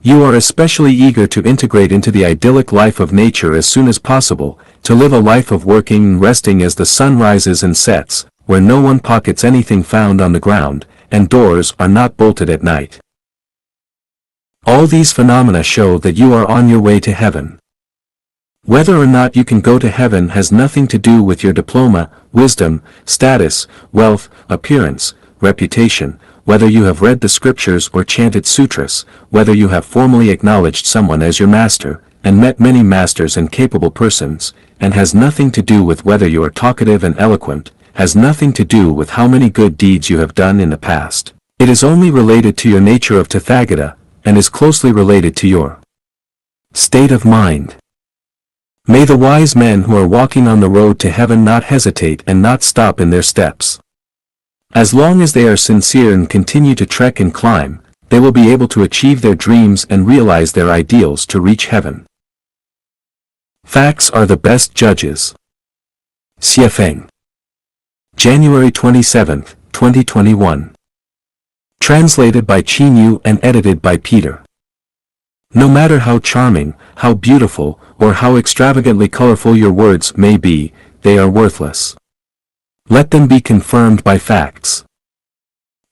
You are especially eager to integrate into the idyllic life of nature as soon as possible, to live a life of working and resting as the sun rises and sets, where no one pockets anything found on the ground, and doors are not bolted at night. All these phenomena show that you are on your way to heaven. Whether or not you can go to heaven has nothing to do with your diploma, wisdom, status, wealth, appearance, reputation, whether you have read the scriptures or chanted sutras, whether you have formally acknowledged someone as your master, and met many masters and capable persons, and has nothing to do with whether you are talkative and eloquent, has nothing to do with how many good deeds you have done in the past. It is only related to your nature of Tathagata, and is closely related to your state of mind. May the wise men who are walking on the road to heaven not hesitate and not stop in their steps. As long as they are sincere and continue to trek and climb, they will be able to achieve their dreams and realize their ideals to reach heaven. Facts are the best judges. Xie Feng. January 27, 2021. Translated by Qin Yu and edited by Peter. No matter how charming, how beautiful, or how extravagantly colorful your words may be, they are worthless. Let them be confirmed by facts.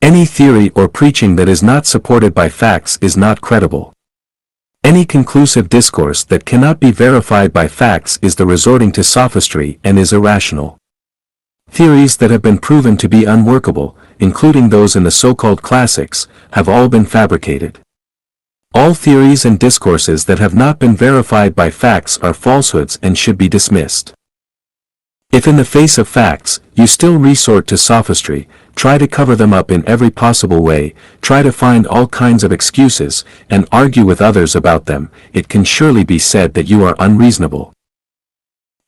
Any theory or preaching that is not supported by facts is not credible. Any conclusive discourse that cannot be verified by facts is the resorting to sophistry and is irrational. Theories that have been proven to be unworkable, including those in the so-called classics, have all been fabricated. All theories and discourses that have not been verified by facts are falsehoods and should be dismissed. If in the face of facts, you still resort to sophistry, try to cover them up in every possible way, try to find all kinds of excuses, and argue with others about them, it can surely be said that you are unreasonable.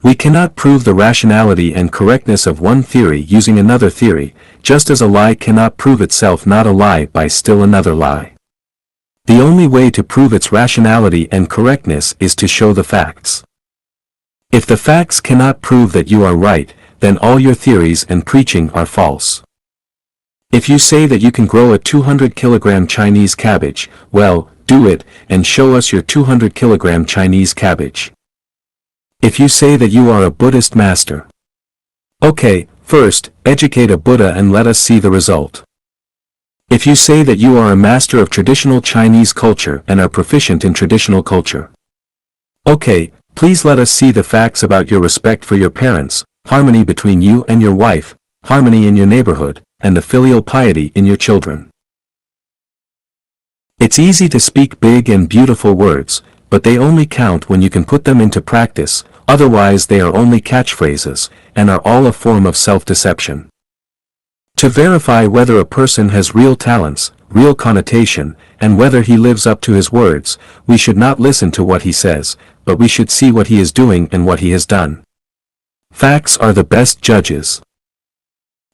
We cannot prove the rationality and correctness of one theory using another theory, just as a lie cannot prove itself not a lie by still another lie. The only way to prove its rationality and correctness is to show the facts. If the facts cannot prove that you are right, then all your theories and preaching are false. If you say that you can grow a 200-kilogram Chinese cabbage, well, do it, and show us your 200-kilogram Chinese cabbage. If you say that you are a Buddhist master, okay, first, educate a Buddha and let us see the result. If you say that you are a master of traditional Chinese culture and are proficient in traditional culture, okay, please let us see the facts about your respect for your parents, harmony between you and your wife, harmony in your neighborhood, and the filial piety in your children. It's easy to speak big and beautiful words, but they only count when you can put them into practice, otherwise they are only catchphrases, and are all a form of self-deception. To verify whether a person has real talents, real connotation, and whether he lives up to his words, we should not listen to what he says, but we should see what he is doing and what he has done. Facts are the best judges.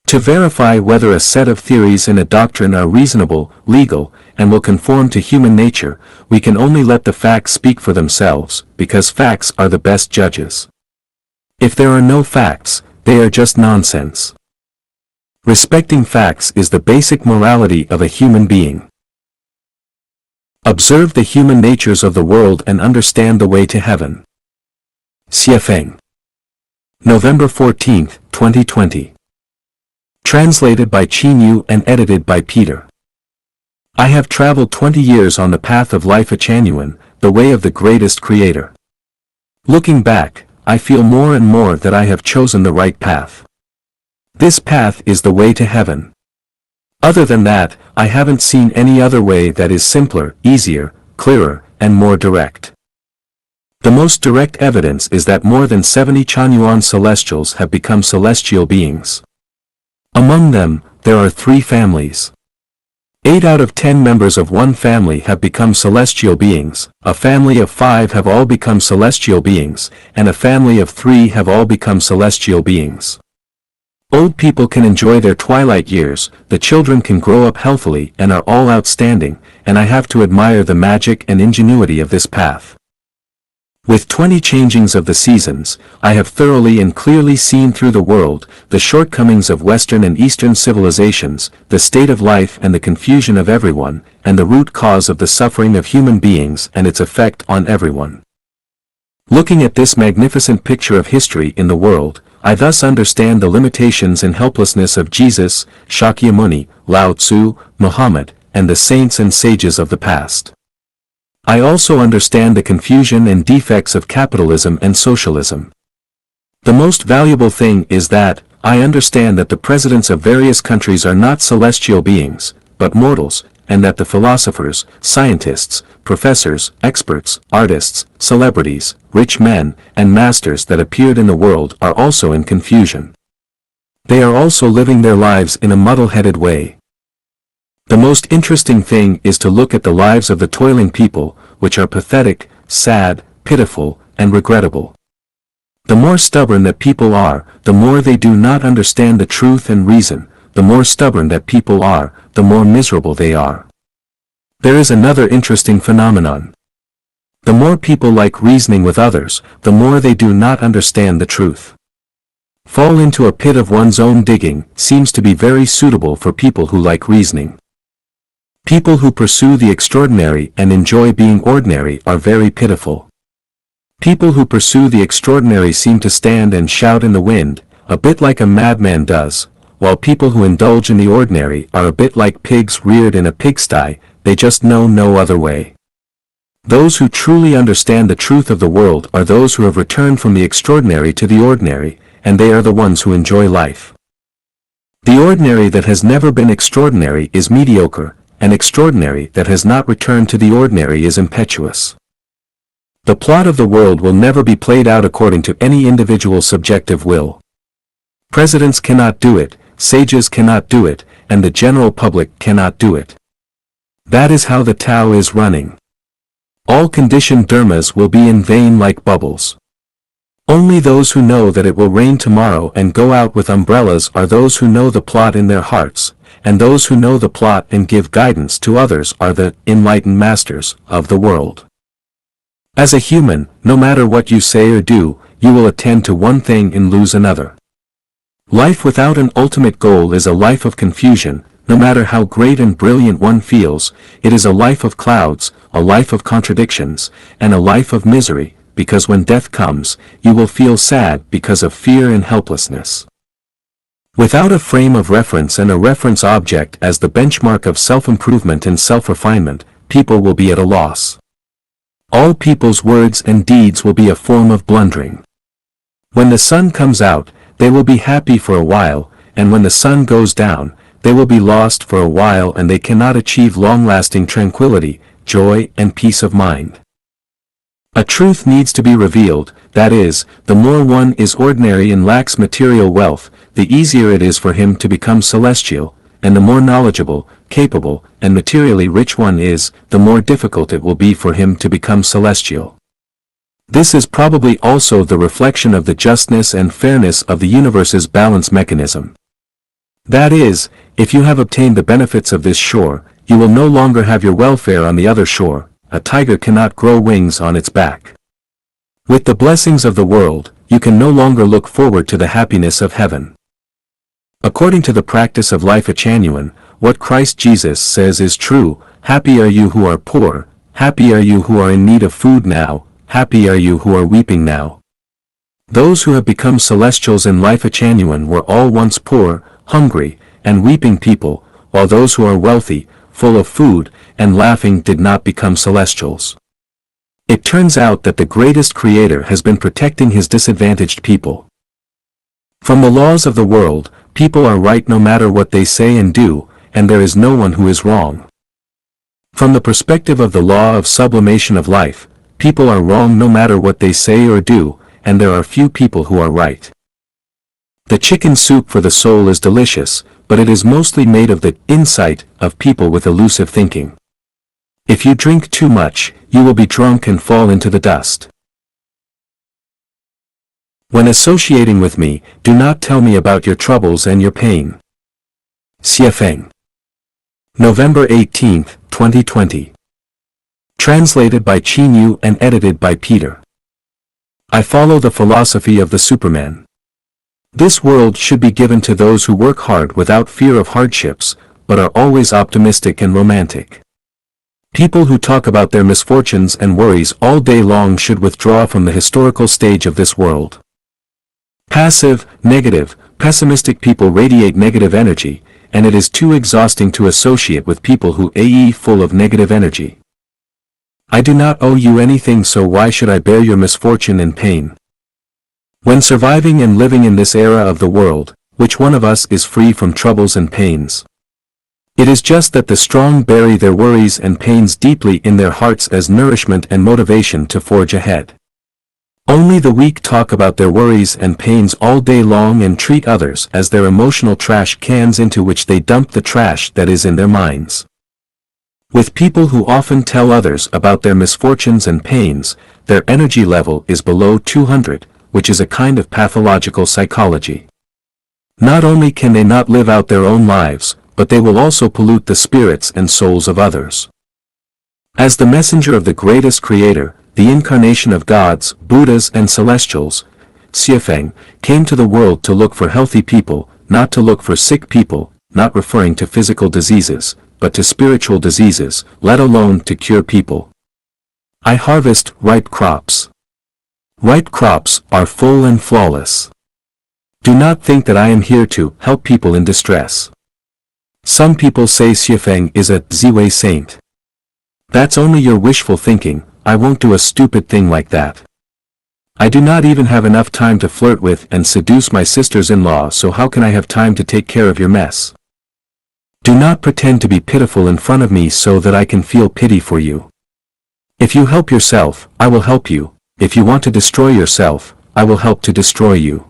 To verify whether a set of theories in a doctrine are reasonable, legal, and will conform to human nature, we can only let the facts speak for themselves, because facts are the best judges. If there are no facts, they are just nonsense. Respecting facts is the basic morality of a human being. Observe the human natures of the world and understand the way to heaven. Xie Feng. November 14, 2020. Translated by Qin Yu and edited by Peter. I have traveled 20 years on the path of life Changyuan, the way of the greatest creator. Looking back, I feel more and more that I have chosen the right path. This path is the way to heaven. Other than that, I haven't seen any other way that is simpler, easier, clearer, and more direct. The most direct evidence is that more than 70 Changyuan celestials have become celestial beings. Among them, there are 3 families. 8 out of 10 members of one family have become celestial beings, a family of 5 have all become celestial beings, and a family of 3 have all become celestial beings. Old people can enjoy their twilight years, the children can grow up healthily and are all outstanding, and I have to admire the magic and ingenuity of this path. With 20 changings of the seasons, I have thoroughly and clearly seen through the world, the shortcomings of Western and Eastern civilizations, the state of life and the confusion of everyone, and the root cause of the suffering of human beings and its effect on everyone. Looking at this magnificent picture of history in the world, I thus understand the limitations and helplessness of Jesus, Shakyamuni, Lao Tzu, Muhammad, and the saints and sages of the past. I also understand the confusion and defects of capitalism and socialism. The most valuable thing is that, I understand that the presidents of various countries are not celestial beings, but mortals, and that the philosophers, scientists, professors, experts, artists, celebrities, rich men, and masters that appeared in the world are also in confusion. They are also living their lives in a muddle-headed way. The most interesting thing is to look at the lives of the toiling people, which are pathetic, sad, pitiful, and regrettable. The more stubborn that people are, the more they do not understand the truth and reason, the more stubborn that people are, the more miserable they are. There is another interesting phenomenon. The more people like reasoning with others, the more they do not understand the truth. Fall into a pit of one's own digging seems to be very suitable for people who like reasoning. People who pursue the extraordinary and enjoy being ordinary are very pitiful. People who pursue the extraordinary seem to stand and shout in the wind, a bit like a madman does, while people who indulge in the ordinary are a bit like pigs reared in a pigsty, they just know no other way. Those who truly understand the truth of the world are those who have returned from the extraordinary to the ordinary, and they are the ones who enjoy life. The ordinary that has never been extraordinary is mediocre, and extraordinary that has not returned to the ordinary is impetuous. The plot of the world will never be played out according to any individual subjective will. Presidents cannot do it, sages cannot do it, and the general public cannot do it. That is how the Tao is running. All conditioned dharmas will be in vain like bubbles. Only those who know that it will rain tomorrow and go out with umbrellas are those who know the plot in their hearts, and those who know the plot and give guidance to others are the enlightened masters of the world. As a human, no matter what you say or do, you will attend to one thing and lose another. Life without an ultimate goal is a life of confusion. No matter how great and brilliant one feels, it is a life of clouds, a life of contradictions, and a life of misery, because when death comes, you will feel sad because of fear and helplessness. Without a frame of reference and a reference object as the benchmark of self-improvement and self-refinement, people will be at a loss. All people's words and deeds will be a form of blundering. When the sun comes out, they will be happy for a while, and when the sun goes down, they will be lost for a while and they cannot achieve long-lasting tranquility, joy, and peace of mind. A truth needs to be revealed, that is, the more one is ordinary and lacks material wealth, the easier it is for him to become celestial, and the more knowledgeable, capable, and materially rich one is, the more difficult it will be for him to become celestial. This is probably also the reflection of the justness and fairness of the universe's balance mechanism. That is, if you have obtained the benefits of this shore, you will no longer have your welfare on the other shore. A tiger cannot grow wings on its back. With the blessings of the world, you can no longer look forward to the happiness of heaven. According to the practice of life genuine, what Christ Jesus says is true: happy are you who are poor, happy are you who are in need of food now, happy are you who are weeping now. Those who have become celestials in life genuine were all once poor, hungry, and weeping people, while those who are wealthy, full of food, and laughing did not become celestials. It turns out that the greatest creator has been protecting his disadvantaged people. From the laws of the world, people are right no matter what they say and do, and there is no one who is wrong. From the perspective of the law of sublimation of life, people are wrong no matter what they say or do, and there are few people who are right. The chicken soup for the soul is delicious, but it is mostly made of the insight of people with elusive thinking. If you drink too much, you will be drunk and fall into the dust. When associating with me, do not tell me about your troubles and your pain. Xie Feng. November 18, 2020. Translated by Qin Yu and edited by Peter. I follow the philosophy of the Superman. This world should be given to those who work hard without fear of hardships, but are always optimistic and romantic. People who talk about their misfortunes and worries all day long should withdraw from the historical stage of this world. Passive, negative, pessimistic people radiate negative energy, and it is too exhausting to associate with people who are full of negative energy. I do not owe you anything, so why should I bear your misfortune and pain? When surviving and living in this era of the world, which one of us is free from troubles and pains? It is just that the strong bury their worries and pains deeply in their hearts as nourishment and motivation to forge ahead. Only the weak talk about their worries and pains all day long and treat others as their emotional trash cans into which they dump the trash that is in their minds. With people who often tell others about their misfortunes and pains, their energy level is below 200, which is a kind of pathological psychology. Not only can they not live out their own lives, but they will also pollute the spirits and souls of others. As the messenger of the greatest creator, the incarnation of gods, Buddhas and celestials, Xiafeng, came to the world to look for healthy people, not to look for sick people, not referring to physical diseases, but to spiritual diseases, let alone to cure people. I harvest ripe crops. Ripe crops are full and flawless. Do not think that I am here to help people in distress. Some people say Xiafeng is a Ziwei saint. That's only your wishful thinking. I won't do a stupid thing like that. I do not even have enough time to flirt with and seduce my sisters-in-law, so how can I have time to take care of your mess? Do not pretend to be pitiful in front of me so that I can feel pity for you. If you help yourself, I will help you. If you want to destroy yourself, I will help to destroy you.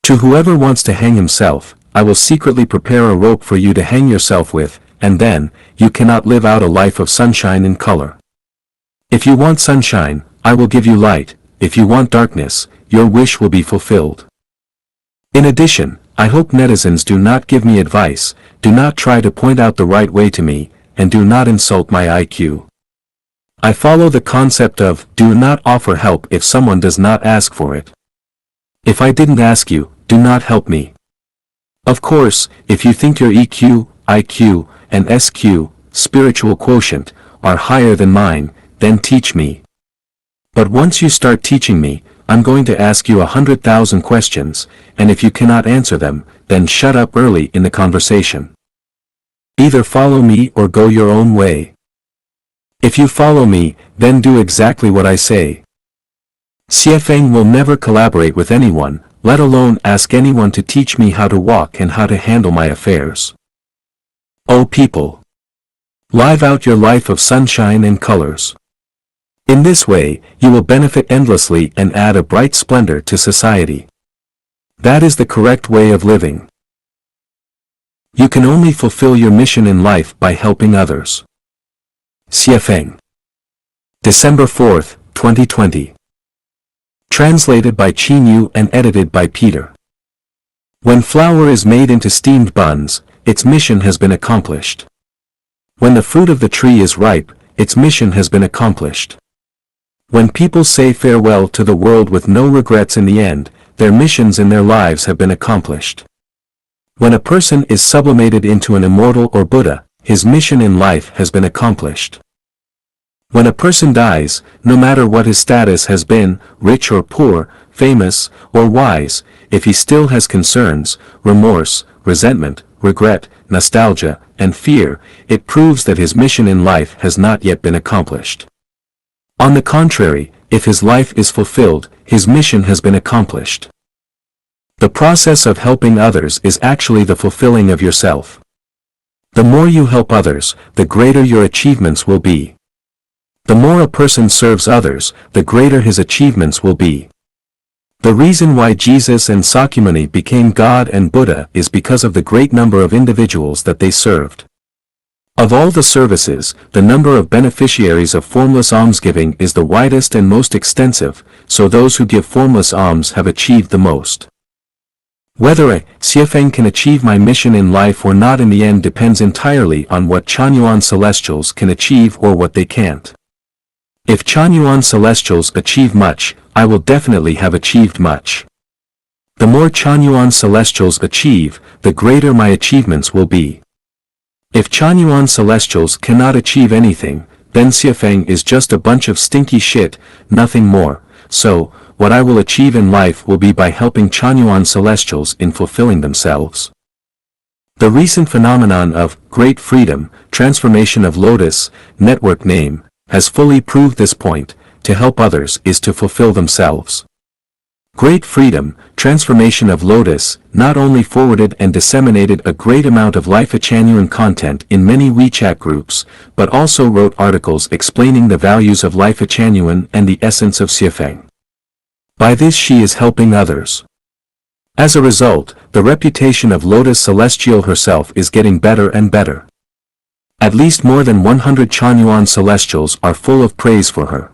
To whoever wants to hang himself, I will secretly prepare a rope for you to hang yourself with, and then, you cannot live out a life of sunshine and color. If you want sunshine, I will give you light. If you want darkness, your wish will be fulfilled. In addition, I hope netizens do not give me advice, do not try to point out the right way to me, and do not insult my IQ. I follow the concept of, do not offer help if someone does not ask for it. If I didn't ask you, do not help me. Of course, if you think your EQ, IQ, and SQ, spiritual quotient, are higher than mine, then teach me. But once you start teaching me, I'm going to ask you 100,000 questions, and if you cannot answer them, then shut up early in the conversation. Either follow me or go your own way. If you follow me, then do exactly what I say. Xiafeng will never collaborate with anyone, let alone ask anyone to teach me how to walk and how to handle my affairs. Oh people! Live out your life of sunshine and colors. In this way, you will benefit endlessly and add a bright splendor to society. That is the correct way of living. You can only fulfill your mission in life by helping others. Xiafeng. December 4, 2020. Translated by Qin Yu and edited by Peter. When flour is made into steamed buns, its mission has been accomplished. When the fruit of the tree is ripe, its mission has been accomplished. When people say farewell to the world with no regrets in the end, their missions in their lives have been accomplished. When a person is sublimated into an immortal or Buddha, his mission in life has been accomplished. When a person dies, no matter what his status has been, rich or poor, famous or wise, if he still has concerns, remorse, resentment, regret, nostalgia, and fear, it proves that his mission in life has not yet been accomplished. On the contrary, if his life is fulfilled, his mission has been accomplished. The process of helping others is actually the fulfilling of yourself. The more you help others, the greater your achievements will be. The more a person serves others, the greater his achievements will be. The reason why Jesus and Sakyamuni became God and Buddha is because of the great number of individuals that they served. Of all the services, the number of beneficiaries of formless almsgiving is the widest and most extensive, so those who give formless alms have achieved the most. Whether I, Xiafeng, can achieve my mission in life or not in the end depends entirely on what Chanyuan celestials can achieve or what they can't. If Chanyuan Celestials achieve much, I will definitely have achieved much. The more Chanyuan Celestials achieve, the greater my achievements will be. If Chanyuan Celestials cannot achieve anything, then Xiafeng is just a bunch of stinky shit, nothing more. So, what I will achieve in life will be by helping Chanyuan Celestials in fulfilling themselves. The recent phenomenon of Great Freedom, Transformation of Lotus, network name, has fully proved this point. To help others is to fulfill themselves. Great Freedom, Transformation of Lotus, not only forwarded and disseminated a great amount of Life Changyuan content in many WeChat groups, but also wrote articles explaining the values of Life Changyuan and the essence of Xiafeng. By this she is helping others. As a result, the reputation of Lotus Celestial herself is getting better and better. At least more than 100 Chanyuan Celestials are full of praise for her.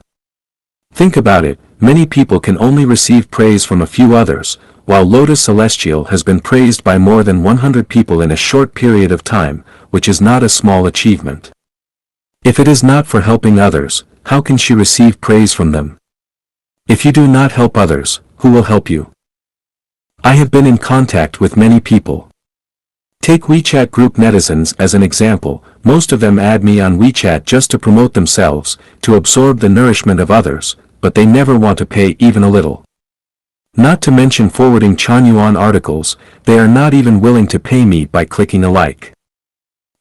Think about it, many people can only receive praise from a few others, while Lotus Celestial has been praised by more than 100 people in a short period of time, which is not a small achievement. If it is not for helping others, how can she receive praise from them? If you do not help others, who will help you? I have been in contact with many people. Take WeChat group netizens as an example, most of them add me on WeChat just to promote themselves, to absorb the nourishment of others, but they never want to pay even a little. Not to mention forwarding Chanyuan articles, they are not even willing to pay me by clicking a like.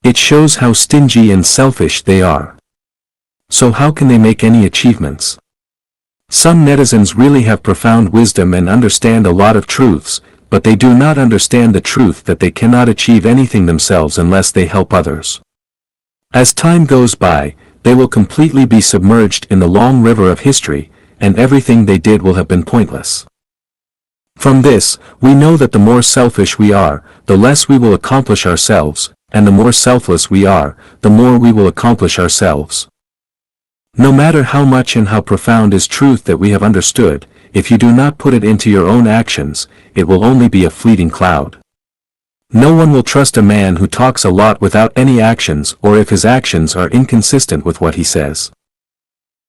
It shows how stingy and selfish they are. So how can they make any achievements? Some netizens really have profound wisdom and understand a lot of truths, but they do not understand the truth that they cannot achieve anything themselves unless they help others. As time goes by, they will completely be submerged in the long river of history, and everything they did will have been pointless. From this, we know that the more selfish we are, the less we will accomplish ourselves, and the more selfless we are, the more we will accomplish ourselves. No matter how much and how profound is truth that we have understood, if you do not put it into your own actions, it will only be a fleeting cloud. No one will trust a man who talks a lot without any actions or if his actions are inconsistent with what he says.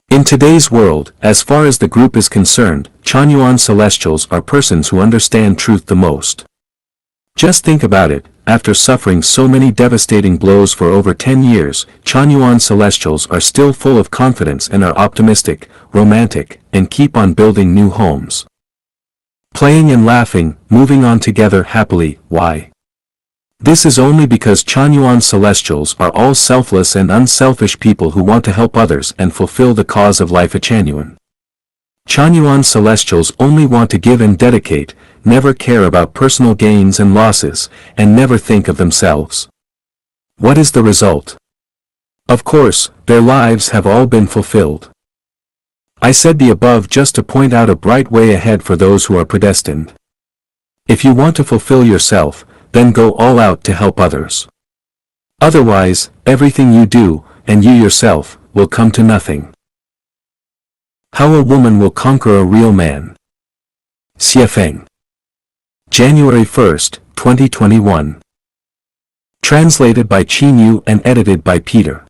In today's world, as far as the group is concerned, Chanyuan Celestials are persons who understand truth the most. Just think about it, after suffering so many devastating blows for over 10 years, Chanyuan Celestials are still full of confidence and are optimistic, romantic, and keep on building new homes. Playing and laughing, moving on together happily, why? This is only because Chanyuan Celestials are all selfless and unselfish people who want to help others and fulfill the cause of Life Changyuan. Chanyuan Celestials only want to give and dedicate, never care about personal gains and losses, and never think of themselves. What is the result? Of course, their lives have all been fulfilled. I said the above just to point out a bright way ahead for those who are predestined. If you want to fulfill yourself, then go all out to help others. Otherwise, everything you do, and you yourself, will come to nothing. How a woman will conquer a real man. Xiafeng. January 1st, 2021. Translated by Qinyu and edited by Peter.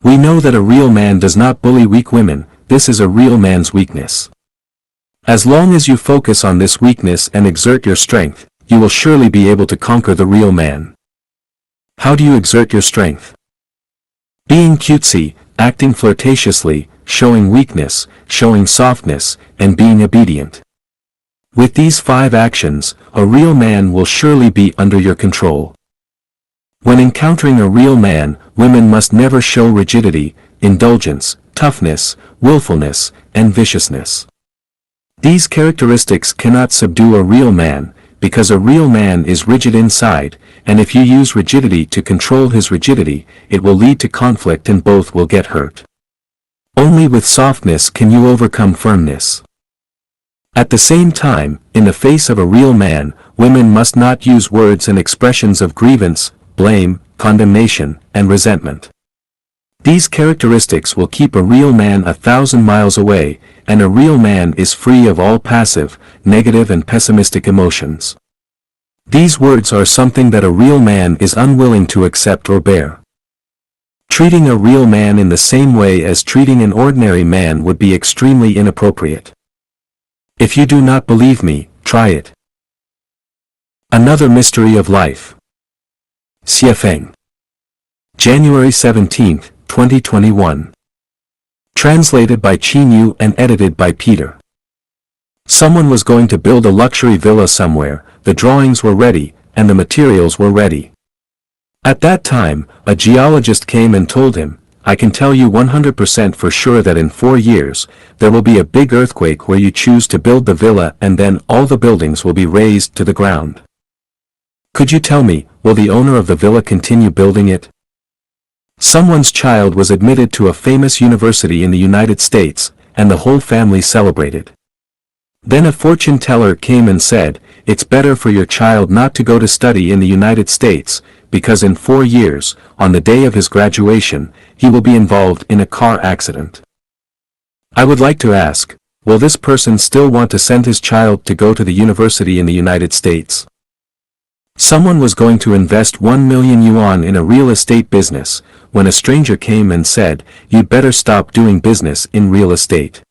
We know that a real man does not bully weak women, this is a real man's weakness. As long as you focus on this weakness and exert your strength, you will surely be able to conquer the real man. How do you exert your strength? Being cutesy, acting flirtatiously, showing weakness, showing softness, and being obedient. With these 5 actions, a real man will surely be under your control. When encountering a real man, women must never show rigidity, indulgence, toughness, willfulness, and viciousness. These characteristics cannot subdue a real man, because a real man is rigid inside, and if you use rigidity to control his rigidity, it will lead to conflict and both will get hurt. Only with softness can you overcome firmness. At the same time, in the face of a real man, women must not use words and expressions of grievance, blame, condemnation, and resentment. These characteristics will keep a real man 1,000 miles away, and a real man is free of all passive, negative and pessimistic emotions. These words are something that a real man is unwilling to accept or bear. Treating a real man in the same way as treating an ordinary man would be extremely inappropriate. If you do not believe me, try it. Another mystery of life. Xie Feng. January 17, 2021. Translated by Qin Yu and edited by Peter. Someone was going to build a luxury villa somewhere, the drawings were ready, and the materials were ready. At that time, a geologist came and told him, I can tell you 100% for sure that in 4 years, there will be a big earthquake where you choose to build the villa and then all the buildings will be razed to the ground. Could you tell me, will the owner of the villa continue building it? Someone's child was admitted to a famous university in the United States, and the whole family celebrated. Then a fortune teller came and said, it's better for your child not to go to study in the United States, because in 4 years, on the day of his graduation, he will be involved in a car accident. I would like to ask, will this person still want to send his child to go to the university in the United States? Someone was going to invest 1 million yuan in a real estate business, when a stranger came and said, you'd better stop doing business in real estate.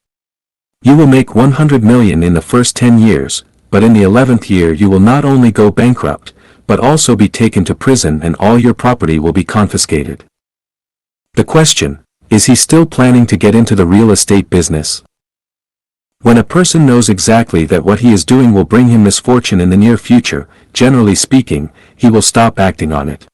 You will make 100 million in the first 10 years, but in the 11th year you will not only go bankrupt, but also be taken to prison and all your property will be confiscated. The question, is he still planning to get into the real estate business? When a person knows exactly that what he is doing will bring him misfortune in the near future, generally speaking, he will stop acting on it.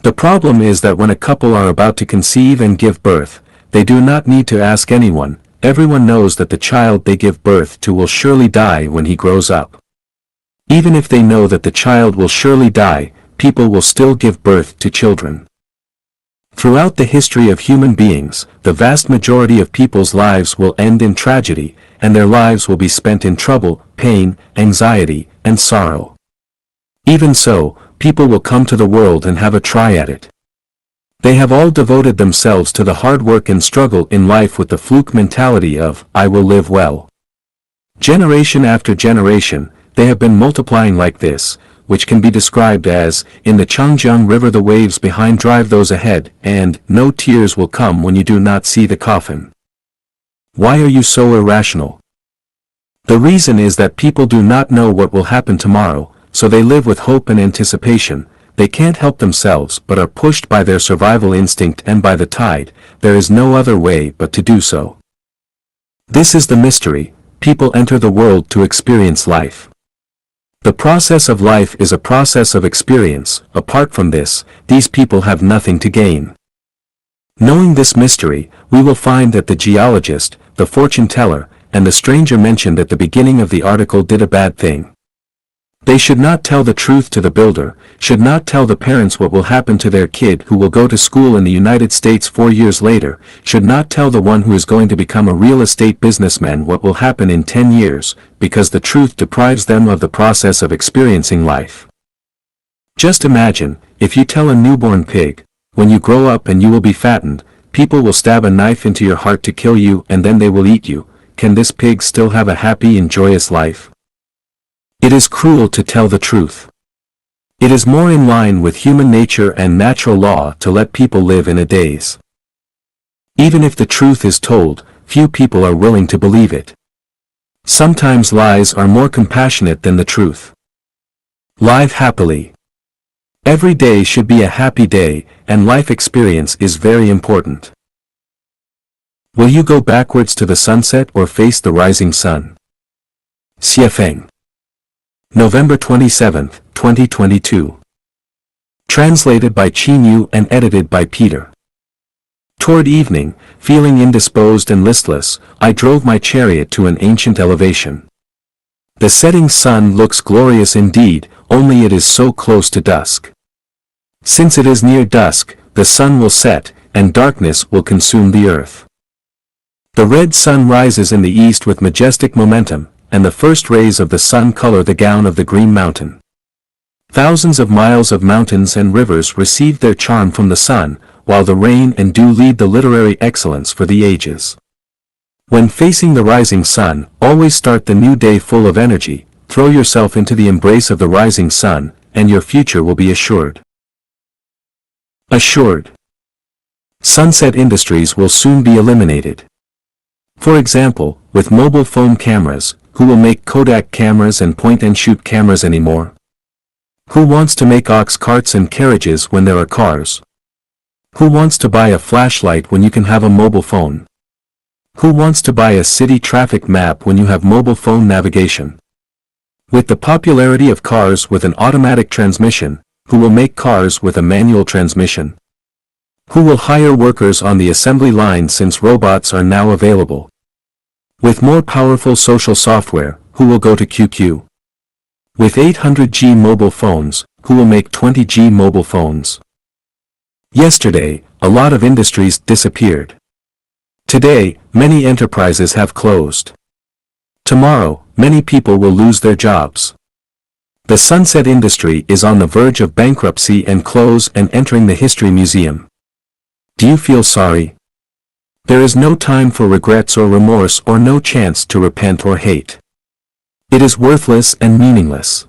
The problem is that when a couple are about to conceive and give birth, they do not need to ask anyone, everyone knows that the child they give birth to will surely die when he grows up. Even if they know that the child will surely die, people will still give birth to children. Throughout the history of human beings, the vast majority of people's lives will end in tragedy, and their lives will be spent in trouble, pain, anxiety, and sorrow. Even so, people will come to the world and have a try at it. They have all devoted themselves to the hard work and struggle in life with the fluke mentality of, I will live well. Generation after generation, they have been multiplying like this, which can be described as, in the Changjiang River the waves behind drive those ahead, and, no tears will come when you do not see the coffin. Why are you so irrational? The reason is that people do not know what will happen tomorrow, so they live with hope and anticipation, they can't help themselves but are pushed by their survival instinct and by the tide, there is no other way but to do so. This is the mystery, people enter the world to experience life. The process of life is a process of experience, apart from this, these people have nothing to gain. Knowing this mystery, we will find that the geologist, the fortune teller, and the stranger mentioned at the beginning of the article did a bad thing. They should not tell the truth to the builder, should not tell the parents what will happen to their kid who will go to school in the United States 4 years later, should not tell the one who is going to become a real estate businessman what will happen in 10 years, because the truth deprives them of the process of experiencing life. Just imagine, if you tell a newborn pig, when you grow up and you will be fattened, people will stab a knife into your heart to kill you and then they will eat you, can this pig still have a happy and joyous life? It is cruel to tell the truth. It is more in line with human nature and natural law to let people live in a daze. Even if the truth is told, few people are willing to believe it. Sometimes lies are more compassionate than the truth. Live happily. Every day should be a happy day, and life experience is very important. Will you go backwards to the sunset or face the rising sun? Xie Feng. November 27, 2022. Translated by Qin Yu and edited by Peter. Toward evening, feeling indisposed and listless, I drove my chariot to an ancient elevation. The setting sun looks glorious indeed, only it is so close to dusk. Since it is near dusk, the sun will set, and darkness will consume the earth. The red sun rises in the east with majestic momentum, and the first rays of the sun color the gown of the green mountain. Thousands of miles of mountains and rivers receive their charm from the sun, while the rain and dew lead the literary excellence for the ages. When facing the rising sun, always start the new day full of energy, throw yourself into the embrace of the rising sun, and your future will be assured. Assured. Sunset industries will soon be eliminated. For example, with mobile phone cameras, who will make Kodak cameras and point-and-shoot cameras anymore? Who wants to make ox carts and carriages when there are cars? Who wants to buy a flashlight when you can have a mobile phone? Who wants to buy a city traffic map when you have mobile phone navigation? With the popularity of cars with an automatic transmission, who will make cars with a manual transmission? Who will hire workers on the assembly line since robots are now available? With more powerful social software, who will go to QQ? With 800G mobile phones, who will make 20G mobile phones? Yesterday, a lot of industries disappeared. Today, many enterprises have closed. Tomorrow, many people will lose their jobs. The sunset industry is on the verge of bankruptcy and close and entering the History Museum. Do you feel sorry? There is no time for regrets or remorse or no chance to repent or hate. It is worthless and meaningless.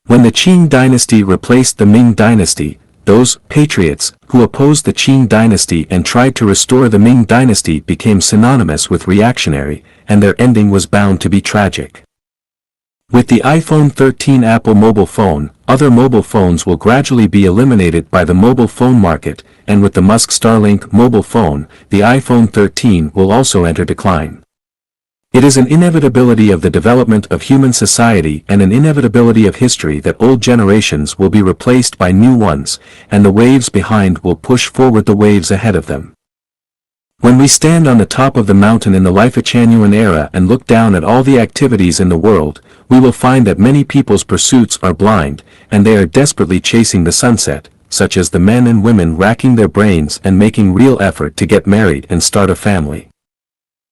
When the Qing dynasty replaced the Ming dynasty, those patriots who opposed the Qing dynasty and tried to restore the Ming dynasty became synonymous with reactionary, and their ending was bound to be tragic. With the iPhone 13 Apple mobile phone, other mobile phones will gradually be eliminated by the mobile phone market, and with the Musk Starlink mobile phone, the iPhone 13 will also enter decline. It is an inevitability of the development of human society and an inevitability of history that old generations will be replaced by new ones, and the waves behind will push forward the waves ahead of them. When we stand on the top of the mountain in the Life-Echanuan era and look down at all the activities in the world, we will find that many people's pursuits are blind, and they are desperately chasing the sunset, such as the men and women racking their brains and making real effort to get married and start a family.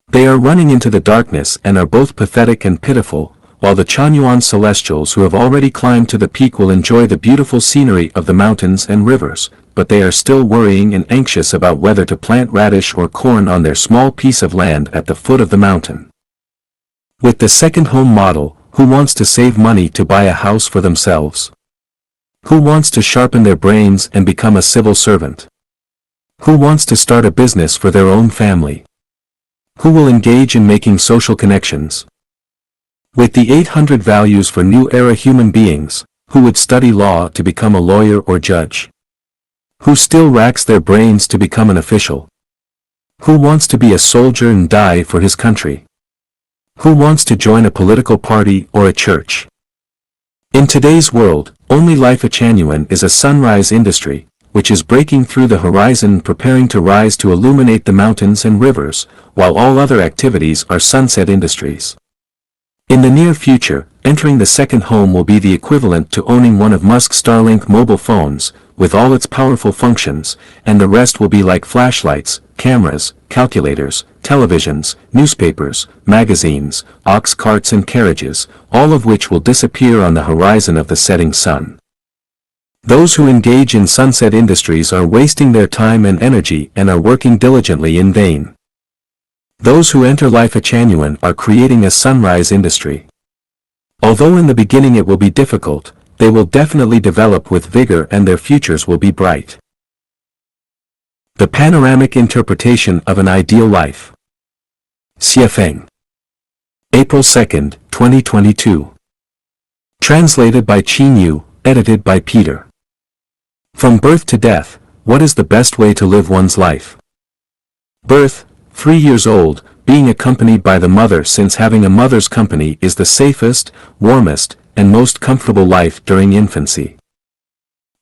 They are running into the darkness and are both pathetic and pitiful, while the Chanyuan celestials who have already climbed to the peak will enjoy the beautiful scenery of the mountains and rivers, but they are still worrying and anxious about whether to plant radish or corn on their small piece of land at the foot of the mountain. With the second home model, who wants to save money to buy a house for themselves? Who wants to sharpen their brains and become a civil servant? Who wants to start a business for their own family? Who will engage in making social connections? With the 800 values for new era human beings, who would study law to become a lawyer or judge? Who still racks their brains to become an official? Who wants to be a soldier and die for his country? Who wants to join a political party or a church? In today's world, only Life-Echanuan is a sunrise industry, which is breaking through the horizon preparing to rise to illuminate the mountains and rivers, while all other activities are sunset industries. In the near future, entering the second home will be the equivalent to owning one of Musk's Starlink mobile phones, with all its powerful functions, and the rest will be like flashlights, cameras, calculators, televisions, newspapers, magazines, ox carts and carriages, all of which will disappear on the horizon of the setting sun. Those who engage in sunset industries are wasting their time and energy and are working diligently in vain. Those who enter Life-Echanuan are creating a sunrise industry. Although in the beginning it will be difficult, they will definitely develop with vigor and their futures will be bright. The Panoramic Interpretation of an Ideal Life. Xiefeng. April 2, 2022. Translated by Qin Yu, edited by Peter. From birth to death, what is the best way to live one's life? Birth, 3 years old, being accompanied by the mother, since having a mother's company is the safest, warmest, and most comfortable life during infancy.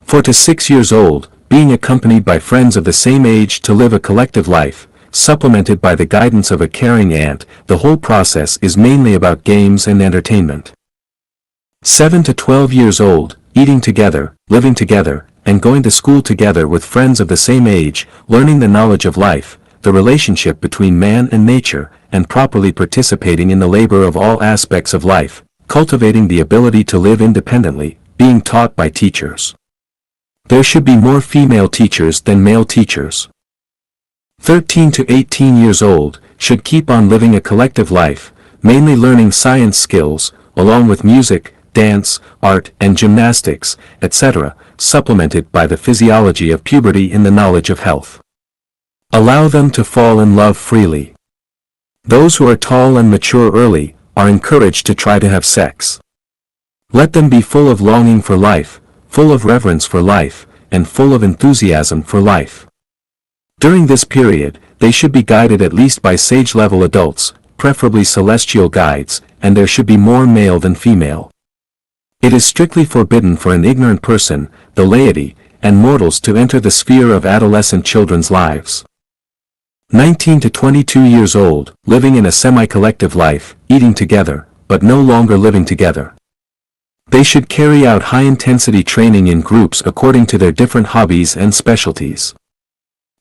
4 to 6 years old, being accompanied by friends of the same age to live a collective life, supplemented by the guidance of a caring aunt. The whole process is mainly about games and entertainment. 7 to 12 years old, eating together, living together, and going to school together with friends of the same age, learning the knowledge of life, the relationship between man and nature, and properly participating in the labor of all aspects of life, cultivating the ability to live independently, being taught by teachers. There should be more female teachers than male teachers. 13 to 18 years old, should keep on living a collective life, mainly learning science skills, along with music, dance, art and gymnastics, etc., supplemented by the physiology of puberty in the knowledge of health. Allow them to fall in love freely. Those who are tall and mature early are encouraged to try to have sex. Let them be full of longing for life, full of reverence for life, and full of enthusiasm for life. During this period, they should be guided at least by sage-level adults, preferably celestial guides, and there should be more male than female. It is strictly forbidden for an ignorant person, the laity, and mortals to enter the sphere of adolescent children's lives. 19 to 22 years old, living in a semi-collective life, eating together, but no longer living together. They should carry out high-intensity training in groups according to their different hobbies and specialties.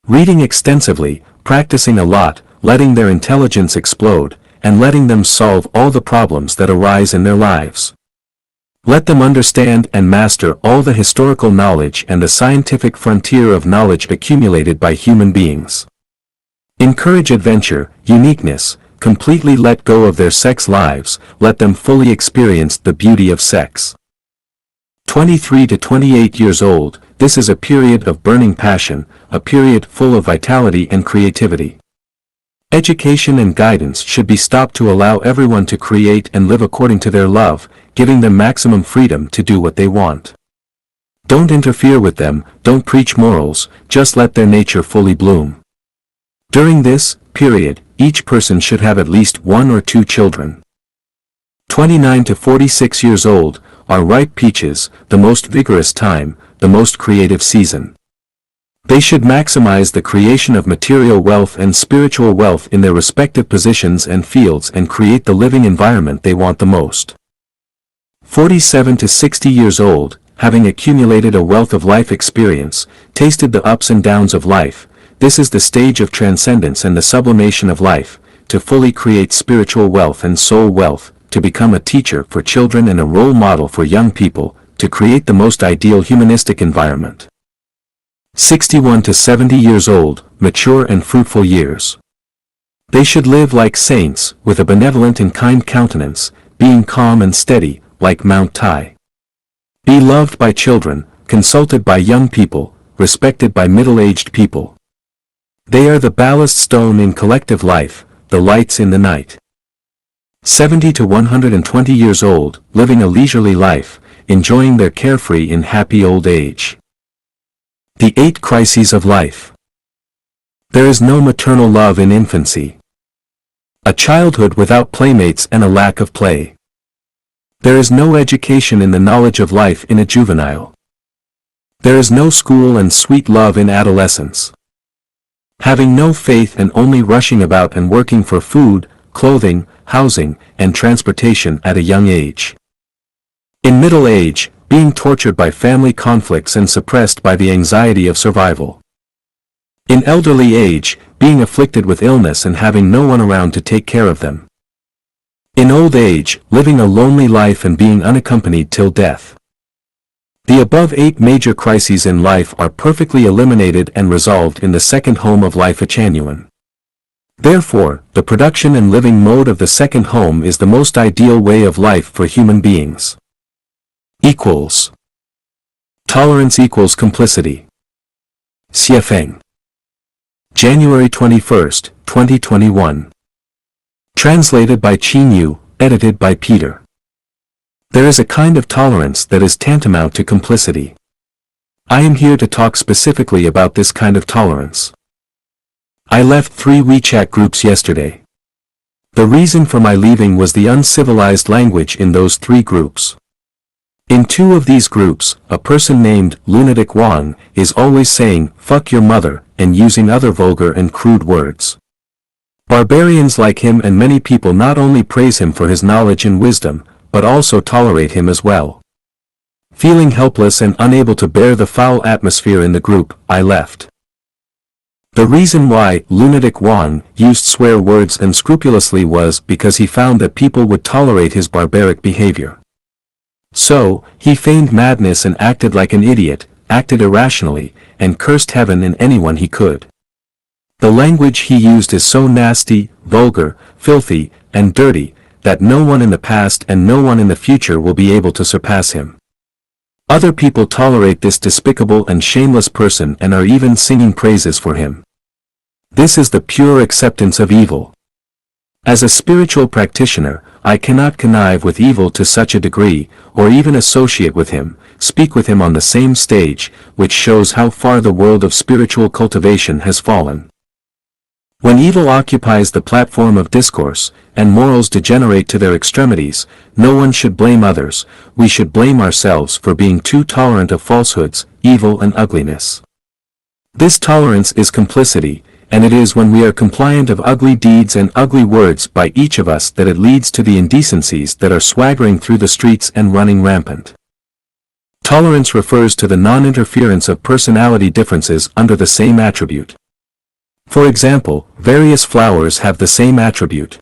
Reading extensively, practicing a lot, letting their intelligence explode, and letting them solve all the problems that arise in their lives. Let them understand and master all the historical knowledge and the scientific frontier of knowledge accumulated by human beings. Encourage adventure, uniqueness, completely let go of their sex lives, let them fully experience the beauty of sex. 23 to 28 years old, this is a period of burning passion, a period full of vitality and creativity. Education and guidance should be stopped to allow everyone to create and live according to their love, giving them maximum freedom to do what they want. Don't interfere with them, don't preach morals, just let their nature fully bloom. During this period, each person should have at least 1 or 2 children. 29 to 46 years old, are ripe peaches, the most vigorous time, the most creative season. They should maximize the creation of material wealth and spiritual wealth in their respective positions and fields and create the living environment they want the most. 47 to 60 years old, having accumulated a wealth of life experience, tasted the ups and downs of life, this is the stage of transcendence and the sublimation of life, to fully create spiritual wealth and soul wealth, to become a teacher for children and a role model for young people, to create the most ideal humanistic environment. 61 to 70 years old, mature and fruitful years. They should live like saints, with a benevolent and kind countenance, being calm and steady, like Mount Tai. Be loved by children, consulted by young people, respected by middle-aged people. They are the ballast stone in collective life, the lights in the night. 70 to 120 years old, living a leisurely life, enjoying their carefree in happy old age. The 8 crises of life. There is no maternal love in infancy. A childhood without playmates and a lack of play. There is no education in the knowledge of life in a juvenile. There is no school and sweet love in adolescence. Having no faith and only rushing about and working for food, clothing, housing, and transportation at a young age. In middle age, being tortured by family conflicts and suppressed by the anxiety of survival. In elderly age, being afflicted with illness and having no one around to take care of them. In old age, living a lonely life and being unaccompanied till death. The above 8 major crises in life are perfectly eliminated and resolved in the second home of life Achanuan. Therefore, the production and living mode of the second home is the most ideal way of life for human beings. Equals. Tolerance equals complicity. Xiefeng. January 21, 2021. Translated by Qin Yu, edited by Peter. There is a kind of tolerance that is tantamount to complicity. I am here to talk specifically about this kind of tolerance. I left 3 WeChat groups yesterday. The reason for my leaving was the uncivilized language in those 3 groups. In 2 of these groups, a person named Lunatic Wang is always saying, "Fuck your mother," and using other vulgar and crude words. Barbarians like him and many people not only praise him for his knowledge and wisdom, but also tolerate him as well. Feeling helpless and unable to bear the foul atmosphere in the group, I left. The reason why Lunatic Wang used swear words unscrupulously was because he found that people would tolerate his barbaric behavior. So, he feigned madness and acted like an idiot, acted irrationally, and cursed heaven and anyone he could. The language he used is so nasty, vulgar, filthy, and dirty, that no one in the past and no one in the future will be able to surpass him. Other people tolerate this despicable and shameless person and are even singing praises for him. This is the pure acceptance of evil. As a spiritual practitioner, I cannot connive with evil to such a degree, or even associate with him, speak with him on the same stage, which shows how far the world of spiritual cultivation has fallen. When evil occupies the platform of discourse, and morals degenerate to their extremities, no one should blame others, we should blame ourselves for being too tolerant of falsehoods, evil and ugliness. This tolerance is complicity, and it is when we are compliant of ugly deeds and ugly words by each of us that it leads to the indecencies that are swaggering through the streets and running rampant. Tolerance refers to the non-interference of personality differences under the same attribute. For example, various flowers have the same attribute.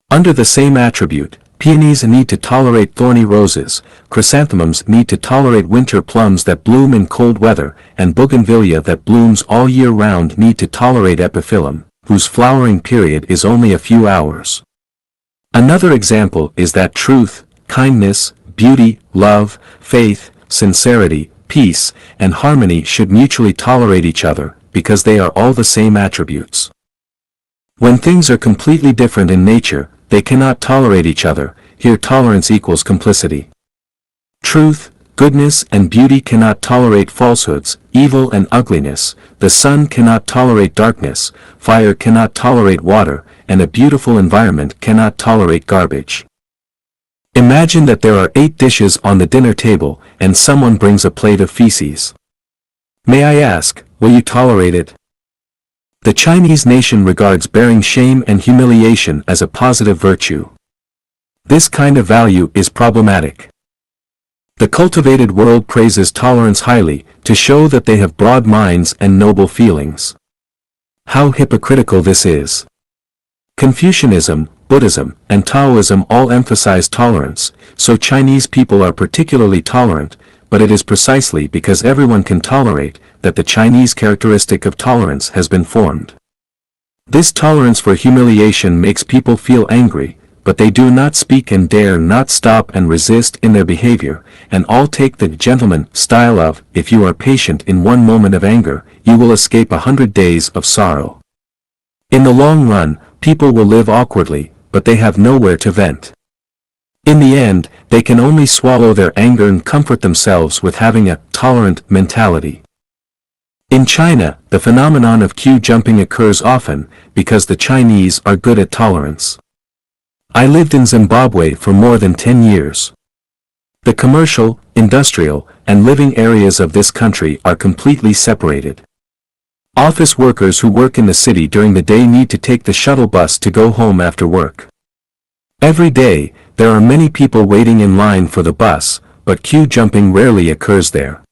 Under the same attribute, peonies need to tolerate thorny roses, chrysanthemums need to tolerate winter plums that bloom in cold weather, and bougainvillea that blooms all year round need to tolerate epiphyllum, whose flowering period is only a few hours. Another example is that truth, kindness, beauty, love, faith, sincerity, peace, and harmony should mutually tolerate each other, because they are all the same attributes. When things are completely different in nature, they cannot tolerate each other. Here tolerance equals complicity. Truth, goodness and beauty cannot tolerate falsehoods, evil and ugliness, the sun cannot tolerate darkness, fire cannot tolerate water, and a beautiful environment cannot tolerate garbage. Imagine that there are 8 dishes on the dinner table, and someone brings a plate of feces. May I ask, will you tolerate it? The Chinese nation regards bearing shame and humiliation as a positive virtue. This kind of value is problematic. The cultivated world praises tolerance highly, to show that they have broad minds and noble feelings. How hypocritical this is! Confucianism, Buddhism, and Taoism all emphasize tolerance, so Chinese people are particularly tolerant, but it is precisely because everyone can tolerate, that the Chinese characteristic of tolerance has been formed. This tolerance for humiliation makes people feel angry, but they do not speak and dare not stop and resist in their behavior, and all take the gentleman style of, if you are patient in one moment of anger, you will escape 100 days of sorrow. In the long run, people will live awkwardly, but they have nowhere to vent. In the end, they can only swallow their anger and comfort themselves with having a tolerant mentality. In China, the phenomenon of queue jumping occurs often, because the Chinese are good at tolerance. I lived in Zimbabwe for more than 10 years. The commercial, industrial, and living areas of this country are completely separated. Office workers who work in the city during the day need to take the shuttle bus to go home after work. Every day, there are many people waiting in line for the bus, but queue jumping rarely occurs there.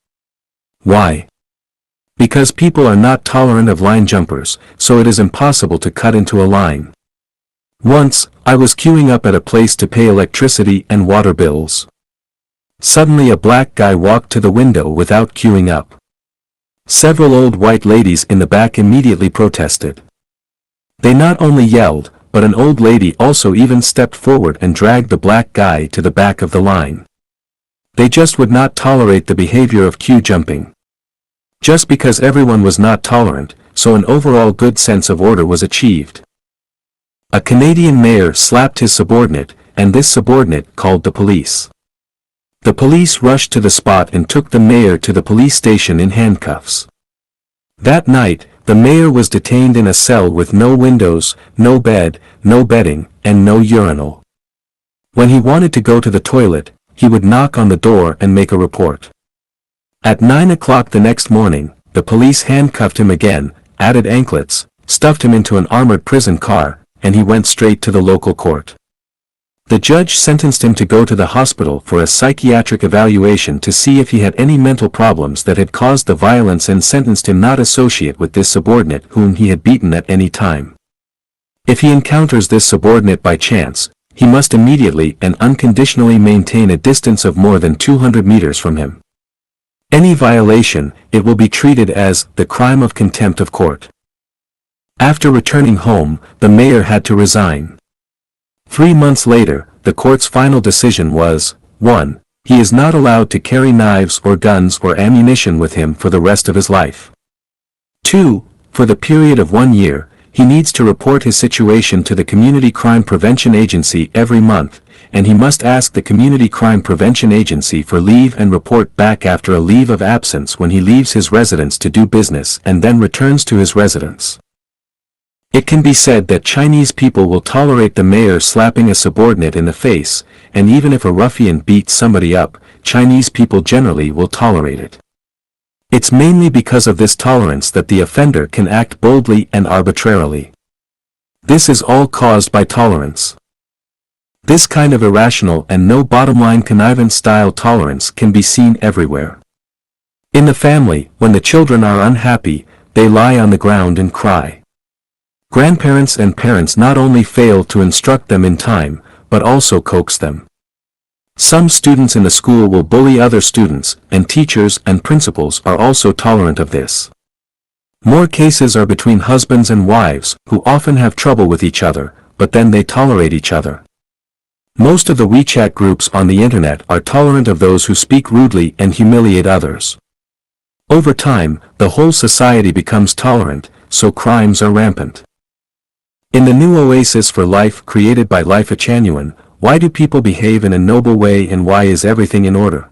Why? Because people are not tolerant of line jumpers, so it is impossible to cut into a line. Once, I was queuing up at a place to pay electricity and water bills. Suddenly a black guy walked to the window without queuing up. Several old white ladies in the back immediately protested. They not only yelled, but an old lady also even stepped forward and dragged the black guy to the back of the line. They just would not tolerate the behavior of queue jumping. Just because everyone was not tolerant, so an overall good sense of order was achieved. A Canadian mayor slapped his subordinate, and this subordinate called the police. The police rushed to the spot and took the mayor to the police station in handcuffs. That night, the mayor was detained in a cell with no windows, no bed, no bedding, and no urinal. When he wanted to go to the toilet, he would knock on the door and make a report. At 9 o'clock the next morning, the police handcuffed him again, added anklets, stuffed him into an armored prison car, and he went straight to the local court. The judge sentenced him to go to the hospital for a psychiatric evaluation to see if he had any mental problems that had caused the violence and sentenced him not associate with this subordinate whom he had beaten at any time. If he encounters this subordinate by chance, he must immediately and unconditionally maintain a distance of more than 200 meters from him. Any violation, it will be treated as the crime of contempt of court. After returning home, the mayor had to resign. 3 months later, the court's final decision was, 1. He is not allowed to carry knives or guns or ammunition with him for the rest of his life. 2. For the period of 1 year, he needs to report his situation to the Community Crime Prevention Agency every month, and he must ask the Community Crime Prevention Agency for leave and report back after a leave of absence when he leaves his residence to do business and then returns to his residence. It can be said that Chinese people will tolerate the mayor slapping a subordinate in the face, and even if a ruffian beats somebody up, Chinese people generally will tolerate it. It's mainly because of this tolerance that the offender can act boldly and arbitrarily. This is all caused by tolerance. This kind of irrational and no bottom-line connivance-style tolerance can be seen everywhere. In the family, when the children are unhappy, they lie on the ground and cry. Grandparents and parents not only fail to instruct them in time, but also coax them. Some students in the school will bully other students, and teachers and principals are also tolerant of this. More cases are between husbands and wives, who often have trouble with each other, but then they tolerate each other. Most of the WeChat groups on the internet are tolerant of those who speak rudely and humiliate others. Over time, the whole society becomes tolerant, so crimes are rampant. In the new oasis for life created by Life Achanuan, why do people behave in a noble way and why is everything in order?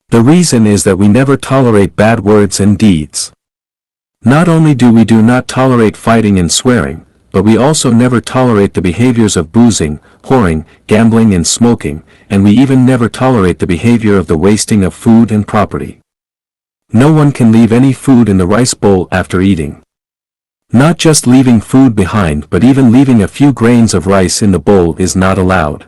The reason is that we never tolerate bad words and deeds. Not only do we not tolerate fighting and swearing, but we also never tolerate the behaviors of boozing, whoring, gambling and smoking, and we even never tolerate the behavior of the wasting of food and property. No one can leave any food in the rice bowl after eating. Not just leaving food behind but even leaving a few grains of rice in the bowl is not allowed.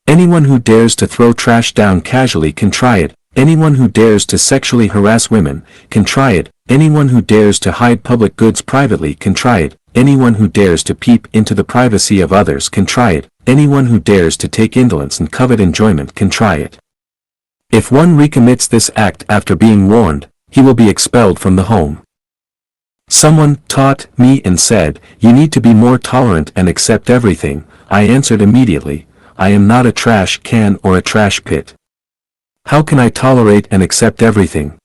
Anyone who dares to throw trash down casually can try it, anyone who dares to sexually harass women can try it, anyone who dares to hide public goods privately can try it, anyone who dares to peep into the privacy of others can try it, anyone who dares to take indolence and covet enjoyment can try it. If one recommits this act after being warned, he will be expelled from the home. Someone taught me and said, "You need to be more tolerant and accept everything." I answered immediately, "I am not a trash can or a trash pit. How can I tolerate and accept everything?"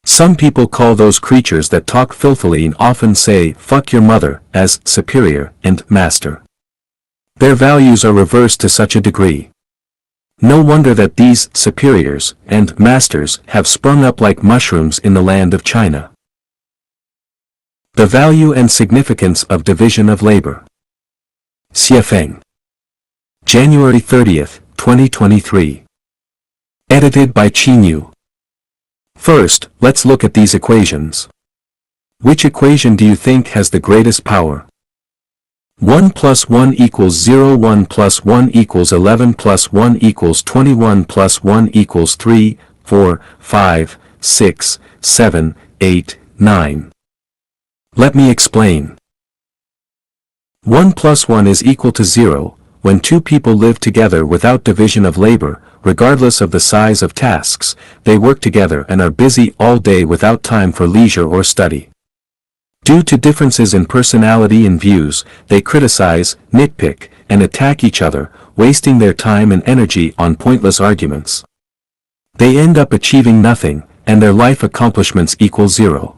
Some people call those creatures that talk filthily and often say, "Fuck your mother," as superior and master. Their values are reversed to such a degree. No wonder that these superiors and masters have sprung up like mushrooms in the land of China. The value and significance of division of labor. Xiefeng. January 30th, 2023. Edited by Qinyu. First, let's look at these equations. Which equation do you think has the greatest power? 1 plus 1 equals 0, 1 plus 1 equals 11 plus 1 equals 21 plus 1 equals 3, 4, 5, 6, 7, 8, 9. Let me explain. 1 plus 1 is equal to 0, when two people live together without division of labor, regardless of the size of tasks, they work together and are busy all day without time for leisure or study. Due to differences in personality and views, they criticize, nitpick, and attack each other, wasting their time and energy on pointless arguments. They end up achieving nothing, and their life accomplishments equal 0.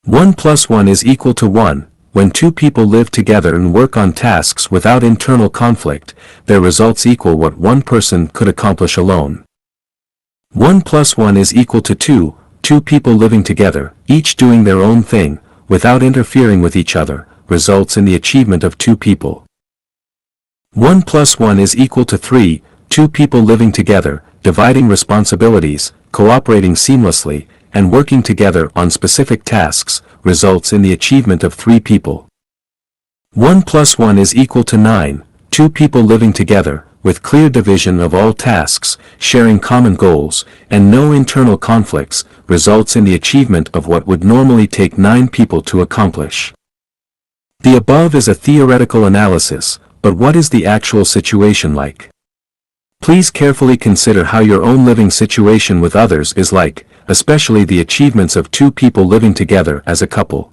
1 plus 1 is equal to 1, when two people live together and work on tasks without internal conflict, their results equal what one person could accomplish alone. 1 plus 1 is equal to 2, two people living together, each doing their own thing, without interfering with each other, results in the achievement of two people. 1 plus 1 is equal to 3, two people living together, dividing responsibilities, cooperating seamlessly, and working together on specific tasks, results in the achievement of 3 people. 1 plus 1 is equal to 9, two people living together, with clear division of all tasks, sharing common goals, and no internal conflicts, results in the achievement of what would normally take 9 people to accomplish. The above is a theoretical analysis, but what is the actual situation like? Please carefully consider how your own living situation with others is like, especially the achievements of 2 people living together as a couple.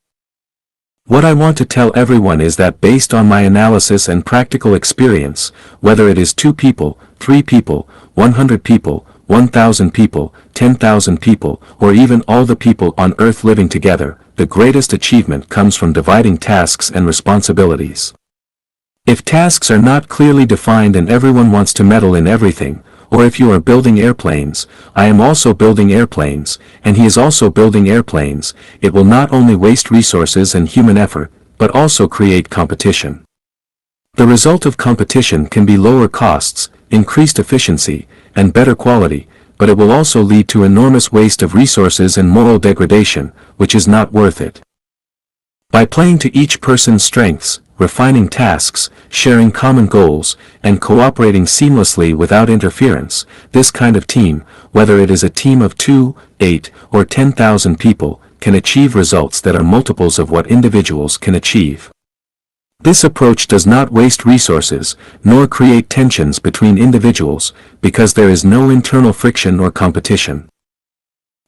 What I want to tell everyone is that based on my analysis and practical experience, whether it is 2 people, 3 people, 100 people, 1,000 people, 10,000 people, or even all the people on earth living together, the greatest achievement comes from dividing tasks and responsibilities. If tasks are not clearly defined and everyone wants to meddle in everything, or if you are building airplanes, I am also building airplanes, and he is also building airplanes, it will not only waste resources and human effort, but also create competition. The result of competition can be lower costs, increased efficiency, and better quality, but it will also lead to enormous waste of resources and moral degradation, which is not worth it. By playing to each person's strengths, refining tasks, sharing common goals, and cooperating seamlessly without interference, this kind of team, whether it is a team of 2, 8, or 10,000 people, can achieve results that are multiples of what individuals can achieve. This approach does not waste resources, nor create tensions between individuals, because there is no internal friction or competition.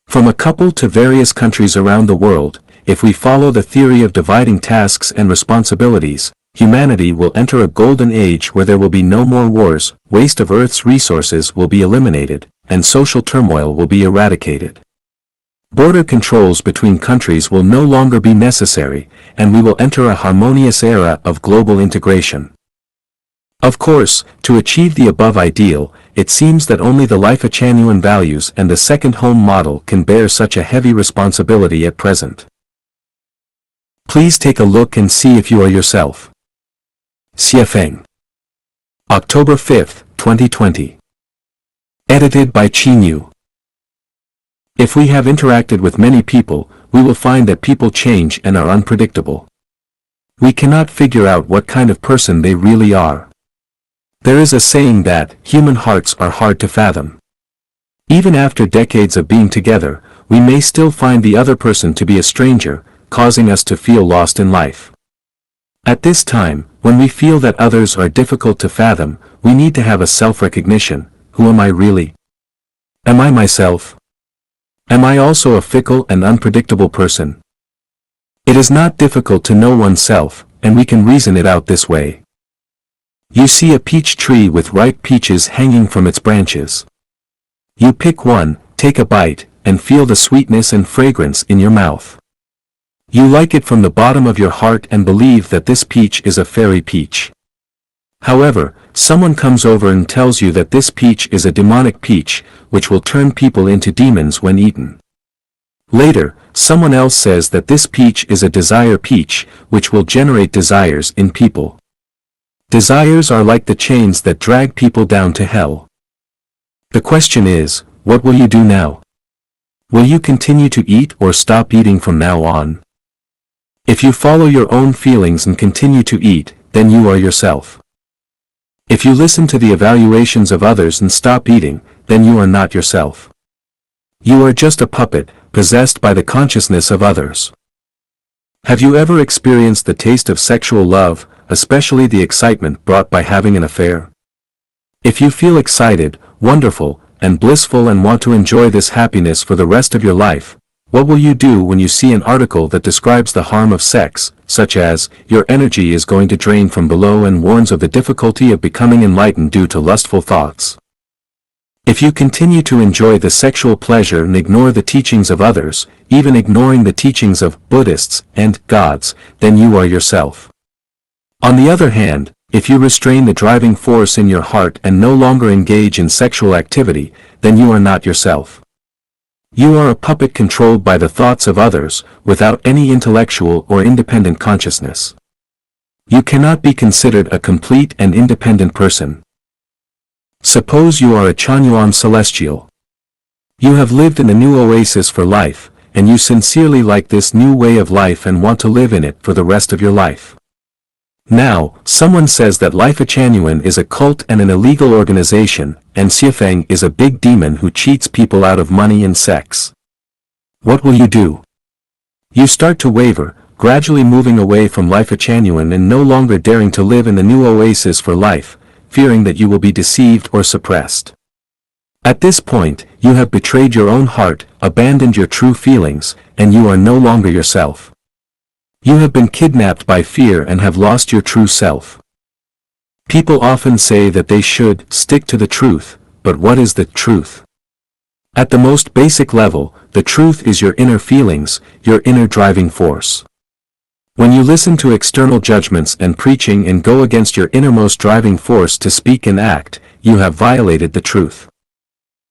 From a couple to various countries around the world, if we follow the theory of dividing tasks and responsibilities, humanity will enter a golden age where there will be no more wars, waste of Earth's resources will be eliminated, and social turmoil will be eradicated. Border controls between countries will no longer be necessary, and we will enter a harmonious era of global integration. Of course, to achieve the above ideal, it seems that only the Life-Achanian values and the second home model can bear such a heavy responsibility at present. Please take a look and see if you are yourself. Xie Feng. October 5, 2020. Edited by Qinyu. If we have interacted with many people, we will find that people change and are unpredictable. We cannot figure out what kind of person they really are. There is a saying that human hearts are hard to fathom. Even after decades of being together, we may still find the other person to be a stranger, causing us to feel lost in life. At this time, when we feel that others are difficult to fathom, we need to have a self-recognition. Who am I really? Am I myself? Am I also a fickle and unpredictable person? It is not difficult to know oneself, and we can reason it out this way. You see a peach tree with ripe peaches hanging from its branches. You pick one, take a bite, and feel the sweetness and fragrance in your mouth. You like it from the bottom of your heart and believe that this peach is a fairy peach. However, someone comes over and tells you that this peach is a demonic peach, which will turn people into demons when eaten. Later, someone else says that this peach is a desire peach, which will generate desires in people. Desires are like the chains that drag people down to hell. The question is, what will you do now? Will you continue to eat or stop eating from now on? If you follow your own feelings and continue to eat, then you are yourself. If you listen to the evaluations of others and stop eating, then you are not yourself. You are just a puppet, possessed by the consciousness of others. Have you ever experienced the taste of sexual love, especially the excitement brought by having an affair? If you feel excited, wonderful, and blissful and want to enjoy this happiness for the rest of your life, what will you do when you see an article that describes the harm of sex, such as, your energy is going to drain from below and warns of the difficulty of becoming enlightened due to lustful thoughts? If you continue to enjoy the sexual pleasure and ignore the teachings of others, even ignoring the teachings of Buddhists and gods, then you are yourself. On the other hand, if you restrain the driving force in your heart and no longer engage in sexual activity, then you are not yourself. You are a puppet controlled by the thoughts of others, without any intellectual or independent consciousness. You cannot be considered a complete and independent person. Suppose you are a Chanyuan celestial. You have lived in the new oasis for life, and you sincerely like this new way of life and want to live in it for the rest of your life. Now, someone says that Life-Achanian is a cult and an illegal organization, and Xie Feng is a big demon who cheats people out of money and sex. What will you do? You start to waver, gradually moving away from Life-Achanian and no longer daring to live in the new oasis for life, fearing that you will be deceived or suppressed. At this point, you have betrayed your own heart, abandoned your true feelings, and you are no longer yourself. You have been kidnapped by fear and have lost your true self. People often say that they should stick to the truth, but what is the truth? At the most basic level, the truth is your inner feelings, your inner driving force. When you listen to external judgments and preaching and go against your innermost driving force to speak and act, you have violated the truth.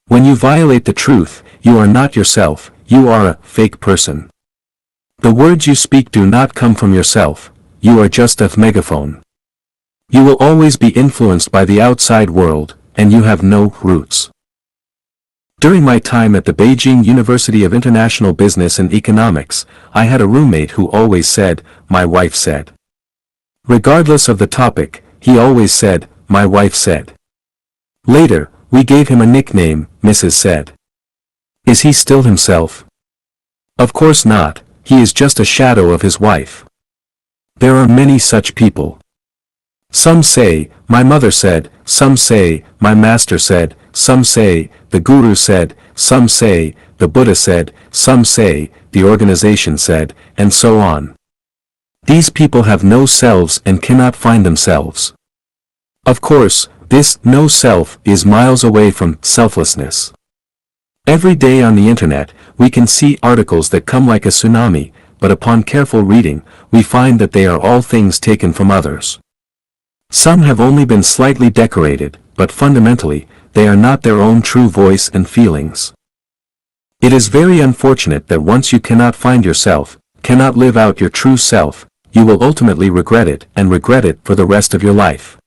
When you violate the truth, you are not yourself, you are a fake person. The words you speak do not come from yourself, you are just a megaphone. You will always be influenced by the outside world, and you have no roots. During my time at the Beijing University of International Business and Economics, I had a roommate who always said, "My wife said." Regardless of the topic, he always said, "My wife said." Later, we gave him a nickname, Mrs. Said. Is he still himself? Of course not, he is just a shadow of his wife. There are many such people. Some say, "My mother said," some say, "My master said," some say, "The guru said," some say, "The Buddha said," some say, "The organization said," and so on. These people have no selves and cannot find themselves. Of course, this no self is miles away from selflessness. Every day on the internet, we can see articles that come like a tsunami, but upon careful reading, we find that they are all things taken from others. Some have only been slightly decorated, but fundamentally, they are not their own true voice and feelings. It is very unfortunate that once you cannot find yourself, cannot live out your true self, you will ultimately regret it and regret it for the rest of your life.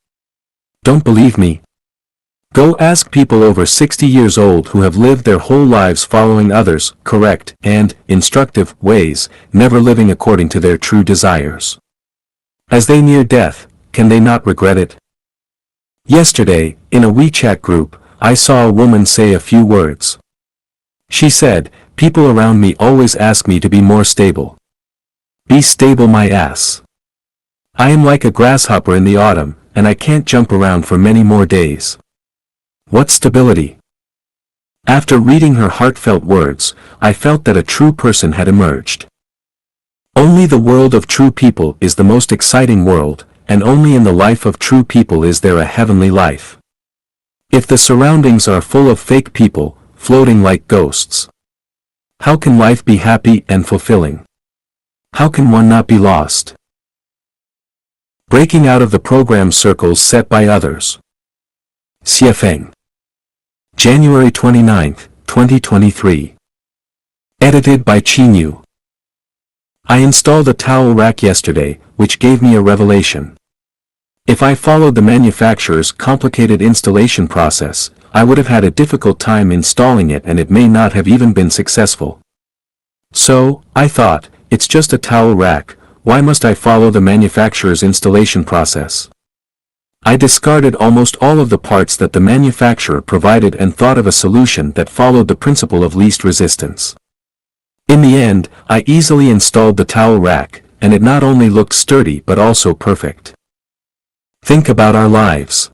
Don't believe me? Go ask people over 60 years old who have lived their whole lives following others' correct and instructive ways, never living according to their true desires. As they near death, can they not regret it? Yesterday, in a WeChat group, I saw a woman say a few words. She said, "People around me always ask me to be more stable." Be stable, my ass. I am like a grasshopper in the autumn, and I can't jump around for many more days. What stability? After reading her heartfelt words, I felt that a true person had emerged. Only the world of true people is the most exciting world, and only in the life of true people is there a heavenly life. If the surroundings are full of fake people, floating like ghosts, how can life be happy and fulfilling? How can one not be lost? Breaking out of the program circles set by others. Xie Feng. January 29, 2023. Edited by Qinyu. I installed a towel rack yesterday, which gave me a revelation. If I followed the manufacturer's complicated installation process, I would have had a difficult time installing it and it may not have even been successful. So, I thought, it's just a towel rack, why must I follow the manufacturer's installation process? I discarded almost all of the parts that the manufacturer provided and thought of a solution that followed the principle of least resistance. In the end, I easily installed the towel rack, and it not only looked sturdy but also perfect. Think about our lives.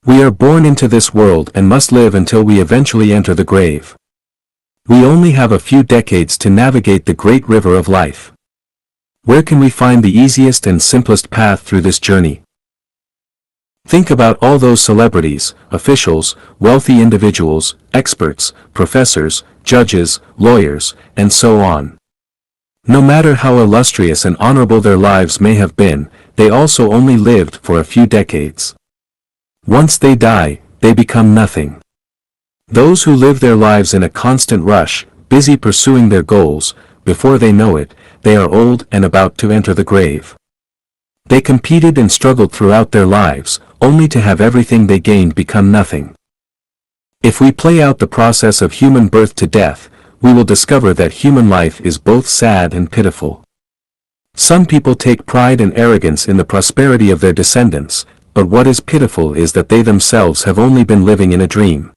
We are born into this world and must live until we eventually enter the grave. We only have a few decades to navigate the great river of life. Where can we find the easiest and simplest path through this journey? Think about all those celebrities, officials, wealthy individuals, experts, professors, judges, lawyers, and so on. No matter how illustrious and honorable their lives may have been, they also only lived for a few decades. Once they die, they become nothing. Those who live their lives in a constant rush, busy pursuing their goals, before they know it, they are old and about to enter the grave. They competed and struggled throughout their lives, only to have everything they gained become nothing. If we play out the process of human birth to death, we will discover that human life is both sad and pitiful. Some people take pride and arrogance in the prosperity of their descendants, but what is pitiful is that they themselves have only been living in a dream.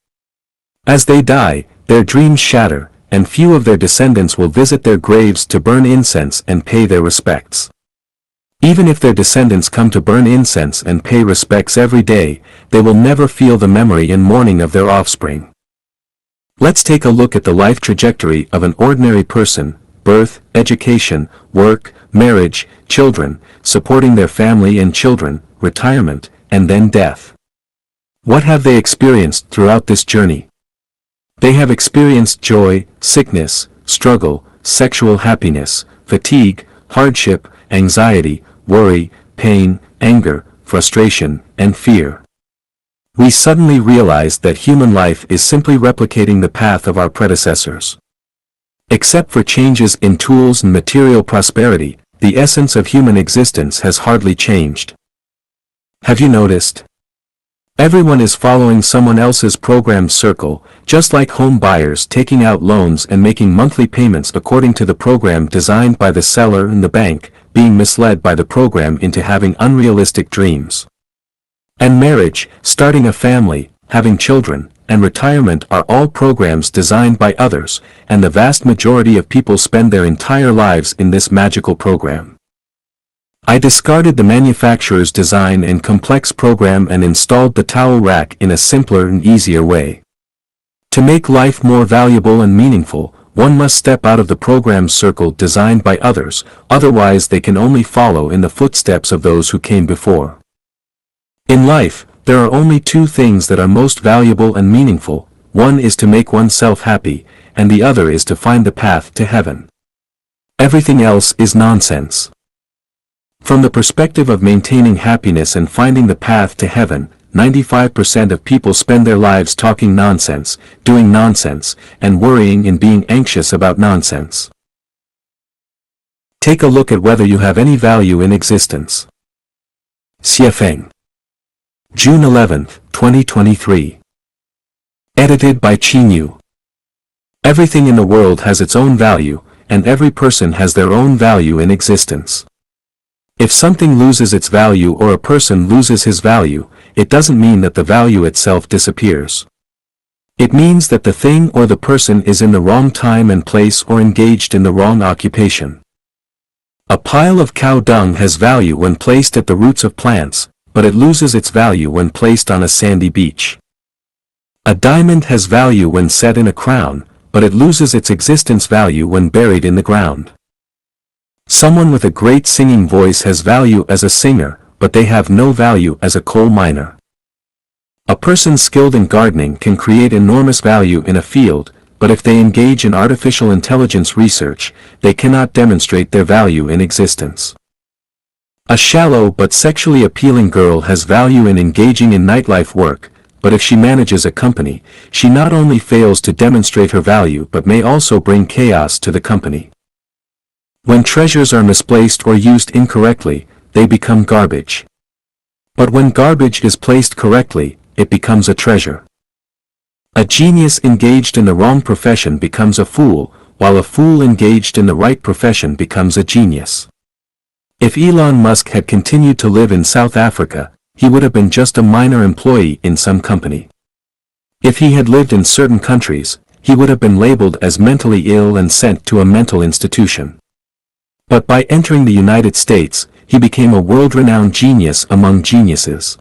As they die, their dreams shatter, and few of their descendants will visit their graves to burn incense and pay their respects. Even if their descendants come to burn incense and pay respects every day, they will never feel the memory and mourning of their offspring. Let's take a look at the life trajectory of an ordinary person: birth, education, work, marriage, children, supporting their family and children, retirement, and then death. What have they experienced throughout this journey? They have experienced joy, sickness, struggle, sexual happiness, fatigue, hardship, anxiety, worry, pain, anger, frustration, and fear. We suddenly realized that human life is simply replicating the path of our predecessors. Except for changes in tools and material prosperity, the essence of human existence has hardly changed. Have you noticed? Everyone is following someone else's programmed circle, just like home buyers taking out loans and making monthly payments according to the program designed by the seller and the bank, being misled by the program into having unrealistic dreams. And marriage, starting a family, having children, and retirement are all programs designed by others, and the vast majority of people spend their entire lives in this magical program. I discarded the manufacturer's design and complex program and installed the towel rack in a simpler and easier way. To make life more valuable and meaningful, one must step out of the program's circle designed by others, otherwise they can only follow in the footsteps of those who came before. In life, there are only two things that are most valuable and meaningful. One is to make oneself happy, and the other is to find the path to heaven. Everything else is nonsense. From the perspective of maintaining happiness and finding the path to heaven, 95% of people spend their lives talking nonsense, doing nonsense, and worrying and being anxious about nonsense. Take a look at whether you have any value in existence. Xie Feng. June 11, 2023. Edited by Qinyu. Everything in the world has its own value, and every person has their own value in existence. If something loses its value or a person loses his value, it doesn't mean that the value itself disappears. It means that the thing or the person is in the wrong time and place or engaged in the wrong occupation. A pile of cow dung has value when placed at the roots of plants, but it loses its value when placed on a sandy beach. A diamond has value when set in a crown, but it loses its existence value when buried in the ground. Someone with a great singing voice has value as a singer, but they have no value as a coal miner. A person skilled in gardening can create enormous value in a field, but if they engage in artificial intelligence research, they cannot demonstrate their value in existence. A shallow but sexually appealing girl has value in engaging in nightlife work, but if she manages a company, she not only fails to demonstrate her value but may also bring chaos to the company. When treasures are misplaced or used incorrectly, they become garbage. But when garbage is placed correctly, it becomes a treasure. A genius engaged in the wrong profession becomes a fool, while a fool engaged in the right profession becomes a genius. If Elon Musk had continued to live in South Africa, he would have been just a minor employee in some company. If he had lived in certain countries, he would have been labeled as mentally ill and sent to a mental institution. But by entering the United States, he became a world-renowned genius among geniuses.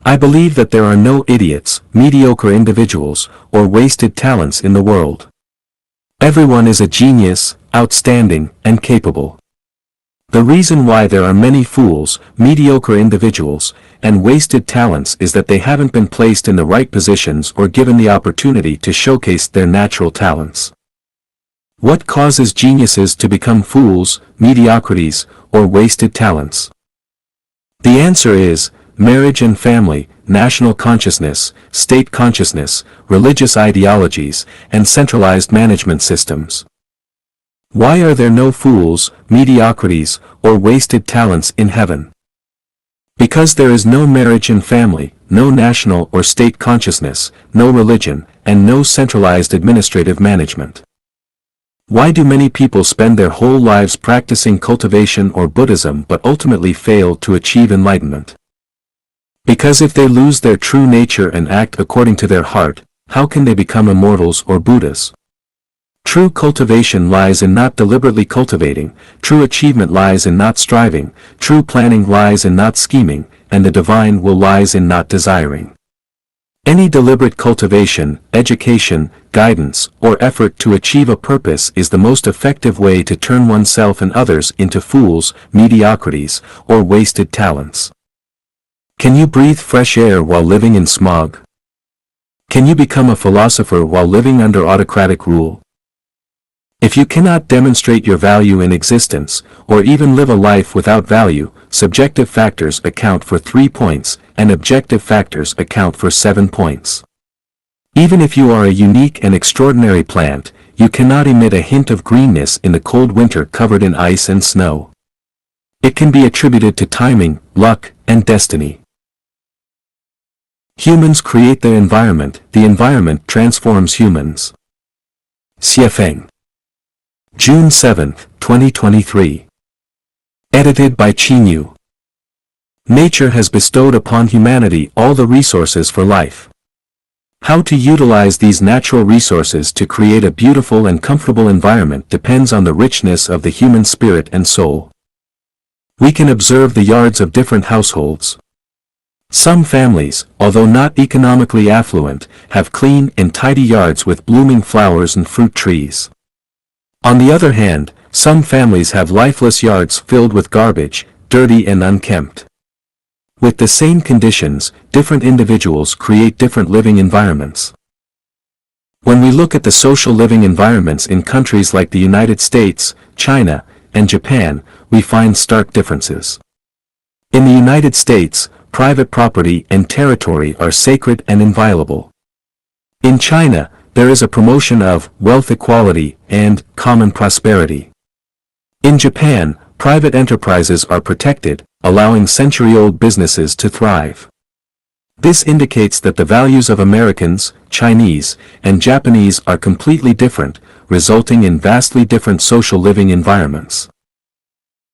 I believe that there are no idiots, mediocre individuals, or wasted talents in the world. Everyone is a genius, outstanding, and capable. The reason why there are many fools, mediocre individuals, and wasted talents is that they haven't been placed in the right positions or given the opportunity to showcase their natural talents. What causes geniuses to become fools, mediocrities, or wasted talents? The answer is marriage and family, national consciousness, state consciousness, religious ideologies, and centralized management systems. Why are there no fools, mediocrities, or wasted talents in heaven? Because there is no marriage and family, no national or state consciousness, no religion, and no centralized administrative management. Why do many people spend their whole lives practicing cultivation or Buddhism but ultimately fail to achieve enlightenment? Because if they lose their true nature and act according to their heart, how can they become immortals or Buddhas? True cultivation lies in not deliberately cultivating, true achievement lies in not striving, true planning lies in not scheming, and the divine will lies in not desiring. Any deliberate cultivation, education, guidance, or effort to achieve a purpose is the most effective way to turn oneself and others into fools, mediocrities, or wasted talents. Can you breathe fresh air while living in smog? Can you become a philosopher while living under autocratic rule? If you cannot demonstrate your value in existence, or even live a life without value, subjective factors account for 3 points, and objective factors account for 7 points. Even if you are a unique and extraordinary plant, you cannot emit a hint of greenness in the cold winter covered in ice and snow. It can be attributed to timing, luck, and destiny. Humans create their environment, the environment transforms humans. Xie Feng. June 7, 2023. Edited by Qinyu. Nature has bestowed upon humanity all the resources for life. How to utilize these natural resources to create a beautiful and comfortable environment depends on the richness of the human spirit and soul. We can observe the yards of different households. Some families, although not economically affluent, have clean and tidy yards with blooming flowers and fruit trees. On the other hand, some families have lifeless yards filled with garbage, dirty and unkempt. With the same conditions, different individuals create different living environments. When we look at the social living environments in countries like the United States, China, and Japan, we find stark differences. In the United States, private property and territory are sacred and inviolable. In China, there is a promotion of wealth equality and common prosperity. In Japan, private enterprises are protected, allowing century-old businesses to thrive. This indicates that the values of Americans, Chinese, and Japanese are completely different, resulting in vastly different social living environments.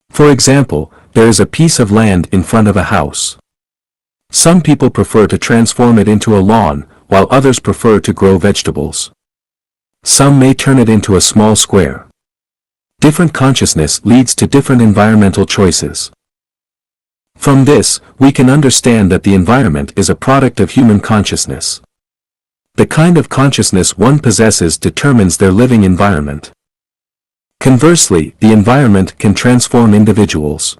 For example, there is a piece of land in front of a house. Some people prefer to transform it into a lawn, while others prefer to grow vegetables. Some may turn it into a small square. Different consciousness leads to different environmental choices. From this, we can understand that the environment is a product of human consciousness. The kind of consciousness one possesses determines their living environment. Conversely, the environment can transform individuals.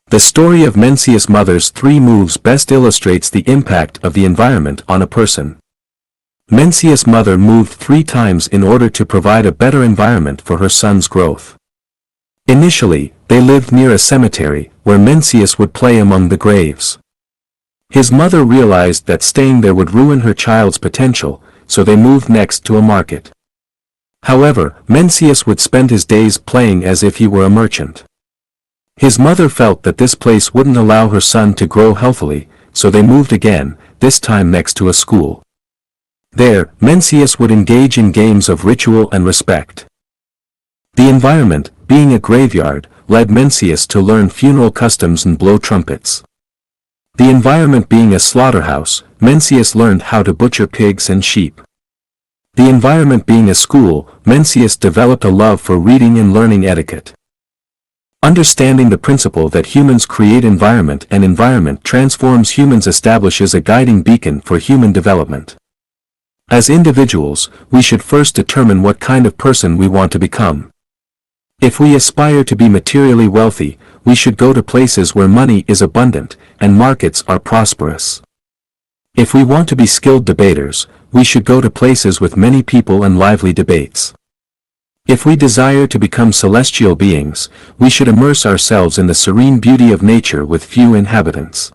The story of Mencius' mother's 3 moves best illustrates the impact of the environment on a person. Mencius' mother moved 3 times in order to provide a better environment for her son's growth. Initially, they lived near a cemetery, where Mencius would play among the graves. His mother realized that staying there would ruin her child's potential, so they moved next to a market. However, Mencius would spend his days playing as if he were a merchant. His mother felt that this place wouldn't allow her son to grow healthily, so they moved again, this time next to a school. There, Mencius would engage in games of ritual and respect. The environment, being a graveyard, led Mencius to learn funeral customs and blow trumpets. The environment being a slaughterhouse, Mencius learned how to butcher pigs and sheep. The environment being a school, Mencius developed a love for reading and learning etiquette. Understanding the principle that humans create environment and environment transforms humans establishes a guiding beacon for human development. As individuals, we should first determine what kind of person we want to become. If we aspire to be materially wealthy, we should go to places where money is abundant, and markets are prosperous. If we want to be skilled debaters, we should go to places with many people and lively debates. If we desire to become celestial beings, we should immerse ourselves in the serene beauty of nature with few inhabitants.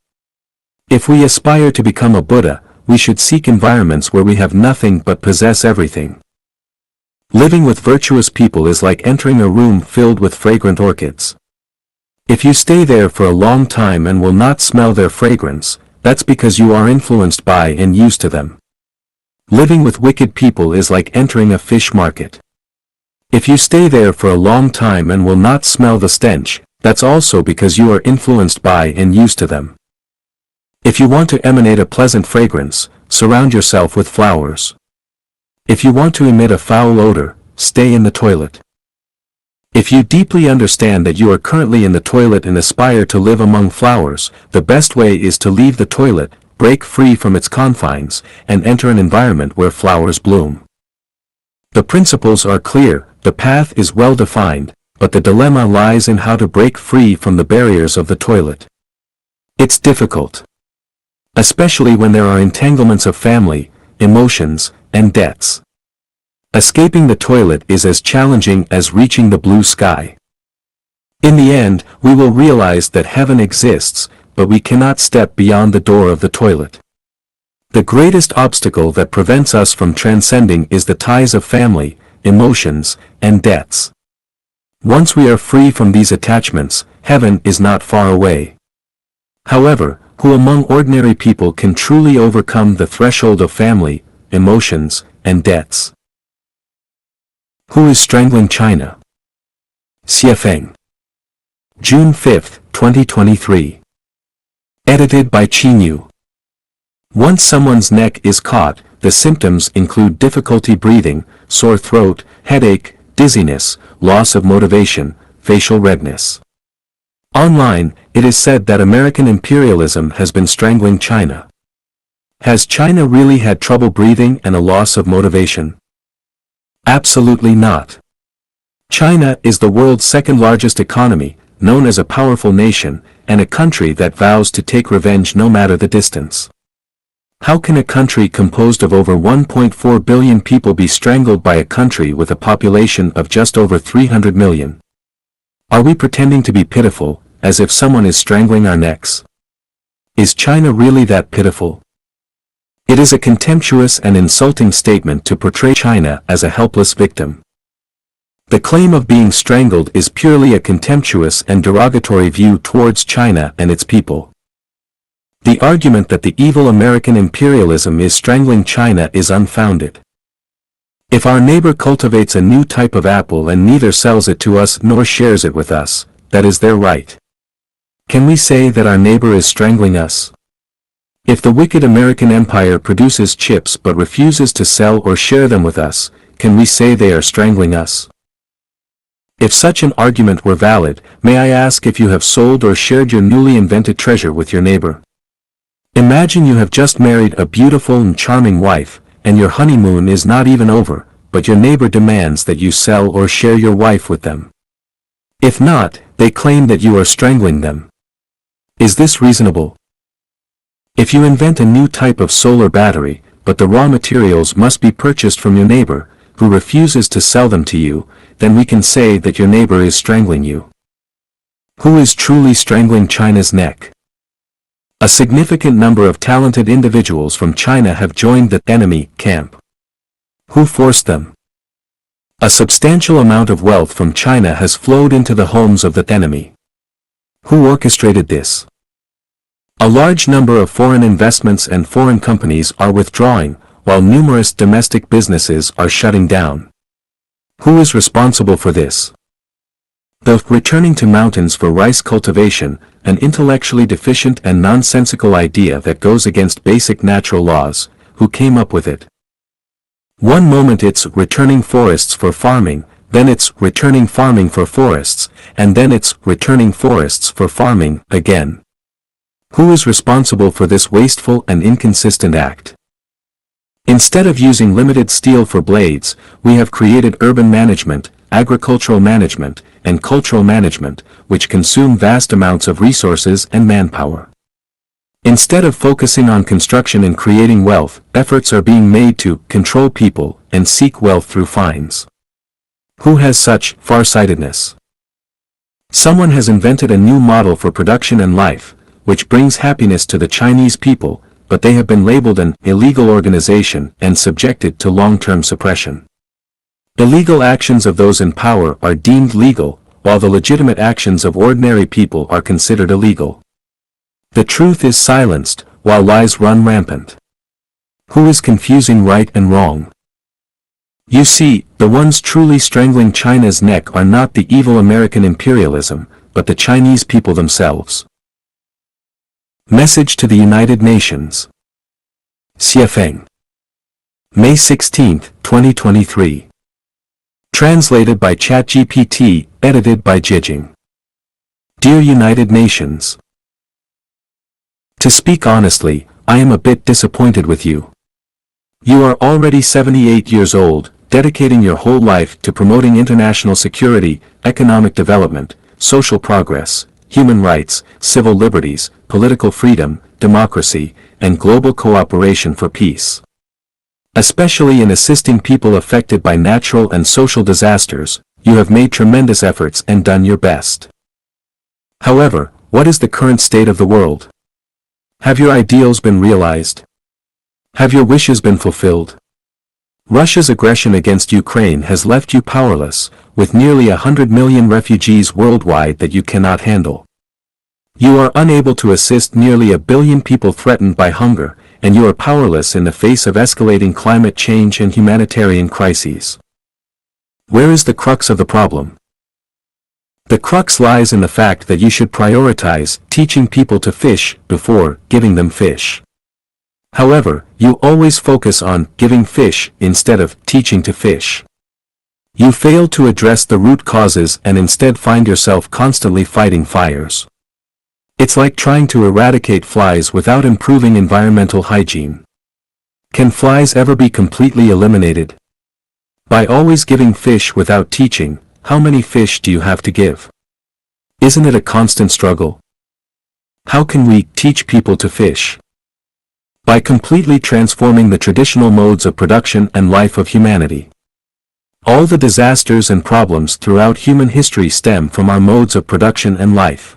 If we aspire to become a Buddha, we should seek environments where we have nothing but possess everything. Living with virtuous people is like entering a room filled with fragrant orchids. If you stay there for a long time and will not smell their fragrance, that's because you are influenced by and used to them. Living with wicked people is like entering a fish market. If you stay there for a long time and will not smell the stench, that's also because you are influenced by and used to them. If you want to emanate a pleasant fragrance, surround yourself with flowers. If you want to emit a foul odor, stay in the toilet. If you deeply understand that you are currently in the toilet and aspire to live among flowers, the best way is to leave the toilet, break free from its confines, and enter an environment where flowers bloom. The principles are clear, the path is well defined, but the dilemma lies in how to break free from the barriers of the toilet. It's difficult. Especially when there are entanglements of family, emotions, and debts. Escaping the toilet is as challenging as reaching the blue sky. In the end, we will realize that heaven exists, but we cannot step beyond the door of the toilet. The greatest obstacle that prevents us from transcending is the ties of family, emotions, and debts. Once we are free from these attachments, heaven is not far away. However, who among ordinary people can truly overcome the threshold of family, emotions, and debts? Who is strangling China? Xie Feng. June 5, 2023. Edited by Qinyu. Once someone's neck is caught, the symptoms include difficulty breathing, sore throat, headache, dizziness, loss of motivation, facial redness. Online, it is said that American imperialism has been strangling China. Has China really had trouble breathing and a loss of motivation? Absolutely not. China is the world's second-largest economy, known as a powerful nation, and a country that vows to take revenge no matter the distance. How can a country composed of over 1.4 billion people be strangled by a country with a population of just over 300 million? Are we pretending to be pitiful, as if someone is strangling our necks? Is China really that pitiful? It is a contemptuous and insulting statement to portray China as a helpless victim. The claim of being strangled is purely a contemptuous and derogatory view towards China and its people. The argument that the evil American imperialism is strangling China is unfounded. If our neighbor cultivates a new type of apple and neither sells it to us nor shares it with us, that is their right. Can we say that our neighbor is strangling us? If the wicked American empire produces chips but refuses to sell or share them with us, can we say they are strangling us? If such an argument were valid, may I ask if you have sold or shared your newly invented treasure with your neighbor? Imagine you have just married a beautiful and charming wife, and your honeymoon is not even over, but your neighbor demands that you sell or share your wife with them. If not, they claim that you are strangling them. Is this reasonable? If you invent a new type of solar battery, but the raw materials must be purchased from your neighbor, who refuses to sell them to you, then we can say that your neighbor is strangling you. Who is truly strangling China's neck? A significant number of talented individuals from China have joined the enemy camp. Who forced them? A substantial amount of wealth from China has flowed into the homes of the enemy. Who orchestrated this? A large number of foreign investments and foreign companies are withdrawing, while numerous domestic businesses are shutting down. Who is responsible for this? The returning to mountains for rice cultivation, an intellectually deficient and nonsensical idea that goes against basic natural laws. Who came up with it? One moment it's returning forests for farming, then it's returning farming for forests, and then it's returning forests for farming again. Who is responsible for this wasteful and inconsistent act? Instead of using limited steel for blades, we have created urban management, agricultural management, and cultural management, which consume vast amounts of resources and manpower. Instead of focusing on construction and creating wealth, efforts are being made to control people and seek wealth through fines. Who has such farsightedness? Someone has invented a new model for production and life, which brings happiness to the Chinese people, but they have been labeled an illegal organization and subjected to long-term suppression. Illegal actions of those in power are deemed legal, while the legitimate actions of ordinary people are considered illegal. The truth is silenced, while lies run rampant. Who is confusing right and wrong? You see, the ones truly strangling China's neck are not the evil American imperialism, but the Chinese people themselves. Message to the United Nations. Xie Feng. May 16, 2023. Translated by ChatGPT, edited by Jijing. Dear United Nations. To speak honestly, I am a bit disappointed with you. You are already 78 years old, dedicating your whole life to promoting international security, economic development, social progress, human rights, civil liberties, political freedom, democracy, and global cooperation for peace. Especially in assisting people affected by natural and social disasters, you have made tremendous efforts and done your best. However, what is the current state of the world? Have your ideals been realized? Have your wishes been fulfilled? Russia's aggression against Ukraine has left you powerless, with nearly 100 million refugees worldwide that you cannot handle. You are unable to assist nearly 1 billion people threatened by hunger, and you are powerless in the face of escalating climate change and humanitarian crises. Where is the crux of the problem? The crux lies in the fact that you should prioritize teaching people to fish before giving them fish. However, you always focus on giving fish instead of teaching to fish. You fail to address the root causes and instead find yourself constantly fighting fires. It's like trying to eradicate flies without improving environmental hygiene. Can flies ever be completely eliminated? By always giving fish without teaching, how many fish do you have to give? Isn't it a constant struggle? How can we teach people to fish? By completely transforming the traditional modes of production and life of humanity. All the disasters and problems throughout human history stem from our modes of production and life.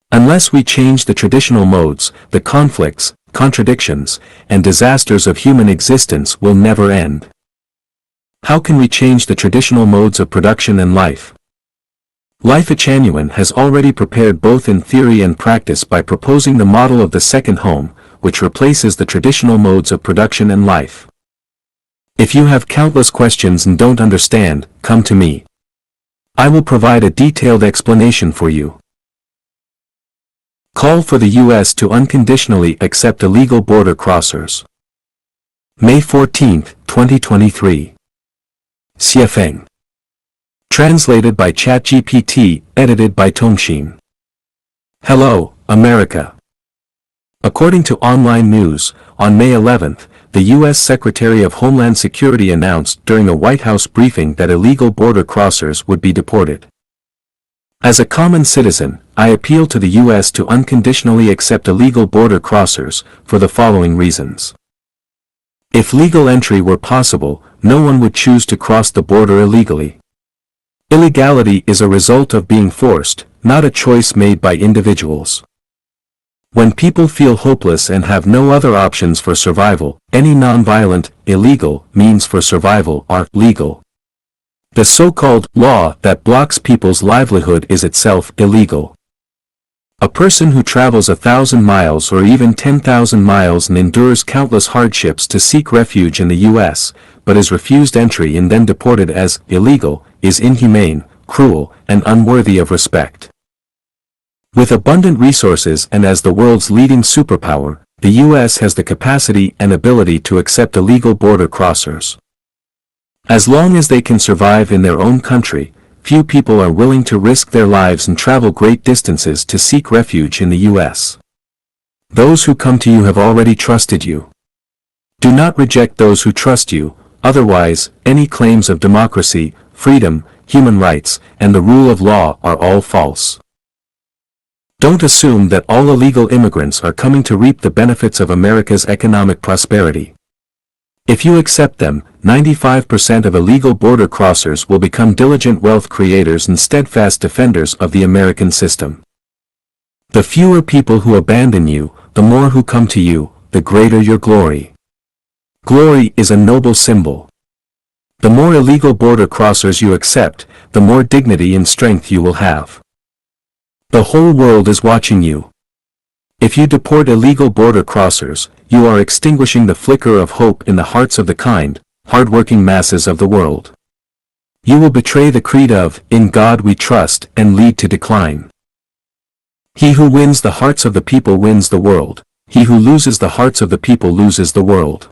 Unless we change the traditional modes, the conflicts, contradictions, and disasters of human existence will never end. How can we change the traditional modes of production and life? Life Achanuan has already prepared both in theory and practice by proposing the model of the second home, which replaces the traditional modes of production and life. If you have countless questions and don't understand, come to me. I will provide a detailed explanation for you. Call for the U.S. to unconditionally accept illegal border crossers. May 14, 2023. Xiefeng. Translated by ChatGPT, edited by Tongxin. Hello, America. According to online news, on May 11, the U.S. Secretary of Homeland Security announced during a White House briefing that illegal border crossers would be deported. As a common citizen, I appeal to the U.S. to unconditionally accept illegal border crossers, for the following reasons. If legal entry were possible, no one would choose to cross the border illegally. Illegality is a result of being forced, not a choice made by individuals. When people feel hopeless and have no other options for survival, any non-violent, illegal means for survival are legal. The so-called law that blocks people's livelihood is itself illegal. A person who travels 1,000 miles or even 10,000 miles and endures countless hardships to seek refuge in the U.S., but is refused entry and then deported as illegal, is inhumane, cruel, and unworthy of respect. With abundant resources and as the world's leading superpower, the U.S. has the capacity and ability to accept illegal border crossers. As long as they can survive in their own country, few people are willing to risk their lives and travel great distances to seek refuge in the U.S. Those who come to you have already trusted you. Do not reject those who trust you, otherwise, any claims of democracy, freedom, human rights, and the rule of law are all false. Don't assume that all illegal immigrants are coming to reap the benefits of America's economic prosperity. If you accept them, 95% of illegal border crossers will become diligent wealth creators and steadfast defenders of the American system. The fewer people who abandon you, the more who come to you, the greater your glory. Glory is a noble symbol. The more illegal border crossers you accept, the more dignity and strength you will have. The whole world is watching you. If you deport illegal border crossers, you are extinguishing the flicker of hope in the hearts of the kind, hard-working masses of the world. You will betray the creed of, "In God we trust," and lead to decline. He who wins the hearts of the people wins the world. He who loses the hearts of the people loses the world.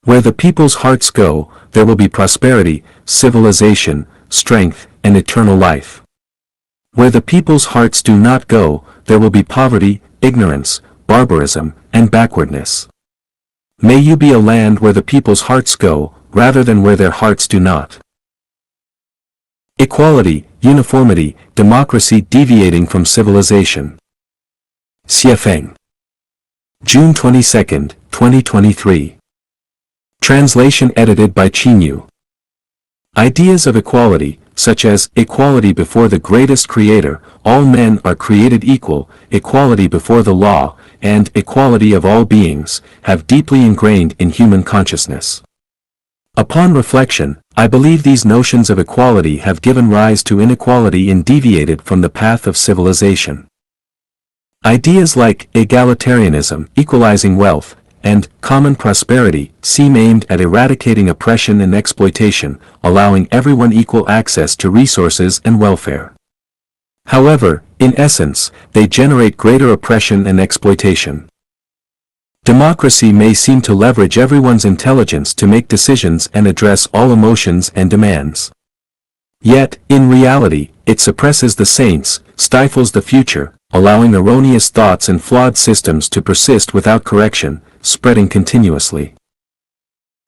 Where the people's hearts go, there will be prosperity, civilization, strength, and eternal life. Where the people's hearts do not go, there will be poverty, ignorance, barbarism, and backwardness. May you be a land where the people's hearts go, rather than where their hearts do not. Equality, uniformity, democracy deviating from civilization. Xiefeng. June 22, 2023. Translation edited by Chinyu. Ideas of equality, such as equality before the greatest creator, all men are created equal, equality before the law, and equality of all beings, have deeply ingrained in human consciousness. Upon reflection, I believe these notions of equality have given rise to inequality and deviated from the path of civilization. Ideas like egalitarianism, equalizing wealth, and common prosperity seem aimed at eradicating oppression and exploitation, allowing everyone equal access to resources and welfare. However, in essence, they generate greater oppression and exploitation. Democracy may seem to leverage everyone's intelligence to make decisions and address all emotions and demands. Yet, in reality, it suppresses the saints, stifles the future, allowing erroneous thoughts and flawed systems to persist without correction, spreading continuously.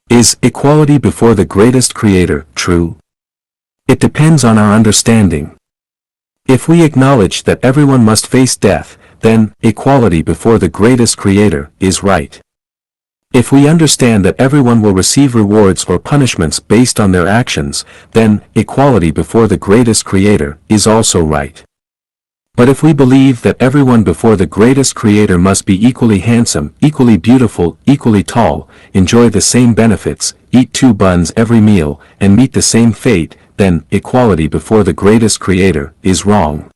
Is equality before the greatest creator true? It depends on our understanding. If we acknowledge that everyone must face death, then equality before the greatest creator is right. If we understand that everyone will receive rewards or punishments based on their actions, then equality before the greatest creator is also right. But if we believe that everyone before the greatest creator must be equally handsome, equally beautiful, equally tall, enjoy the same benefits, eat 2 buns every meal, and meet the same fate, then equality before the greatest creator is wrong.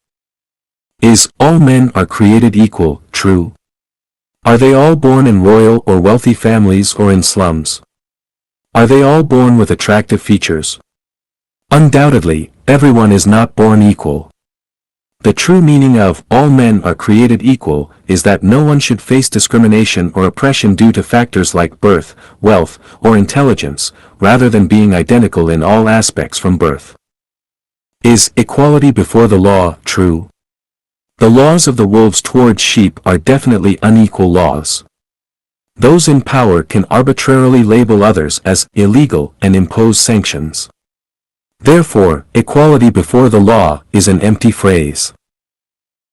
Is all men are created equal true? Are they all born in royal or wealthy families or in slums? Are they all born with attractive features? Undoubtedly, everyone is not born equal. The true meaning of all men are created equal is that no one should face discrimination or oppression due to factors like birth, wealth, or intelligence, rather than being identical in all aspects from birth. Is equality before the law true? The laws of the wolves towards sheep are definitely unequal laws. Those in power can arbitrarily label others as illegal and impose sanctions. Therefore, equality before the law is an empty phrase.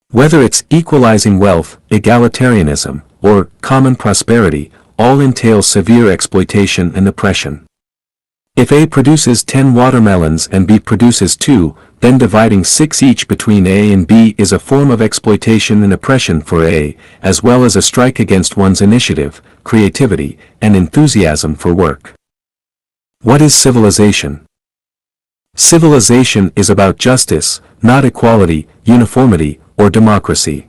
Whether it's equalizing wealth, egalitarianism, or common prosperity, all entail severe exploitation and oppression. If A produces 10 watermelons and B produces 2, then dividing 6 each between A and B is a form of exploitation and oppression for A, as well as a strike against one's initiative, creativity, and enthusiasm for work. What is civilization? Civilization is about justice, not equality, uniformity, or democracy.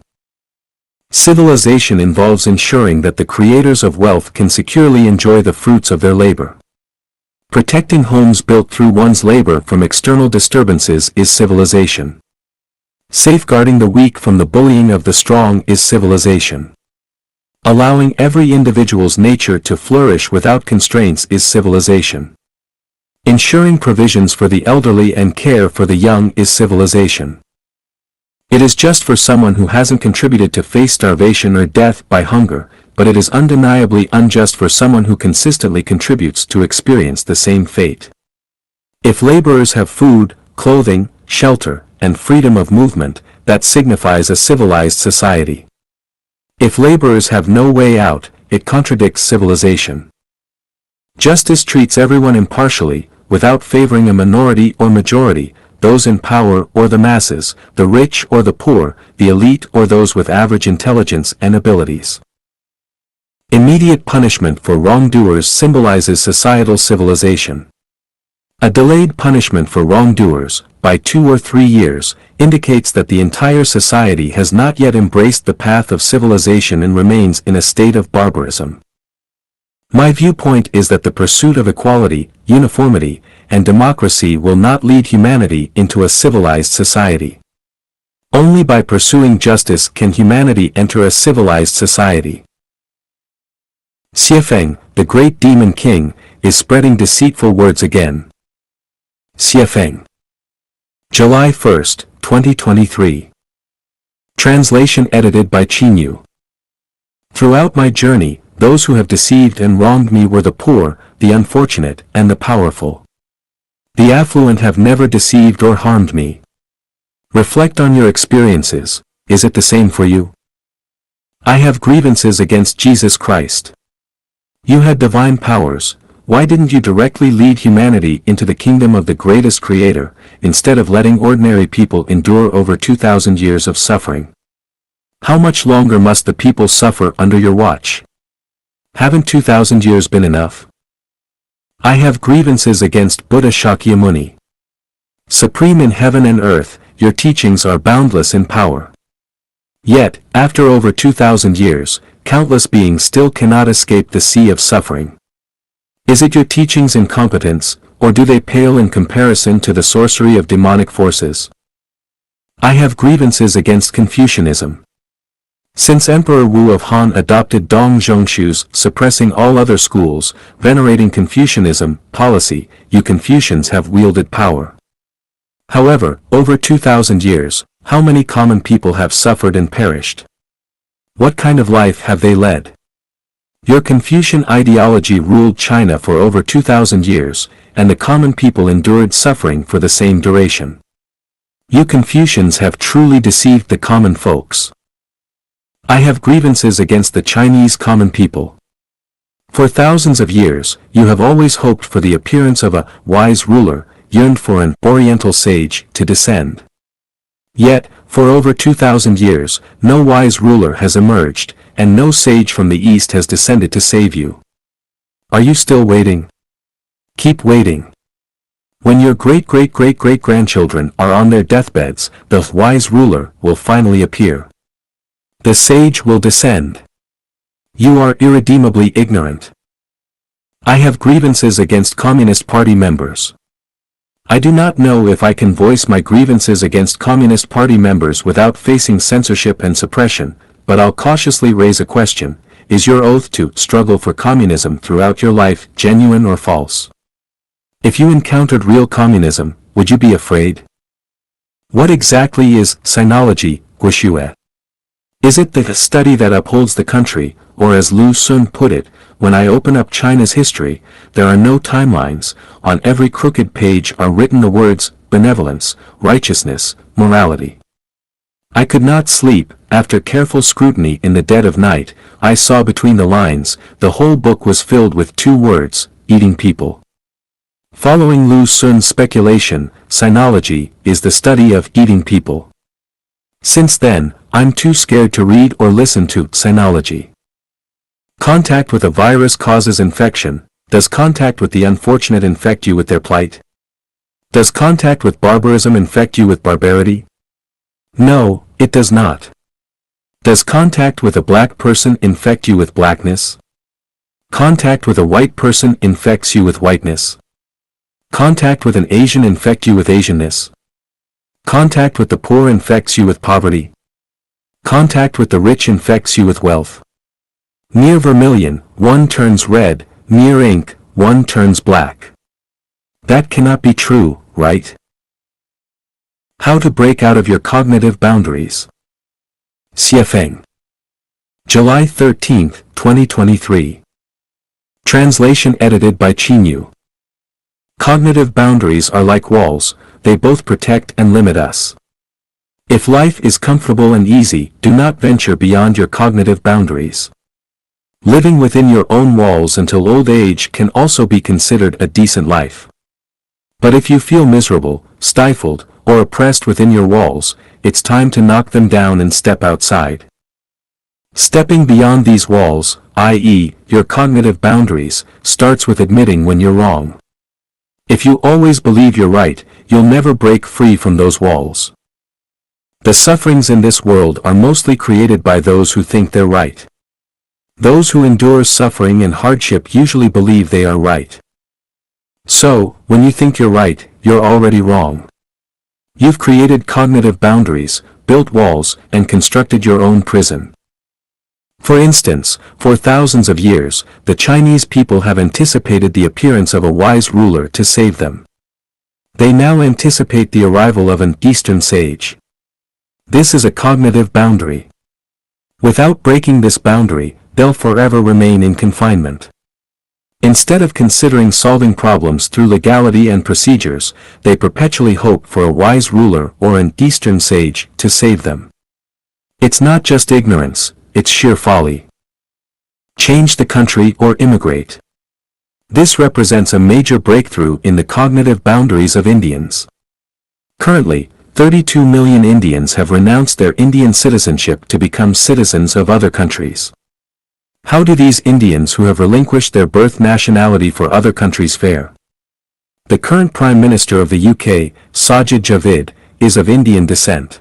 Civilization involves ensuring that the creators of wealth can securely enjoy the fruits of their labor. Protecting homes built through one's labor from external disturbances is civilization. Safeguarding the weak from the bullying of the strong is civilization. Allowing every individual's nature to flourish without constraints is civilization. Ensuring provisions for the elderly and care for the young is civilization. It is just for someone who hasn't contributed to face starvation or death by hunger, but it is undeniably unjust for someone who consistently contributes to experience the same fate. If laborers have food, clothing, shelter, and freedom of movement, that signifies a civilized society. If laborers have no way out, it contradicts civilization. Justice treats everyone impartially, without favoring a minority or majority, those in power or the masses, the rich or the poor, the elite or those with average intelligence and abilities. Immediate punishment for wrongdoers symbolizes societal civilization. A delayed punishment for wrongdoers, by 2 or 3 years, indicates that the entire society has not yet embraced the path of civilization and remains in a state of barbarism. My viewpoint is that the pursuit of equality, uniformity, and democracy will not lead humanity into a civilized society. Only by pursuing justice can humanity enter a civilized society. Xiafeng, the great demon king, is spreading deceitful words again. Xiafeng. July 1, 2023. Translation edited by Chinyu. Throughout my journey, those who have deceived and wronged me were the poor, the unfortunate, and the powerful. The affluent have never deceived or harmed me. Reflect on your experiences. Is it the same for you? I have grievances against Jesus Christ. You had divine powers. why didn't you directly lead humanity into the kingdom of the greatest creator, instead of letting ordinary people endure over 2,000 years of suffering? How much longer must the people suffer under your watch? Haven't 2,000 years been enough? I have grievances against Buddha Shakyamuni. Supreme in heaven and earth, your teachings are boundless in power. Yet, after over 2,000 years, countless beings still cannot escape the sea of suffering. Is it your teachings' incompetence, or do they pale in comparison to the sorcery of demonic forces? I have grievances against Confucianism. Since Emperor Wu of Han adopted Dong Zhongshu's suppressing all other schools, venerating Confucianism policy, you Confucians have wielded power. However, over 2,000 years, how many common people have suffered and perished? What kind of life have they led? Your Confucian ideology ruled China for over 2,000 years, and the common people endured suffering for the same duration. You Confucians have truly deceived the common folks. I have grievances against the Chinese common people. For thousands of years, you have always hoped for the appearance of a wise ruler, yearned for an oriental sage to descend. Yet, for over 2,000 years, no wise ruler has emerged, and no sage from the east has descended to save you. Are you still waiting? Keep waiting. When your great-great-great-great-grandchildren are on their deathbeds, the wise ruler will finally appear. The sage will descend. You are irredeemably ignorant. I have grievances against Communist Party members. I do not know if I can voice my grievances against Communist Party members without facing censorship and suppression, but I'll cautiously raise a question: is your oath to struggle for communism throughout your life genuine or false? If you encountered real communism, would you be afraid? What exactly is sinology, Guoxue? Is it the study that upholds the country, or as Lu Xun put it, when I open up China's history, there are no timelines, on every crooked page are written the words, benevolence, righteousness, morality. I could not sleep. After careful scrutiny in the dead of night, I saw between the lines, the whole book was filled with two words, eating people. Following Lu Xun's speculation, sinology is the study of eating people. Since then, I'm too scared to read or listen to sinology. Contact with a virus causes infection. Does contact with the unfortunate infect you with their plight? Does contact with barbarism infect you with barbarity? No, it does not. Does contact with a black person infect you with blackness? Contact with a white person infects you with whiteness. Contact with an Asian infect you with Asianness. Contact with the poor infects you with poverty. Contact with the rich infects you with wealth. Near vermilion, one turns red, near ink, one turns black. That cannot be true, right? How to break out of your cognitive boundaries. Xie Feng. July 13, 2023. Translation edited by Qinyu. Cognitive boundaries are like walls, they both protect and limit us. If life is comfortable and easy, do not venture beyond your cognitive boundaries. Living within your own walls until old age can also be considered a decent life. But if you feel miserable, stifled, or oppressed within your walls, it's time to knock them down and step outside. Stepping beyond these walls, i.e., your cognitive boundaries, starts with admitting when you're wrong. If you always believe you're right, you'll never break free from those walls. The sufferings in this world are mostly created by those who think they're right. Those who endure suffering and hardship usually believe they are right. So, when you think you're right, you're already wrong. You've created cognitive boundaries, built walls, and constructed your own prison. For instance, for thousands of years, the Chinese people have anticipated the appearance of a wise ruler to save them. They now anticipate the arrival of an Eastern sage. This is a cognitive boundary. Without breaking this boundary, they'll forever remain in confinement. Instead of considering solving problems through legality and procedures, they perpetually hope for a wise ruler or an Eastern sage to save them. It's not just ignorance, it's sheer folly. Change the country or immigrate. This represents a major breakthrough in the cognitive boundaries of Indians. Currently, 32 million Indians have renounced their Indian citizenship to become citizens of other countries. How do these Indians who have relinquished their birth nationality for other countries fare? The current Prime Minister of the UK, Sajid Javid, is of Indian descent.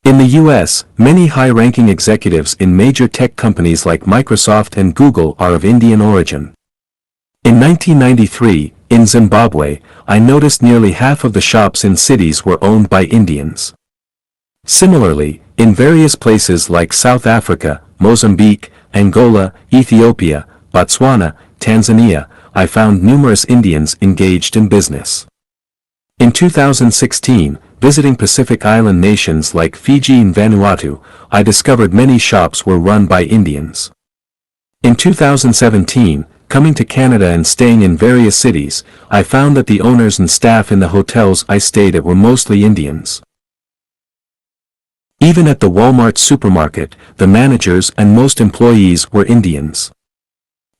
In the US, many high-ranking executives in major tech companies like Microsoft and Google are of Indian origin. In 1993, in Zimbabwe, I noticed nearly half of the shops in cities were owned by Indians. Similarly, in various places like South Africa, Mozambique, Angola, Ethiopia, Botswana, Tanzania, I found numerous Indians engaged in business. In 2016, visiting Pacific Island nations like Fiji and Vanuatu, I discovered many shops were run by Indians. In 2017, coming to Canada and staying in various cities, I found that the owners and staff in the hotels I stayed at were mostly Indians. Even at the Walmart supermarket, the managers and most employees were Indians.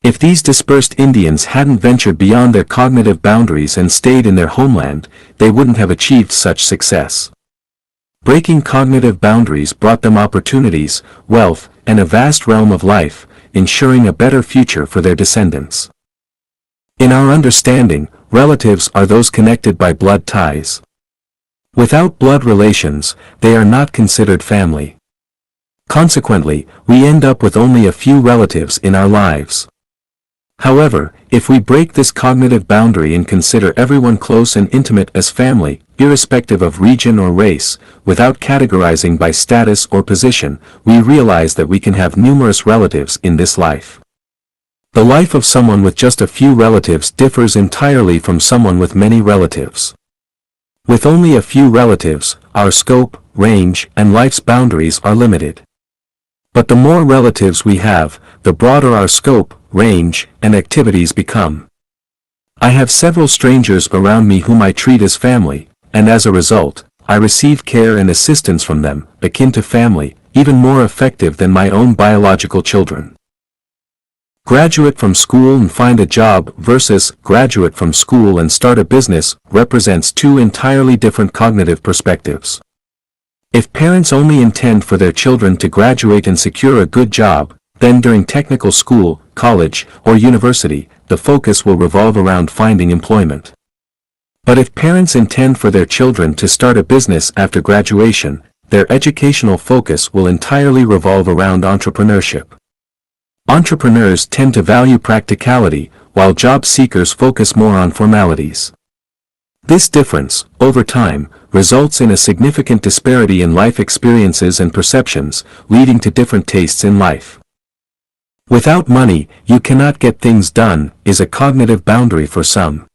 If these dispersed Indians hadn't ventured beyond their cognitive boundaries and stayed in their homeland, they wouldn't have achieved such success. Breaking cognitive boundaries brought them opportunities, wealth, and a vast realm of life, ensuring a better future for their descendants. In our understanding, relatives are those connected by blood ties. Without blood relations, they are not considered family. Consequently, we end up with only a few relatives in our lives. However, if we break this cognitive boundary and consider everyone close and intimate as family, irrespective of region or race, without categorizing by status or position, we realize that we can have numerous relatives in this life. The life of someone with just a few relatives differs entirely from someone with many relatives. With only a few relatives, our scope, range, and life's boundaries are limited. But the more relatives we have, the broader our scope, range, and activities become. I have several strangers around me whom I treat as family, and as a result, I receive care and assistance from them, akin to family, even more effective than my own biological children. Graduate from school and find a job versus graduate from school and start a business represents two entirely different cognitive perspectives. If parents only intend for their children to graduate and secure a good job, then during technical school, college, or university, the focus will revolve around finding employment. But if parents intend for their children to start a business after graduation, their educational focus will entirely revolve around entrepreneurship. Entrepreneurs tend to value practicality, while job seekers focus more on formalities. This difference, over time, results in a significant disparity in life experiences and perceptions, leading to different tastes in life. Without money, you cannot get things done, is a cognitive boundary for some.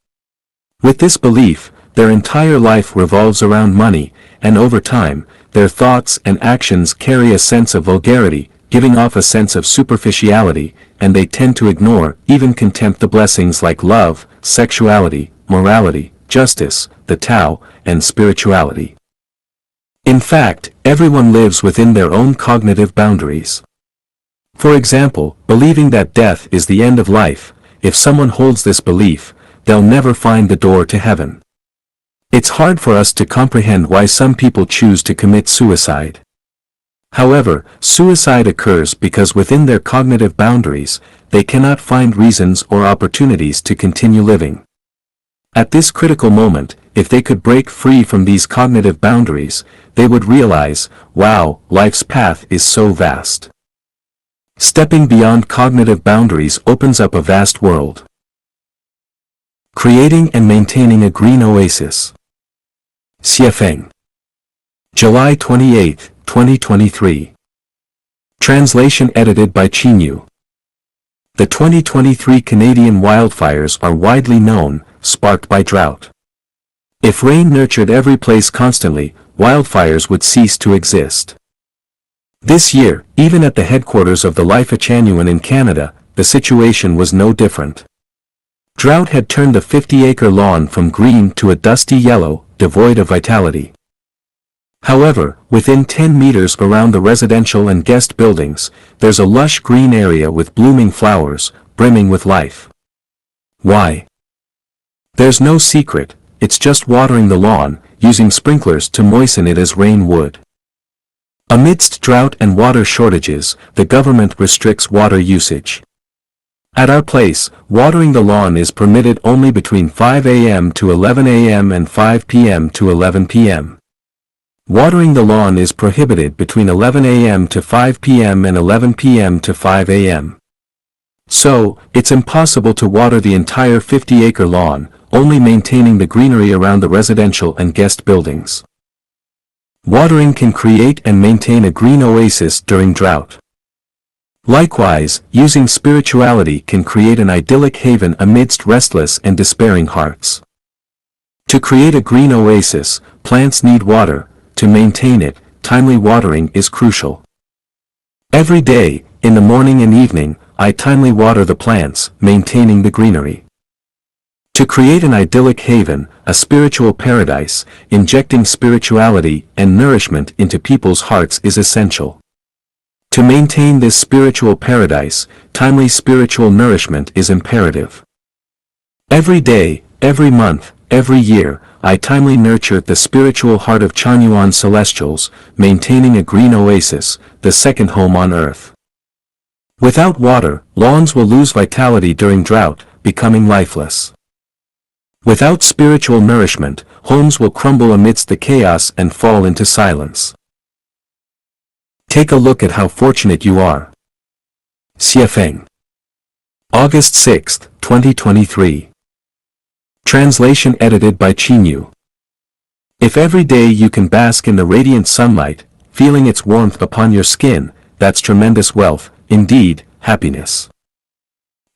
With this belief, their entire life revolves around money, and over time, their thoughts and actions carry a sense of vulgarity, giving off a sense of superficiality, and they tend to ignore, even contempt the blessings like love, sexuality, morality, justice, the Tao, and spirituality. In fact, everyone lives within their own cognitive boundaries. For example, believing that death is the end of life, if someone holds this belief, they'll never find the door to heaven. It's hard for us to comprehend why some people choose to commit suicide. However, suicide occurs because within their cognitive boundaries, they cannot find reasons or opportunities to continue living. At this critical moment, if they could break free from these cognitive boundaries, they would realize, wow, life's path is so vast. Stepping beyond cognitive boundaries opens up a vast world. Creating and maintaining a green oasis. Xiafeng. July 28, 2023. Translation edited by Qinyu. The 2023 Canadian wildfires are widely known, sparked by drought. If rain nurtured every place constantly, wildfires would cease to exist. This year, even at the headquarters of the Life-Echanuan in Canada, the situation was no different. Drought had turned the 50-acre lawn from green to a dusty yellow, devoid of vitality. However, within 10 meters around the residential and guest buildings, there's a lush green area with blooming flowers, brimming with life. Why? There's no secret, it's just watering the lawn, using sprinklers to moisten it as rain would. Amidst drought and water shortages, the government restricts water usage. At our place, watering the lawn is permitted only between 5 a.m. to 11 a.m. and 5 p.m. to 11 p.m. Watering the lawn is prohibited between 11 a.m. to 5 p.m. and 11 p.m. to 5 a.m. So, it's impossible to water the entire 50-acre lawn, only maintaining the greenery around the residential and guest buildings. Watering can create and maintain a green oasis during drought. Likewise, using spirituality can create an idyllic haven amidst restless and despairing hearts. To create a green oasis, plants need water. To maintain it, timely watering is crucial. Every day, in the morning and evening, I timely water the plants, maintaining the greenery. To create an idyllic haven, a spiritual paradise, injecting spirituality and nourishment into people's hearts is essential. To maintain this spiritual paradise, timely spiritual nourishment is imperative. Every day, every month, every year, I timely nurture the spiritual heart of Chanyuan celestials, maintaining a green oasis, the second home on earth. Without water, lawns will lose vitality during drought, becoming lifeless. Without spiritual nourishment, homes will crumble amidst the chaos and fall into silence. Take a look at how fortunate you are. Xie Feng. August 6, 2023. Translation edited by Qinyu. If every day you can bask in the radiant sunlight, feeling its warmth upon your skin, that's tremendous wealth, indeed, happiness.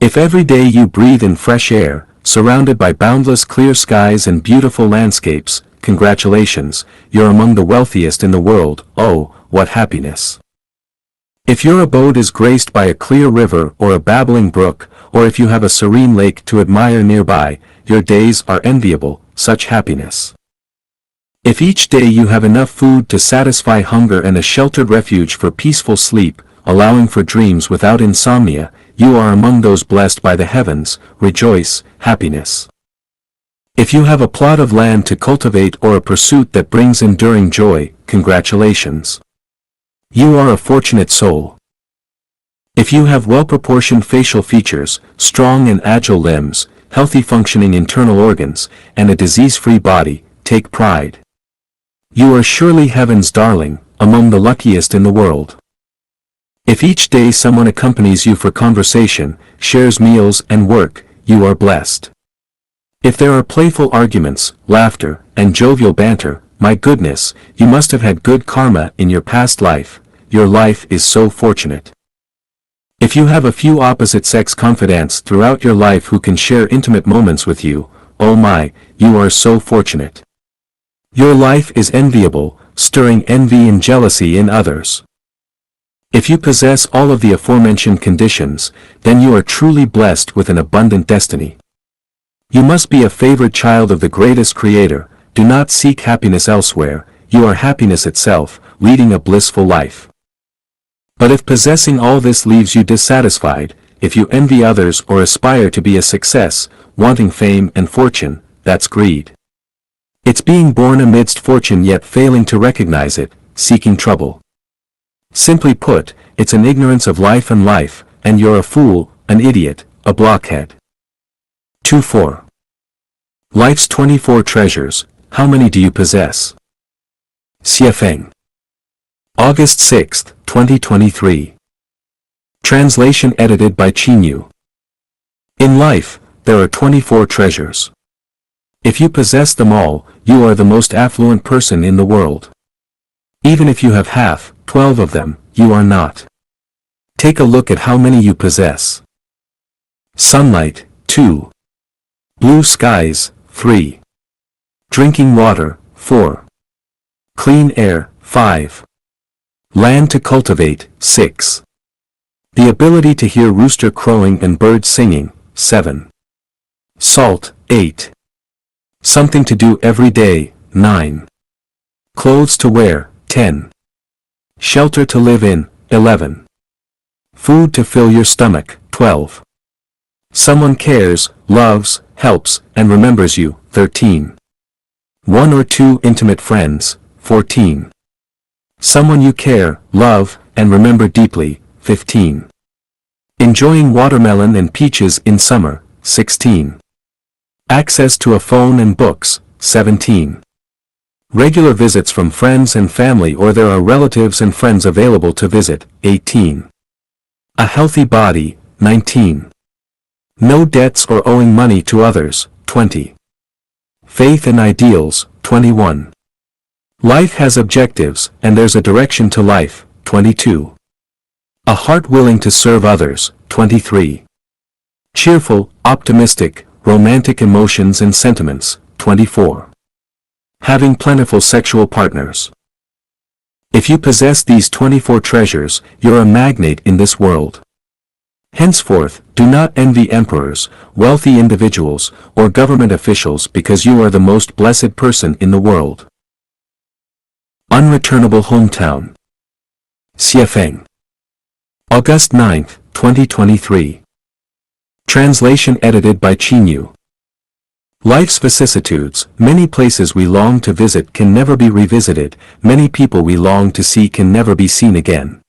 If every day you breathe in fresh air, surrounded by boundless clear skies and beautiful landscapes, congratulations, you're among the wealthiest in the world. Oh, what happiness! If your abode is graced by a clear river or a babbling brook, or if you have a serene lake to admire nearby, your days are enviable, such happiness. If each day you have enough food to satisfy hunger and a sheltered refuge for peaceful sleep, allowing for dreams without insomnia, you are among those blessed by the heavens. Rejoice, happiness. If you have a plot of land to cultivate or a pursuit that brings enduring joy, congratulations. You are a fortunate soul. If you have well-proportioned facial features, strong and agile limbs, healthy functioning internal organs, and a disease-free body, take pride. You are surely heaven's darling, among the luckiest in the world. If each day someone accompanies you for conversation, shares meals and work, you are blessed. If there are playful arguments, laughter, and jovial banter, my goodness, you must have had good karma in your past life. Your life is so fortunate. If you have a few opposite-sex confidants throughout your life who can share intimate moments with you, oh my, you are so fortunate. Your life is enviable, stirring envy and jealousy in others. If you possess all of the aforementioned conditions, then you are truly blessed with an abundant destiny. You must be a favored child of the greatest Creator. Do not seek happiness elsewhere, you are happiness itself, leading a blissful life. But if possessing all this leaves you dissatisfied, if you envy others or aspire to be a success, wanting fame and fortune, that's greed. It's being born amidst fortune yet failing to recognize it, seeking trouble. Simply put, it's an ignorance of life, and you're a fool, an idiot, a blockhead. 2-4. Life's 24 treasures, how many do you possess? Xie Feng. August 6, 2023. Translation edited by Qinyu. In life, there are 24 treasures. If you possess them all, you are the most affluent person in the world. Even if you have 12 of them, you are not. Take a look at how many you possess. Sunlight, 2. Blue skies, 3. Drinking water, 4. Clean air, 5. Land to cultivate, 6. The ability to hear rooster crowing and birds singing, 7. Salt, 8. Something to do every day, 9. Clothes to wear, 10. Shelter to live in, 11. Food to fill your stomach, 12. Someone cares, loves, helps, and remembers you. 13. One or two intimate friends. 14. Someone you care, love, and remember deeply. 15. Enjoying watermelon and peaches in summer. 16. Access to a phone and books. 17. Regular visits from friends and family, or there are relatives and friends available to visit. 18. A healthy body. 19. No debts or owing money to others. 20. Faith and ideals. 21. Life has objectives, and there's a direction to life. 22. A heart willing to serve others. 23. Cheerful, optimistic, romantic emotions and sentiments. 24. Having plentiful sexual partners. If you possess these 24 treasures, you're a magnate in this world. Henceforth, do not envy emperors, wealthy individuals, or government officials, because you are the most blessed person in the world. Unreturnable Hometown. Xiefeng. August 9, 2023. Translation edited by Qinyu. Life's vicissitudes, many places we long to visit can never be revisited, many people we long to see can never be seen again.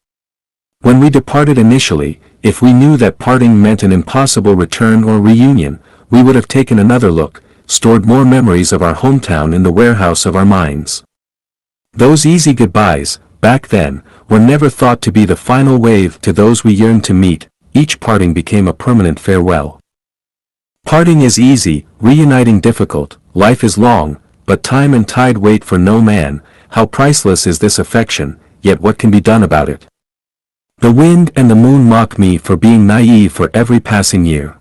When we departed initially, if we knew that parting meant an impossible return or reunion, we would have taken another look, stored more memories of our hometown in the warehouse of our minds. Those easy goodbyes, back then, were never thought to be the final wave to those we yearned to meet. Each parting became a permanent farewell. Parting is easy, reuniting difficult, life is long, but time and tide wait for no man. How priceless is this affection, yet what can be done about it? The wind and the moon mock me for being naive for every passing year.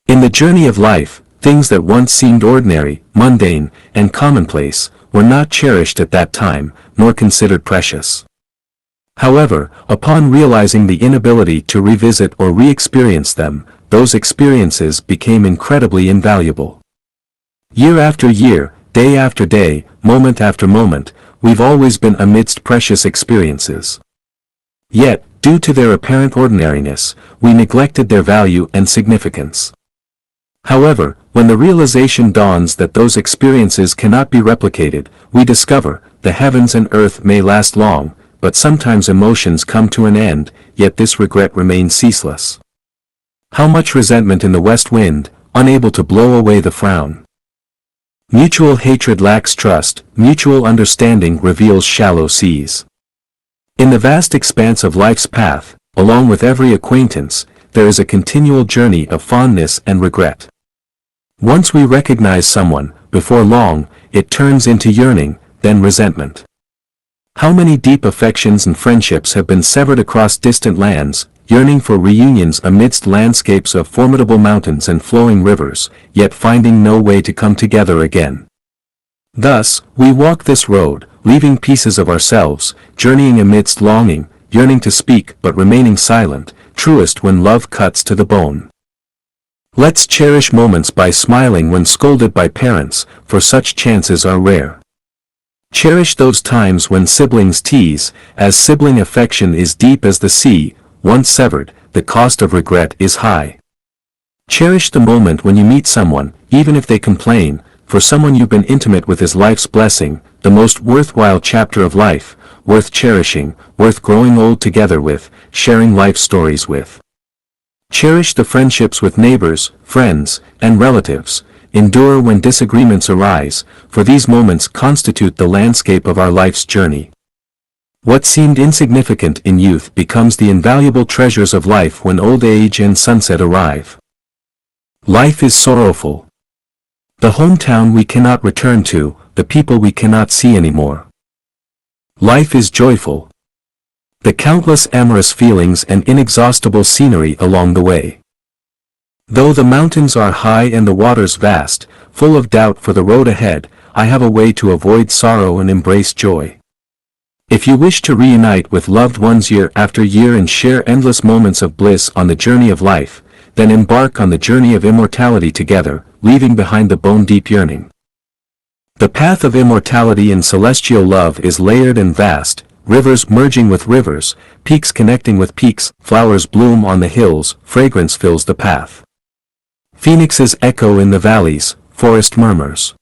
In the journey of life, things that once seemed ordinary, mundane, and commonplace, were not cherished at that time, nor considered precious. However, upon realizing the inability to revisit or re-experience them, those experiences became incredibly invaluable. Year after year, day after day, moment after moment, we've always been amidst precious experiences. Yet, due to their apparent ordinariness, we neglected their value and significance. However, when the realization dawns that those experiences cannot be replicated, we discover, the heavens and earth may last long, but sometimes emotions come to an end, yet this regret remains ceaseless. How much resentment in the west wind, unable to blow away the frown. Mutual hatred lacks trust, mutual understanding reveals shallow seas. In the vast expanse of life's path, along with every acquaintance, there is a continual journey of fondness and regret. Once we recognize someone, before long, it turns into yearning, then resentment. How many deep affections and friendships have been severed across distant lands, yearning for reunions amidst landscapes of formidable mountains and flowing rivers, yet finding no way to come together again. Thus, we walk this road, leaving pieces of ourselves, journeying amidst longing, yearning to speak but remaining silent, truest when love cuts to the bone. Let's cherish moments by smiling when scolded by parents, for such chances are rare. Cherish those times when siblings tease, as sibling affection is deep as the sea. Once severed, the cost of regret is high. Cherish the moment when you meet someone, even if they complain, for someone you've been intimate with is life's blessing, the most worthwhile chapter of life, worth cherishing, worth growing old together with, sharing life stories with. Cherish the friendships with neighbors, friends, and relatives. Endure when disagreements arise, for these moments constitute the landscape of our life's journey. What seemed insignificant in youth becomes the invaluable treasures of life when old age and sunset arrive. Life is sorrowful. The hometown we cannot return to, the people we cannot see anymore. Life is joyful. The countless amorous feelings and inexhaustible scenery along the way. Though the mountains are high and the waters vast, full of doubt for the road ahead, I have a way to avoid sorrow and embrace joy. If you wish to reunite with loved ones year after year and share endless moments of bliss on the journey of life, then embark on the journey of immortality together, leaving behind the bone-deep yearning. The path of immortality and celestial love is layered and vast, rivers merging with rivers, peaks connecting with peaks, flowers bloom on the hills, fragrance fills the path. Phoenixes echo in the valleys, forest murmurs.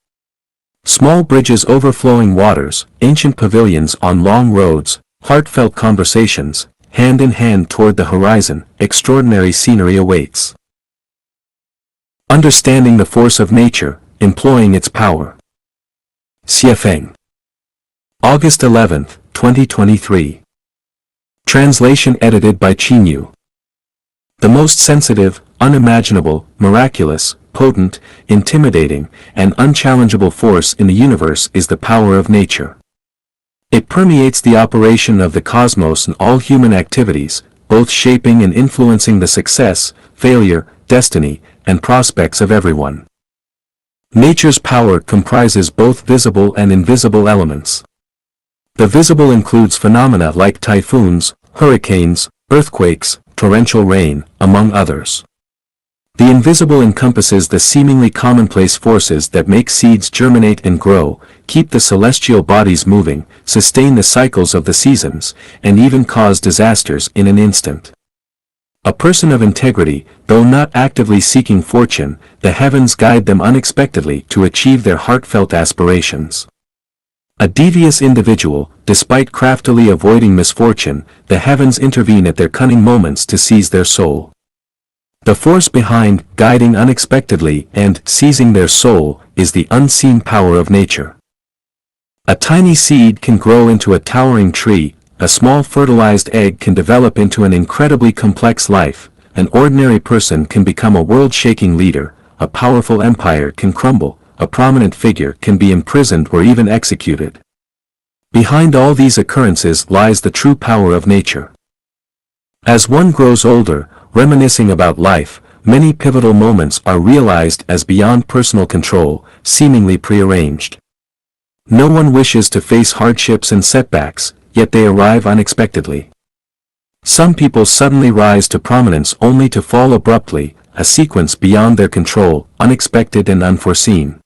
Small bridges overflowing waters, ancient pavilions on long roads, heartfelt conversations, hand in hand toward the horizon, extraordinary scenery awaits. Understanding the force of nature, employing its power. Xie Feng. August 11, 2023. Translation edited by Qinyu. The most sensitive, unimaginable, miraculous, potent, intimidating, and unchallengeable force in the universe is the power of nature. It permeates the operation of the cosmos and all human activities, both shaping and influencing the success, failure, destiny, and prospects of everyone. Nature's power comprises both visible and invisible elements. The visible includes phenomena like typhoons, hurricanes, earthquakes, torrential rain, among others. The invisible encompasses the seemingly commonplace forces that make seeds germinate and grow, keep the celestial bodies moving, sustain the cycles of the seasons, and even cause disasters in an instant. A person of integrity, though not actively seeking fortune, the heavens guide them unexpectedly to achieve their heartfelt aspirations. A devious individual, despite craftily avoiding misfortune, the heavens intervene at their cunning moments to seize their soul. The force behind guiding unexpectedly and seizing their soul is the unseen power of nature. A tiny seed can grow into a towering tree, a small fertilized egg can develop into an incredibly complex life, an ordinary person can become a world-shaking leader, a powerful empire can crumble, a prominent figure can be imprisoned or even executed. Behind all these occurrences lies the true power of nature. As one grows older, reminiscing about life, many pivotal moments are realized as beyond personal control, seemingly prearranged. No one wishes to face hardships and setbacks, yet they arrive unexpectedly. Some people suddenly rise to prominence only to fall abruptly, a sequence beyond their control, unexpected and unforeseen.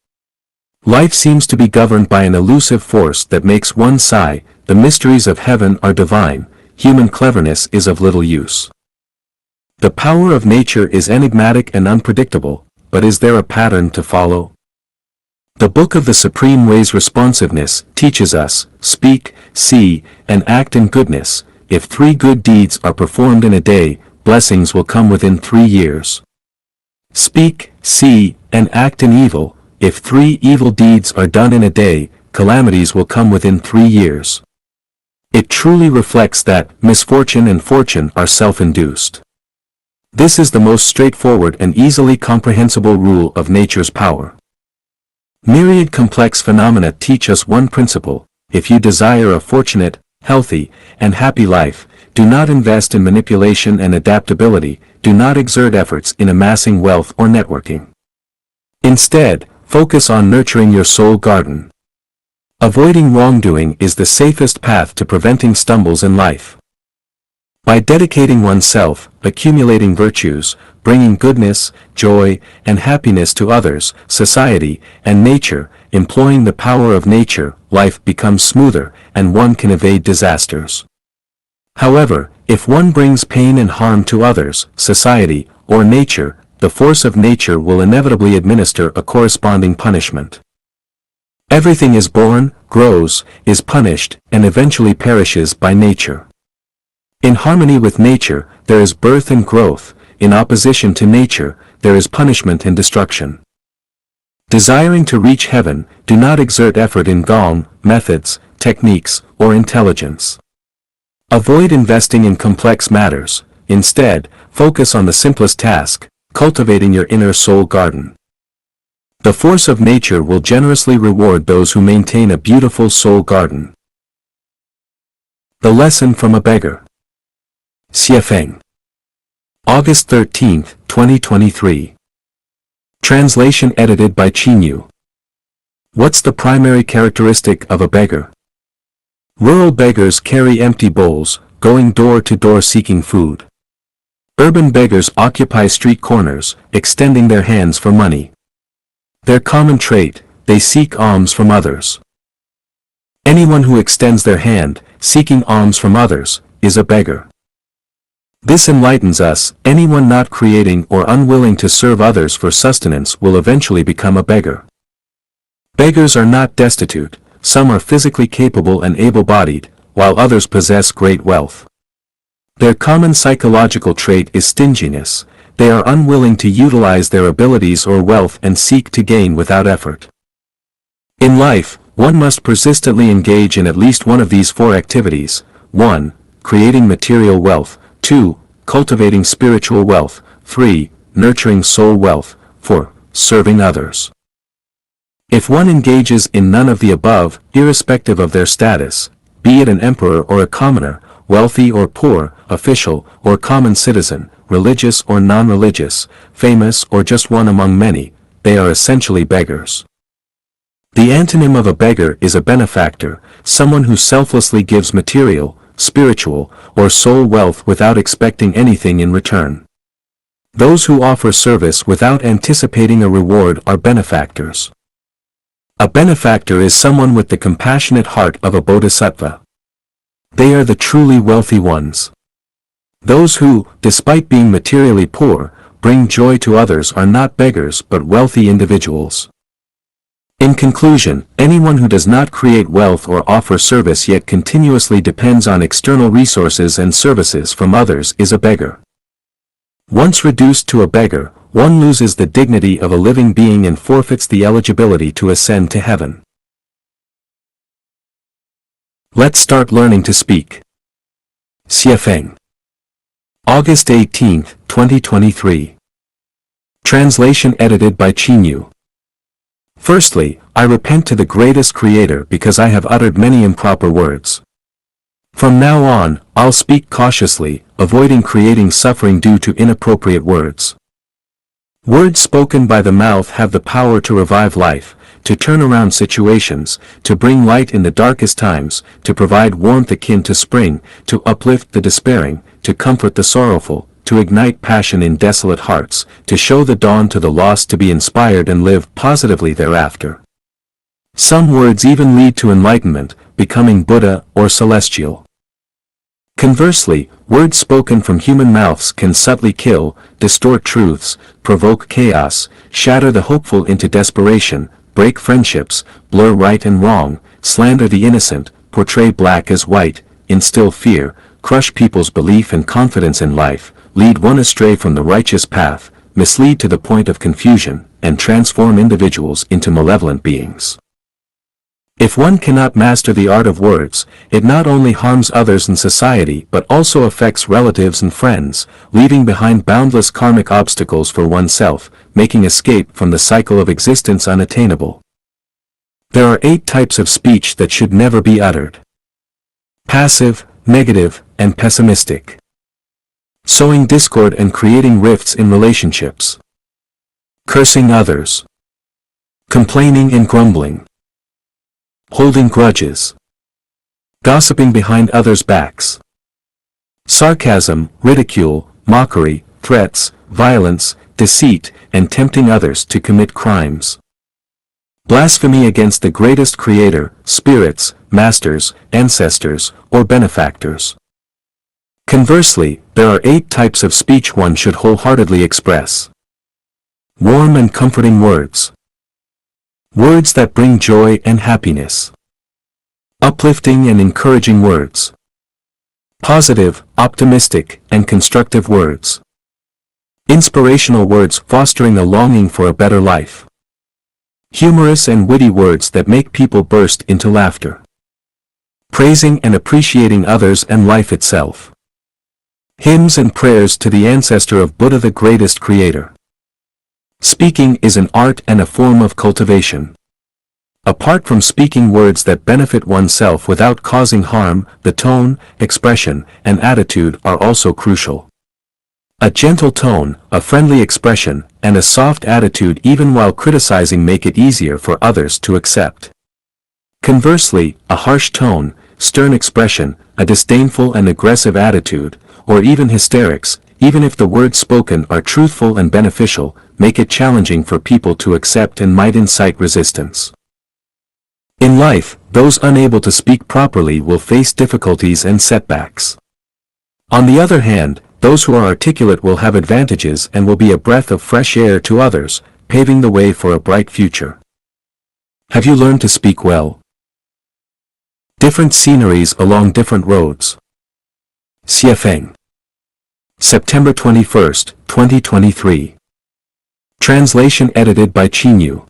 Life seems to be governed by an elusive force that makes one sigh, the mysteries of heaven are divine, human cleverness is of little use. The power of nature is enigmatic and unpredictable, but is there a pattern to follow? The Book of the Supreme Way's responsiveness teaches us, speak, see, and act in goodness. If 3 good deeds are performed in a day, blessings will come within 3 years. Speak, see, and act in evil. If 3 evil deeds are done in a day, calamities will come within 3 years. It truly reflects that misfortune and fortune are self-induced. This is the most straightforward and easily comprehensible rule of nature's power. Myriad complex phenomena teach us one principle: if you desire a fortunate, healthy, and happy life, do not invest in manipulation and adaptability, do not exert efforts in amassing wealth or networking. Instead, focus on nurturing your soul garden. Avoiding wrongdoing is the safest path to preventing stumbles in life. By dedicating oneself, accumulating virtues, bringing goodness, joy, and happiness to others, society, and nature, employing the power of nature, life becomes smoother, and one can evade disasters. However, if one brings pain and harm to others, society, or nature, the force of nature will inevitably administer a corresponding punishment. Everything is born, grows, is punished, and eventually perishes by nature. In harmony with nature, there is birth and growth. In opposition to nature, there is punishment and destruction. Desiring to reach heaven, do not exert effort in gong, methods, techniques, or intelligence. Avoid investing in complex matters. Instead, focus on the simplest task, cultivating your inner soul garden. The force of nature will generously reward those who maintain a beautiful soul garden. The lesson from a beggar. Xie Feng. August 13, 2023. Translation edited by Qinyu. What's the primary characteristic of a beggar? Rural beggars carry empty bowls, going door to door seeking food. Urban beggars occupy street corners, extending their hands for money. Their common trait, they seek alms from others. Anyone who extends their hand, seeking alms from others, is a beggar. This enlightens us. Anyone not creating or unwilling to serve others for sustenance will eventually become a beggar. Beggars are not destitute. Some are physically capable and able-bodied, while others possess great wealth. Their common psychological trait is stinginess. They are unwilling to utilize their abilities or wealth and seek to gain without effort. In life, one must persistently engage in at least one of these four activities. 1. Creating material wealth. 2. Cultivating spiritual wealth. 3. Nurturing soul wealth. 4. Serving others. If one engages in none of the above, irrespective of their status, be it an emperor or a commoner, wealthy or poor, official or common citizen, religious or non-religious, famous or just one among many, they are essentially beggars. The antonym of a beggar is a benefactor, someone who selflessly gives material, spiritual, or soul wealth without expecting anything in return. Those who offer service without anticipating a reward are benefactors. A benefactor is someone with the compassionate heart of a bodhisattva. They are the truly wealthy ones. Those who, despite being materially poor, bring joy to others are not beggars but wealthy individuals. In conclusion, anyone who does not create wealth or offer service yet continuously depends on external resources and services from others is a beggar. Once reduced to a beggar, one loses the dignity of a living being and forfeits the eligibility to ascend to heaven. Let's start learning to speak. Xiefeng. August 18, 2023. Translation edited by Qinyu. Firstly, I repent to the greatest Creator because I have uttered many improper words. From now on, I'll speak cautiously, avoiding creating suffering due to inappropriate words. Words spoken by the mouth have the power to revive life, to turn around situations, to bring light in the darkest times, to provide warmth akin to spring, to uplift the despairing, to comfort the sorrowful, to ignite passion in desolate hearts, to show the dawn to the lost to be inspired and live positively thereafter. Some words even lead to enlightenment, becoming Buddha or celestial. Conversely, words spoken from human mouths can subtly kill, distort truths, provoke chaos, shatter the hopeful into desperation, break friendships, blur right and wrong, slander the innocent, portray black as white, instill fear, crush people's belief and confidence in life, lead one astray from the righteous path, mislead to the point of confusion, and transform individuals into malevolent beings. If one cannot master the art of words, it not only harms others in society but also affects relatives and friends, leaving behind boundless karmic obstacles for oneself, making escape from the cycle of existence unattainable. There are 8 types of speech that should never be uttered. Passive, negative, and pessimistic. Sowing discord and creating rifts in relationships. Cursing others. Complaining and grumbling. Holding grudges. Gossiping behind others' backs. Sarcasm, ridicule, mockery, threats, violence, deceit, and tempting others to commit crimes. Blasphemy against the greatest Creator, spirits, masters, ancestors, or benefactors. Conversely, there are 8 types of speech one should wholeheartedly express. Warm and comforting words. Words that bring joy and happiness. Uplifting and encouraging words. Positive, optimistic, and constructive words. Inspirational words fostering a longing for a better life. Humorous and witty words that make people burst into laughter. Praising and appreciating others and life itself. Hymns and prayers to the ancestor of Buddha, the greatest Creator. Speaking is an art and a form of cultivation. Apart from speaking words that benefit oneself without causing harm, the tone, expression, and attitude are also crucial. A gentle tone, a friendly expression, and a soft attitude even while criticizing make it easier for others to accept. Conversely, a harsh tone, stern expression, a disdainful and aggressive attitude, or even hysterics, even if the words spoken are truthful and beneficial, make it challenging for people to accept and might incite resistance. In life, those unable to speak properly will face difficulties and setbacks. On the other hand, those who are articulate will have advantages and will be a breath of fresh air to others, paving the way for a bright future. Have you learned to speak well? Different sceneries along different roads. Xiefeng. September 21, 2023. Translation edited by Qinyu.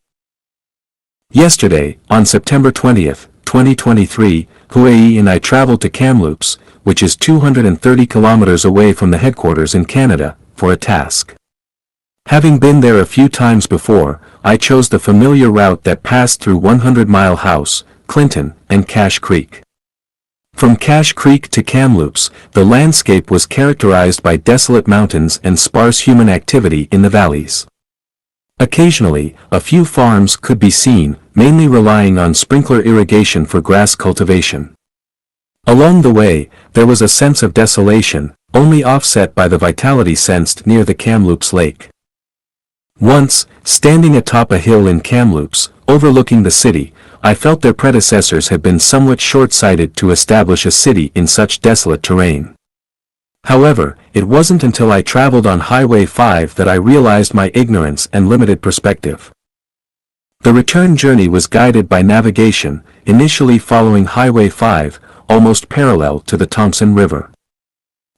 Yesterday, on September 20th, 2023, Huai and I traveled to Kamloops, which is 230 kilometers away from the headquarters in Canada, for a task. Having been there a few times before, I chose the familiar route that passed through 100 Mile House, Clinton, and Cache Creek. From Cache Creek to Kamloops, the landscape was characterized by desolate mountains and sparse human activity in the valleys. Occasionally, a few farms could be seen, mainly relying on sprinkler irrigation for grass cultivation. Along the way, there was a sense of desolation, only offset by the vitality sensed near the Kamloops Lake. Once, standing atop a hill in Kamloops, overlooking the city, I felt their predecessors had been somewhat short-sighted to establish a city in such desolate terrain. However, it wasn't until I traveled on Highway 5 that I realized my ignorance and limited perspective. The return journey was guided by navigation, initially following Highway 5, almost parallel to the Thompson River.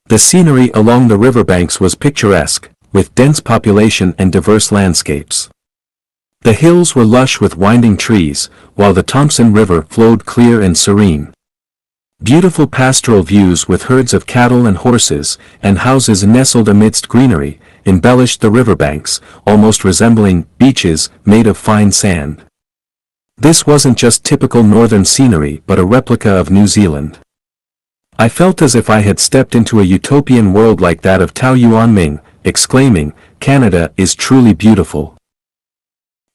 The scenery along the riverbanks was picturesque, with dense population and diverse landscapes. The hills were lush with winding trees, while the Thompson River flowed clear and serene. Beautiful pastoral views with herds of cattle and horses, and houses nestled amidst greenery, embellished the riverbanks, almost resembling beaches made of fine sand. This wasn't just typical northern scenery but a replica of New Zealand. I felt as if I had stepped into a utopian world like that of Tao Yuanming, exclaiming, "Canada is truly beautiful."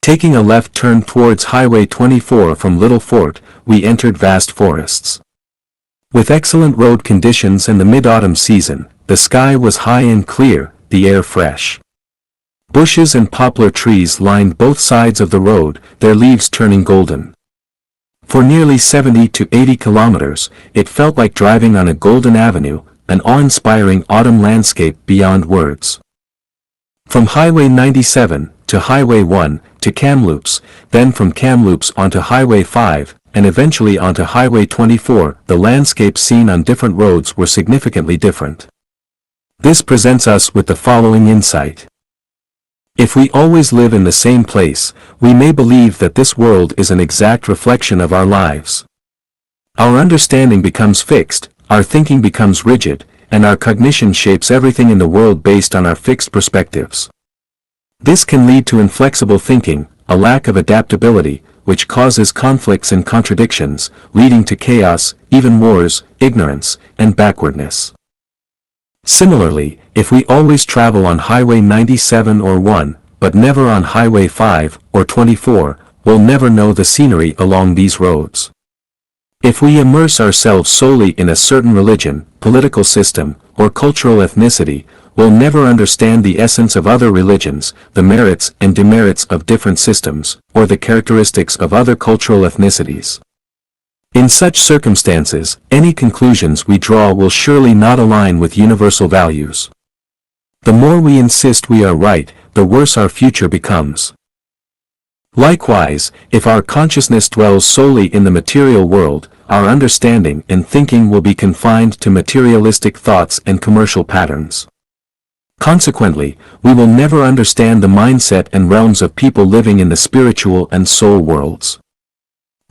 Taking a left turn towards Highway 24 from Little Fort, we entered vast forests. With excellent road conditions and the mid-autumn season, the sky was high and clear, the air fresh. Bushes and poplar trees lined both sides of the road, their leaves turning golden. For nearly 70 to 80 kilometers, it felt like driving on a golden avenue, an awe-inspiring autumn landscape beyond words. From Highway 97, to Highway 1, to Kamloops, then from Kamloops onto Highway 5, and eventually onto Highway 24, the landscapes seen on different roads were significantly different. This presents us with the following insight. If we always live in the same place, we may believe that this world is an exact reflection of our lives. Our understanding becomes fixed, our thinking becomes rigid, and our cognition shapes everything in the world based on our fixed perspectives. This can lead to inflexible thinking, a lack of adaptability, which causes conflicts and contradictions, leading to chaos, even wars, ignorance, and backwardness. Similarly, if we always travel on Highway 97 or 1, but never on Highway 5 or 24, we'll never know the scenery along these roads. If we immerse ourselves solely in a certain religion, political system, or cultural ethnicity, we'll never understand the essence of other religions, the merits and demerits of different systems, or the characteristics of other cultural ethnicities. In such circumstances, any conclusions we draw will surely not align with universal values. The more we insist we are right, the worse our future becomes. Likewise, if our consciousness dwells solely in the material world, our understanding and thinking will be confined to materialistic thoughts and commercial patterns. Consequently, we will never understand the mindset and realms of people living in the spiritual and soul worlds.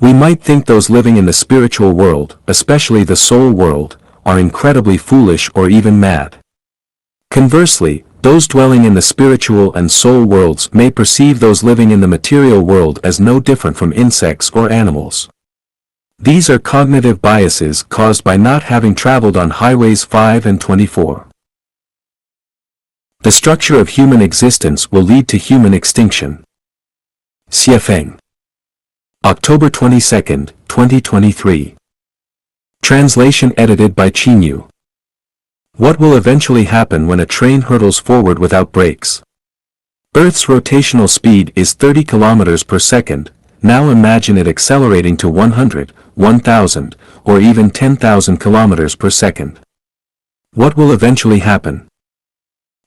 We might think those living in the spiritual world, especially the soul world, are incredibly foolish or even mad. Conversely, those dwelling in the spiritual and soul worlds may perceive those living in the material world as no different from insects or animals. These are cognitive biases caused by not having traveled on Highways 5 and 24. The structure of human existence will lead to human extinction. Xiefeng. October 22, 2023. Translation edited by Qinyu. What will eventually happen when a train hurtles forward without brakes? Earth's rotational speed is 30 kilometers per second, now imagine it accelerating to 100, 1,000, or even 10,000 kilometers per second. What will eventually happen?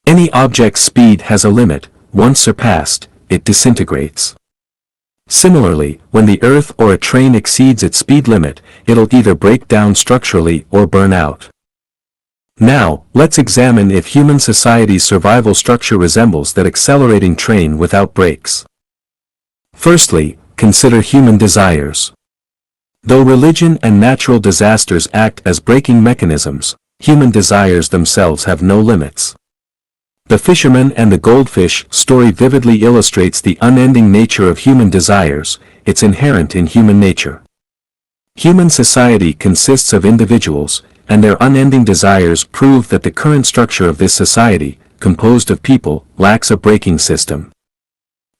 Any object's speed has a limit. Once surpassed, it disintegrates. Similarly, when the Earth or a train exceeds its speed limit, it'll either break down structurally or burn out. Now, let's examine if human society's survival structure resembles that accelerating train without brakes. Firstly, consider human desires. Though religion and natural disasters act as braking mechanisms, human desires themselves have no limits. The fisherman and the goldfish story vividly illustrates the unending nature of human desires. It's inherent in human nature. Human society consists of individuals, and their unending desires prove that the current structure of this society, composed of people, lacks a braking system.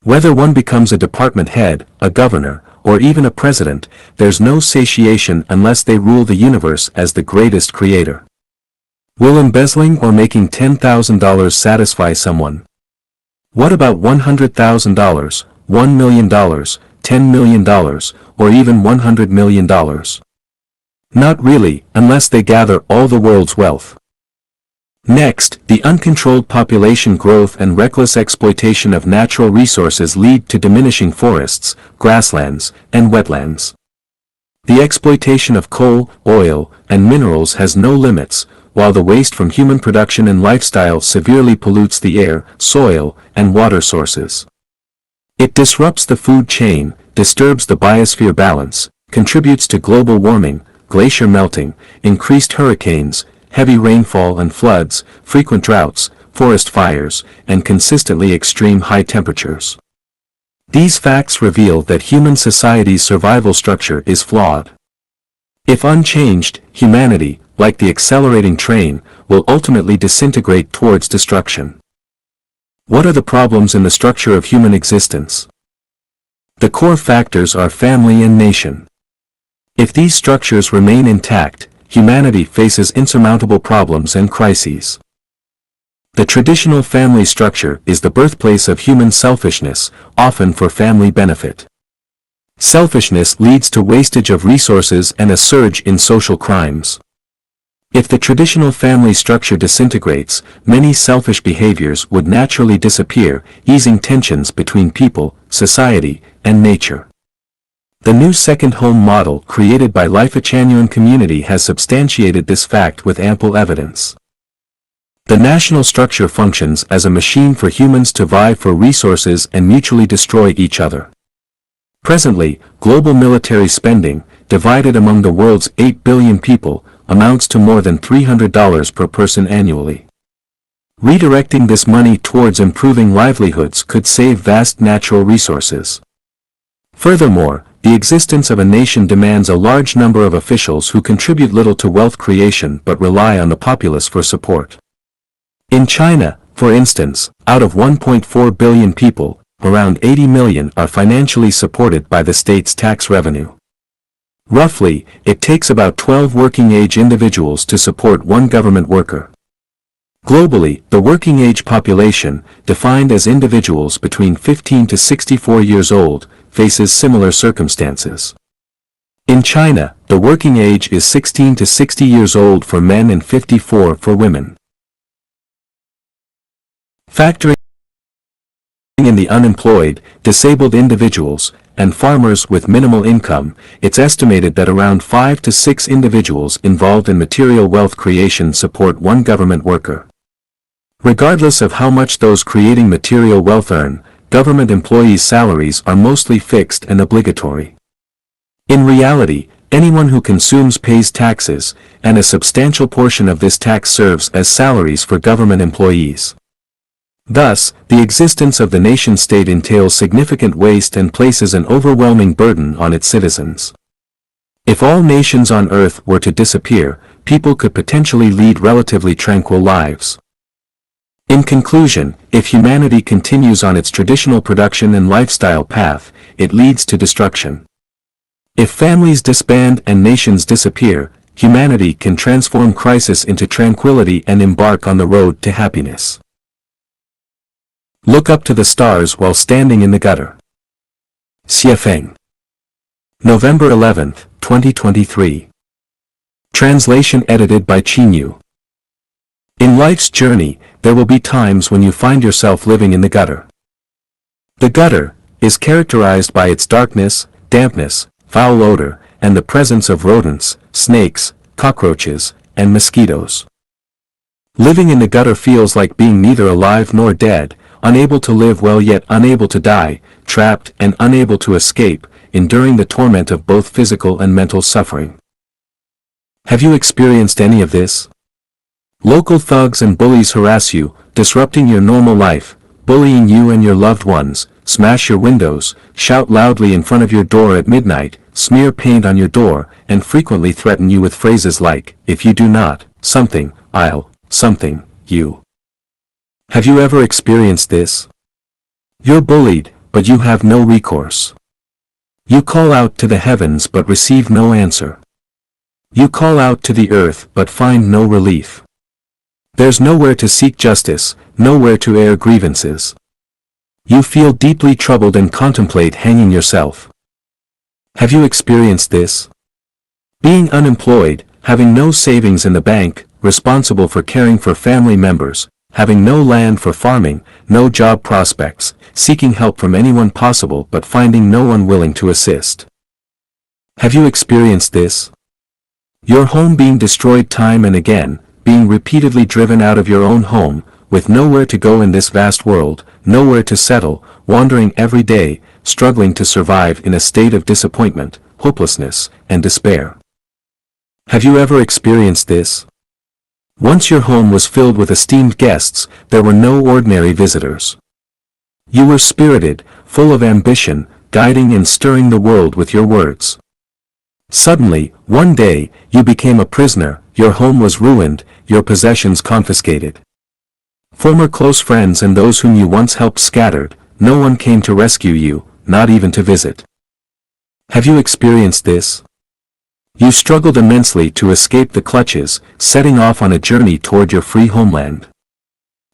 Whether one becomes a department head, a governor, or even a president, there's no satiation unless they rule the universe as the greatest creator. Will embezzling or making $10,000 satisfy someone? What about $100,000, $1 million, $10 million, or even $100 million? Not really, unless they gather all the world's wealth. Next, the uncontrolled population growth and reckless exploitation of natural resources lead to diminishing forests, grasslands, and wetlands. The exploitation of coal, oil, and minerals has no limits, while the waste from human production and lifestyle severely pollutes the air, soil, and water sources. It disrupts the food chain, disturbs the biosphere balance, contributes to global warming, glacier melting, increased hurricanes, heavy rainfall and floods, frequent droughts, forest fires, and consistently extreme high temperatures. These facts reveal that human society's survival structure is flawed. If unchanged, humanity, like the accelerating train, will ultimately disintegrate towards destruction. What are the problems in the structure of human existence? The core factors are family and nation. If these structures remain intact, humanity faces insurmountable problems and crises. The traditional family structure is the birthplace of human selfishness, often for family benefit. Selfishness leads to wastage of resources and a surge in social crimes. If the traditional family structure disintegrates, many selfish behaviors would naturally disappear, easing tensions between people, society, and nature. The new second home model created by Life-Chanyan community has substantiated this fact with ample evidence. The national structure functions as a machine for humans to vie for resources and mutually destroy each other. Presently, global military spending, divided among the world's 8 billion people, amounts to more than $300 per person annually. Redirecting this money towards improving livelihoods could save vast natural resources. Furthermore, the existence of a nation demands a large number of officials who contribute little to wealth creation but rely on the populace for support. In China, for instance, out of 1.4 billion people, around 80 million are financially supported by the state's tax revenue. Roughly, it takes about 12 working-age individuals to support one government worker. Globally, the working-age population, defined as individuals between 15 to 64 years old, faces similar circumstances. In China, the working age is 16 to 60 years old for men and 54 for women. Factoring in the unemployed, disabled individuals, and farmers with minimal income, it's estimated that around 5 to 6 individuals involved in material wealth creation support one government worker. Regardless of how much those creating material wealth earn, government employees' salaries are mostly fixed and obligatory. In reality, anyone who consumes pays taxes, and a substantial portion of this tax serves as salaries for government employees. Thus, the existence of the nation-state entails significant waste and places an overwhelming burden on its citizens. If all nations on Earth were to disappear, people could potentially lead relatively tranquil lives. In conclusion, if humanity continues on its traditional production and lifestyle path, it leads to destruction. If families disband and nations disappear, humanity can transform crisis into tranquility and embark on the road to happiness. Look up to the stars while standing in the gutter. Xie Feng. November 11, 2023. Translation edited by Qinyu. In life's journey, there will be times when you find yourself living in the gutter. The gutter is characterized by its darkness, dampness, foul odor, and the presence of rodents, snakes, cockroaches, and mosquitoes. Living in the gutter feels like being neither alive nor dead, unable to live well yet unable to die, trapped and unable to escape, enduring the torment of both physical and mental suffering. Have you experienced any of this? Local thugs and bullies harass you, disrupting your normal life, bullying you and your loved ones, smash your windows, shout loudly in front of your door at midnight, smear paint on your door, and frequently threaten you with phrases like, "If you do not, something, I'll, something, you." Have you ever experienced this? You're bullied, but you have no recourse. You call out to the heavens but receive no answer. You call out to the earth but find no relief. There's nowhere to seek justice, nowhere to air grievances. You feel deeply troubled and contemplate hanging yourself. Have you experienced this? Being unemployed, having no savings in the bank, responsible for caring for family members, having no land for farming, no job prospects, seeking help from anyone possible but finding no one willing to assist. Have you experienced this? Your home being destroyed time and again, being repeatedly driven out of your own home, with nowhere to go in this vast world, nowhere to settle, wandering every day, struggling to survive in a state of disappointment, hopelessness, and despair. Have you ever experienced this? Once your home was filled with esteemed guests, there were no ordinary visitors. You were spirited, full of ambition, guiding and stirring the world with your words. Suddenly, one day, you became a prisoner, your home was ruined, your possessions confiscated. Former close friends and those whom you once helped scattered, no one came to rescue you, not even to visit. Have you experienced this? You struggled immensely to escape the clutches, setting off on a journey toward your free homeland.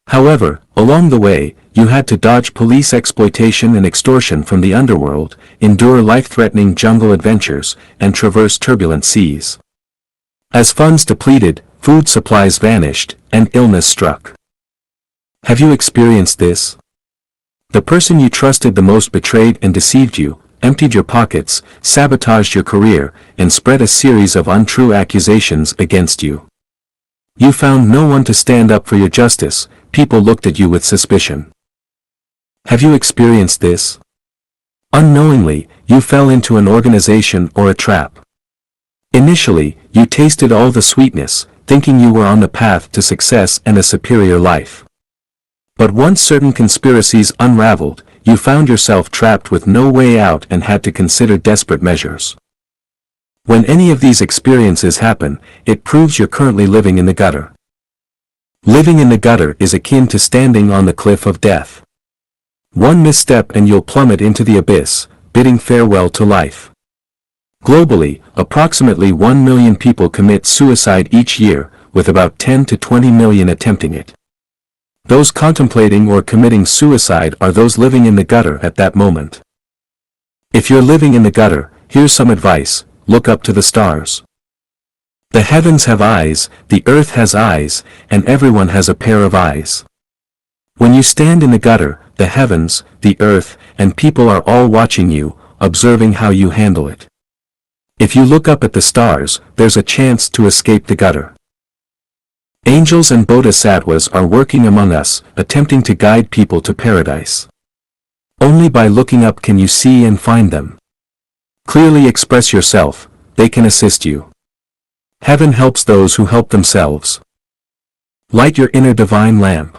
However, along the way, you had to dodge police exploitation and extortion from the underworld, endure life-threatening jungle adventures, and traverse turbulent seas. As funds depleted, food supplies vanished, and illness struck. Have you experienced this? The person you trusted the most betrayed and deceived you, emptied your pockets, sabotaged your career, and spread a series of untrue accusations against you. You found no one to stand up for your justice, people looked at you with suspicion. Have you experienced this? Unknowingly, you fell into an organization or a trap. Initially, you tasted all the sweetness, thinking you were on the path to success and a superior life. But once certain conspiracies unraveled, you found yourself trapped with no way out and had to consider desperate measures. When any of these experiences happen, it proves you're currently living in the gutter. Living in the gutter is akin to standing on the cliff of death. One misstep and you'll plummet into the abyss, bidding farewell to life. Globally, approximately 1 million people commit suicide each year, with about 10 to 20 million attempting it. Those contemplating or committing suicide are those living in the gutter at that moment. If you're living in the gutter, here's some advice: look up to the stars. The heavens have eyes, the earth has eyes, and everyone has a pair of eyes. When you stand in the gutter, the heavens, the earth, and people are all watching you, observing how you handle it. If you look up at the stars, there's a chance to escape the gutter. Angels and bodhisattvas are working among us, attempting to guide people to paradise. Only by looking up can you see and find them. Clearly express yourself, they can assist you. Heaven helps those who help themselves. Light your inner divine lamp.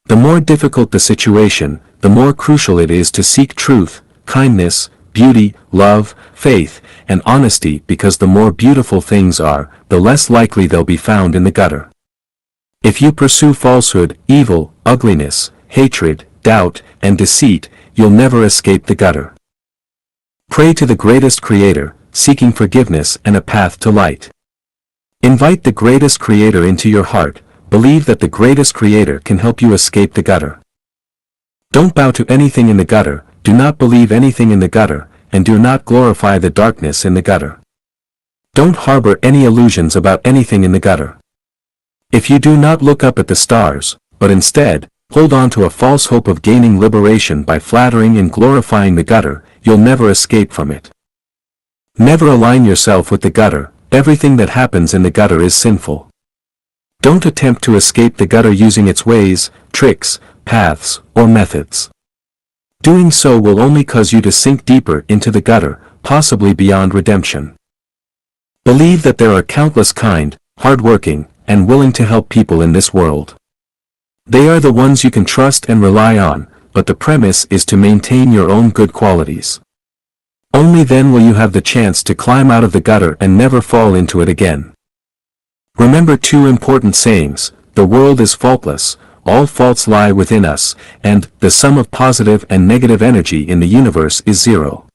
The more difficult the situation, the more crucial it is to seek truth, kindness, beauty, love, faith, and honesty, because the more beautiful things are, the less likely they'll be found in the gutter. If you pursue falsehood, evil, ugliness, hatred, doubt, and deceit, you'll never escape the gutter. Pray to the greatest Creator, seeking forgiveness and a path to light. Invite the greatest Creator into your heart, believe that the greatest Creator can help you escape the gutter. Don't bow to anything in the gutter, do not believe anything in the gutter, and do not glorify the darkness in the gutter. Don't harbor any illusions about anything in the gutter. If you do not look up at the stars, but instead, hold on to a false hope of gaining liberation by flattering and glorifying the gutter, you'll never escape from it. Never align yourself with the gutter, everything that happens in the gutter is sinful. Don't attempt to escape the gutter using its ways, tricks, paths, or methods. Doing so will only cause you to sink deeper into the gutter, possibly beyond redemption. Believe that there are countless kind, hard-working, and willing to help people in this world. They are the ones you can trust and rely on, but the premise is to maintain your own good qualities. Only then will you have the chance to climb out of the gutter and never fall into it again. Remember two important sayings: the world is faultless, all faults lie within us, and the sum of positive and negative energy in the universe is zero.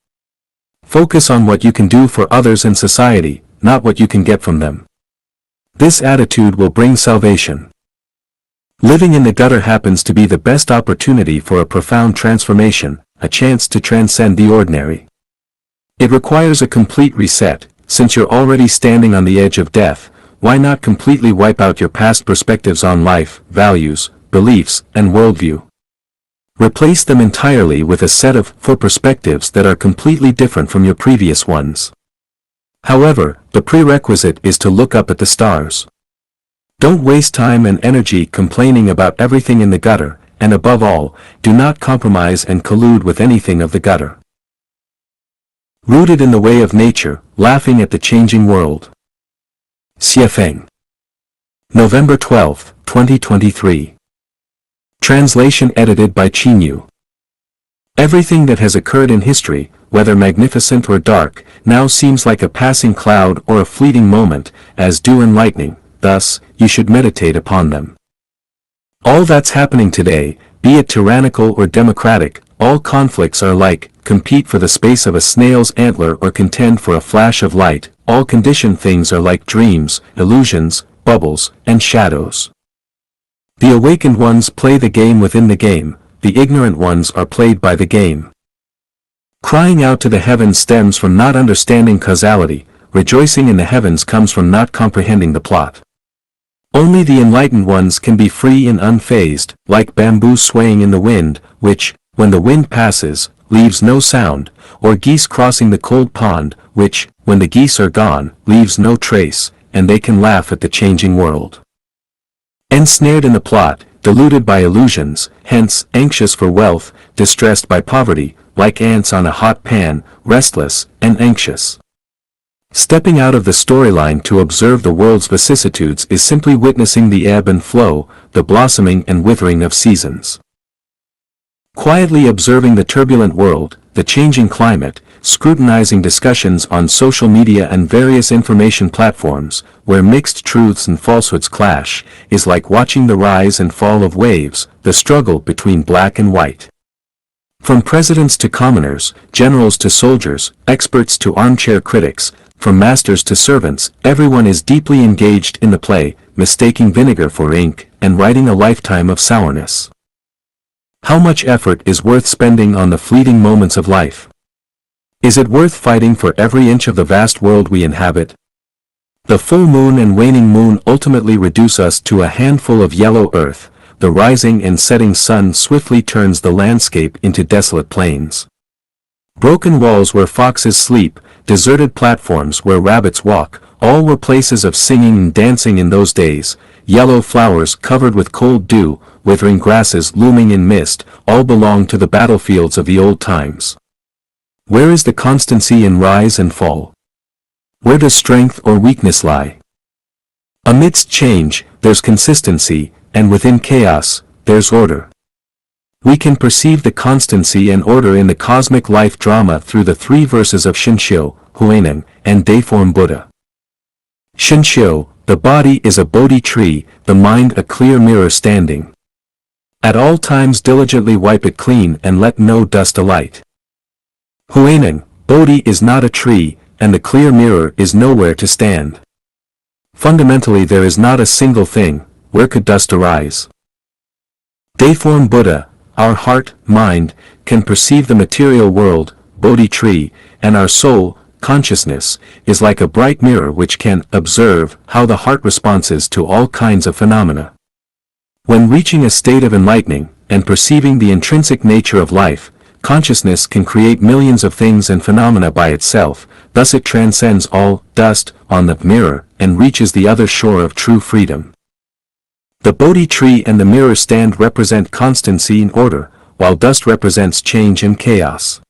Focus on what you can do for others and society, not what you can get from them. This attitude will bring salvation. Living in the gutter happens to be the best opportunity for a profound transformation, a chance to transcend the ordinary. It requires a complete reset. Since you're already standing on the edge of death, why not completely wipe out your past perspectives on life, values, beliefs, and worldview? Replace them entirely with a set of perspectives that are completely different from your previous ones. However, the prerequisite is to look up at the stars. Don't waste time and energy complaining about everything in the gutter, and above all, do not compromise and collude with anything of the gutter. Rooted in the way of nature, laughing at the changing world. Xie Feng. November 12, 2023. Translation edited by Qinyu. Everything that has occurred in history, whether magnificent or dark, now seems like a passing cloud or a fleeting moment, as dew and lightning, thus, you should meditate upon them. All that's happening today, be it tyrannical or democratic, all conflicts are like, compete for the space of a snail's antler or contend for a flash of light, all conditioned things are like dreams, illusions, bubbles, and shadows. The awakened ones play the game within the game, the ignorant ones are played by the game. Crying out to the heavens stems from not understanding causality, rejoicing in the heavens comes from not comprehending the plot. Only the enlightened ones can be free and unfazed, like bamboo swaying in the wind, which, when the wind passes, leaves no sound, or geese crossing the cold pond, which, when the geese are gone, leaves no trace, and they can laugh at the changing world. Ensnared in the plot, deluded by illusions, hence, anxious for wealth, distressed by poverty, like ants on a hot pan, restless, and anxious. Stepping out of the storyline to observe the world's vicissitudes is simply witnessing the ebb and flow, the blossoming and withering of seasons. Quietly observing the turbulent world, the changing climate, scrutinizing discussions on social media and various information platforms, where mixed truths and falsehoods clash, is like watching the rise and fall of waves, the struggle between black and white. From presidents to commoners, generals to soldiers, experts to armchair critics, from masters to servants, everyone is deeply engaged in the play, mistaking vinegar for ink, and writing a lifetime of sourness. How much effort is worth spending on the fleeting moments of life? Is it worth fighting for every inch of the vast world we inhabit? The full moon and waning moon ultimately reduce us to a handful of yellow earth. The rising and setting sun swiftly turns the landscape into desolate plains. Broken walls where foxes sleep, deserted platforms where rabbits walk, all were places of singing and dancing in those days. Yellow flowers covered with cold dew, withering grasses looming in mist, all belong to the battlefields of the old times. Where is the constancy in rise and fall? Where does strength or weakness lie? Amidst change, there's consistency, and within chaos, there's order. We can perceive the constancy and order in the cosmic life drama through the three verses of Shinshio, Huineng, and Deiform Buddha. Shinshio, the body is a Bodhi tree, the mind a clear mirror standing. At all times diligently wipe it clean and let no dust alight. Huineng, Bodhi is not a tree, and the clear mirror is nowhere to stand. Fundamentally there is not a single thing, where could dust arise? Deiform Buddha, our heart, mind, can perceive the material world, Bodhi tree, and our soul, consciousness, is like a bright mirror which can observe how the heart responds to all kinds of phenomena. When reaching a state of enlightening, and perceiving the intrinsic nature of life, consciousness can create millions of things and phenomena by itself, thus it transcends all dust on the mirror and reaches the other shore of true freedom. The Bodhi tree and the mirror stand represent constancy and order, while dust represents change and chaos.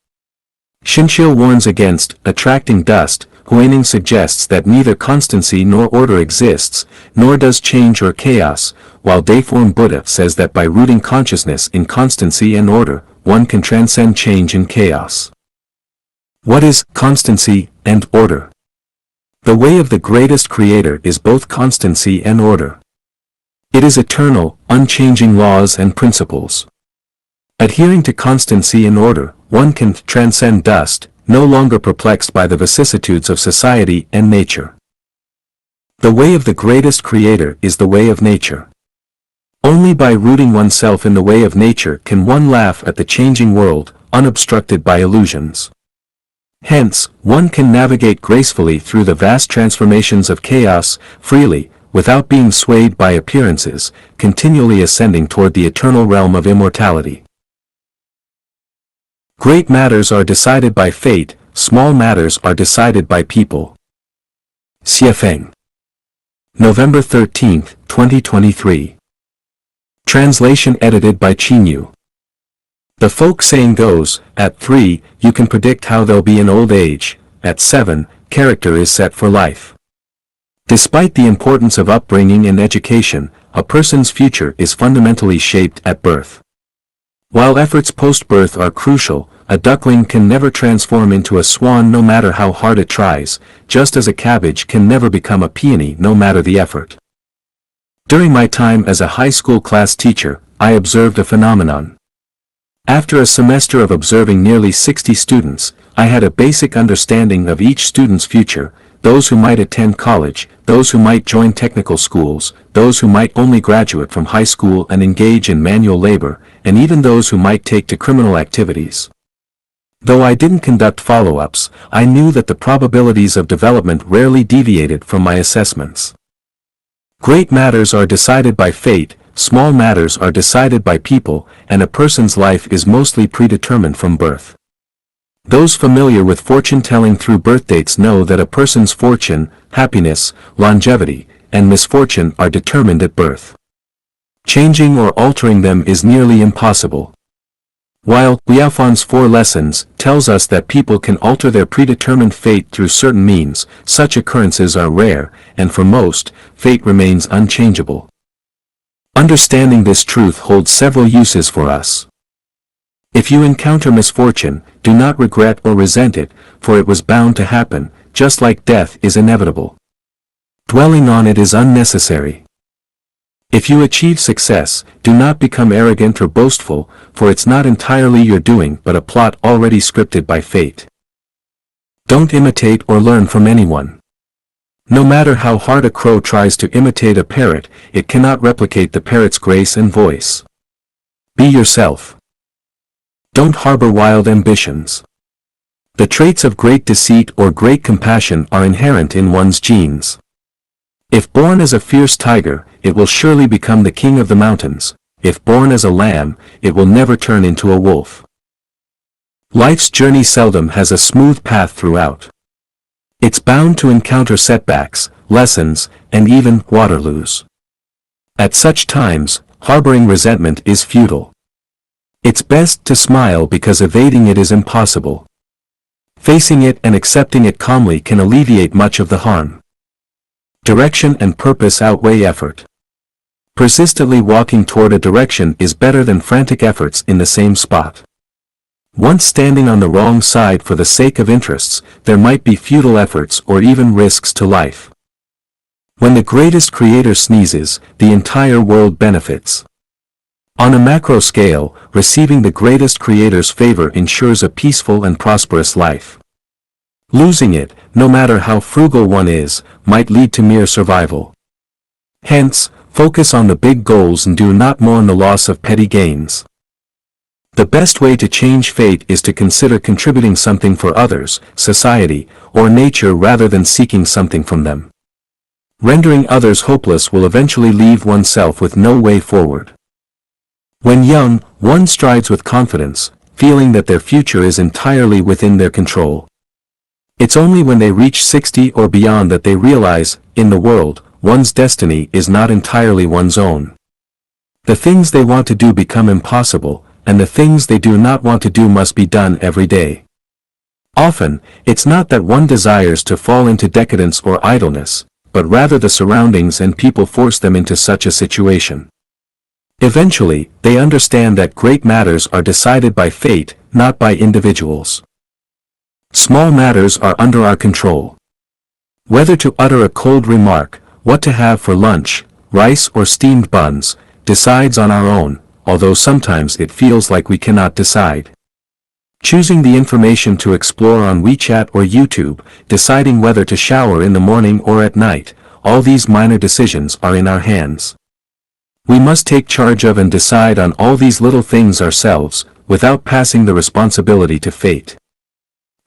Shinshil warns against attracting dust. Huineng suggests that neither constancy nor order exists, nor does change or chaos, while Daiform Buddha says that by rooting consciousness in constancy and order, one can transcend change and chaos. What is constancy and order? The way of the greatest creator is both constancy and order. It is eternal, unchanging laws and principles. Adhering to constancy and order, one can transcend dust, no longer perplexed by the vicissitudes of society and nature. The way of the greatest creator is the way of nature. Only by rooting oneself in the way of nature can one laugh at the changing world, unobstructed by illusions. Hence, one can navigate gracefully through the vast transformations of chaos, freely, without being swayed by appearances, continually ascending toward the eternal realm of immortality. Great matters are decided by fate, small matters are decided by people. Xie Feng. November 13, 2023. Translation edited by Qinyu. The folk saying goes, at 3, you can predict how they'll be in old age, at 7, character is set for life. Despite the importance of upbringing and education, a person's future is fundamentally shaped at birth. While efforts post-birth are crucial, a duckling can never transform into a swan no matter how hard it tries, just as a cabbage can never become a peony no matter the effort. During my time as a high school class teacher, I observed a phenomenon. After a semester of observing nearly 60 students, I had a basic understanding of each student's future, those who might attend college, those who might join technical schools, those who might only graduate from high school and engage in manual labor, and even those who might take to criminal activities. Though I didn't conduct follow-ups, I knew that the probabilities of development rarely deviated from my assessments. Great matters are decided by fate, small matters are decided by people, and a person's life is mostly predetermined from birth. Those familiar with fortune-telling through birthdates know that a person's fortune, happiness, longevity, and misfortune are determined at birth. Changing or altering them is nearly impossible. While Liaofan's 4 Lessons tells us that people can alter their predetermined fate through certain means, such occurrences are rare, and for most, fate remains unchangeable. Understanding this truth holds several uses for us. If you encounter misfortune, do not regret or resent it, for it was bound to happen, just like death is inevitable. Dwelling on it is unnecessary. If you achieve success, do not become arrogant or boastful, for it's not entirely your doing but a plot already scripted by fate. Don't imitate or learn from anyone. No matter how hard a crow tries to imitate a parrot, it cannot replicate the parrot's grace and voice. Be yourself. Don't harbor wild ambitions. The traits of great deceit or great compassion are inherent in one's genes. If born as a fierce tiger, it will surely become the king of the mountains. If born as a lamb, it will never turn into a wolf. Life's journey seldom has a smooth path throughout. It's bound to encounter setbacks, lessons, and even Waterloos. At such times, harboring resentment is futile. It's best to smile because evading it is impossible. Facing it and accepting it calmly can alleviate much of the harm. Direction and purpose outweigh effort. Persistently walking toward a direction is better than frantic efforts in the same spot. Once standing on the wrong side for the sake of interests, there might be futile efforts or even risks to life. When the greatest creator sneezes, the entire world benefits. On a macro scale, receiving the greatest creator's favor ensures a peaceful and prosperous life. Losing it, no matter how frugal one is, might lead to mere survival. Hence, focus on the big goals and do not mourn the loss of petty gains. The best way to change fate is to consider contributing something for others, society, or nature rather than seeking something from them. Rendering others hopeless will eventually leave oneself with no way forward. When young, one strides with confidence, feeling that their future is entirely within their control. It's only when they reach 60 or beyond that they realize, in the world, one's destiny is not entirely one's own. The things they want to do become impossible, and the things they do not want to do must be done every day. Often, it's not that one desires to fall into decadence or idleness, but rather the surroundings and people force them into such a situation. Eventually, they understand that great matters are decided by fate, not by individuals. Small matters are under our control. Whether to utter a cold remark, what to have for lunch, rice or steamed buns, decides on our own, although sometimes it feels like we cannot decide. Choosing the information to explore on WeChat or YouTube, deciding whether to shower in the morning or at night, all these minor decisions are in our hands. We must take charge of and decide on all these little things ourselves, without passing the responsibility to fate.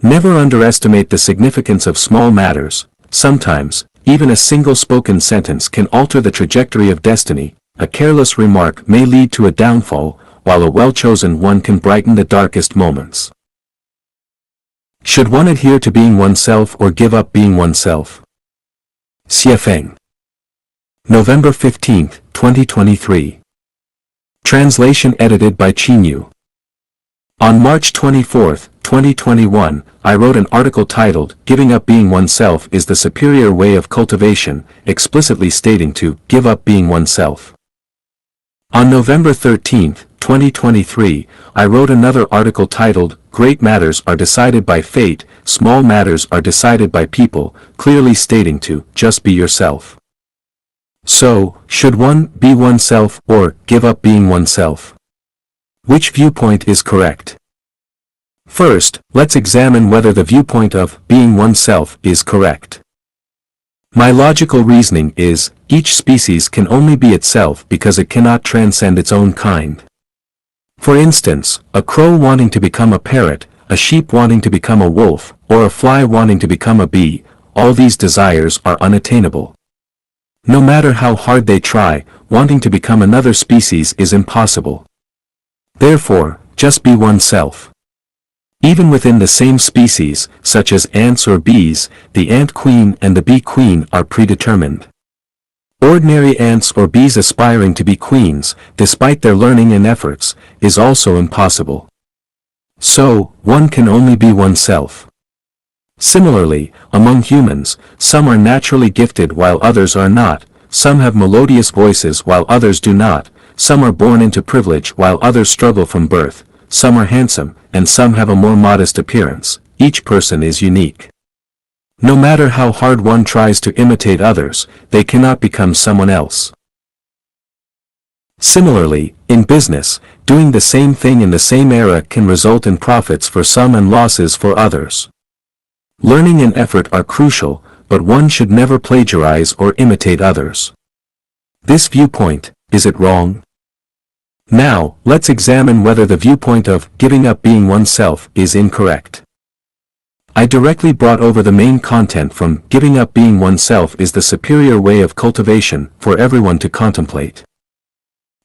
Never underestimate the significance of small matters. Sometimes, even a single spoken sentence can alter the trajectory of destiny. A careless remark may lead to a downfall, while a well-chosen one can brighten the darkest moments. Should one adhere to being oneself or give up being oneself? Xie Feng. November 15, 2023. Translation edited by Qinyu. On March 24, 2021, I wrote an article titled, "Giving Up Being Oneself is the Superior Way of Cultivation," explicitly stating to give up being oneself. On November 13, 2023, I wrote another article titled, "Great Matters Are Decided by Fate, Small Matters Are Decided by People," clearly stating to just be yourself. So, should one be oneself or give up being oneself? Which viewpoint is correct? First, let's examine whether the viewpoint of being oneself is correct. My logical reasoning is, each species can only be itself because it cannot transcend its own kind. For instance, a crow wanting to become a parrot, a sheep wanting to become a wolf, or a fly wanting to become a bee, all these desires are unattainable. No matter how hard they try, wanting to become another species is impossible. Therefore, just be oneself. Even within the same species, such as ants or bees, the ant queen and the bee queen are predetermined. Ordinary ants or bees aspiring to be queens, despite their learning and efforts, is also impossible. So, one can only be oneself. Similarly, among humans, some are naturally gifted while others are not, some have melodious voices while others do not, some are born into privilege while others struggle from birth, some are handsome, and some have a more modest appearance. Each person is unique. No matter how hard one tries to imitate others, they cannot become someone else. Similarly, in business, doing the same thing in the same era can result in profits for some and losses for others. Learning and effort are crucial, but one should never plagiarize or imitate others. This viewpoint, is it wrong? Now, let's examine whether the viewpoint of giving up being oneself is incorrect. I directly brought over the main content from Giving Up Being Oneself is the Superior Way of Cultivation for everyone to contemplate.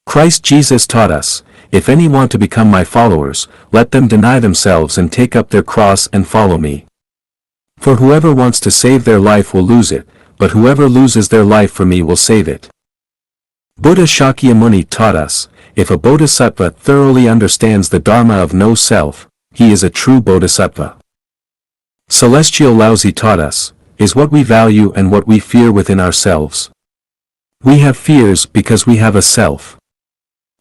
Christ Jesus taught us, "If any want to become my followers, let them deny themselves and take up their cross and follow me. For whoever wants to save their life will lose it, but whoever loses their life for me will save it." Buddha Shakyamuni taught us, if a bodhisattva thoroughly understands the dharma of no self, he is a true bodhisattva. Celestial Laozi taught us, is what we value and what we fear within ourselves. We have fears because we have a self.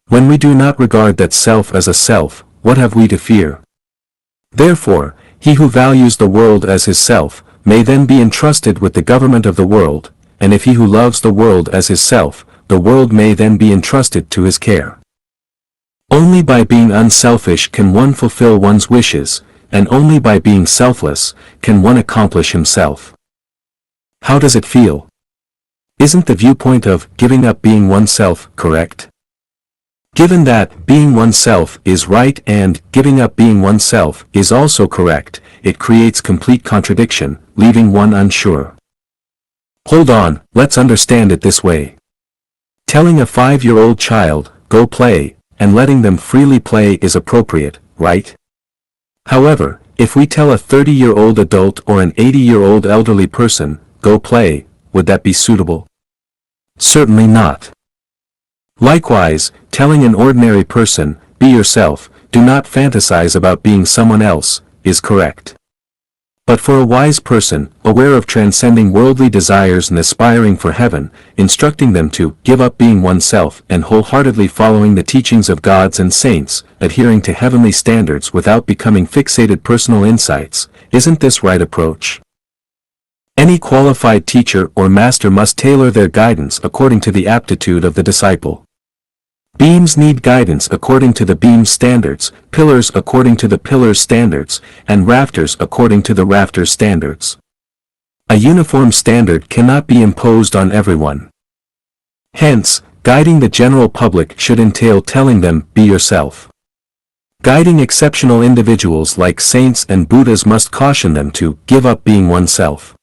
When we do not regard that self as a self, what have we to fear? Therefore, he who values the world as his self, may then be entrusted with the government of the world, and if he who loves the world as his self, the world may then be entrusted to his care. Only by being unselfish can one fulfill one's wishes, and only by being selfless, can one accomplish himself. How does it feel? Isn't the viewpoint of giving up being oneself correct? Given that being oneself is right and giving up being oneself is also correct, it creates complete contradiction, leaving one unsure. Hold on, let's understand it this way. Telling a 5-year-old child, go play, and letting them freely play is appropriate, right? However, if we tell a 30-year-old adult or an 80-year-old elderly person, go play, would that be suitable? Certainly not. Likewise, telling an ordinary person, be yourself, do not fantasize about being someone else, is correct. But for a wise person, aware of transcending worldly desires and aspiring for heaven, instructing them to give up being oneself and wholeheartedly following the teachings of gods and saints, adhering to heavenly standards without becoming fixated personal insights, isn't this right approach? Any qualified teacher or master must tailor their guidance according to the aptitude of the disciple. Beams need guidance according to the beam standards, pillars according to the pillars standards, and rafters according to the rafters standards. A uniform standard cannot be imposed on everyone. Hence, guiding the general public should entail telling them, be yourself. Guiding exceptional individuals like saints and Buddhas must caution them to give up being oneself.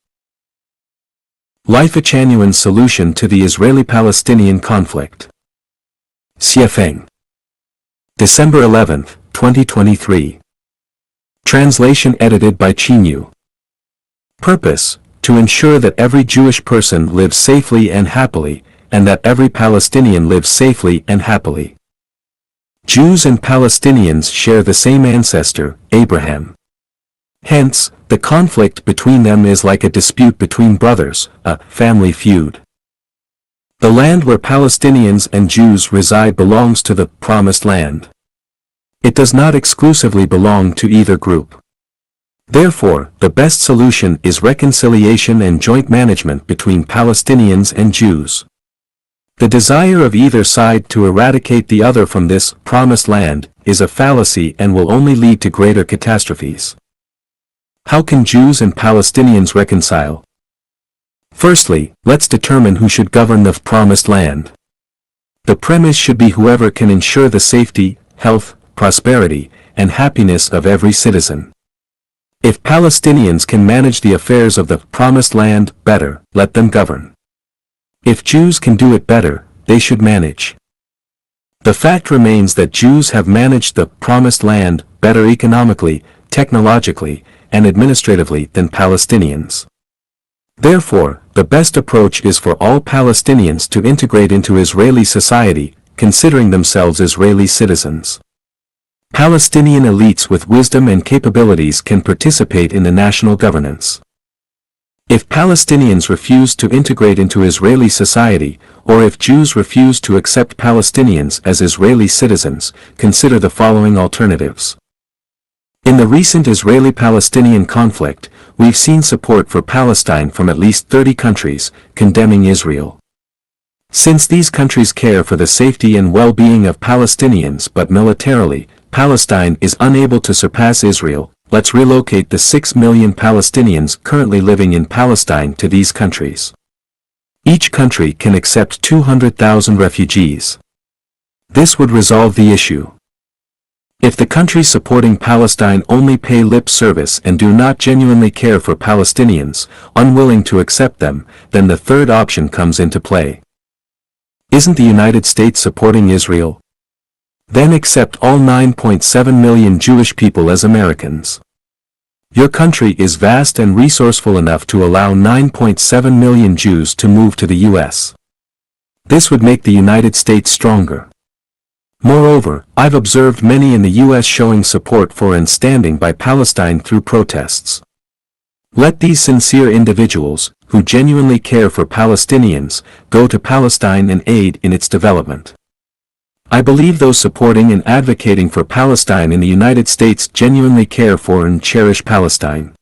Life Achanuan's solution to the Israeli-Palestinian conflict. Xiefeng. December 11, 2023. Translation edited by Chinyu. Purpose: to ensure that every Jewish person lives safely and happily, and that every Palestinian lives safely and happily. Jews and Palestinians share the same ancestor, Abraham. Hence, the conflict between them is like a dispute between brothers, a family feud. The land where Palestinians and Jews reside belongs to the Promised Land. It does not exclusively belong to either group. Therefore, the best solution is reconciliation and joint management between Palestinians and Jews. The desire of either side to eradicate the other from this Promised Land is a fallacy and will only lead to greater catastrophes. How can Jews and Palestinians reconcile? Firstly, let's determine who should govern the Promised Land. The premise should be whoever can ensure the safety, health, prosperity, and happiness of every citizen. If Palestinians can manage the affairs of the Promised Land better, let them govern. If Jews can do it better, they should manage. The fact remains that Jews have managed the Promised Land better economically, technologically, and administratively than Palestinians. Therefore, the best approach is for all Palestinians to integrate into Israeli society, considering themselves Israeli citizens. Palestinian elites with wisdom and capabilities can participate in the national governance. If Palestinians refuse to integrate into Israeli society, or if Jews refuse to accept Palestinians as Israeli citizens, consider the following alternatives. In the recent Israeli-Palestinian conflict, we've seen support for Palestine from at least 30 countries, condemning Israel. Since these countries care for the safety and well-being of Palestinians but militarily, Palestine is unable to surpass Israel, let's relocate the 6 million Palestinians currently living in Palestine to these countries. Each country can accept 200,000 refugees. This would resolve the issue. If the countries supporting Palestine only pay lip service and do not genuinely care for Palestinians, unwilling to accept them, then the third option comes into play. Isn't the United States supporting Israel? Then accept all 9.7 million Jewish people as Americans. Your country is vast and resourceful enough to allow 9.7 million Jews to move to the U.S. This would make the United States stronger. Moreover, I've observed many in the U.S. showing support for and standing by Palestine through protests. Let these sincere individuals, who genuinely care for Palestinians, go to Palestine and aid in its development. I believe those supporting and advocating for Palestine in the United States genuinely care for and cherish Palestine.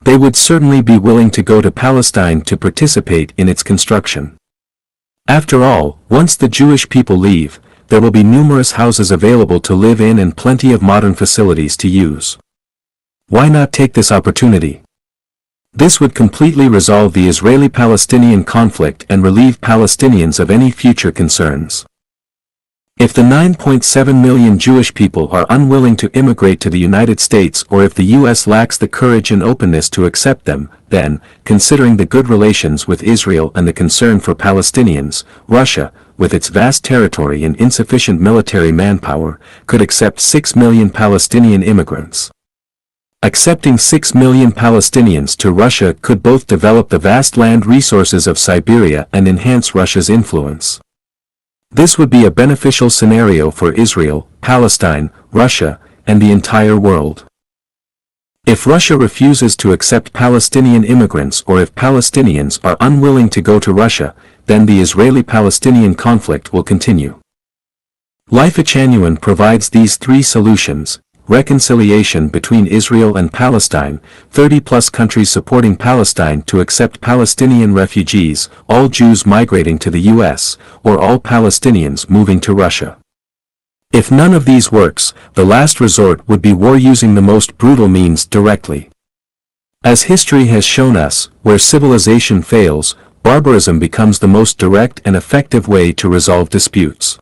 They would certainly be willing to go to Palestine to participate in its construction. After all, once the Jewish people leave, there will be numerous houses available to live in and plenty of modern facilities to use. Why not take this opportunity? This would completely resolve the Israeli-Palestinian conflict and relieve Palestinians of any future concerns. If the 9.7 million Jewish people are unwilling to immigrate to the United States, or if the U.S. lacks the courage and openness to accept them, then, considering the good relations with Israel and the concern for Palestinians, Russia, with its vast territory and insufficient military manpower, could accept 6 million Palestinian immigrants. Accepting 6 million Palestinians to Russia could both develop the vast land resources of Siberia and enhance Russia's influence. This would be a beneficial scenario for Israel, Palestine, Russia, and the entire world. If Russia refuses to accept Palestinian immigrants, or if Palestinians are unwilling to go to Russia, then the Israeli-Palestinian conflict will continue. Life Echanuan provides these three solutions: reconciliation between Israel and Palestine, 30-plus countries supporting Palestine to accept Palestinian refugees, all Jews migrating to the U.S., or all Palestinians moving to Russia. If none of these works, the last resort would be war using the most brutal means directly. As history has shown us, where civilization fails, barbarism becomes the most direct and effective way to resolve disputes.